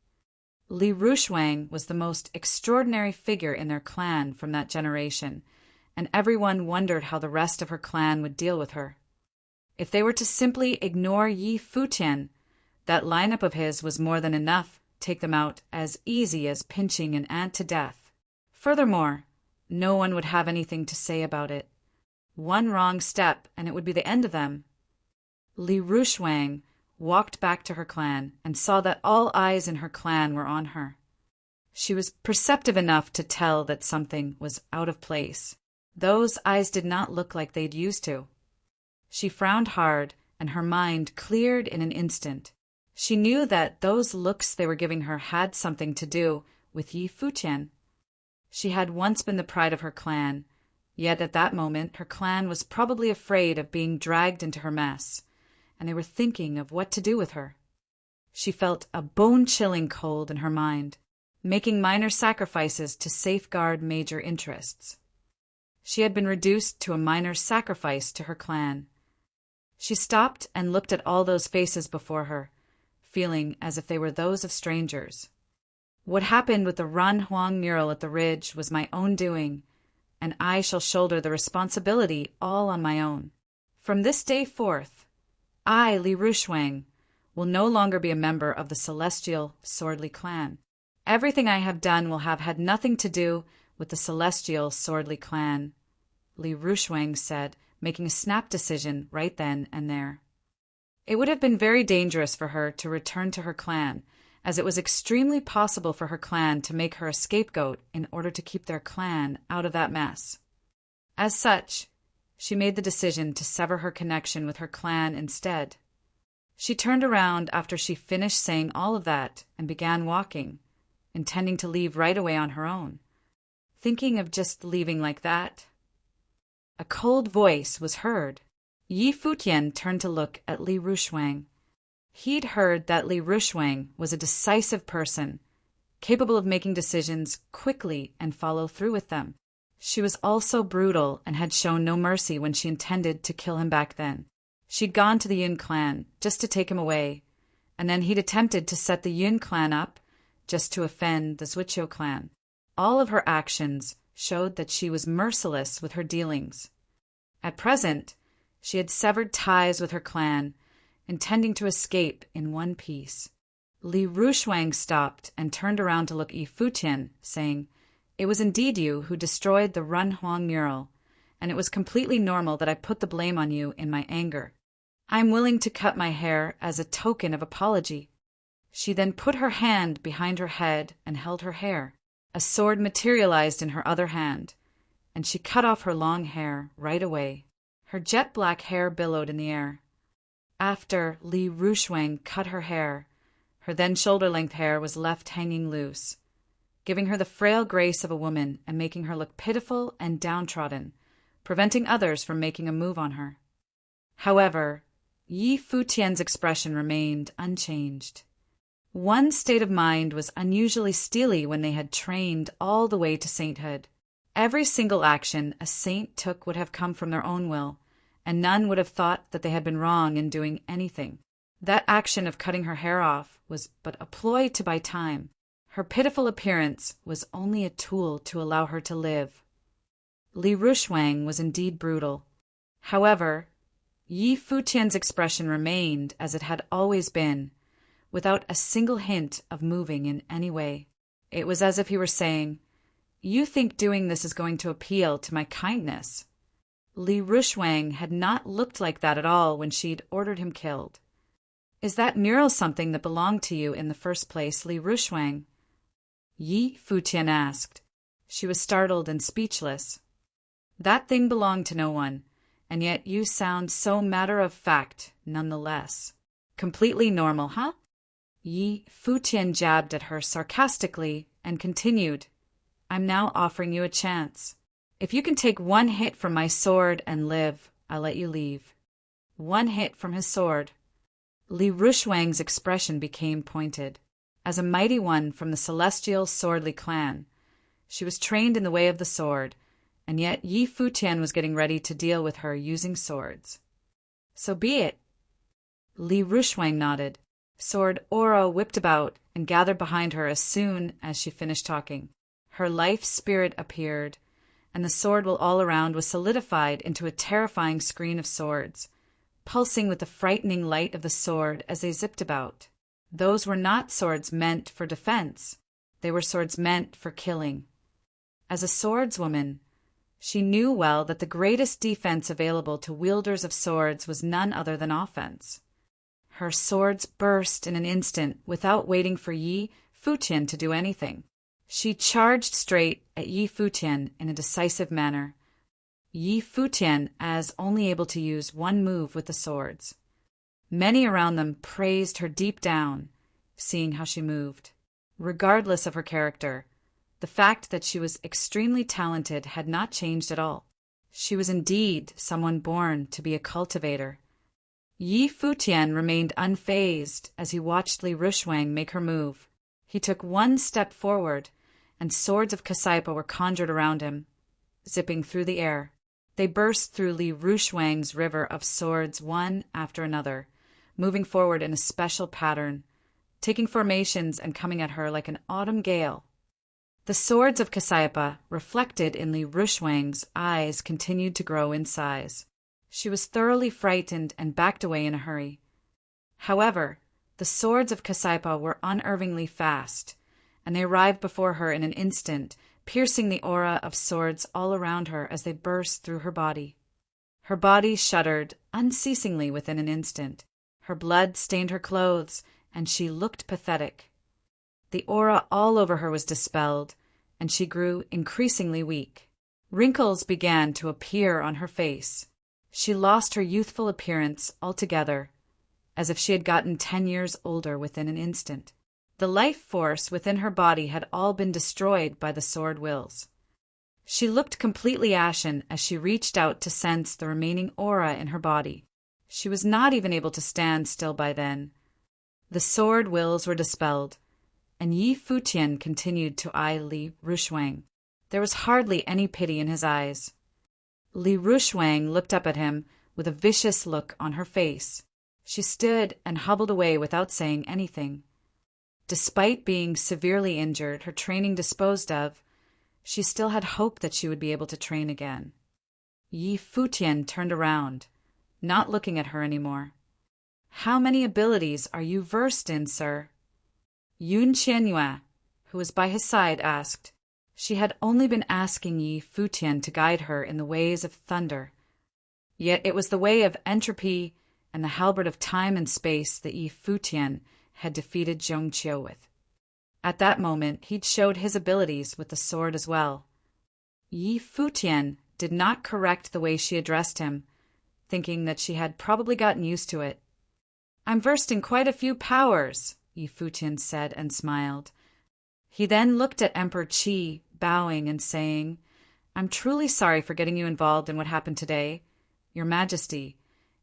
Li Rushuang was the most extraordinary figure in their clan from that generation, and everyone wondered how the rest of her clan would deal with her. If they were to simply ignore Yi Futian, that lineup of his was more than enough to take them out as easy as pinching an ant to death. Furthermore, no one would have anything to say about it. One wrong step and it would be the end of them. Li Rushuang walked back to her clan and saw that all eyes in her clan were on her. She was perceptive enough to tell that something was out of place. Those eyes did not look like they'd used to. She frowned hard, and her mind cleared in an instant. She knew that those looks they were giving her had something to do with Yi Futian. She had once been the pride of her clan, Yet at that moment her clan was probably afraid of being dragged into her mess, and they were thinking of what to do with her. She felt a bone-chilling cold in her mind, making minor sacrifices to safeguard major interests. She had been reduced to a minor sacrifice to her clan. She stopped and looked at all those faces before her, feeling as if they were those of strangers. What happened with the Run Huang mural at the ridge was my own doing, and I shall shoulder the responsibility all on my own. From this day forth, I, Li Rushuang, will no longer be a member of the Celestial Swordly clan. Everything I have done will have had nothing to do with the Celestial Swordly clan, Li Rushuang said, making a snap decision right then and there. It would have been very dangerous for her to return to her clan, as it was extremely possible for her clan to make her a scapegoat in order to keep their clan out of that mess. As such, she made the decision to sever her connection with her clan instead. She turned around after she finished saying all of that and began walking, intending to leave right away on her own. Thinking of just leaving like that. A cold voice was heard. Yi Futian turned to look at Li Rushuang. He'd heard that Li Rushuang was a decisive person, capable of making decisions quickly and follow through with them. She was also brutal and had shown no mercy when she intended to kill him back then. She'd gone to the Yun clan just to take him away, and then he'd attempted to set the Yun clan up just to offend the Zhuqiu clan. All of her actions showed that she was merciless with her dealings. At present, she had severed ties with her clan, intending to escape in one piece. Li Rushuang stopped and turned around to look at Yi Futian, saying, "It was indeed you who destroyed the Run Huang mural, and it was completely normal that I put the blame on you in my anger. I am willing to cut my hair as a token of apology." She then put her hand behind her head and held her hair. A sword materialized in her other hand, and she cut off her long hair right away. Her jet-black hair billowed in the air. After Li Rushuang cut her hair, her then shoulder-length hair was left hanging loose, giving her the frail grace of a woman and making her look pitiful and downtrodden, preventing others from making a move on her. However, Yi Futian's expression remained unchanged. One's state of mind was unusually steely when they had trained all the way to sainthood. Every single action a saint took would have come from their own will, and none would have thought that they had been wrong in doing anything. That action of cutting her hair off was but a ploy to buy time. Her pitiful appearance was only a tool to allow her to live. Li Rushuang was indeed brutal. However, Yi Futian's expression remained as it had always been, without a single hint of moving in any way. It was as if he were saying, "You think doing this is going to appeal to my kindness?" Li Rushuang had not looked like that at all when she'd ordered him killed. "Is that mural something that belonged to you in the first place, Li Rushuang?" Yi Futian asked. She was startled and speechless. "That thing belonged to no one, and yet you sound so matter-of-fact nonetheless. Completely normal, huh?" Yi Futian jabbed at her sarcastically and continued, "I'm now offering you a chance. If you can take one hit from my sword and live, I'll let you leave." One hit from his sword. Li Rushuang's expression became pointed. As a mighty one from the Celestial Swordly clan, she was trained in the way of the sword, and yet Yi Futian was getting ready to deal with her using swords. "So be it." Li Rushuang nodded. Sword Aura whipped about and gathered behind her as soon as she finished talking. Her life spirit appeared, and the sword wall all around was solidified into a terrifying screen of swords, pulsing with the frightening light of the sword as they zipped about. Those were not swords meant for defense. They were swords meant for killing. As a swordswoman, she knew well that the greatest defense available to wielders of swords was none other than offense. Her swords burst in an instant without waiting for Yi Futian to do anything. She charged straight at Yi Futian in a decisive manner. Yi Futian as only able to use one move with the swords. Many around them praised her deep down, seeing how she moved. Regardless of her character, the fact that she was extremely talented had not changed at all. She was indeed someone born to be a cultivator. Yi Futian remained unfazed as he watched Li Rushwang make her move. He took one step forward, and swords of Cassiopeia were conjured around him, zipping through the air. They burst through Li Rushwang's river of swords one after another, moving forward in a special pattern, taking formations and coming at her like an autumn gale. The swords of Cassiopeia, reflected in Li Rushwang's eyes, continued to grow in size. She was thoroughly frightened and backed away in a hurry. However, the swords of Cassiopeia were unerringly fast, and they arrived before her in an instant, piercing the aura of swords all around her as they burst through her body. Her body shuddered unceasingly within an instant. Her blood stained her clothes, and she looked pathetic. The aura all over her was dispelled, and she grew increasingly weak. Wrinkles began to appear on her face. She lost her youthful appearance altogether, as if she had gotten 10 years older within an instant. The life force within her body had all been destroyed by the sword wills. She looked completely ashen as she reached out to sense the remaining aura in her body. She was not even able to stand still by then. The sword wills were dispelled, and Yi Futian continued to eye Li Rushwang. There was hardly any pity in his eyes. Li Rushwang looked up at him with a vicious look on her face. She stood and hobbled away without saying anything. Despite being severely injured, her training disposed of, she still had hope that she would be able to train again. Yi Futian turned around, not looking at her anymore. "How many abilities are you versed in, sir?" Yun Qianyue, who was by his side, asked. She had only been asking Yi Futian to guide her in the ways of thunder. Yet it was the way of entropy and the halberd of time and space that Yi Futian had defeated Zhong Qiu with. At that moment, he'd showed his abilities with the sword as well. Yi Futian did not correct the way she addressed him, thinking that she had probably gotten used to it. "I'm versed in quite a few powers," Yi Futian said and smiled. He then looked at Emperor Qi, bowing and saying, "I'm truly sorry for getting you involved in what happened today, Your Majesty,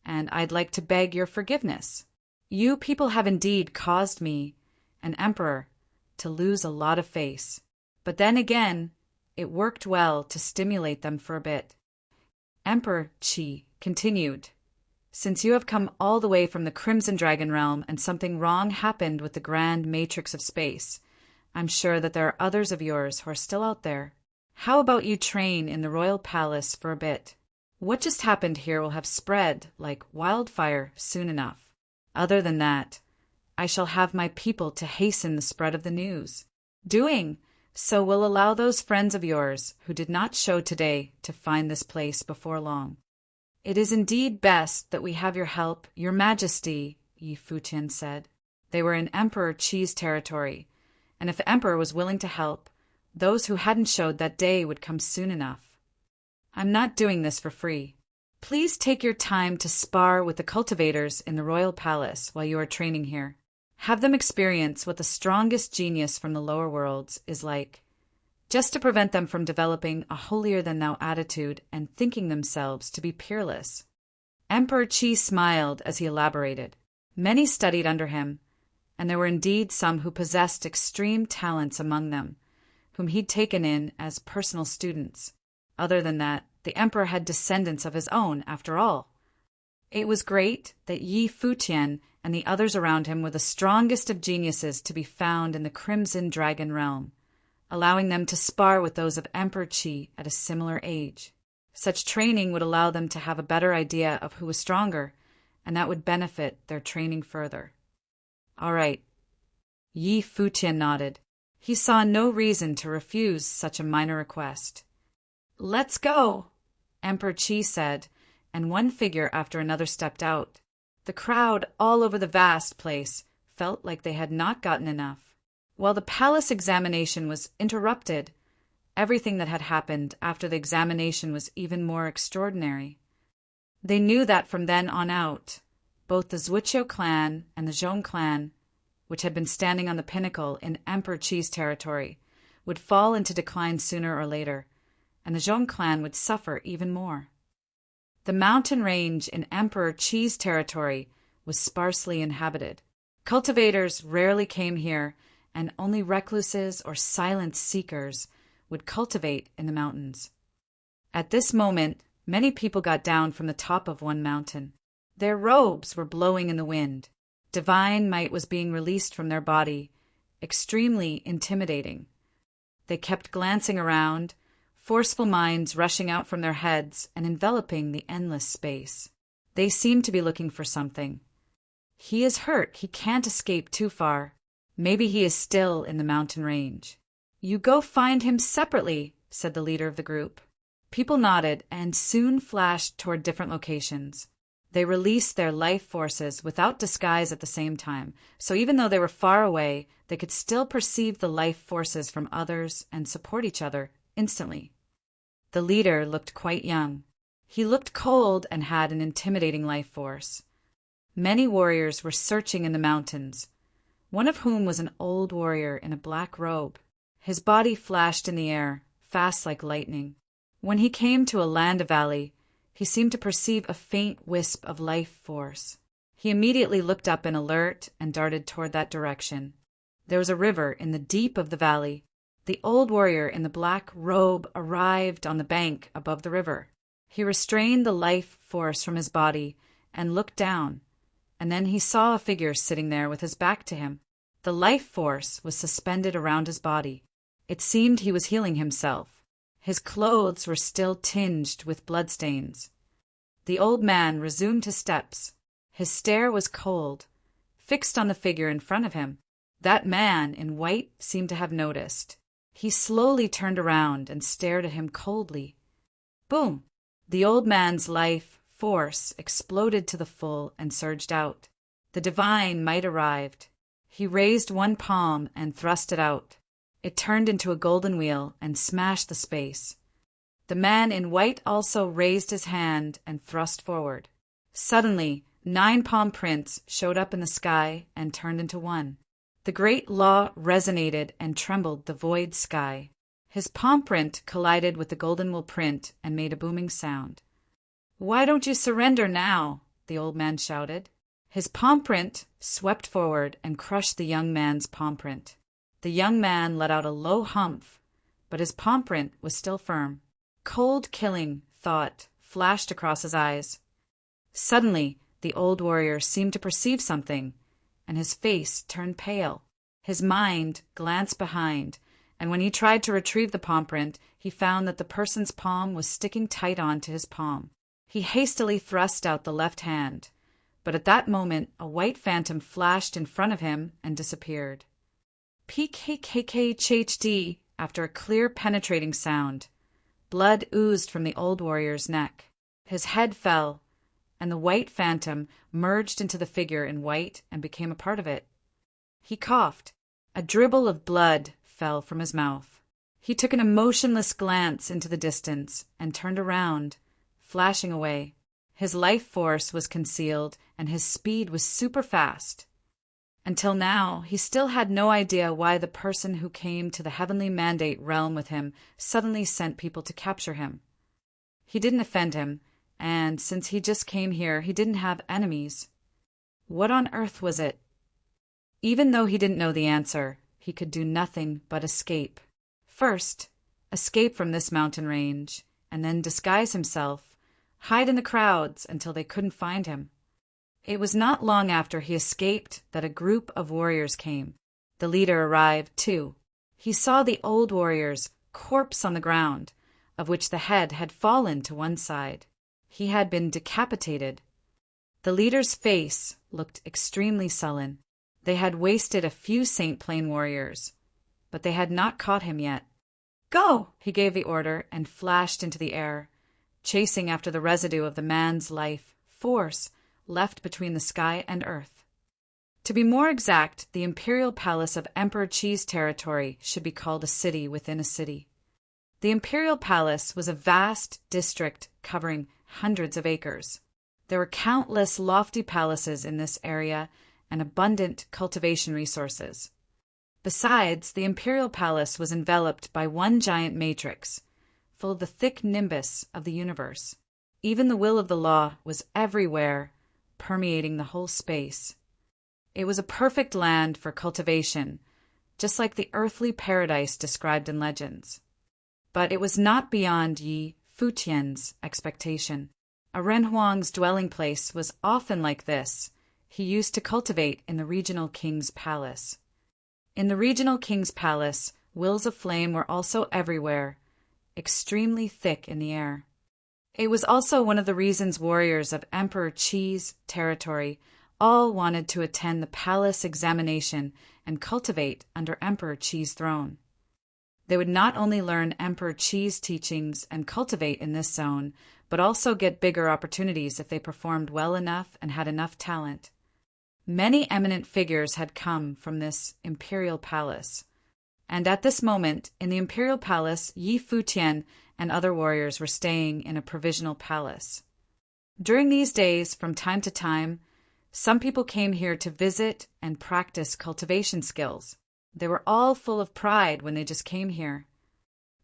and I'd like to beg your forgiveness. You people have indeed caused me, an emperor, to lose a lot of face. But then again, it worked well to stimulate them for a bit." Emperor Qi continued, "Since you have come all the way from the Crimson Dragon realm and something wrong happened with the grand matrix of space, I'm sure that there are others of yours who are still out there. How about you train in the royal palace for a bit? What just happened here will have spread like wildfire soon enough. Other than that, I shall have my people to hasten the spread of the news. Doing so will allow those friends of yours who did not show today to find this place before long. It is indeed best that we have your help, Your Majesty," Yi Futian said. They were in Emperor Qi's territory, and if the Emperor was willing to help, those who hadn't showed that day would come soon enough. "I'm not doing this for free. Please take your time to spar with the cultivators in the royal palace while you are training here. Have them experience what the strongest genius from the lower worlds is like, just to prevent them from developing a holier-than-thou attitude and thinking themselves to be peerless." Emperor Qi smiled as he elaborated. Many studied under him, and there were indeed some who possessed extreme talents among them, whom he'd taken in as personal students. Other than that, the emperor had descendants of his own, after all. It was great that Yi Futian and the others around him were the strongest of geniuses to be found in the Crimson Dragon realm, allowing them to spar with those of Emperor Qi at a similar age. Such training would allow them to have a better idea of who was stronger, and that would benefit their training further. All right. Yi Futian nodded. He saw no reason to refuse such a minor request. "Let's go," Emperor Qi said, and one figure after another stepped out. The crowd all over the vast place felt like they had not gotten enough. While the palace examination was interrupted, everything that had happened after the examination was even more extraordinary. They knew that from then on out, both the Zhuqiu clan and the Zhong clan, which had been standing on the pinnacle in Emperor Qi's territory, would fall into decline sooner or later, and the Zhong clan would suffer even more. The mountain range in Emperor Qi's territory was sparsely inhabited. Cultivators rarely came here, and only recluses or silent seekers would cultivate in the mountains. At this moment, many people got down from the top of one mountain. Their robes were blowing in the wind. Divine might was being released from their body, extremely intimidating. They kept glancing around, forceful minds rushing out from their heads and enveloping the endless space. They seemed to be looking for something. He is hurt. He can't escape too far. Maybe he is still in the mountain range. You go find him separately, said the leader of the group. People nodded and soon flashed toward different locations. They released their life forces without disguise at the same time, so even though they were far away, they could still perceive the life forces from others and support each other instantly. The leader looked quite young. He looked cold and had an intimidating life force. Many warriors were searching in the mountains, one of whom was an old warrior in a black robe. His body flashed in the air, fast like lightning. When he came to a land valley, he seemed to perceive a faint wisp of life force. He immediately looked up in alert and darted toward that direction. There was a river in the deep of the valley. The old warrior in the black robe arrived on the bank above the river. He restrained the life force from his body and looked down, and then he saw a figure sitting there with his back to him. The life force was suspended around his body. It seemed he was healing himself. His clothes were still tinged with bloodstains. The old man resumed his steps. His stare was cold, fixed on the figure in front of him. That man in white seemed to have noticed. He slowly turned around and stared at him coldly. Boom! The old man's life force exploded to the full and surged out. The divine might arrived. He raised one palm and thrust it out. It turned into a golden wheel and smashed the space. The man in white also raised his hand and thrust forward. Suddenly, 9 palm prints showed up in the sky and turned into one. The great law resonated and trembled the void sky. His palm print collided with the golden wheel print and made a booming sound. "Why don't you surrender now?" the old man shouted. His palm print swept forward and crushed the young man's palm print. The young man let out a low humph, but his palm print was still firm. Cold killing thought flashed across his eyes. Suddenly, the old warrior seemed to perceive something, and his face turned pale. His mind glanced behind, and when he tried to retrieve the palm print, he found that the person's palm was sticking tight on to his palm. He hastily thrust out the left hand, but at that moment a white phantom flashed in front of him and disappeared. PKKKHD, after a clear penetrating sound. Blood oozed from the old warrior's neck. His head fell, and the white phantom merged into the figure in white and became a part of it. He coughed. A dribble of blood fell from his mouth. He took an emotionless glance into the distance and turned around, flashing away. His life force was concealed, and his speed was super fast. Until now, he still had no idea why the person who came to the heavenly mandate realm with him suddenly sent people to capture him. He didn't offend him, and since he just came here, he didn't have enemies. What on earth was it? Even though he didn't know the answer, he could do nothing but escape. First, escape from this mountain range, and then disguise himself, hide in the crowds until they couldn't find him. It was not long after he escaped that a group of warriors came. The leader arrived, too. He saw the old warrior's corpse on the ground, of which the head had fallen to one side. He had been decapitated. The leader's face looked extremely sullen. They had wasted a few Saint Plain warriors, but they had not caught him yet. "Go!" he gave the order and flashed into the air, chasing after the residue of the man's life force left between the sky and earth. To be more exact, the imperial palace of Emperor Qi's territory should be called a city within a city. The imperial palace was a vast district covering hundreds of acres. There were countless lofty palaces in this area and abundant cultivation resources. Besides, the imperial palace was enveloped by one giant matrix, full of the thick nimbus of the universe. Even the will of the law was everywhere, permeating the whole space. It was a perfect land for cultivation, just like the earthly paradise described in legends. But it was not beyond Yi Futian's expectation. A Renhuang's dwelling place was often like this. He used to cultivate in the regional king's palace. In the regional king's palace, wills of flame were also everywhere, extremely thick in the air. It was also one of the reasons warriors of Emperor Qi's territory all wanted to attend the palace examination and cultivate under Emperor Qi's throne. They would not only learn Emperor Qi's teachings and cultivate in this zone, but also get bigger opportunities if they performed well enough and had enough talent. Many eminent figures had come from this imperial palace. And at this moment, in the imperial palace, Yi Futian and other warriors were staying in a provisional palace. During these days, from time to time, some people came here to visit and practice cultivation skills. They were all full of pride when they just came here.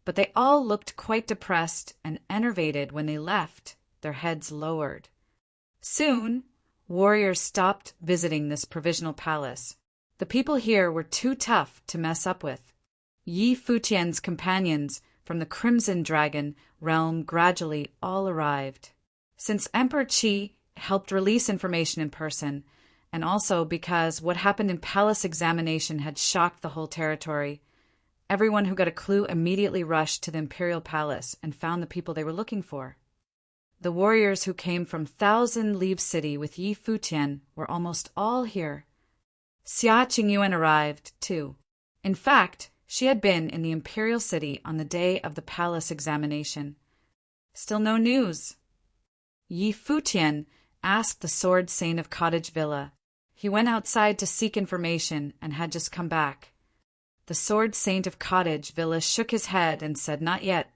But they all looked quite depressed and enervated when they left, their heads lowered. Soon, warriors stopped visiting this provisional palace. The people here were too tough to mess up with. Yi Futian's companions from the Crimson Dragon realm gradually all arrived. Since Emperor Qi helped release information in person, and also because what happened in palace examination had shocked the whole territory, everyone who got a clue immediately rushed to the imperial palace and found the people they were looking for. The warriors who came from Thousand Leaf City with Yi Futian were almost all here. Xia Qingyuan arrived, too. In fact, she had been in the imperial city on the day of the palace examination. Still no news. Yi Futian asked the Sword Saint of Cottage Villa. He went outside to seek information and had just come back. The Sword Saint of Cottage Villa shook his head and said, "Not yet.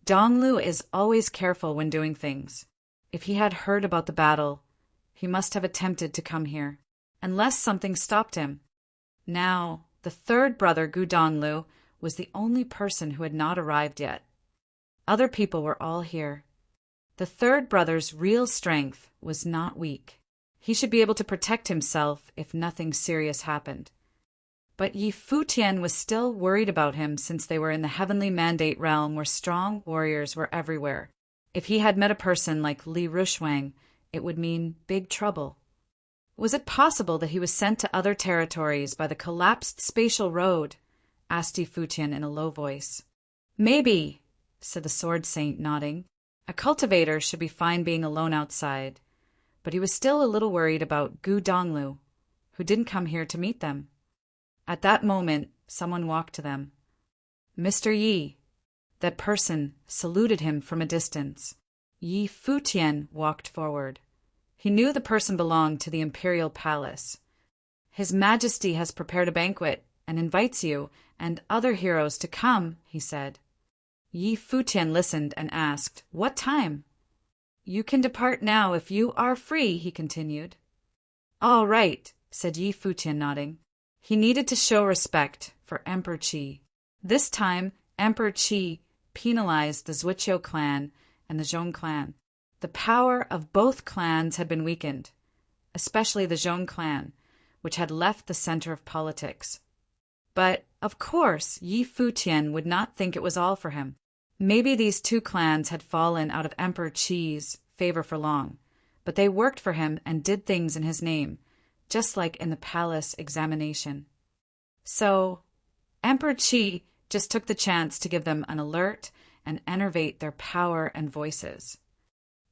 Donglu is always careful when doing things. If he had heard about the battle, he must have attempted to come here, unless something stopped him." Now, the third brother, Gu Donglu, was the only person who had not arrived yet. Other people were all here. The third brother's real strength was not weak. He should be able to protect himself if nothing serious happened. But Yi Futian was still worried about him since they were in the heavenly mandate realm where strong warriors were everywhere. If he had met a person like Li Rushwang, it would mean big trouble. Was it possible that he was sent to other territories by the collapsed spatial road? Asked Yi Futian in a low voice. Maybe, said the Sword Saint, nodding. A cultivator should be fine being alone outside. But he was still a little worried about Gu Donglu, who didn't come here to meet them. At that moment, someone walked to them. Mr. Yi. That person saluted him from a distance. Yi Futian walked forward. He knew the person belonged to the imperial palace. His Majesty has prepared a banquet and invites you and other heroes to come, he said. Yi Futian listened and asked, "What time?" "You can depart now if you are free," he continued. "All right," said Yi Futian, nodding. He needed to show respect for Emperor Qi. This time, Emperor Qi penalized the Zhuqiu clan and the Zhong clan. The power of both clans had been weakened, especially the Zhong clan, which had left the center of politics. But, of course, Yi Futian would not think it was all for him. Maybe these two clans had fallen out of Emperor Qi's favor for long, but they worked for him and did things in his name, just like in the palace examination. So, Emperor Qi just took the chance to give them an alert and enervate their power and voices.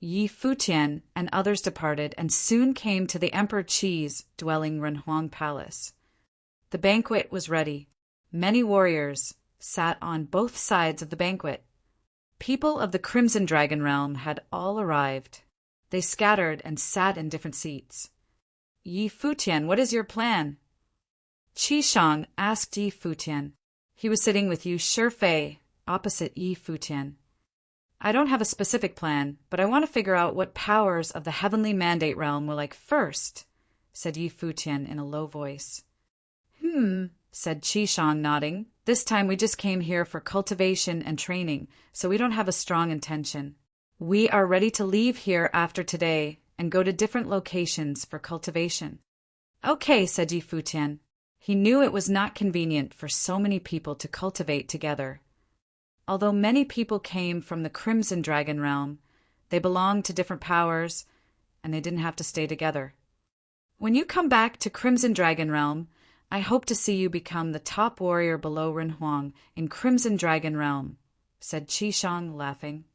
Yi Futian and others departed and soon came to the Emperor Qi's dwelling Renhuang Palace. The banquet was ready. Many warriors sat on both sides of the banquet. People of the Crimson Dragon realm had all arrived. They scattered and sat in different seats. Yi Futian, what is your plan? Qi Shang asked Yi Futian. He was sitting with Yu Shifei opposite Yi Futian. I don't have a specific plan, but I want to figure out what powers of the heavenly mandate realm will like first, said Yi Futian in a low voice. said Qishang, nodding. "This time we just came here for cultivation and training, so we don't have a strong intention. We are ready to leave here after today and go to different locations for cultivation." "Okay," said Yi Futian. He knew it was not convenient for so many people to cultivate together. Although many people came from the Crimson Dragon realm, they belonged to different powers, and they didn't have to stay together. "When you come back to Crimson Dragon realm, I hope to see you become the top warrior below Renhuang in Crimson Dragon realm," said Qishang, laughing.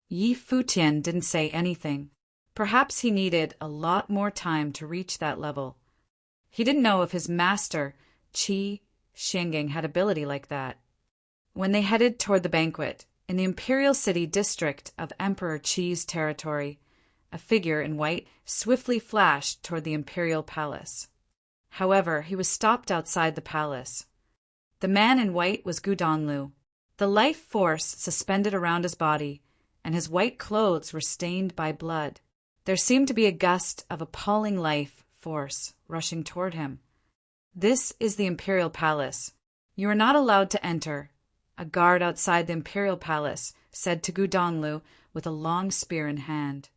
Yi Futian didn't say anything. Perhaps he needed a lot more time to reach that level. He didn't know if his master, Qi Shengang, had ability like that. When they headed toward the banquet, in the Imperial City district of Emperor Qi's territory, a figure in white swiftly flashed toward the Imperial Palace. However, he was stopped outside the palace. The man in white was Gudonglu. The life force suspended around his body, and his white clothes were stained by blood. There seemed to be a gust of appalling life force rushing toward him. "This is the Imperial Palace. You are not allowed to enter," a guard outside the Imperial Palace said to Gudonglu with a long spear in hand.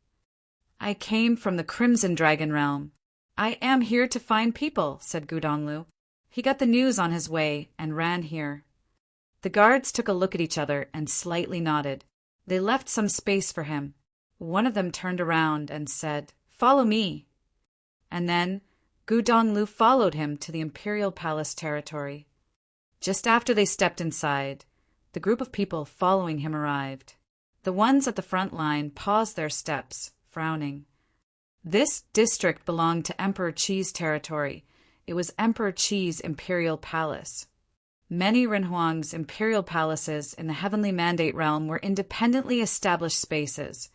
"I came from the Crimson Dragon realm. I am here to find people," said Gudonglu. He got the news on his way and ran here. The guards took a look at each other and slightly nodded. They left some space for him. One of them turned around and said, "Follow me." And then Gudonglu followed him to the Imperial Palace territory. Just after they stepped inside, the group of people following him arrived. The ones at the front line paused their steps, frowning. This district belonged to Emperor Qi's territory. It was Emperor Qi's Imperial Palace. Many Renhuang's imperial palaces in the Heavenly Mandate realm were independently established spaces,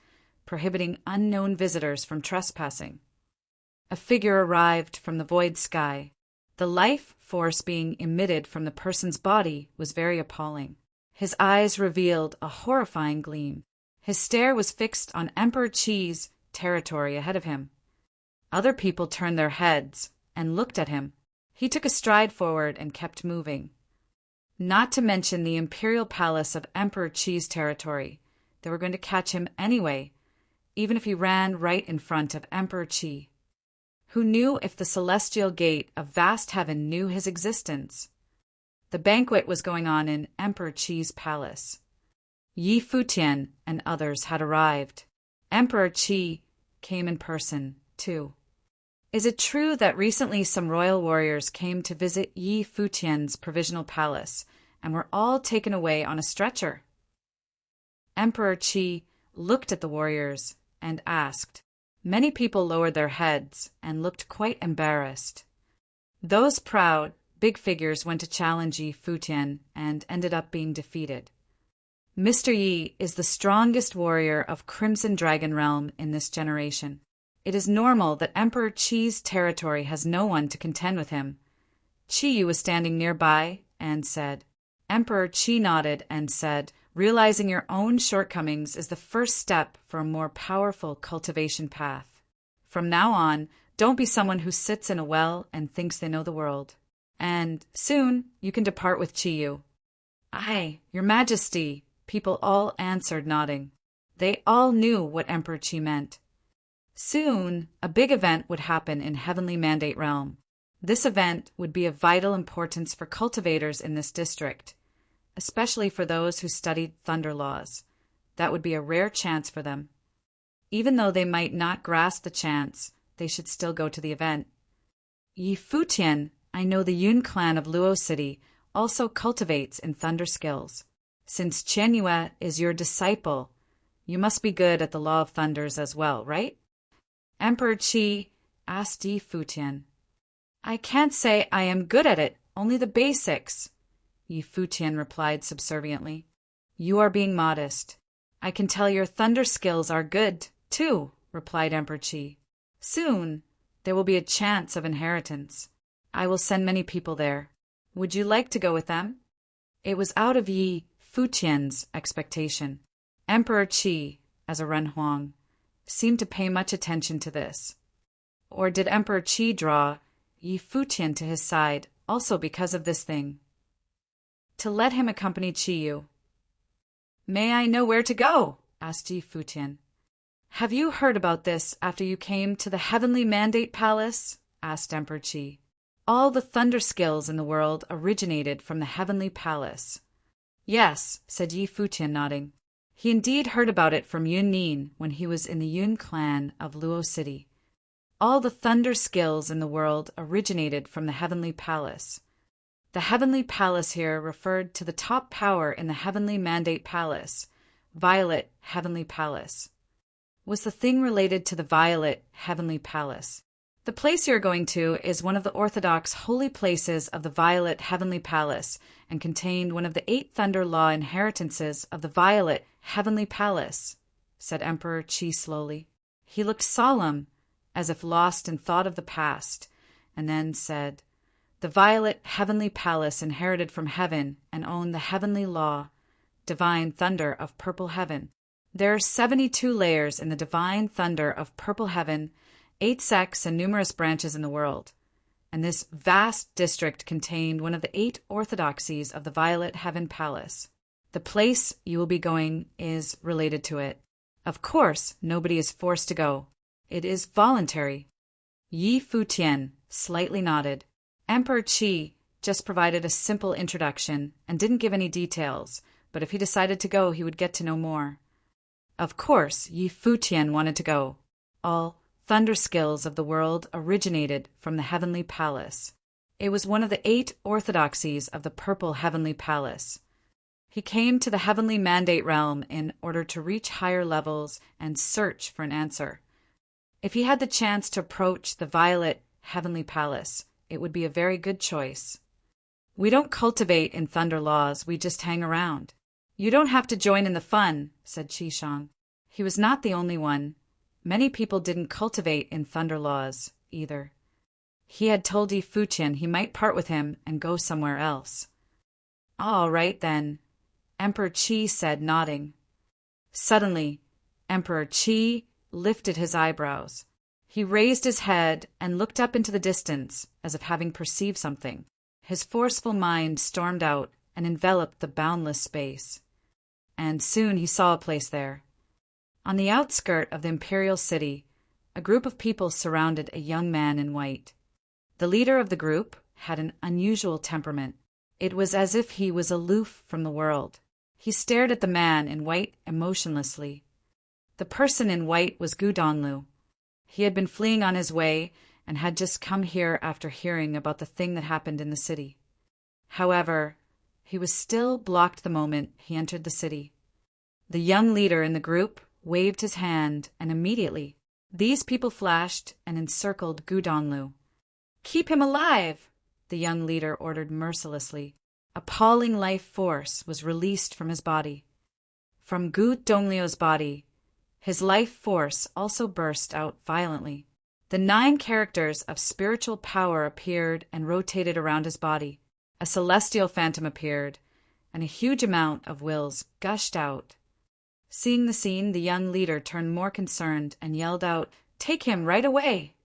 prohibiting unknown visitors from trespassing. A figure arrived from the void sky. The life force being emitted from the person's body was very appalling. His eyes revealed a horrifying gleam. His stare was fixed on Emperor Qi's territory ahead of him. Other people turned their heads and looked at him. He took a stride forward and kept moving. Not to mention the Imperial Palace of Emperor Qi's territory. They were going to catch him anyway, even if he ran right in front of Emperor Qi. Who knew if the celestial gate of vast heaven knew his existence? The banquet was going on in Emperor Qi's palace. Yi Futian and others had arrived. Emperor Qi came in person, too. Is it true that recently some royal warriors came to visit Yi Futian's provisional palace and were all taken away on a stretcher? Emperor Qi looked at the warriors and asked. Many people lowered their heads and looked quite embarrassed. Those proud, big figures went to challenge Yi Futian and ended up being defeated. Mr. Yi is the strongest warrior of Crimson Dragon Realm in this generation. It is normal that Emperor Qi's territory has no one to contend with him. Qi was standing nearby and said. Emperor Qi nodded and said, "Realizing your own shortcomings is the first step for a more powerful cultivation path. From now on, don't be someone who sits in a well and thinks they know the world. And soon you can depart with Qiyu." "Aye, Your Majesty," people all answered, nodding. They all knew what Emperor Qi meant. Soon, a big event would happen in Heavenly Mandate Realm. This event would be of vital importance for cultivators in this district, especially for those who studied thunder laws. That would be a rare chance for them. Even though they might not grasp the chance, they should still go to the event. "Yi Futian, I know the Yun clan of Luo City also cultivates in thunder skills. Since Chen Yue is your disciple, you must be good at the Law of Thunders as well, right?" Emperor Qi asked Yi Futian. "I can't say I am good at it, only the basics," Yi Futian replied subserviently. "You are being modest. I can tell your thunder skills are good, too," replied Emperor Qi. "Soon, there will be a chance of inheritance. I will send many people there. Would you like to go with them?" It was out of Yi Futian's expectation. Emperor Qi, as a Renhuang, seemed to pay much attention to this. Or did Emperor Qi draw Yi Futian to his side also because of this thing. To let him accompany Chiyu. May I know where to go? Asked Yi Futian. Have you heard about this after you came to the Heavenly Mandate Palace? Asked Emperor Qi. All the thunder skills in the world originated from the Heavenly Palace. Yes, said Yi Futian, nodding. He indeed heard about it from Yun Nin when he was in the Yun clan of Luo City. All the thunder skills in the world originated from the Heavenly Palace. The Heavenly Palace here referred to the top power in the Heavenly Mandate Palace, Violet Heavenly Palace. Was the thing related to the Violet Heavenly Palace? The place you're going to is one of the orthodox holy places of the Violet Heavenly Palace and contained one of the 8 Thunder Law inheritances of the Violet Heavenly Palace, said Emperor Qi slowly. He looked solemn, as if lost in thought of the past, and then said, The Violet Heavenly Palace inherited from heaven and owned the Heavenly Law, Divine Thunder of Purple Heaven. There are 72 layers in the Divine Thunder of Purple Heaven, 8 sects and numerous branches in the world, and this vast district contained one of the 8 orthodoxies of the Violet Heaven Palace. The place you will be going is related to it. Of course, nobody is forced to go. It is voluntary. Yi Futian slightly nodded. Emperor Qi just provided a simple introduction and didn't give any details, but if he decided to go, he would get to know more. Of course, Yi Futian wanted to go. All thunder skills of the world originated from the Heavenly Palace. It was one of the 8 orthodoxies of the Purple Heavenly Palace. He came to the Heavenly Mandate realm in order to reach higher levels and search for an answer. If he had the chance to approach the Violet Heavenly Palace, it would be a very good choice. We don't cultivate in Thunder Laws, we just hang around. You don't have to join in the fun, said Qishang. He was not the only one. Many people didn't cultivate in Thunder Laws, either. He had told Yi Futian he might part with him and go somewhere else. All right, then, Emperor Qi said, nodding. Suddenly, Emperor Qi lifted his eyebrows. He raised his head and looked up into the distance, as if having perceived something. His forceful mind stormed out and enveloped the boundless space. And soon he saw a place there. On the outskirt of the imperial city, a group of people surrounded a young man in white. The leader of the group had an unusual temperament. It was as if he was aloof from the world. He stared at the man in white emotionlessly. The person in white was Gu Donlu. He had been fleeing on his way and had just come here after hearing about the thing that happened in the city. However, he was still blocked the moment he entered the city. The young leader in the group waved his hand, and immediately these people flashed and encircled Gu Donlu. Keep him alive, the young leader ordered mercilessly. Appalling life force was released from his body. From Gu Dongliu's body, his life force also burst out violently. The 9 characters of spiritual power appeared and rotated around his body. A celestial phantom appeared, and a huge amount of wills gushed out. Seeing the scene, the young leader turned more concerned and yelled out, "Take him right away!"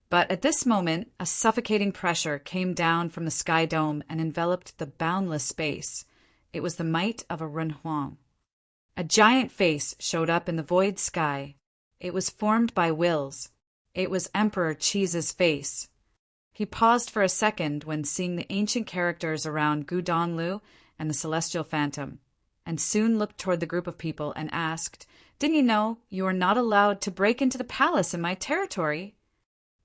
But at this moment, a suffocating pressure came down from the sky dome and enveloped the boundless space. It was the might of a Renhuang. A giant face showed up in the void sky. It was formed by wills. It was Emperor Qi's face. He paused for a second when seeing the ancient characters around Gu Donlu and the celestial phantom, and soon looked toward the group of people and asked, "Didn't you know you are not allowed to break into the palace in my territory?"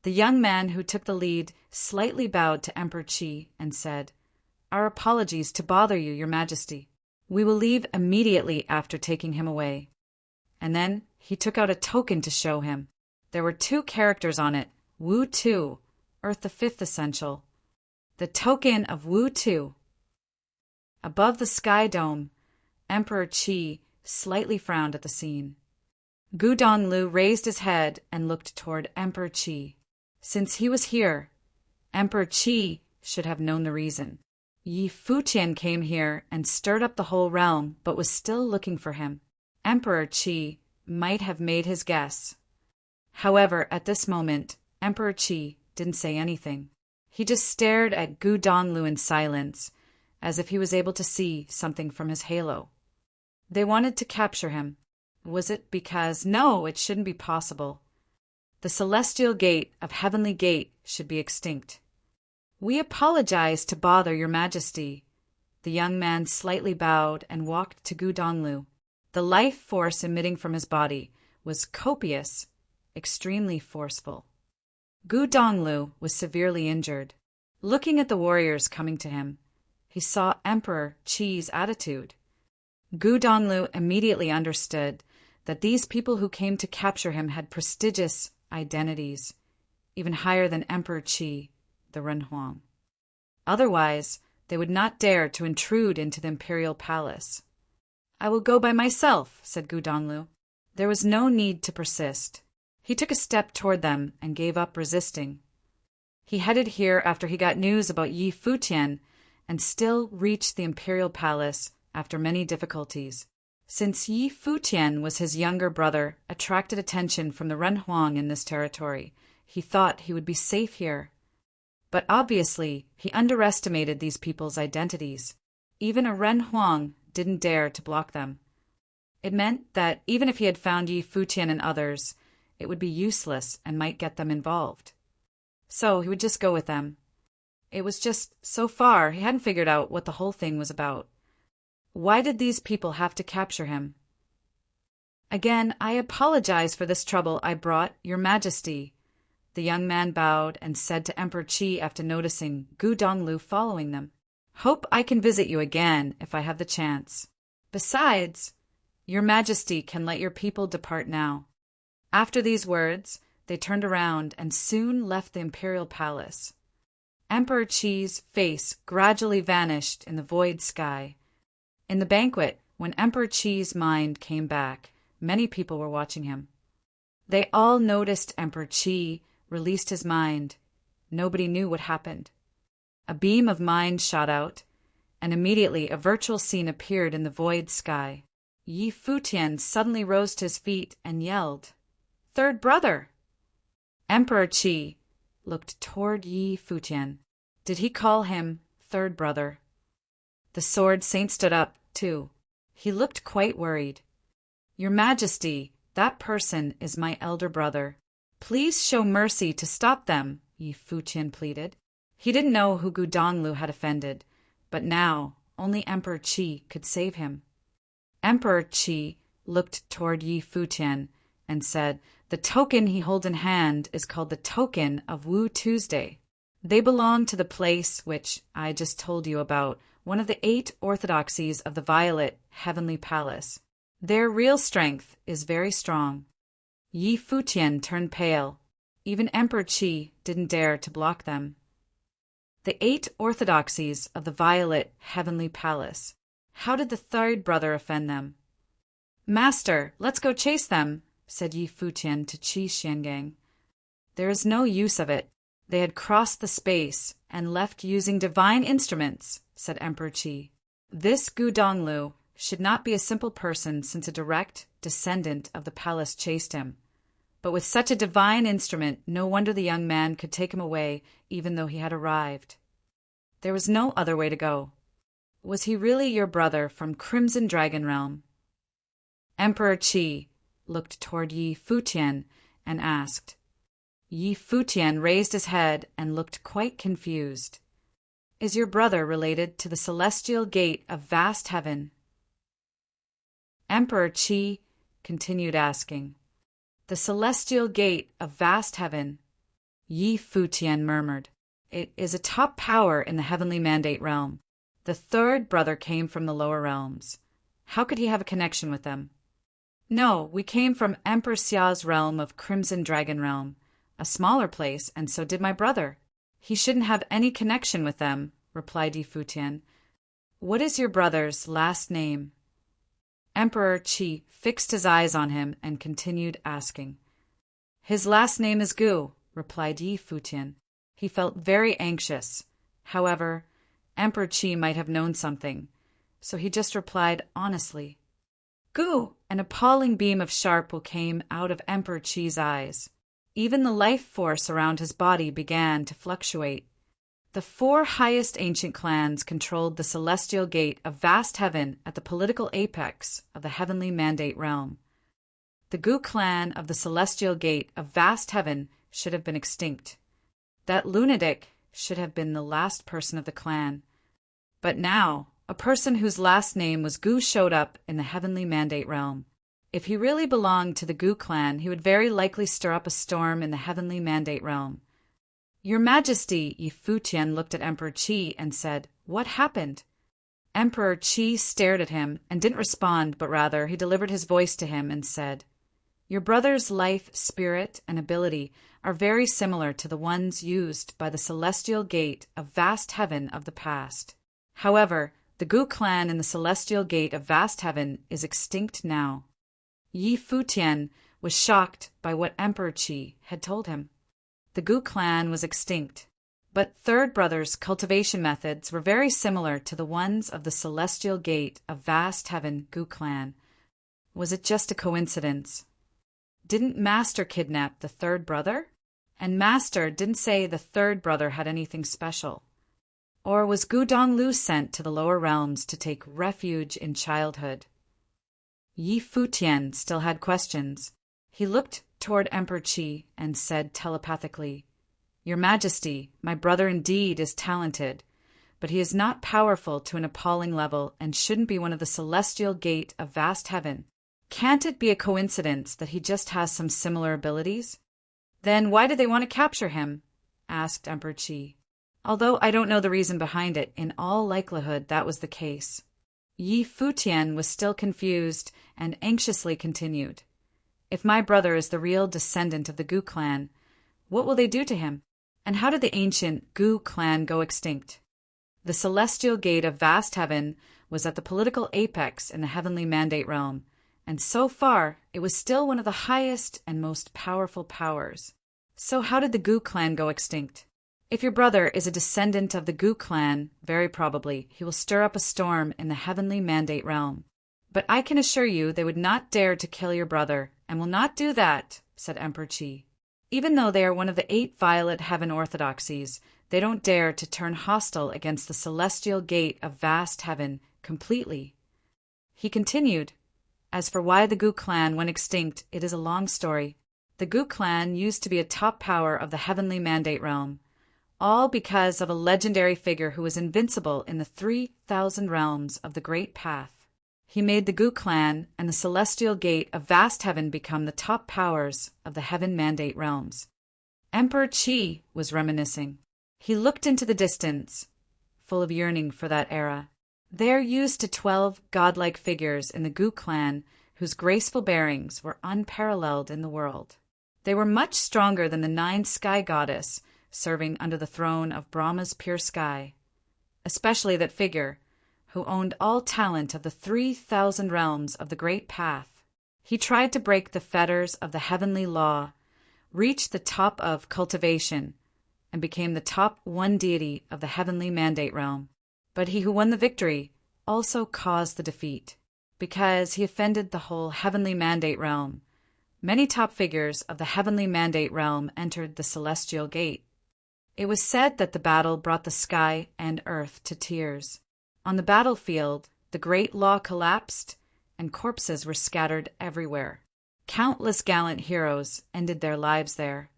The young man who took the lead slightly bowed to Emperor Qi and said, "Our apologies to bother you, Your Majesty. We will leave immediately after taking him away." And then he took out a token to show him. There were 2 characters on it, Wu Tu, Earth the 5th Essential. The token of Wu Tu. Above the sky dome, Emperor Qi slightly frowned at the scene. Gu Donlu raised his head and looked toward Emperor Qi. Since he was here, Emperor Qi should have known the reason. Yi Futian came here and stirred up the whole realm, but was still looking for him. Emperor Qi might have made his guess. However, at this moment, Emperor Qi didn't say anything. He just stared at Gu Donglu in silence, as if he was able to see something from his halo. They wanted to capture him. Was it because— No, it shouldn't be possible. The celestial gate of Heavenly Gate should be extinct. We apologize to bother your majesty. The young man slightly bowed and walked to Gu Donglu. The life force emitting from his body was copious, extremely forceful. Gu Donglu was severely injured. Looking at the warriors coming to him, he saw Emperor Qi's attitude. Gu Donglu immediately understood that these people who came to capture him had prestigious identities, even higher than Emperor Qi, the Renhuang. Otherwise, they would not dare to intrude into the imperial palace. I will go by myself, said Gu Donglu. There was no need to persist. He took a step toward them and gave up resisting. He headed here after he got news about Yi Futian and still reached the imperial palace after many difficulties. Since Yi Futian was his younger brother, attracted attention from the Renhuang in this territory, he thought he would be safe here. But obviously, he underestimated these people's identities. Even a Renhuang didn't dare to block them. It meant that even if he had found Yi Futian and others, it would be useless and might get them involved. So he would just go with them. It was just, so far, he hadn't figured out what the whole thing was about. Why did these people have to capture him? Again, I apologize for this trouble I brought, Your Majesty. The young man bowed and said to Emperor Qi after noticing Gu Donglu following them. Hope I can visit you again if I have the chance. Besides, Your Majesty can let your people depart now. After these words, they turned around and soon left the imperial palace. Emperor Qi's face gradually vanished in the void sky. In the banquet, when Emperor Qi's mind came back, many people were watching him. They all noticed Emperor Qi released his mind. Nobody knew what happened. A beam of mind shot out, and immediately a virtual scene appeared in the void sky. Yi Futian suddenly rose to his feet and yelled, "Third brother!" Emperor Qi looked toward Yi Futian. Did he call him third brother? The sword saint stood up, too. He looked quite worried. Your Majesty, that person is my elder brother. Please show mercy to stop them, Yi Futian pleaded. He didn't know who Gu Donglu had offended, but now only Emperor Qi could save him. Emperor Qi looked toward Yi Futian and said, "The token he holds in hand is called the Token of Wu Tuesday. They belong to the place which I just told you about, one of the 8 orthodoxies of the Violet Heavenly Palace. Their real strength is very strong." Yi Futian turned pale. Even Emperor Qi didn't dare to block them. The 8 orthodoxies of the Violet Heavenly Palace. How did the third brother offend them? "Master, let's go chase them," said Yi Futian to Qi Xiangang. "There is no use of it. They had crossed the space and left using divine instruments," said Emperor Qi. "This Gu Donglu should not be a simple person since a direct descendant of the palace chased him. But with such a divine instrument, no wonder the young man could take him away even though he had arrived. There was no other way to go. Was he really your brother from Crimson Dragon Realm?" Emperor Qi looked toward Yi Futian and asked. Yi Futian raised his head and looked quite confused. "Is your brother related to the celestial gate of vast heaven?" Emperor Qi continued asking. "The celestial gate of vast heaven," Yi Futian murmured. "It is a top power in the heavenly mandate realm. The third brother came from the lower realms. How could he have a connection with them?" "No, we came from Emperor Xia's realm of Crimson Dragon Realm, a smaller place, and so did my brother. He shouldn't have any connection with them," replied Yi Futian. "What is your brother's last name?" Emperor Qi fixed his eyes on him and continued asking. "His last name is Gu," replied Yi Futian. He felt very anxious. However, Emperor Qi might have known something, so he just replied honestly. "Gu!" An appalling beam of sharp came out of Emperor Qi's eyes. Even the life force around his body began to fluctuate. The four highest ancient clans controlled the celestial gate of vast heaven at the political apex of the heavenly mandate realm. The Gu clan of the celestial gate of vast heaven should have been extinct. That lunatic should have been the last person of the clan. But now, a person whose last name was Gu showed up in the heavenly mandate realm. If he really belonged to the Gu clan, he would very likely stir up a storm in the heavenly mandate realm. Your Majesty, Yi Futian looked at Emperor Qi and said, "What happened?" Emperor Qi stared at him and didn't respond, but rather he delivered his voice to him and said, "Your brother's life, spirit, and ability are very similar to the ones used by the celestial gate of vast heaven of the past. However, the Gu clan in the celestial gate of vast heaven is extinct now." Yi Futian was shocked by what Emperor Qi had told him. The Gu clan was extinct, but Third Brother's cultivation methods were very similar to the ones of the celestial gate of vast heaven Gu clan. Was it just a coincidence? Didn't Master kidnap the Third Brother? And Master didn't say the Third Brother had anything special. Or was Gu Donglu sent to the lower realms to take refuge in childhood? Yi Futian still had questions. He looked toward Emperor Qi and said telepathically, "Your Majesty, my brother indeed is talented, but he is not powerful to an appalling level and shouldn't be one of the celestial gate of vast heaven. Can't it be a coincidence that he just has some similar abilities?" "Then why did they want to capture him?" asked Emperor Qi. "Although I don't know the reason behind it, in all likelihood that was the case." Yi Futian was still confused and anxiously continued, "If my brother is the real descendant of the Gu clan, what will they do to him? And how did the ancient Gu clan go extinct?" The celestial gate of vast heaven was at the political apex in the heavenly mandate realm, and so far it was still one of the highest and most powerful powers. So how did the Gu clan go extinct? If your brother is a descendant of the Gu clan, very probably he will stir up a storm in the heavenly mandate realm. But I can assure you they would not dare to kill your brother, and will not do that, said Emperor Qi. Even though they are one of the 8 violet heaven orthodoxies, they don't dare to turn hostile against the celestial gate of vast heaven completely. He continued, "As for why the Gu clan went extinct, it is a long story. The Gu clan used to be a top power of the heavenly mandate realm, all because of a legendary figure who was invincible in the 3,000 realms of the Great Path. He made the Gu clan and the celestial gate of vast heaven become the top powers of the heaven mandate realms." Emperor Qi was reminiscing. He looked into the distance, full of yearning for that era. There used to 12 godlike figures in the Gu clan whose graceful bearings were unparalleled in the world. They were much stronger than the 9 sky goddess serving under the throne of Brahma's pure sky, especially that figure, who owned all talent of the 3,000 realms of the Great Path. He tried to break the fetters of the heavenly law, reached the top of cultivation, and became the top one deity of the heavenly mandate realm. But he who won the victory also caused the defeat, because he offended the whole heavenly mandate realm. Many top figures of the heavenly mandate realm entered the celestial gate. It was said that the battle brought the sky and earth to tears. On the battlefield, the great law collapsed, and corpses were scattered everywhere. Countless gallant heroes ended their lives there,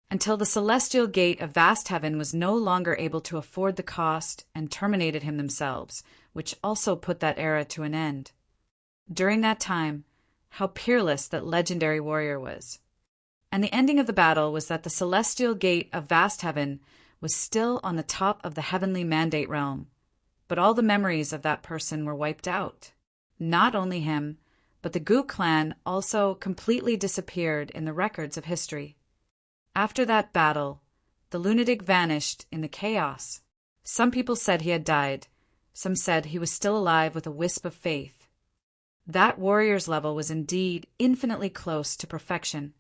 until the celestial gate of vast heaven was no longer able to afford the cost and terminated him themselves, which also put that era to an end. During that time, how peerless that legendary warrior was. And the ending of the battle was that the celestial gate of vast heaven was still on the top of the heavenly mandate realm, but all the memories of that person were wiped out. Not only him, but the Gu clan also completely disappeared in the records of history. After that battle, the lunatic vanished in the chaos. Some people said he had died. Some said he was still alive with a wisp of faith. That warrior's level was indeed infinitely close to perfection.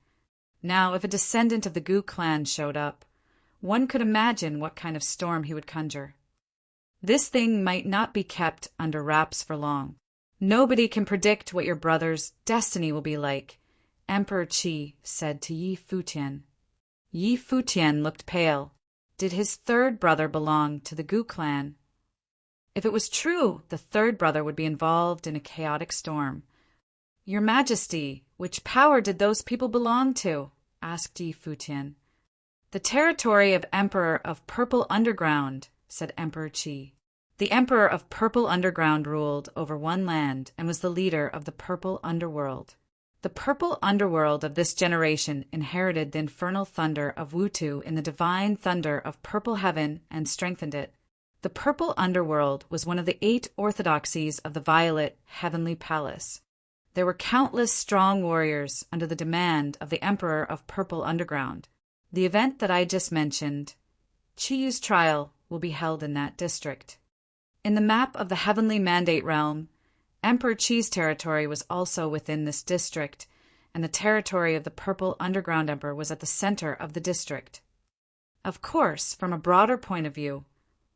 Now, if a descendant of the Gu clan showed up, one could imagine what kind of storm he would conjure. This thing might not be kept under wraps for long. Nobody can predict what your brother's destiny will be like, Emperor Qi said to Yi Futian. Yi Futian looked pale. did his third brother belong to the Gu clan? If it was true, the third brother would be involved in a chaotic storm. Your Majesty, which power did those people belong to? Asked Yi Futian. The territory of Emperor of Purple Underground, said Emperor Qi. The Emperor of Purple Underground ruled over one land and was the leader of the Purple Underworld. The Purple Underworld of this generation inherited the infernal thunder of Wutu in the divine thunder of Purple Heaven and strengthened it. The Purple Underworld was one of the 8 orthodoxies of the Violet Heavenly Palace. There were countless strong warriors under the demand of the Emperor of Purple Underground. The event that I just mentioned, Chiyu's trial, will be held in that district. In the map of the Heavenly Mandate Realm, Emperor Qi's territory was also within this district, and the territory of the Purple Underground Emperor was at the center of the district. Of course, from a broader point of view,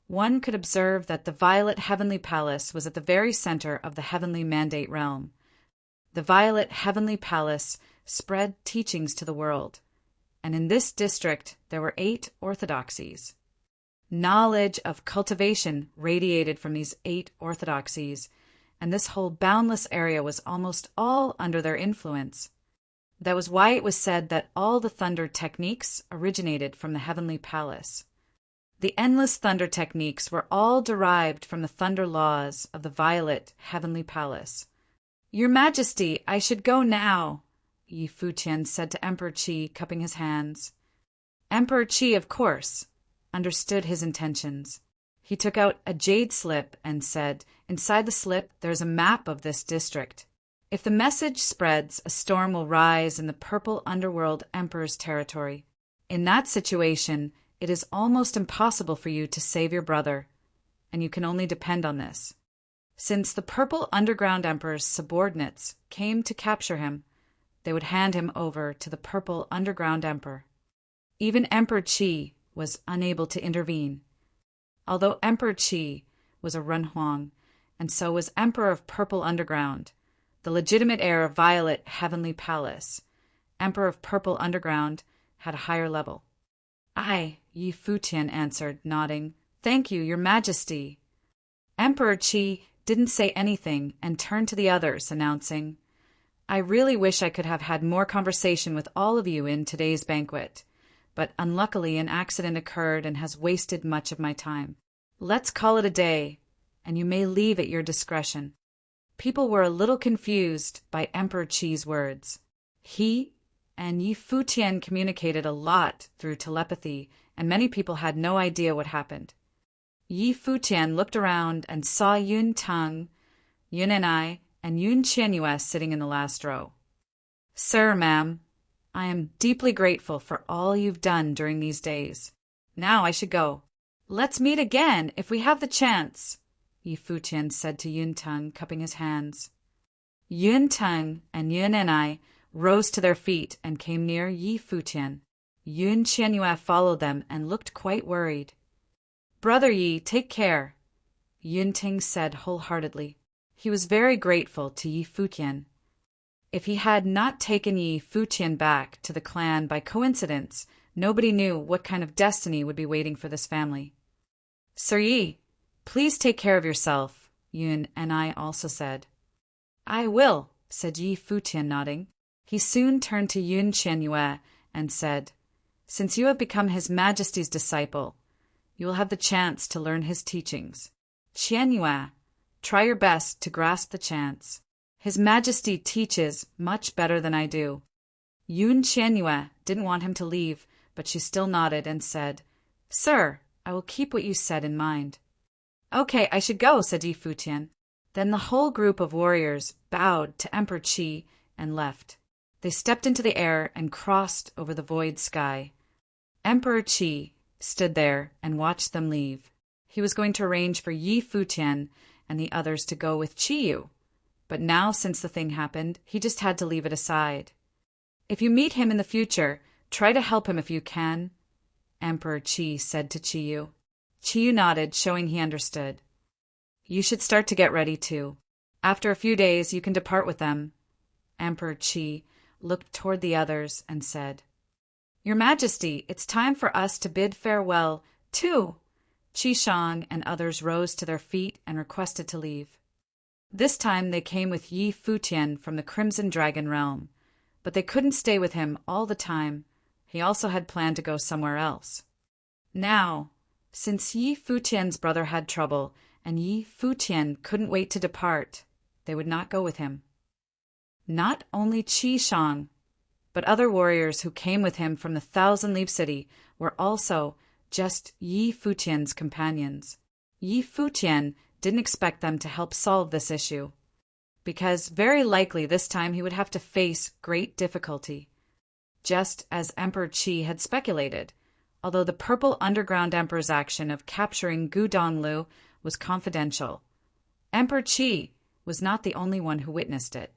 one could observe that the Violet Heavenly Palace was at the very center of the Heavenly Mandate Realm. The Violet Heavenly Palace spread teachings to the world, and in this district there were 8 orthodoxies. Knowledge of cultivation radiated from these 8 orthodoxies, and this whole boundless area was almost all under their influence. That was why it was said that all the thunder techniques originated from the Heavenly Palace. The endless thunder techniques were all derived from the thunder laws of the Violet Heavenly Palace. Your Majesty, I should go now, Yi Futian said to Emperor Qi, cupping his hands. Emperor Qi, of course, understood his intentions. He took out a jade slip and said, inside the slip there's a map of this district. If the message spreads, a storm will rise in the Purple Underworld Emperor's territory. In that situation, it is almost impossible for you to save your brother, and you can only depend on this. Since the Purple Underground Emperor's subordinates came to capture him, they would hand him over to the Purple Underground Emperor. Even Emperor Qi was unable to intervene. Although Emperor Qi was a Renhuang, and so was Emperor of Purple Underground, the legitimate heir of Violet Heavenly Palace, Emperor of Purple Underground had a higher level. I, Yi Futian answered, nodding. Thank you, Your Majesty. Emperor Qi didn't say anything and turned to the others, announcing, I really wish I could have had more conversation with all of you in today's banquet, but unluckily an accident occurred and has wasted much of my time. Let's call it a day, and you may leave at your discretion. People were a little confused by Emperor Qi's words. He and Yi Futian communicated a lot through telepathy, and many people had no idea what happened. Yi Futian looked around and saw Yun Teng, Yun and I, and Yun Qianyue sitting in the last row. Sir, ma'am, I am deeply grateful for all you've done during these days. Now I should go. Let's meet again if we have the chance, Yi Futian said to Yun Teng, cupping his hands. Yun Teng and Yun and I rose to their feet and came near Yi Futian. Yun Qianyue followed them and looked quite worried. Brother Yi, take care, Yun Teng said wholeheartedly. He was very grateful to Yi Futian. If he had not taken Yi Futian back to the clan by coincidence, nobody knew what kind of destiny would be waiting for this family. Sir Yi, please take care of yourself, Yun and I also said. I will, said Yi Futian, nodding. He soon turned to Yun Qianyue and said, Since you have become His Majesty's disciple, you will have the chance to learn his teachings. Qianyue, try your best to grasp the chance. His Majesty teaches much better than I do. Yun Qianyue didn't want him to leave, but she still nodded and said, Sir, I will keep what you said in mind. Okay, I should go, said Yi Futian. Then the whole group of warriors bowed to Emperor Qi and left. They stepped into the air and crossed over the void sky. Emperor Qi stood there and watched them leave. He was going to arrange for Yi Futian and the others to go with Qiyu. But now, since the thing happened, he just had to leave it aside. If you meet him in the future, try to help him if you can, Emperor Qi said to Qiyu. Qiyu nodded, showing he understood. You should start to get ready too. After a few days, you can depart with them. Emperor Qi looked toward the others and said, Your Majesty, it's time for us to bid farewell 2. Qi Shang and others rose to their feet and requested to leave. This time they came with Yi Futian from the Crimson Dragon realm, but they couldn't stay with him all the time. He also had planned to go somewhere else. Now, since Yi Futian's brother had trouble and Yi Futian couldn't wait to depart, they would not go with him. Not only Qi Shang, but other warriors who came with him from the Thousand-Leaf City were also just Yi Futian's companions. Yi Futian didn't expect them to help solve this issue, because very likely this time he would have to face great difficulty, just as Emperor Qi had speculated, although the Purple Underground Emperor's action of capturing Gu Donglu was confidential. Emperor Qi was not the only one who witnessed it.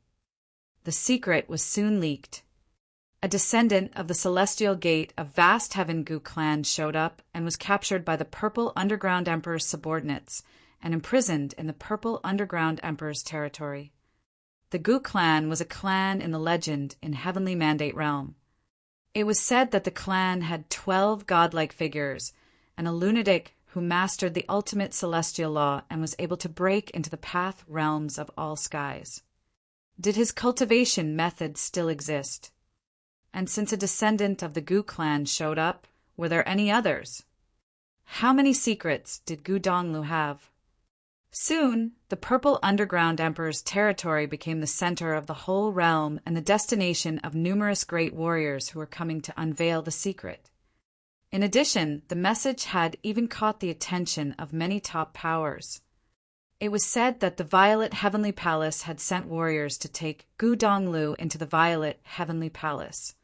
The secret was soon leaked. A descendant of the Celestial Gate of Vast Heaven Gu clan showed up and was captured by the Purple Underground Emperor's subordinates and imprisoned in the Purple Underground Emperor's territory. The Gu clan was a clan in the legend in Heavenly Mandate Realm. It was said that the clan had 12 godlike figures and a lunatic who mastered the ultimate celestial law and was able to break into the path realms of all skies. Did his cultivation methods still exist? And since a descendant of the Gu clan showed up, were there any others? How many secrets did Gu Donglu have? Soon, the Purple Underground Emperor's territory became the center of the whole realm and the destination of numerous great warriors who were coming to unveil the secret. In addition, the message had even caught the attention of many top powers. It was said that the Violet Heavenly Palace had sent warriors to take Gu Donglu into the Violet Heavenly Palace.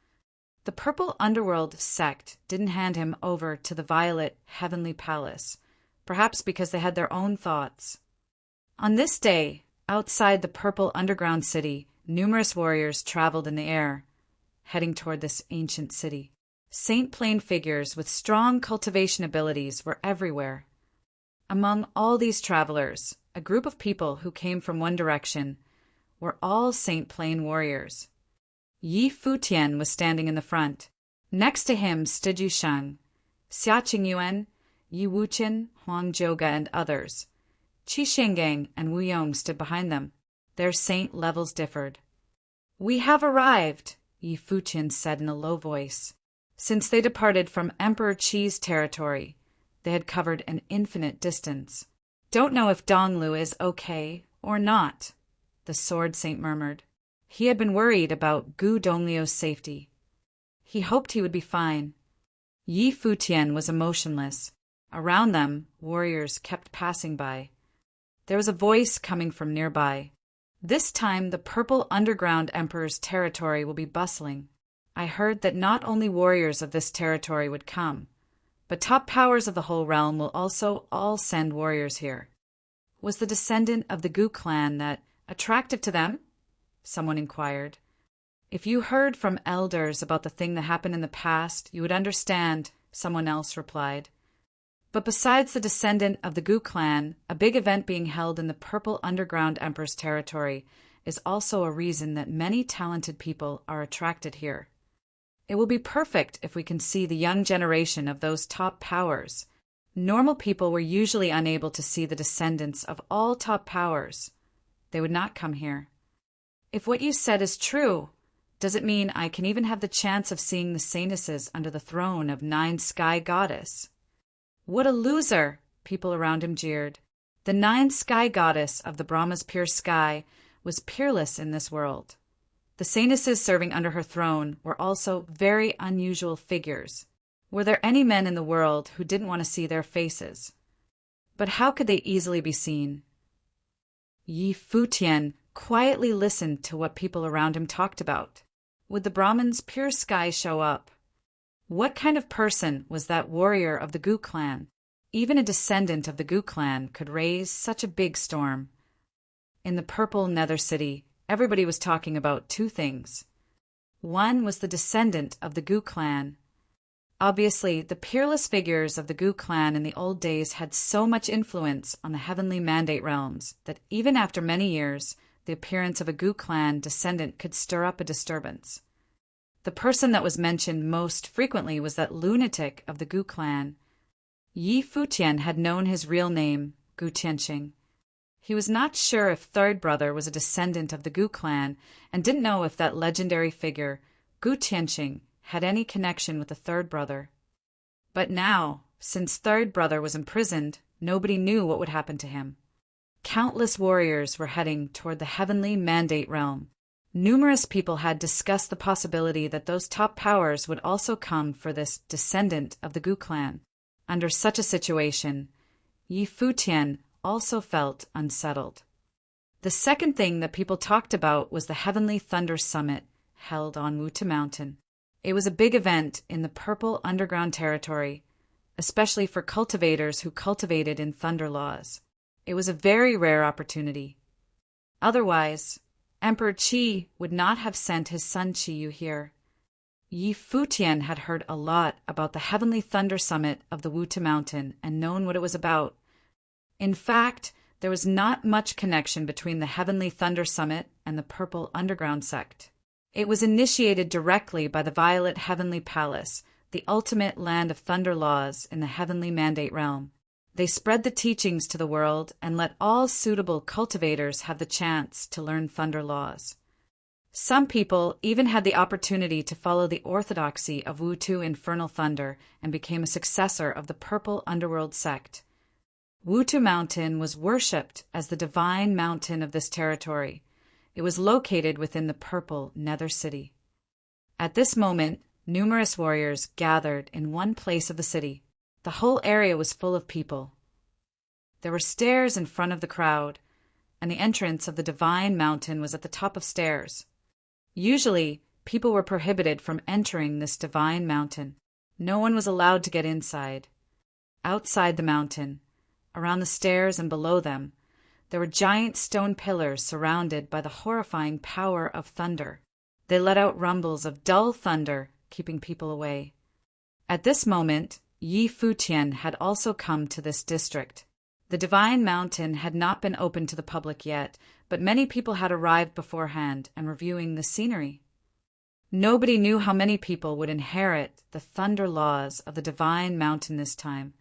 The Purple Underworld sect didn't hand him over to the Violet Heavenly Palace, perhaps because they had their own thoughts. On this day, outside the Purple Underground City, numerous warriors traveled in the air, heading toward this ancient city. Saint Plain figures with strong cultivation abilities were everywhere. Among all these travelers, a group of people who came from one direction were all Saint Plain warriors. Yi Futian was standing in the front. Next to him stood Yu Sheng, Xia Qingyuan, Yi Wuqian, Huang Zhouge, and others. Qi Shenggang and Wu Yong stood behind them. Their saint levels differed. "We have arrived," Yi Futian said in a low voice. Since they departed from Emperor Qi's territory, they had covered an infinite distance. "Don't know if Donglu is okay or not," the Sword Saint murmured. He had been worried about Gu Donglio's safety. He hoped he would be fine. Yi Futian was emotionless. Around them, warriors kept passing by. There was a voice coming from nearby. "This time the Purple Underground Emperor's territory will be bustling. I heard that not only warriors of this territory would come, but top powers of the whole realm will also all send warriors here." Was the descendant of the Gu clan that attractive to them? Someone inquired. "If you heard from elders about the thing that happened in the past, you would understand," someone else replied. But besides the descendant of the Gu clan, a big event being held in the Purple Underground Emperor's territory is also a reason that many talented people are attracted here. It will be perfect if we can see the young generation of those top powers. Normal people were usually unable to see the descendants of all top powers. They would not come here. If what you said is true, does it mean I can even have the chance of seeing the saintesses under the throne of Nine Sky Goddess? What a loser! People around him jeered. The Nine Sky Goddess of the Brahma's pure sky was peerless in this world. The saintesses serving under her throne were also very unusual figures. Were there any men in the world who didn't want to see their faces? But how could they easily be seen? Yi Futian quietly listened to what people around him talked about. Would the Brahman's pure sky show up? What kind of person was that warrior of the Gu clan? Even a descendant of the Gu clan could raise such a big storm. In the Purple Nether City, everybody was talking about two things. One was the descendant of the Gu clan. Obviously, the peerless figures of the Gu clan in the old days had so much influence on the Heavenly Mandate realms that even after many years, the appearance of a Gu clan descendant could stir up a disturbance. The person that was mentioned most frequently was that lunatic of the Gu clan. Yi Futian had known his real name, Gu Tianqing. He was not sure if third brother was a descendant of the Gu clan and didn't know if that legendary figure, Gu Tianqing, had any connection with the third brother. But now, since third brother was imprisoned, nobody knew what would happen to him. Countless warriors were heading toward the heavenly mandate realm. Numerous people had discussed the possibility that those top powers would also come for this descendant of the Gu clan. Under such a situation, Yi Futian also felt unsettled. The second thing that people talked about was the Heavenly Thunder Summit held on Wuta Mountain. It was a big event in the Purple Underground Territory, especially for cultivators who cultivated in Thunder Laws. It was a very rare opportunity. Otherwise, Emperor Qi would not have sent his son Qiyu here. Yi Futian had heard a lot about the Heavenly Thunder Summit of the Wuta Mountain and known what it was about. In fact, there was not much connection between the Heavenly Thunder Summit and the Purple Underground sect. It was initiated directly by the Violet Heavenly Palace, the ultimate land of Thunder Laws in the Heavenly Mandate realm. They spread the teachings to the world and let all suitable cultivators have the chance to learn Thunder Laws. Some people even had the opportunity to follow the orthodoxy of Wutu Infernal Thunder and became a successor of the Purple Underworld sect. Wutu Mountain was worshipped as the divine mountain of this territory. It was located within the Purple Nether City. At this moment, numerous warriors gathered in one place of the city. The whole area was full of people. There were stairs in front of the crowd, and the entrance of the divine mountain was at the top of stairs. Usually, people were prohibited from entering this divine mountain. No one was allowed to get inside. Outside the mountain, around the stairs and below them, there were giant stone pillars surrounded by the horrifying power of thunder. They let out rumbles of dull thunder, keeping people away. At this moment, Yi Futian had also come to this district. The divine mountain had not been open to the public yet, but many people had arrived beforehand and were viewing the scenery. Nobody knew how many people would inherit the thunder laws of the divine mountain this time.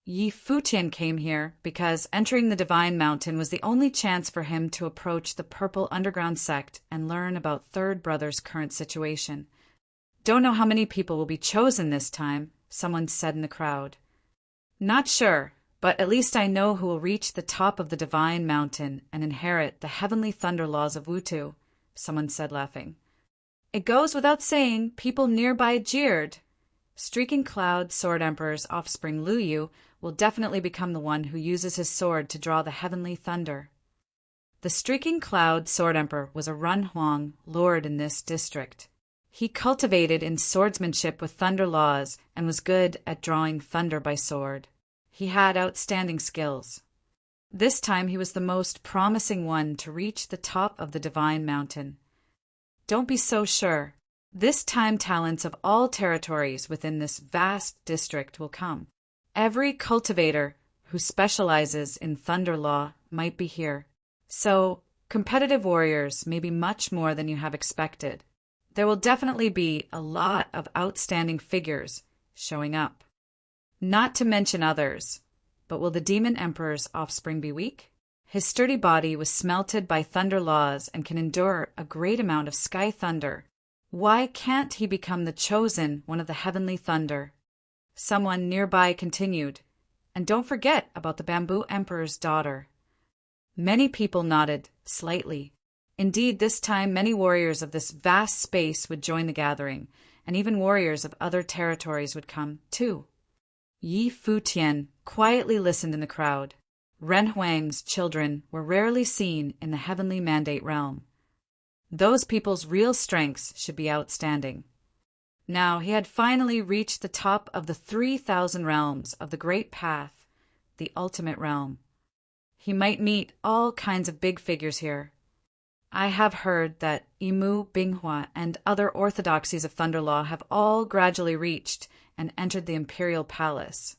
Yi Futian came here because entering the divine mountain was the only chance for him to approach the Purple Underground sect and learn about Third Brother's current situation. "Don't know how many people will be chosen this time," someone said in the crowd. "Not sure, but at least I know who will reach the top of the divine mountain and inherit the heavenly thunder laws of Wutu," someone said, laughing. It goes without saying, people nearby jeered. Streaking Cloud Sword Emperor's offspring Lu Yu will definitely become the one who uses his sword to draw the heavenly thunder. The Streaking Cloud Sword Emperor was a Runhuang lord in this district. He cultivated in swordsmanship with thunder laws and was good at drawing thunder by sword. He had outstanding skills. This time he was the most promising one to reach the top of the divine mountain. Don't be so sure. This time talents of all territories within this vast district will come. Every cultivator who specializes in thunder law might be here. So, competitive warriors may be much more than you have expected. There will definitely be a lot of outstanding figures showing up. Not to mention others, but will the Demon Emperor's offspring be weak? His sturdy body was smelted by thunder laws and can endure a great amount of sky thunder. Why can't he become the chosen one of the heavenly thunder? Someone nearby continued, and don't forget about the Bamboo Emperor's daughter. Many people nodded, slightly. Indeed, this time many warriors of this vast space would join the gathering, and even warriors of other territories would come, too. Yi Futian quietly listened in the crowd. Ren Huang's children were rarely seen in the heavenly mandate realm. Those people's real strengths should be outstanding. Now he had finally reached the top of the 3,000 realms of the Great Path, the ultimate realm. He might meet all kinds of big figures here. I have heard that Yimu Binghua and other orthodoxies of Thunder Law have all gradually reached and entered the imperial palace.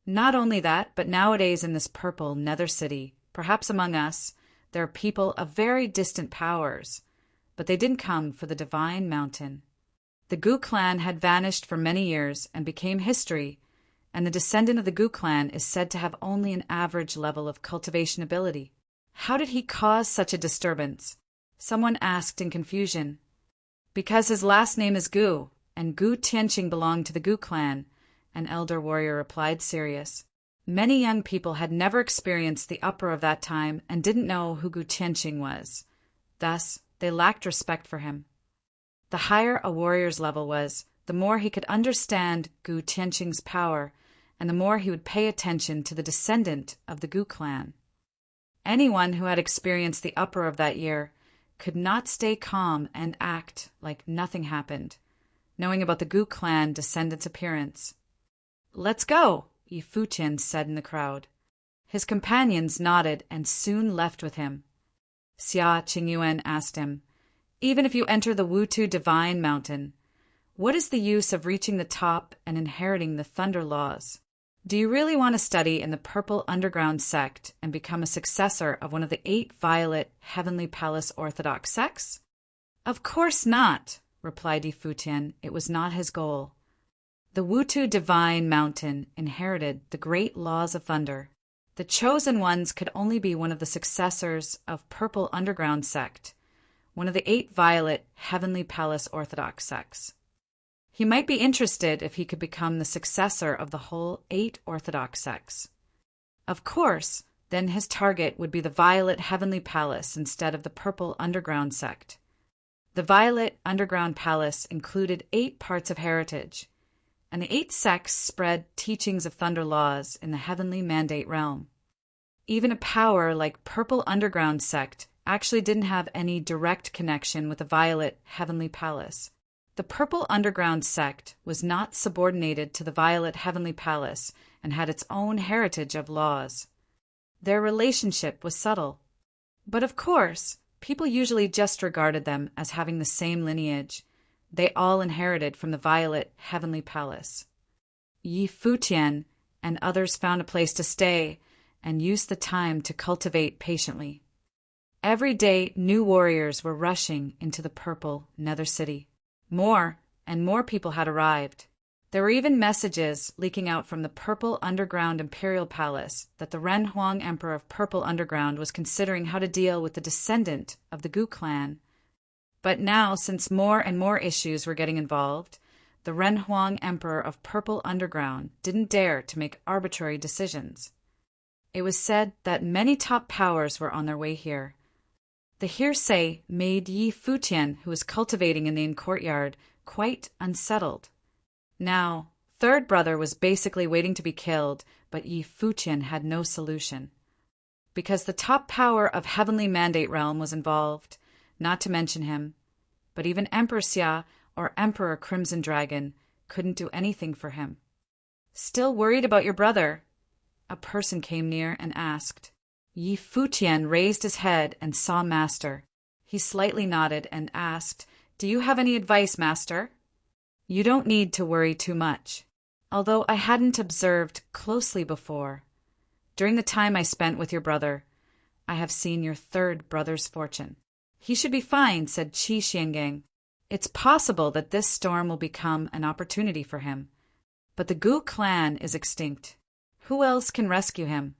Not only that, but nowadays in this purple nether city, perhaps among us, there are people of very distant powers, but they didn't come for the divine mountain. The Gu clan had vanished for many years and became history, and the descendant of the Gu clan is said to have only an average level of cultivation ability. How did he cause such a disturbance? Someone asked in confusion. Because his last name is Gu, and Gu Tianqing belonged to the Gu clan, an elder warrior replied, serious. Many young people had never experienced the uproar of that time and didn't know who Gu Tianqing was. Thus, they lacked respect for him. The higher a warrior's level was, the more he could understand Gu Tianqing's power, and the more he would pay attention to the descendant of the Gu clan. Anyone who had experienced the uproar of that year could not stay calm and act like nothing happened, knowing about the Gu clan descendant's appearance. "Let's go," Futian said in the crowd. His companions nodded and soon left with him. Xia Qingyuan asked him, "Even if you enter the Wutu Divine Mountain, what is the use of reaching the top and inheriting the thunder laws? Do you really want to study in the Purple Underground sect and become a successor of one of the 8 Violet Heavenly Palace Orthodox sects?" "Of course not," replied Futian. It was not his goal. The Wutu Divine Mountain inherited the great laws of thunder. The chosen ones could only be one of the successors of Purple Underground sect, one of the 8 Violet Heavenly Palace Orthodox sects. He might be interested if he could become the successor of the whole 8 Orthodox sects. Of course, then his target would be the Violet Heavenly Palace instead of the Purple Underground sect. The Violet Underground Palace included 8 parts of heritage, and the 8 sects spread teachings of thunder laws in the Heavenly Mandate realm. Even a power like Purple Underground sect actually didn't have any direct connection with the Violet Heavenly Palace. The Purple Underground sect was not subordinated to the Violet Heavenly Palace and had its own heritage of laws. Their relationship was subtle. But of course, people usually just regarded them as having the same lineage. They all inherited from the Violet Heavenly Palace. Futian and others found a place to stay and used the time to cultivate patiently. Every day, new warriors were rushing into the Purple Nether City. More and more people had arrived. There were even messages leaking out from the Purple Underground Imperial Palace that the Ren Huang Emperor of Purple Underground was considering how to deal with the descendant of the Gu clan. But now, since more and more issues were getting involved, the Ren Huang Emperor of Purple Underground didn't dare to make arbitrary decisions. It was said that many top powers were on their way here. The hearsay made Futian, who was cultivating in the inn courtyard, quite unsettled. Now, third brother was basically waiting to be killed, but Futian had no solution. Because the top power of Heavenly Mandate Realm was involved, not to mention him, but even Emperor Xia or Emperor Crimson Dragon couldn't do anything for him. "Still worried about your brother?" A person came near and asked. Futian raised his head and saw Master. He slightly nodded and asked, "Do you have any advice, Master?" "You don't need to worry too much. Although I hadn't observed closely before, during the time I spent with your brother, I have seen your third brother's fortune." "He should be fine," said Qi Xiangang. "It's possible that this storm will become an opportunity for him. But the Gu clan is extinct. Who else can rescue him?"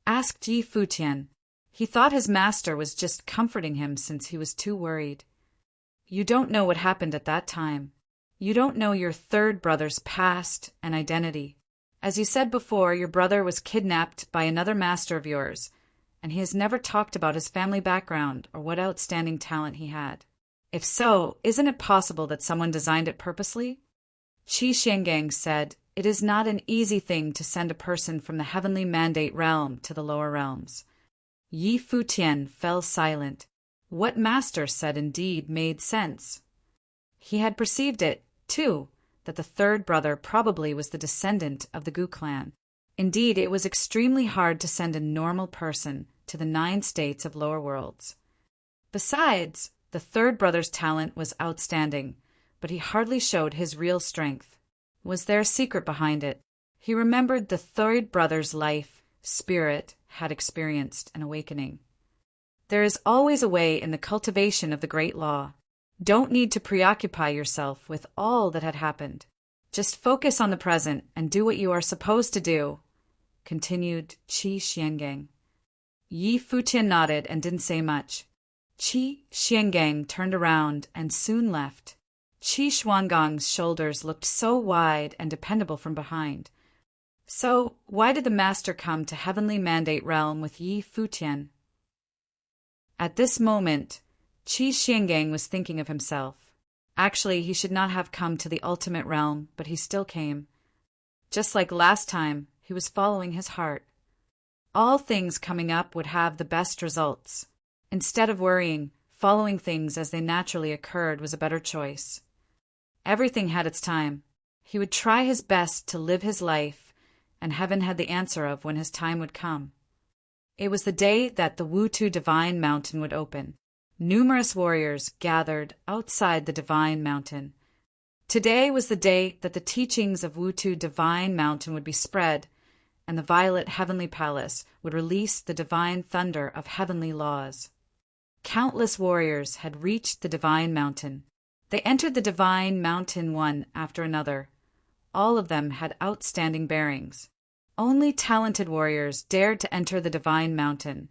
Asked Futian. He thought his master was just comforting him since he was too worried. "You don't know what happened at that time. You don't know your third brother's past and identity. As you said before, your brother was kidnapped by another master of yours, and he has never talked about his family background or what outstanding talent he had. If so, isn't it possible that someone designed it purposely?" Qi Xiangang said, "It is not an easy thing to send a person from the Heavenly Mandate realm to the lower realms." Futian fell silent. What Master said indeed made sense. He had perceived it, too, that the third brother probably was the descendant of the Gu clan. Indeed, it was extremely hard to send a normal person to the 9 states of lower worlds. Besides, the third brother's talent was outstanding, but he hardly showed his real strength. Was there a secret behind it? He remembered the third brother's life, spirit, had experienced an awakening. There is always a way in the cultivation of the great law. Don't need to preoccupy yourself with all that had happened. Just focus on the present and do what you are supposed to do, continued Qi Xiangang. Yi Futian nodded and didn't say much. Qi Xiangang turned around and soon left. Qi Xuangang's shoulders looked so wide and dependable from behind. So, why did the master come to Heavenly Mandate Realm with Yi Futian? At this moment, Qi Xiangang was thinking of himself. Actually, he should not have come to the ultimate realm, but he still came. Just like last time, he was following his heart. All things coming up would have the best results. Instead of worrying, following things as they naturally occurred was a better choice. Everything had its time. He would try his best to live his life, and heaven had the answer of when his time would come. It was the day that the Wutu Divine Mountain would open. Numerous warriors gathered outside the Divine Mountain. Today was the day that the teachings of Wutu Divine Mountain would be spread, and the Violet Heavenly Palace would release the divine thunder of heavenly laws. Countless warriors had reached the Divine Mountain. They entered the Divine Mountain one after another. All of them had outstanding bearings. Only talented warriors dared to enter the Divine Mountain,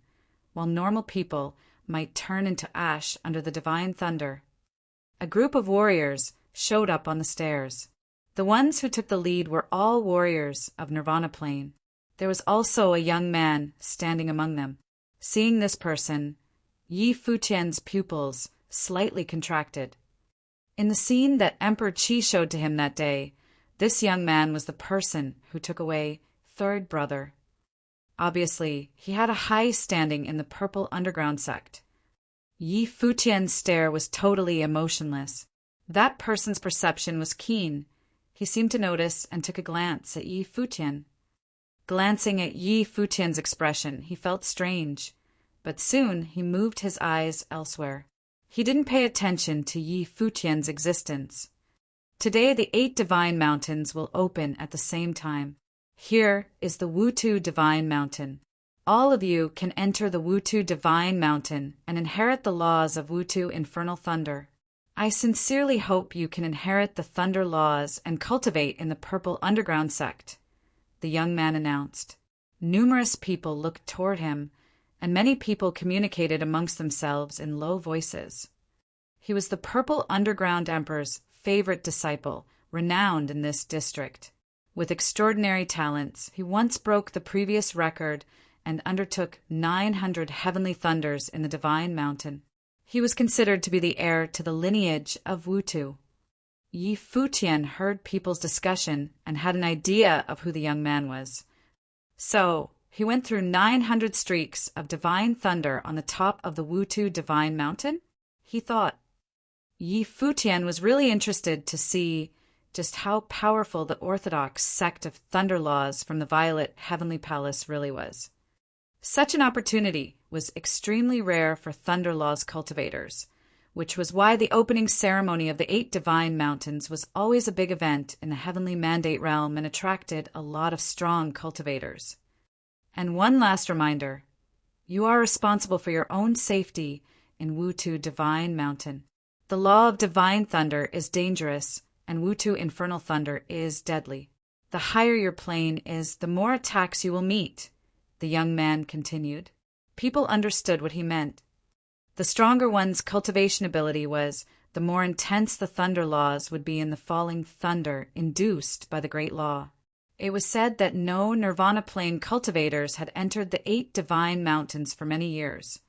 while normal people might turn into ash under the divine thunder. A group of warriors showed up on the stairs. The ones who took the lead were all warriors of Nirvana Plane. There was also a young man standing among them. Seeing this person, Yi Futian's pupils slightly contracted. In the scene that Emperor Qi showed to him that day, this young man was the person who took away third brother. Obviously, he had a high standing in the Purple Underground sect. Yi Futian's stare was totally emotionless. That person's perception was keen. He seemed to notice and took a glance at Yi Futian. Glancing at Yi Futian's expression, he felt strange, but soon he moved his eyes elsewhere. He didn't pay attention to Yi Futian's existence. Today the 8 divine mountains will open at the same time. Here is the Wutu Divine Mountain. All of you can enter the Wutu Divine Mountain and inherit the laws of Wutu Infernal Thunder. I sincerely hope you can inherit the thunder laws and cultivate in the Purple Underground sect, the young man announced. Numerous people looked toward him, and many people communicated amongst themselves in low voices. He was the Purple Underground Emperor's favorite disciple, renowned in this district. With extraordinary talents, he once broke the previous record and undertook 900 heavenly thunders in the Divine Mountain. He was considered to be the heir to the lineage of Wutu. Yi Futian heard people's discussion and had an idea of who the young man was. So, he went through 900 streaks of divine thunder on the top of the Wutu Divine Mountain? He thought. Yi Futian was really interested to see just how powerful the orthodox sect of thunder laws from the Violet Heavenly Palace really was. Such an opportunity was extremely rare for thunder laws cultivators, which was why the opening ceremony of the 8 divine mountains was always a big event in the Heavenly Mandate Realm and attracted a lot of strong cultivators. And one last reminder, you are responsible for your own safety in Wutu Divine Mountain. The law of divine thunder is dangerous, and Wutu Infernal Thunder is deadly. The higher your plane is, the more attacks you will meet, the young man continued. People understood what he meant. The stronger one's cultivation ability was, the more intense the thunder laws would be in the falling thunder induced by the great law. It was said that no Nirvana Plane cultivators had entered the 8 divine mountains for many years.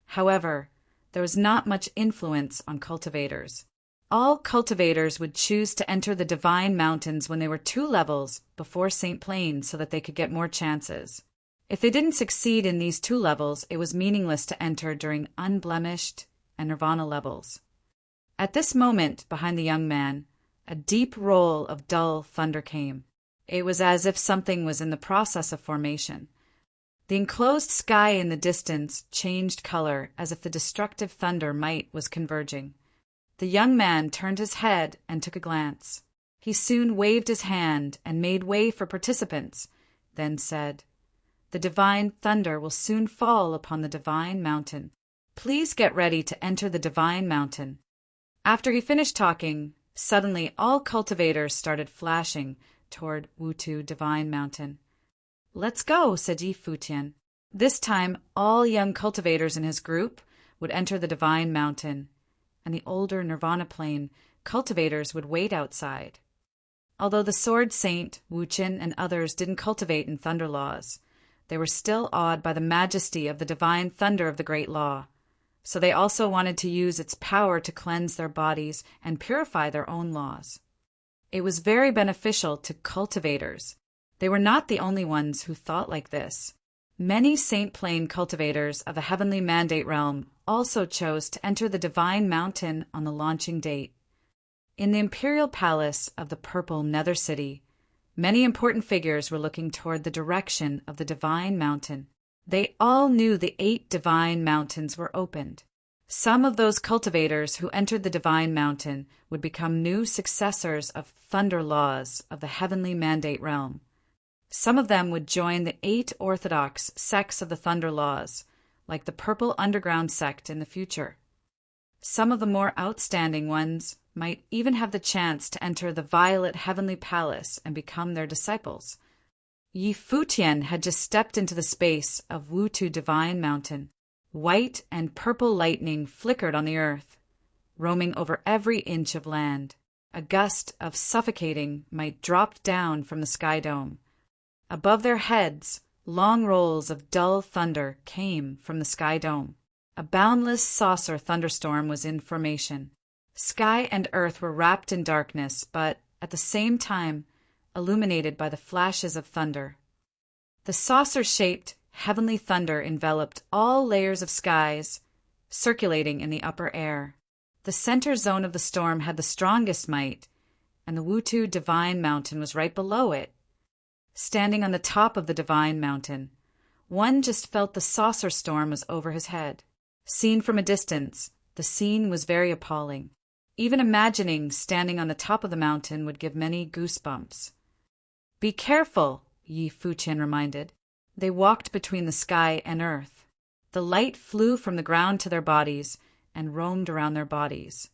However, there was not much influence on cultivators. All cultivators would choose to enter the divine mountains when they were 2 levels before St. Plane so that they could get more chances. If they didn't succeed in these 2 levels, it was meaningless to enter during unblemished and nirvana levels. At this moment, behind the young man, a deep roll of dull thunder came. It was as if something was in the process of formation. The enclosed sky in the distance changed color as if the destructive thunder might was converging. The young man turned his head and took a glance. He soon waved his hand and made way for participants, then said, "The divine thunder will soon fall upon the divine mountain. Please get ready to enter the divine mountain." After he finished talking, Suddenly, all cultivators started flashing toward Wutu Divine Mountain. "Let's go," said Yi Futian. This time, all young cultivators in his group would enter the Divine Mountain, and the older Nirvana Plane cultivators would wait outside. Although the Sword Saint, Wuchen, and others didn't cultivate in Thunder Laws, they were still awed by the majesty of the divine thunder of the Great Law, so they also wanted to use its power to cleanse their bodies and purify their own laws. It was very beneficial to cultivators. They were not the only ones who thought like this. Many Saint Plane cultivators of the Heavenly Mandate Realm also chose to enter the Divine Mountain on the launching date. In the Imperial Palace of the Purple Nether City, many important figures were looking toward the direction of the Divine Mountain. They all knew the 8 Divine Mountains were opened. Some of those cultivators who entered the Divine Mountain would become new successors of Thunder Laws of the Heavenly Mandate Realm. Some of them would join the 8 orthodox sects of the Thunder Laws, like the Purple Underground sect in the future. Some of the more outstanding ones might even have the chance to enter the Violet Heavenly Palace and become their disciples. Yi Futian had just stepped into the space of Wutu Divine Mountain. White and purple lightning flickered on the earth, roaming over every inch of land. A gust of suffocating might drop down from the sky dome. Above their heads, long rolls of dull thunder came from the sky dome. A boundless saucer thunderstorm was in formation. Sky and earth were wrapped in darkness, but, at the same time, illuminated by the flashes of thunder. The saucer-shaped heavenly thunder enveloped all layers of skies, circulating in the upper air. The center zone of the storm had the strongest might, and the Wutu Divine Mountain was right below it. Standing on the top of the Divine Mountain, one just felt the saucer storm was over his head. Seen from a distance, the scene was very appalling. Even imagining standing on the top of the mountain would give many goosebumps. "Be careful," Yi Futian reminded. They walked between the sky and earth. The light flew from the ground to their bodies and roamed around their bodies.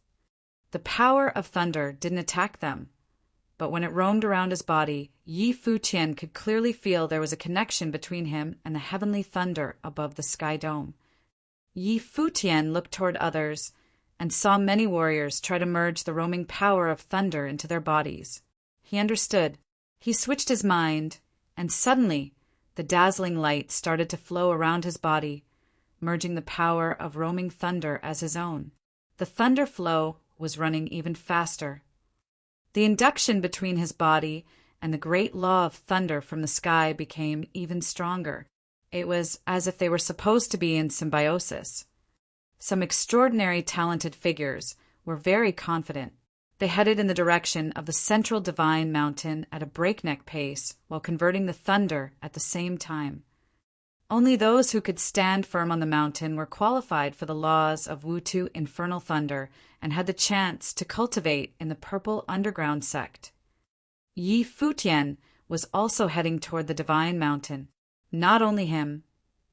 The power of thunder didn't attack them, but when it roamed around his body, Yi Futian could clearly feel there was a connection between him and the heavenly thunder above the sky dome. Yi Futian looked toward others and saw many warriors try to merge the roaming power of thunder into their bodies. He understood. He switched his mind, and suddenly the dazzling light started to flow around his body, merging the power of roaming thunder as his own. The thunder flow was running even faster. The induction between his body and the great law of thunder from the sky became even stronger. It was as if they were supposed to be in symbiosis. Some extraordinary talented figures were very confident. They headed in the direction of the central Divine Mountain at a breakneck pace while converting the thunder at the same time. Only those who could stand firm on the mountain were qualified for the laws of Wutu Infernal Thunder and had the chance to cultivate in the Purple Underground sect. Yi Futian was also heading toward the Divine Mountain. Not only him,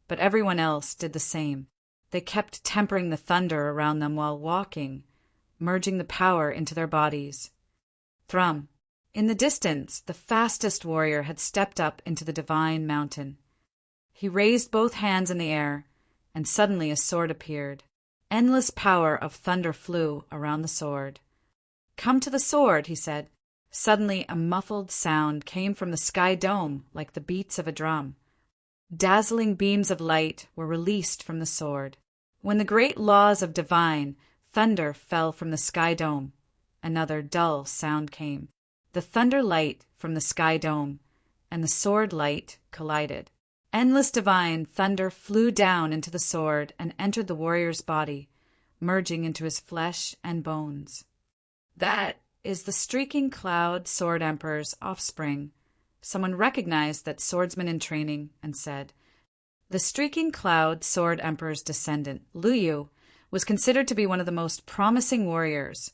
but everyone else did the same. They kept tempering the thunder around them while walking, merging the power into their bodies. Thrum. In the distance, the fastest warrior had stepped up into the Divine Mountain. He raised both hands in the air, and suddenly a sword appeared. Endless power of thunder flew around the sword. "Come to the sword," he said. Suddenly a muffled sound came from the sky dome like the beats of a drum. Dazzling beams of light were released from the sword. When the great laws of divine thunder fell from the sky dome, another dull sound came. The thunder light from the sky dome and the sword light collided. Endless divine thunder flew down into the sword and entered the warrior's body, merging into his flesh and bones. "That is the streaking cloud sword emperor's offspring." Someone recognized that swordsman in training and said, "The streaking cloud sword emperor's descendant, Luyu, was considered to be one of the most promising warriors,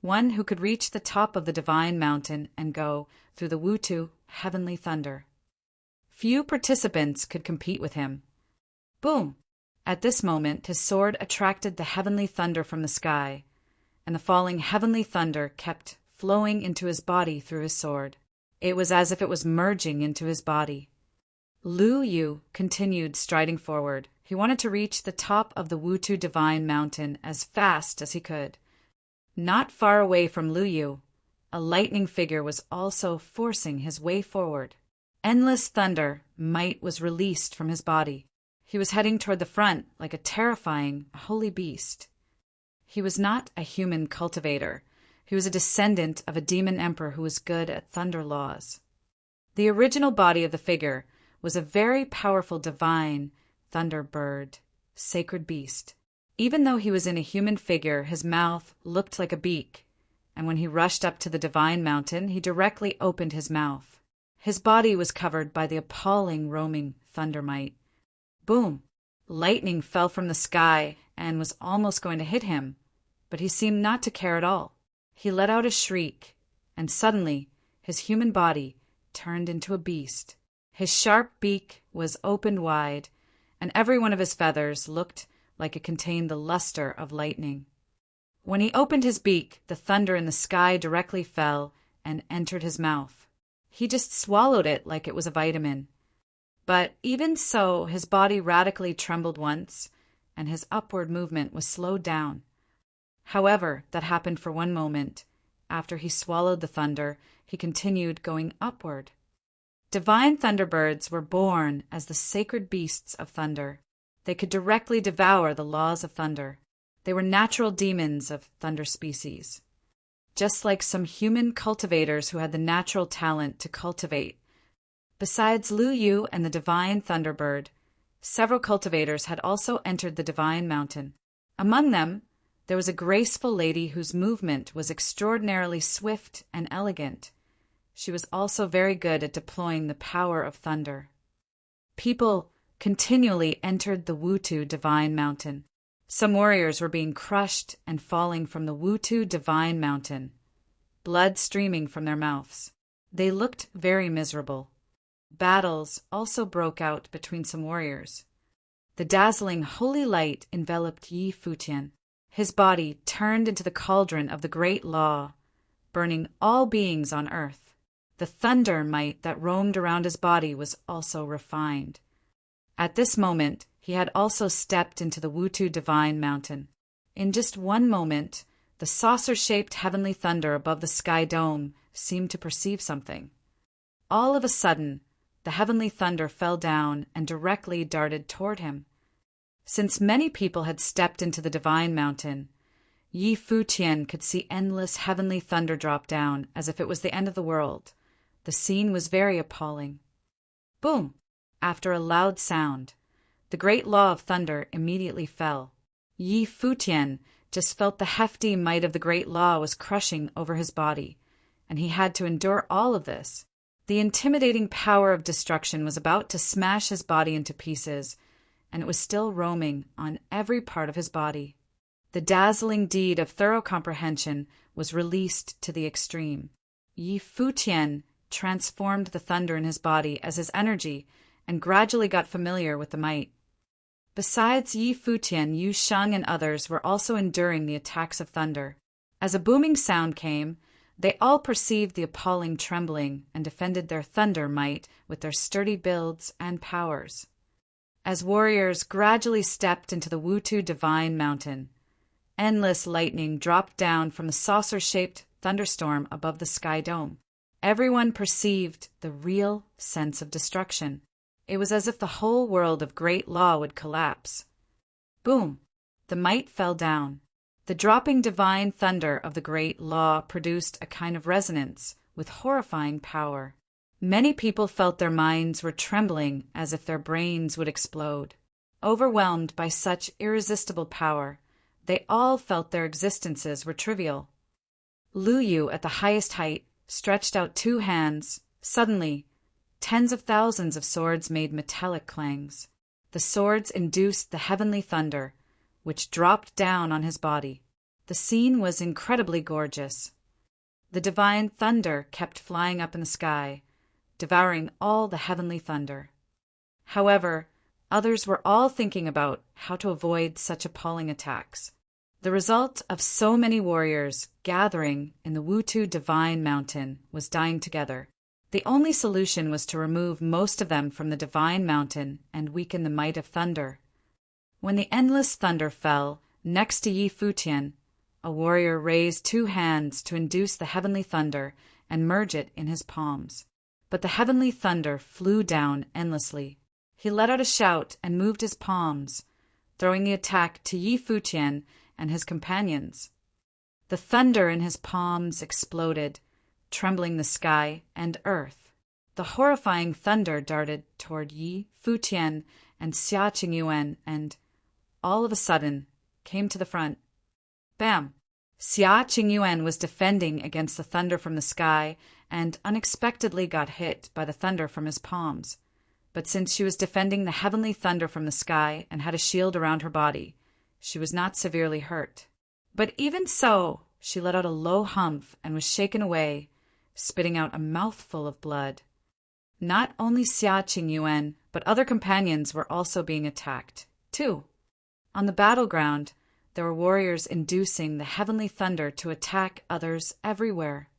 one who could reach the top of the Divine Mountain and go through the Wutu heavenly thunder. Few participants could compete with him." Boom! At this moment, his sword attracted the heavenly thunder from the sky, and the falling heavenly thunder kept flowing into his body through his sword. It was as if it was merging into his body. Lu Yu continued striding forward. He wanted to reach the top of the Wutu Divine Mountain as fast as he could. Not far away from Lu Yu, a lightning figure was also forcing his way forward. Endless thunder might was released from his body. He was heading toward the front like a terrifying, holy beast. He was not a human cultivator. He was a descendant of a demon emperor who was good at thunder laws. The original body of the figure was a very powerful divine thunder bird, sacred beast. Even though he was in a human figure, his mouth looked like a beak, and when he rushed up to the divine mountain, he directly opened his mouth. His body was covered by the appalling roaming thunder might. Boom! Lightning fell from the sky and was almost going to hit him, but he seemed not to care at all. He let out a shriek, and suddenly his human body turned into a beast. His sharp beak was opened wide, and every one of his feathers looked like it contained the luster of lightning. When he opened his beak, the thunder in the sky directly fell and entered his mouth. He just swallowed it like it was a vitamin. But even so, his body radically trembled once, and his upward movement was slowed down. However, that happened for one moment. After he swallowed the thunder, he continued going upward. Divine thunderbirds were born as the sacred beasts of thunder. They could directly devour the laws of thunder. They were natural demons of thunder species. Just like some human cultivators who had the natural talent to cultivate. Besides Lu Yu and the divine thunderbird, several cultivators had also entered the divine mountain. Among them, there was a graceful lady whose movement was extraordinarily swift and elegant. She was also very good at deploying the power of thunder. People continually entered the Wutu Divine Mountain. Some warriors were being crushed and falling from the Wutu Divine Mountain, blood streaming from their mouths. They looked very miserable. Battles also broke out between some warriors. The dazzling holy light enveloped Yi Futian. His body turned into the cauldron of the great law, burning all beings on earth. The thunder might that roamed around his body was also refined. At this moment, he had also stepped into the Wutu Divine Mountain. In just one moment, the saucer-shaped heavenly thunder above the sky dome seemed to perceive something. All of a sudden, the heavenly thunder fell down and directly darted toward him. Since many people had stepped into the Divine Mountain, Yi Futian could see endless heavenly thunder drop down as if it was the end of the world. The scene was very appalling. Boom! After a loud sound, the great law of thunder immediately fell. Yi Futian just felt the hefty might of the great law was crushing over his body, and he had to endure all of this. The intimidating power of destruction was about to smash his body into pieces, and it was still roaming on every part of his body. The dazzling deed of thorough comprehension was released to the extreme. Yi Futian transformed the thunder in his body as his energy and gradually got familiar with the might. Besides Yi Futian, Yu Sheng and others were also enduring the attacks of thunder. As a booming sound came, they all perceived the appalling trembling and defended their thunder might with their sturdy builds and powers. As warriors gradually stepped into the Wutu Divine Mountain, endless lightning dropped down from the saucer-shaped thunderstorm above the sky dome. Everyone perceived the real sense of destruction. It was as if the whole world of great law would collapse. Boom! The might fell down. The dropping divine thunder of the great law produced a kind of resonance with horrifying power. Many people felt their minds were trembling as if their brains would explode. Overwhelmed by such irresistible power, they all felt their existences were trivial. Lu Yu, at the highest height, stretched out 2 hands. Suddenly, tens of thousands of swords made metallic clangs. The swords induced the heavenly thunder, which dropped down on his body. The scene was incredibly gorgeous. The divine thunder kept flying up in the sky, devouring all the heavenly thunder. However, others were all thinking about how to avoid such appalling attacks. The result of so many warriors gathering in the Wutu Divine Mountain was dying together. The only solution was to remove most of them from the Divine Mountain and weaken the might of thunder. When the endless thunder fell next to Yi Futian, a warrior raised 2 hands to induce the heavenly thunder and merge it in his palms. But the heavenly thunder flew down endlessly. He let out a shout and moved his palms, throwing the attack to Yi Futian and his companions. The thunder in his palms exploded, trembling the sky and earth. The horrifying thunder darted toward Yi Futian and Xia Qingyuan and, all of a sudden, came to the front. Bam! Xia Qingyuan was defending against the thunder from the sky and unexpectedly got hit by the thunder from his palms. But since she was defending the heavenly thunder from the sky and had a shield around her body, she was not severely hurt. But even so, she let out a low humph and was shaken away, spitting out a mouthful of blood. Not only Xia Qingyuan, but other companions were also being attacked, too. On the battleground, there were warriors inducing the heavenly thunder to attack others everywhere.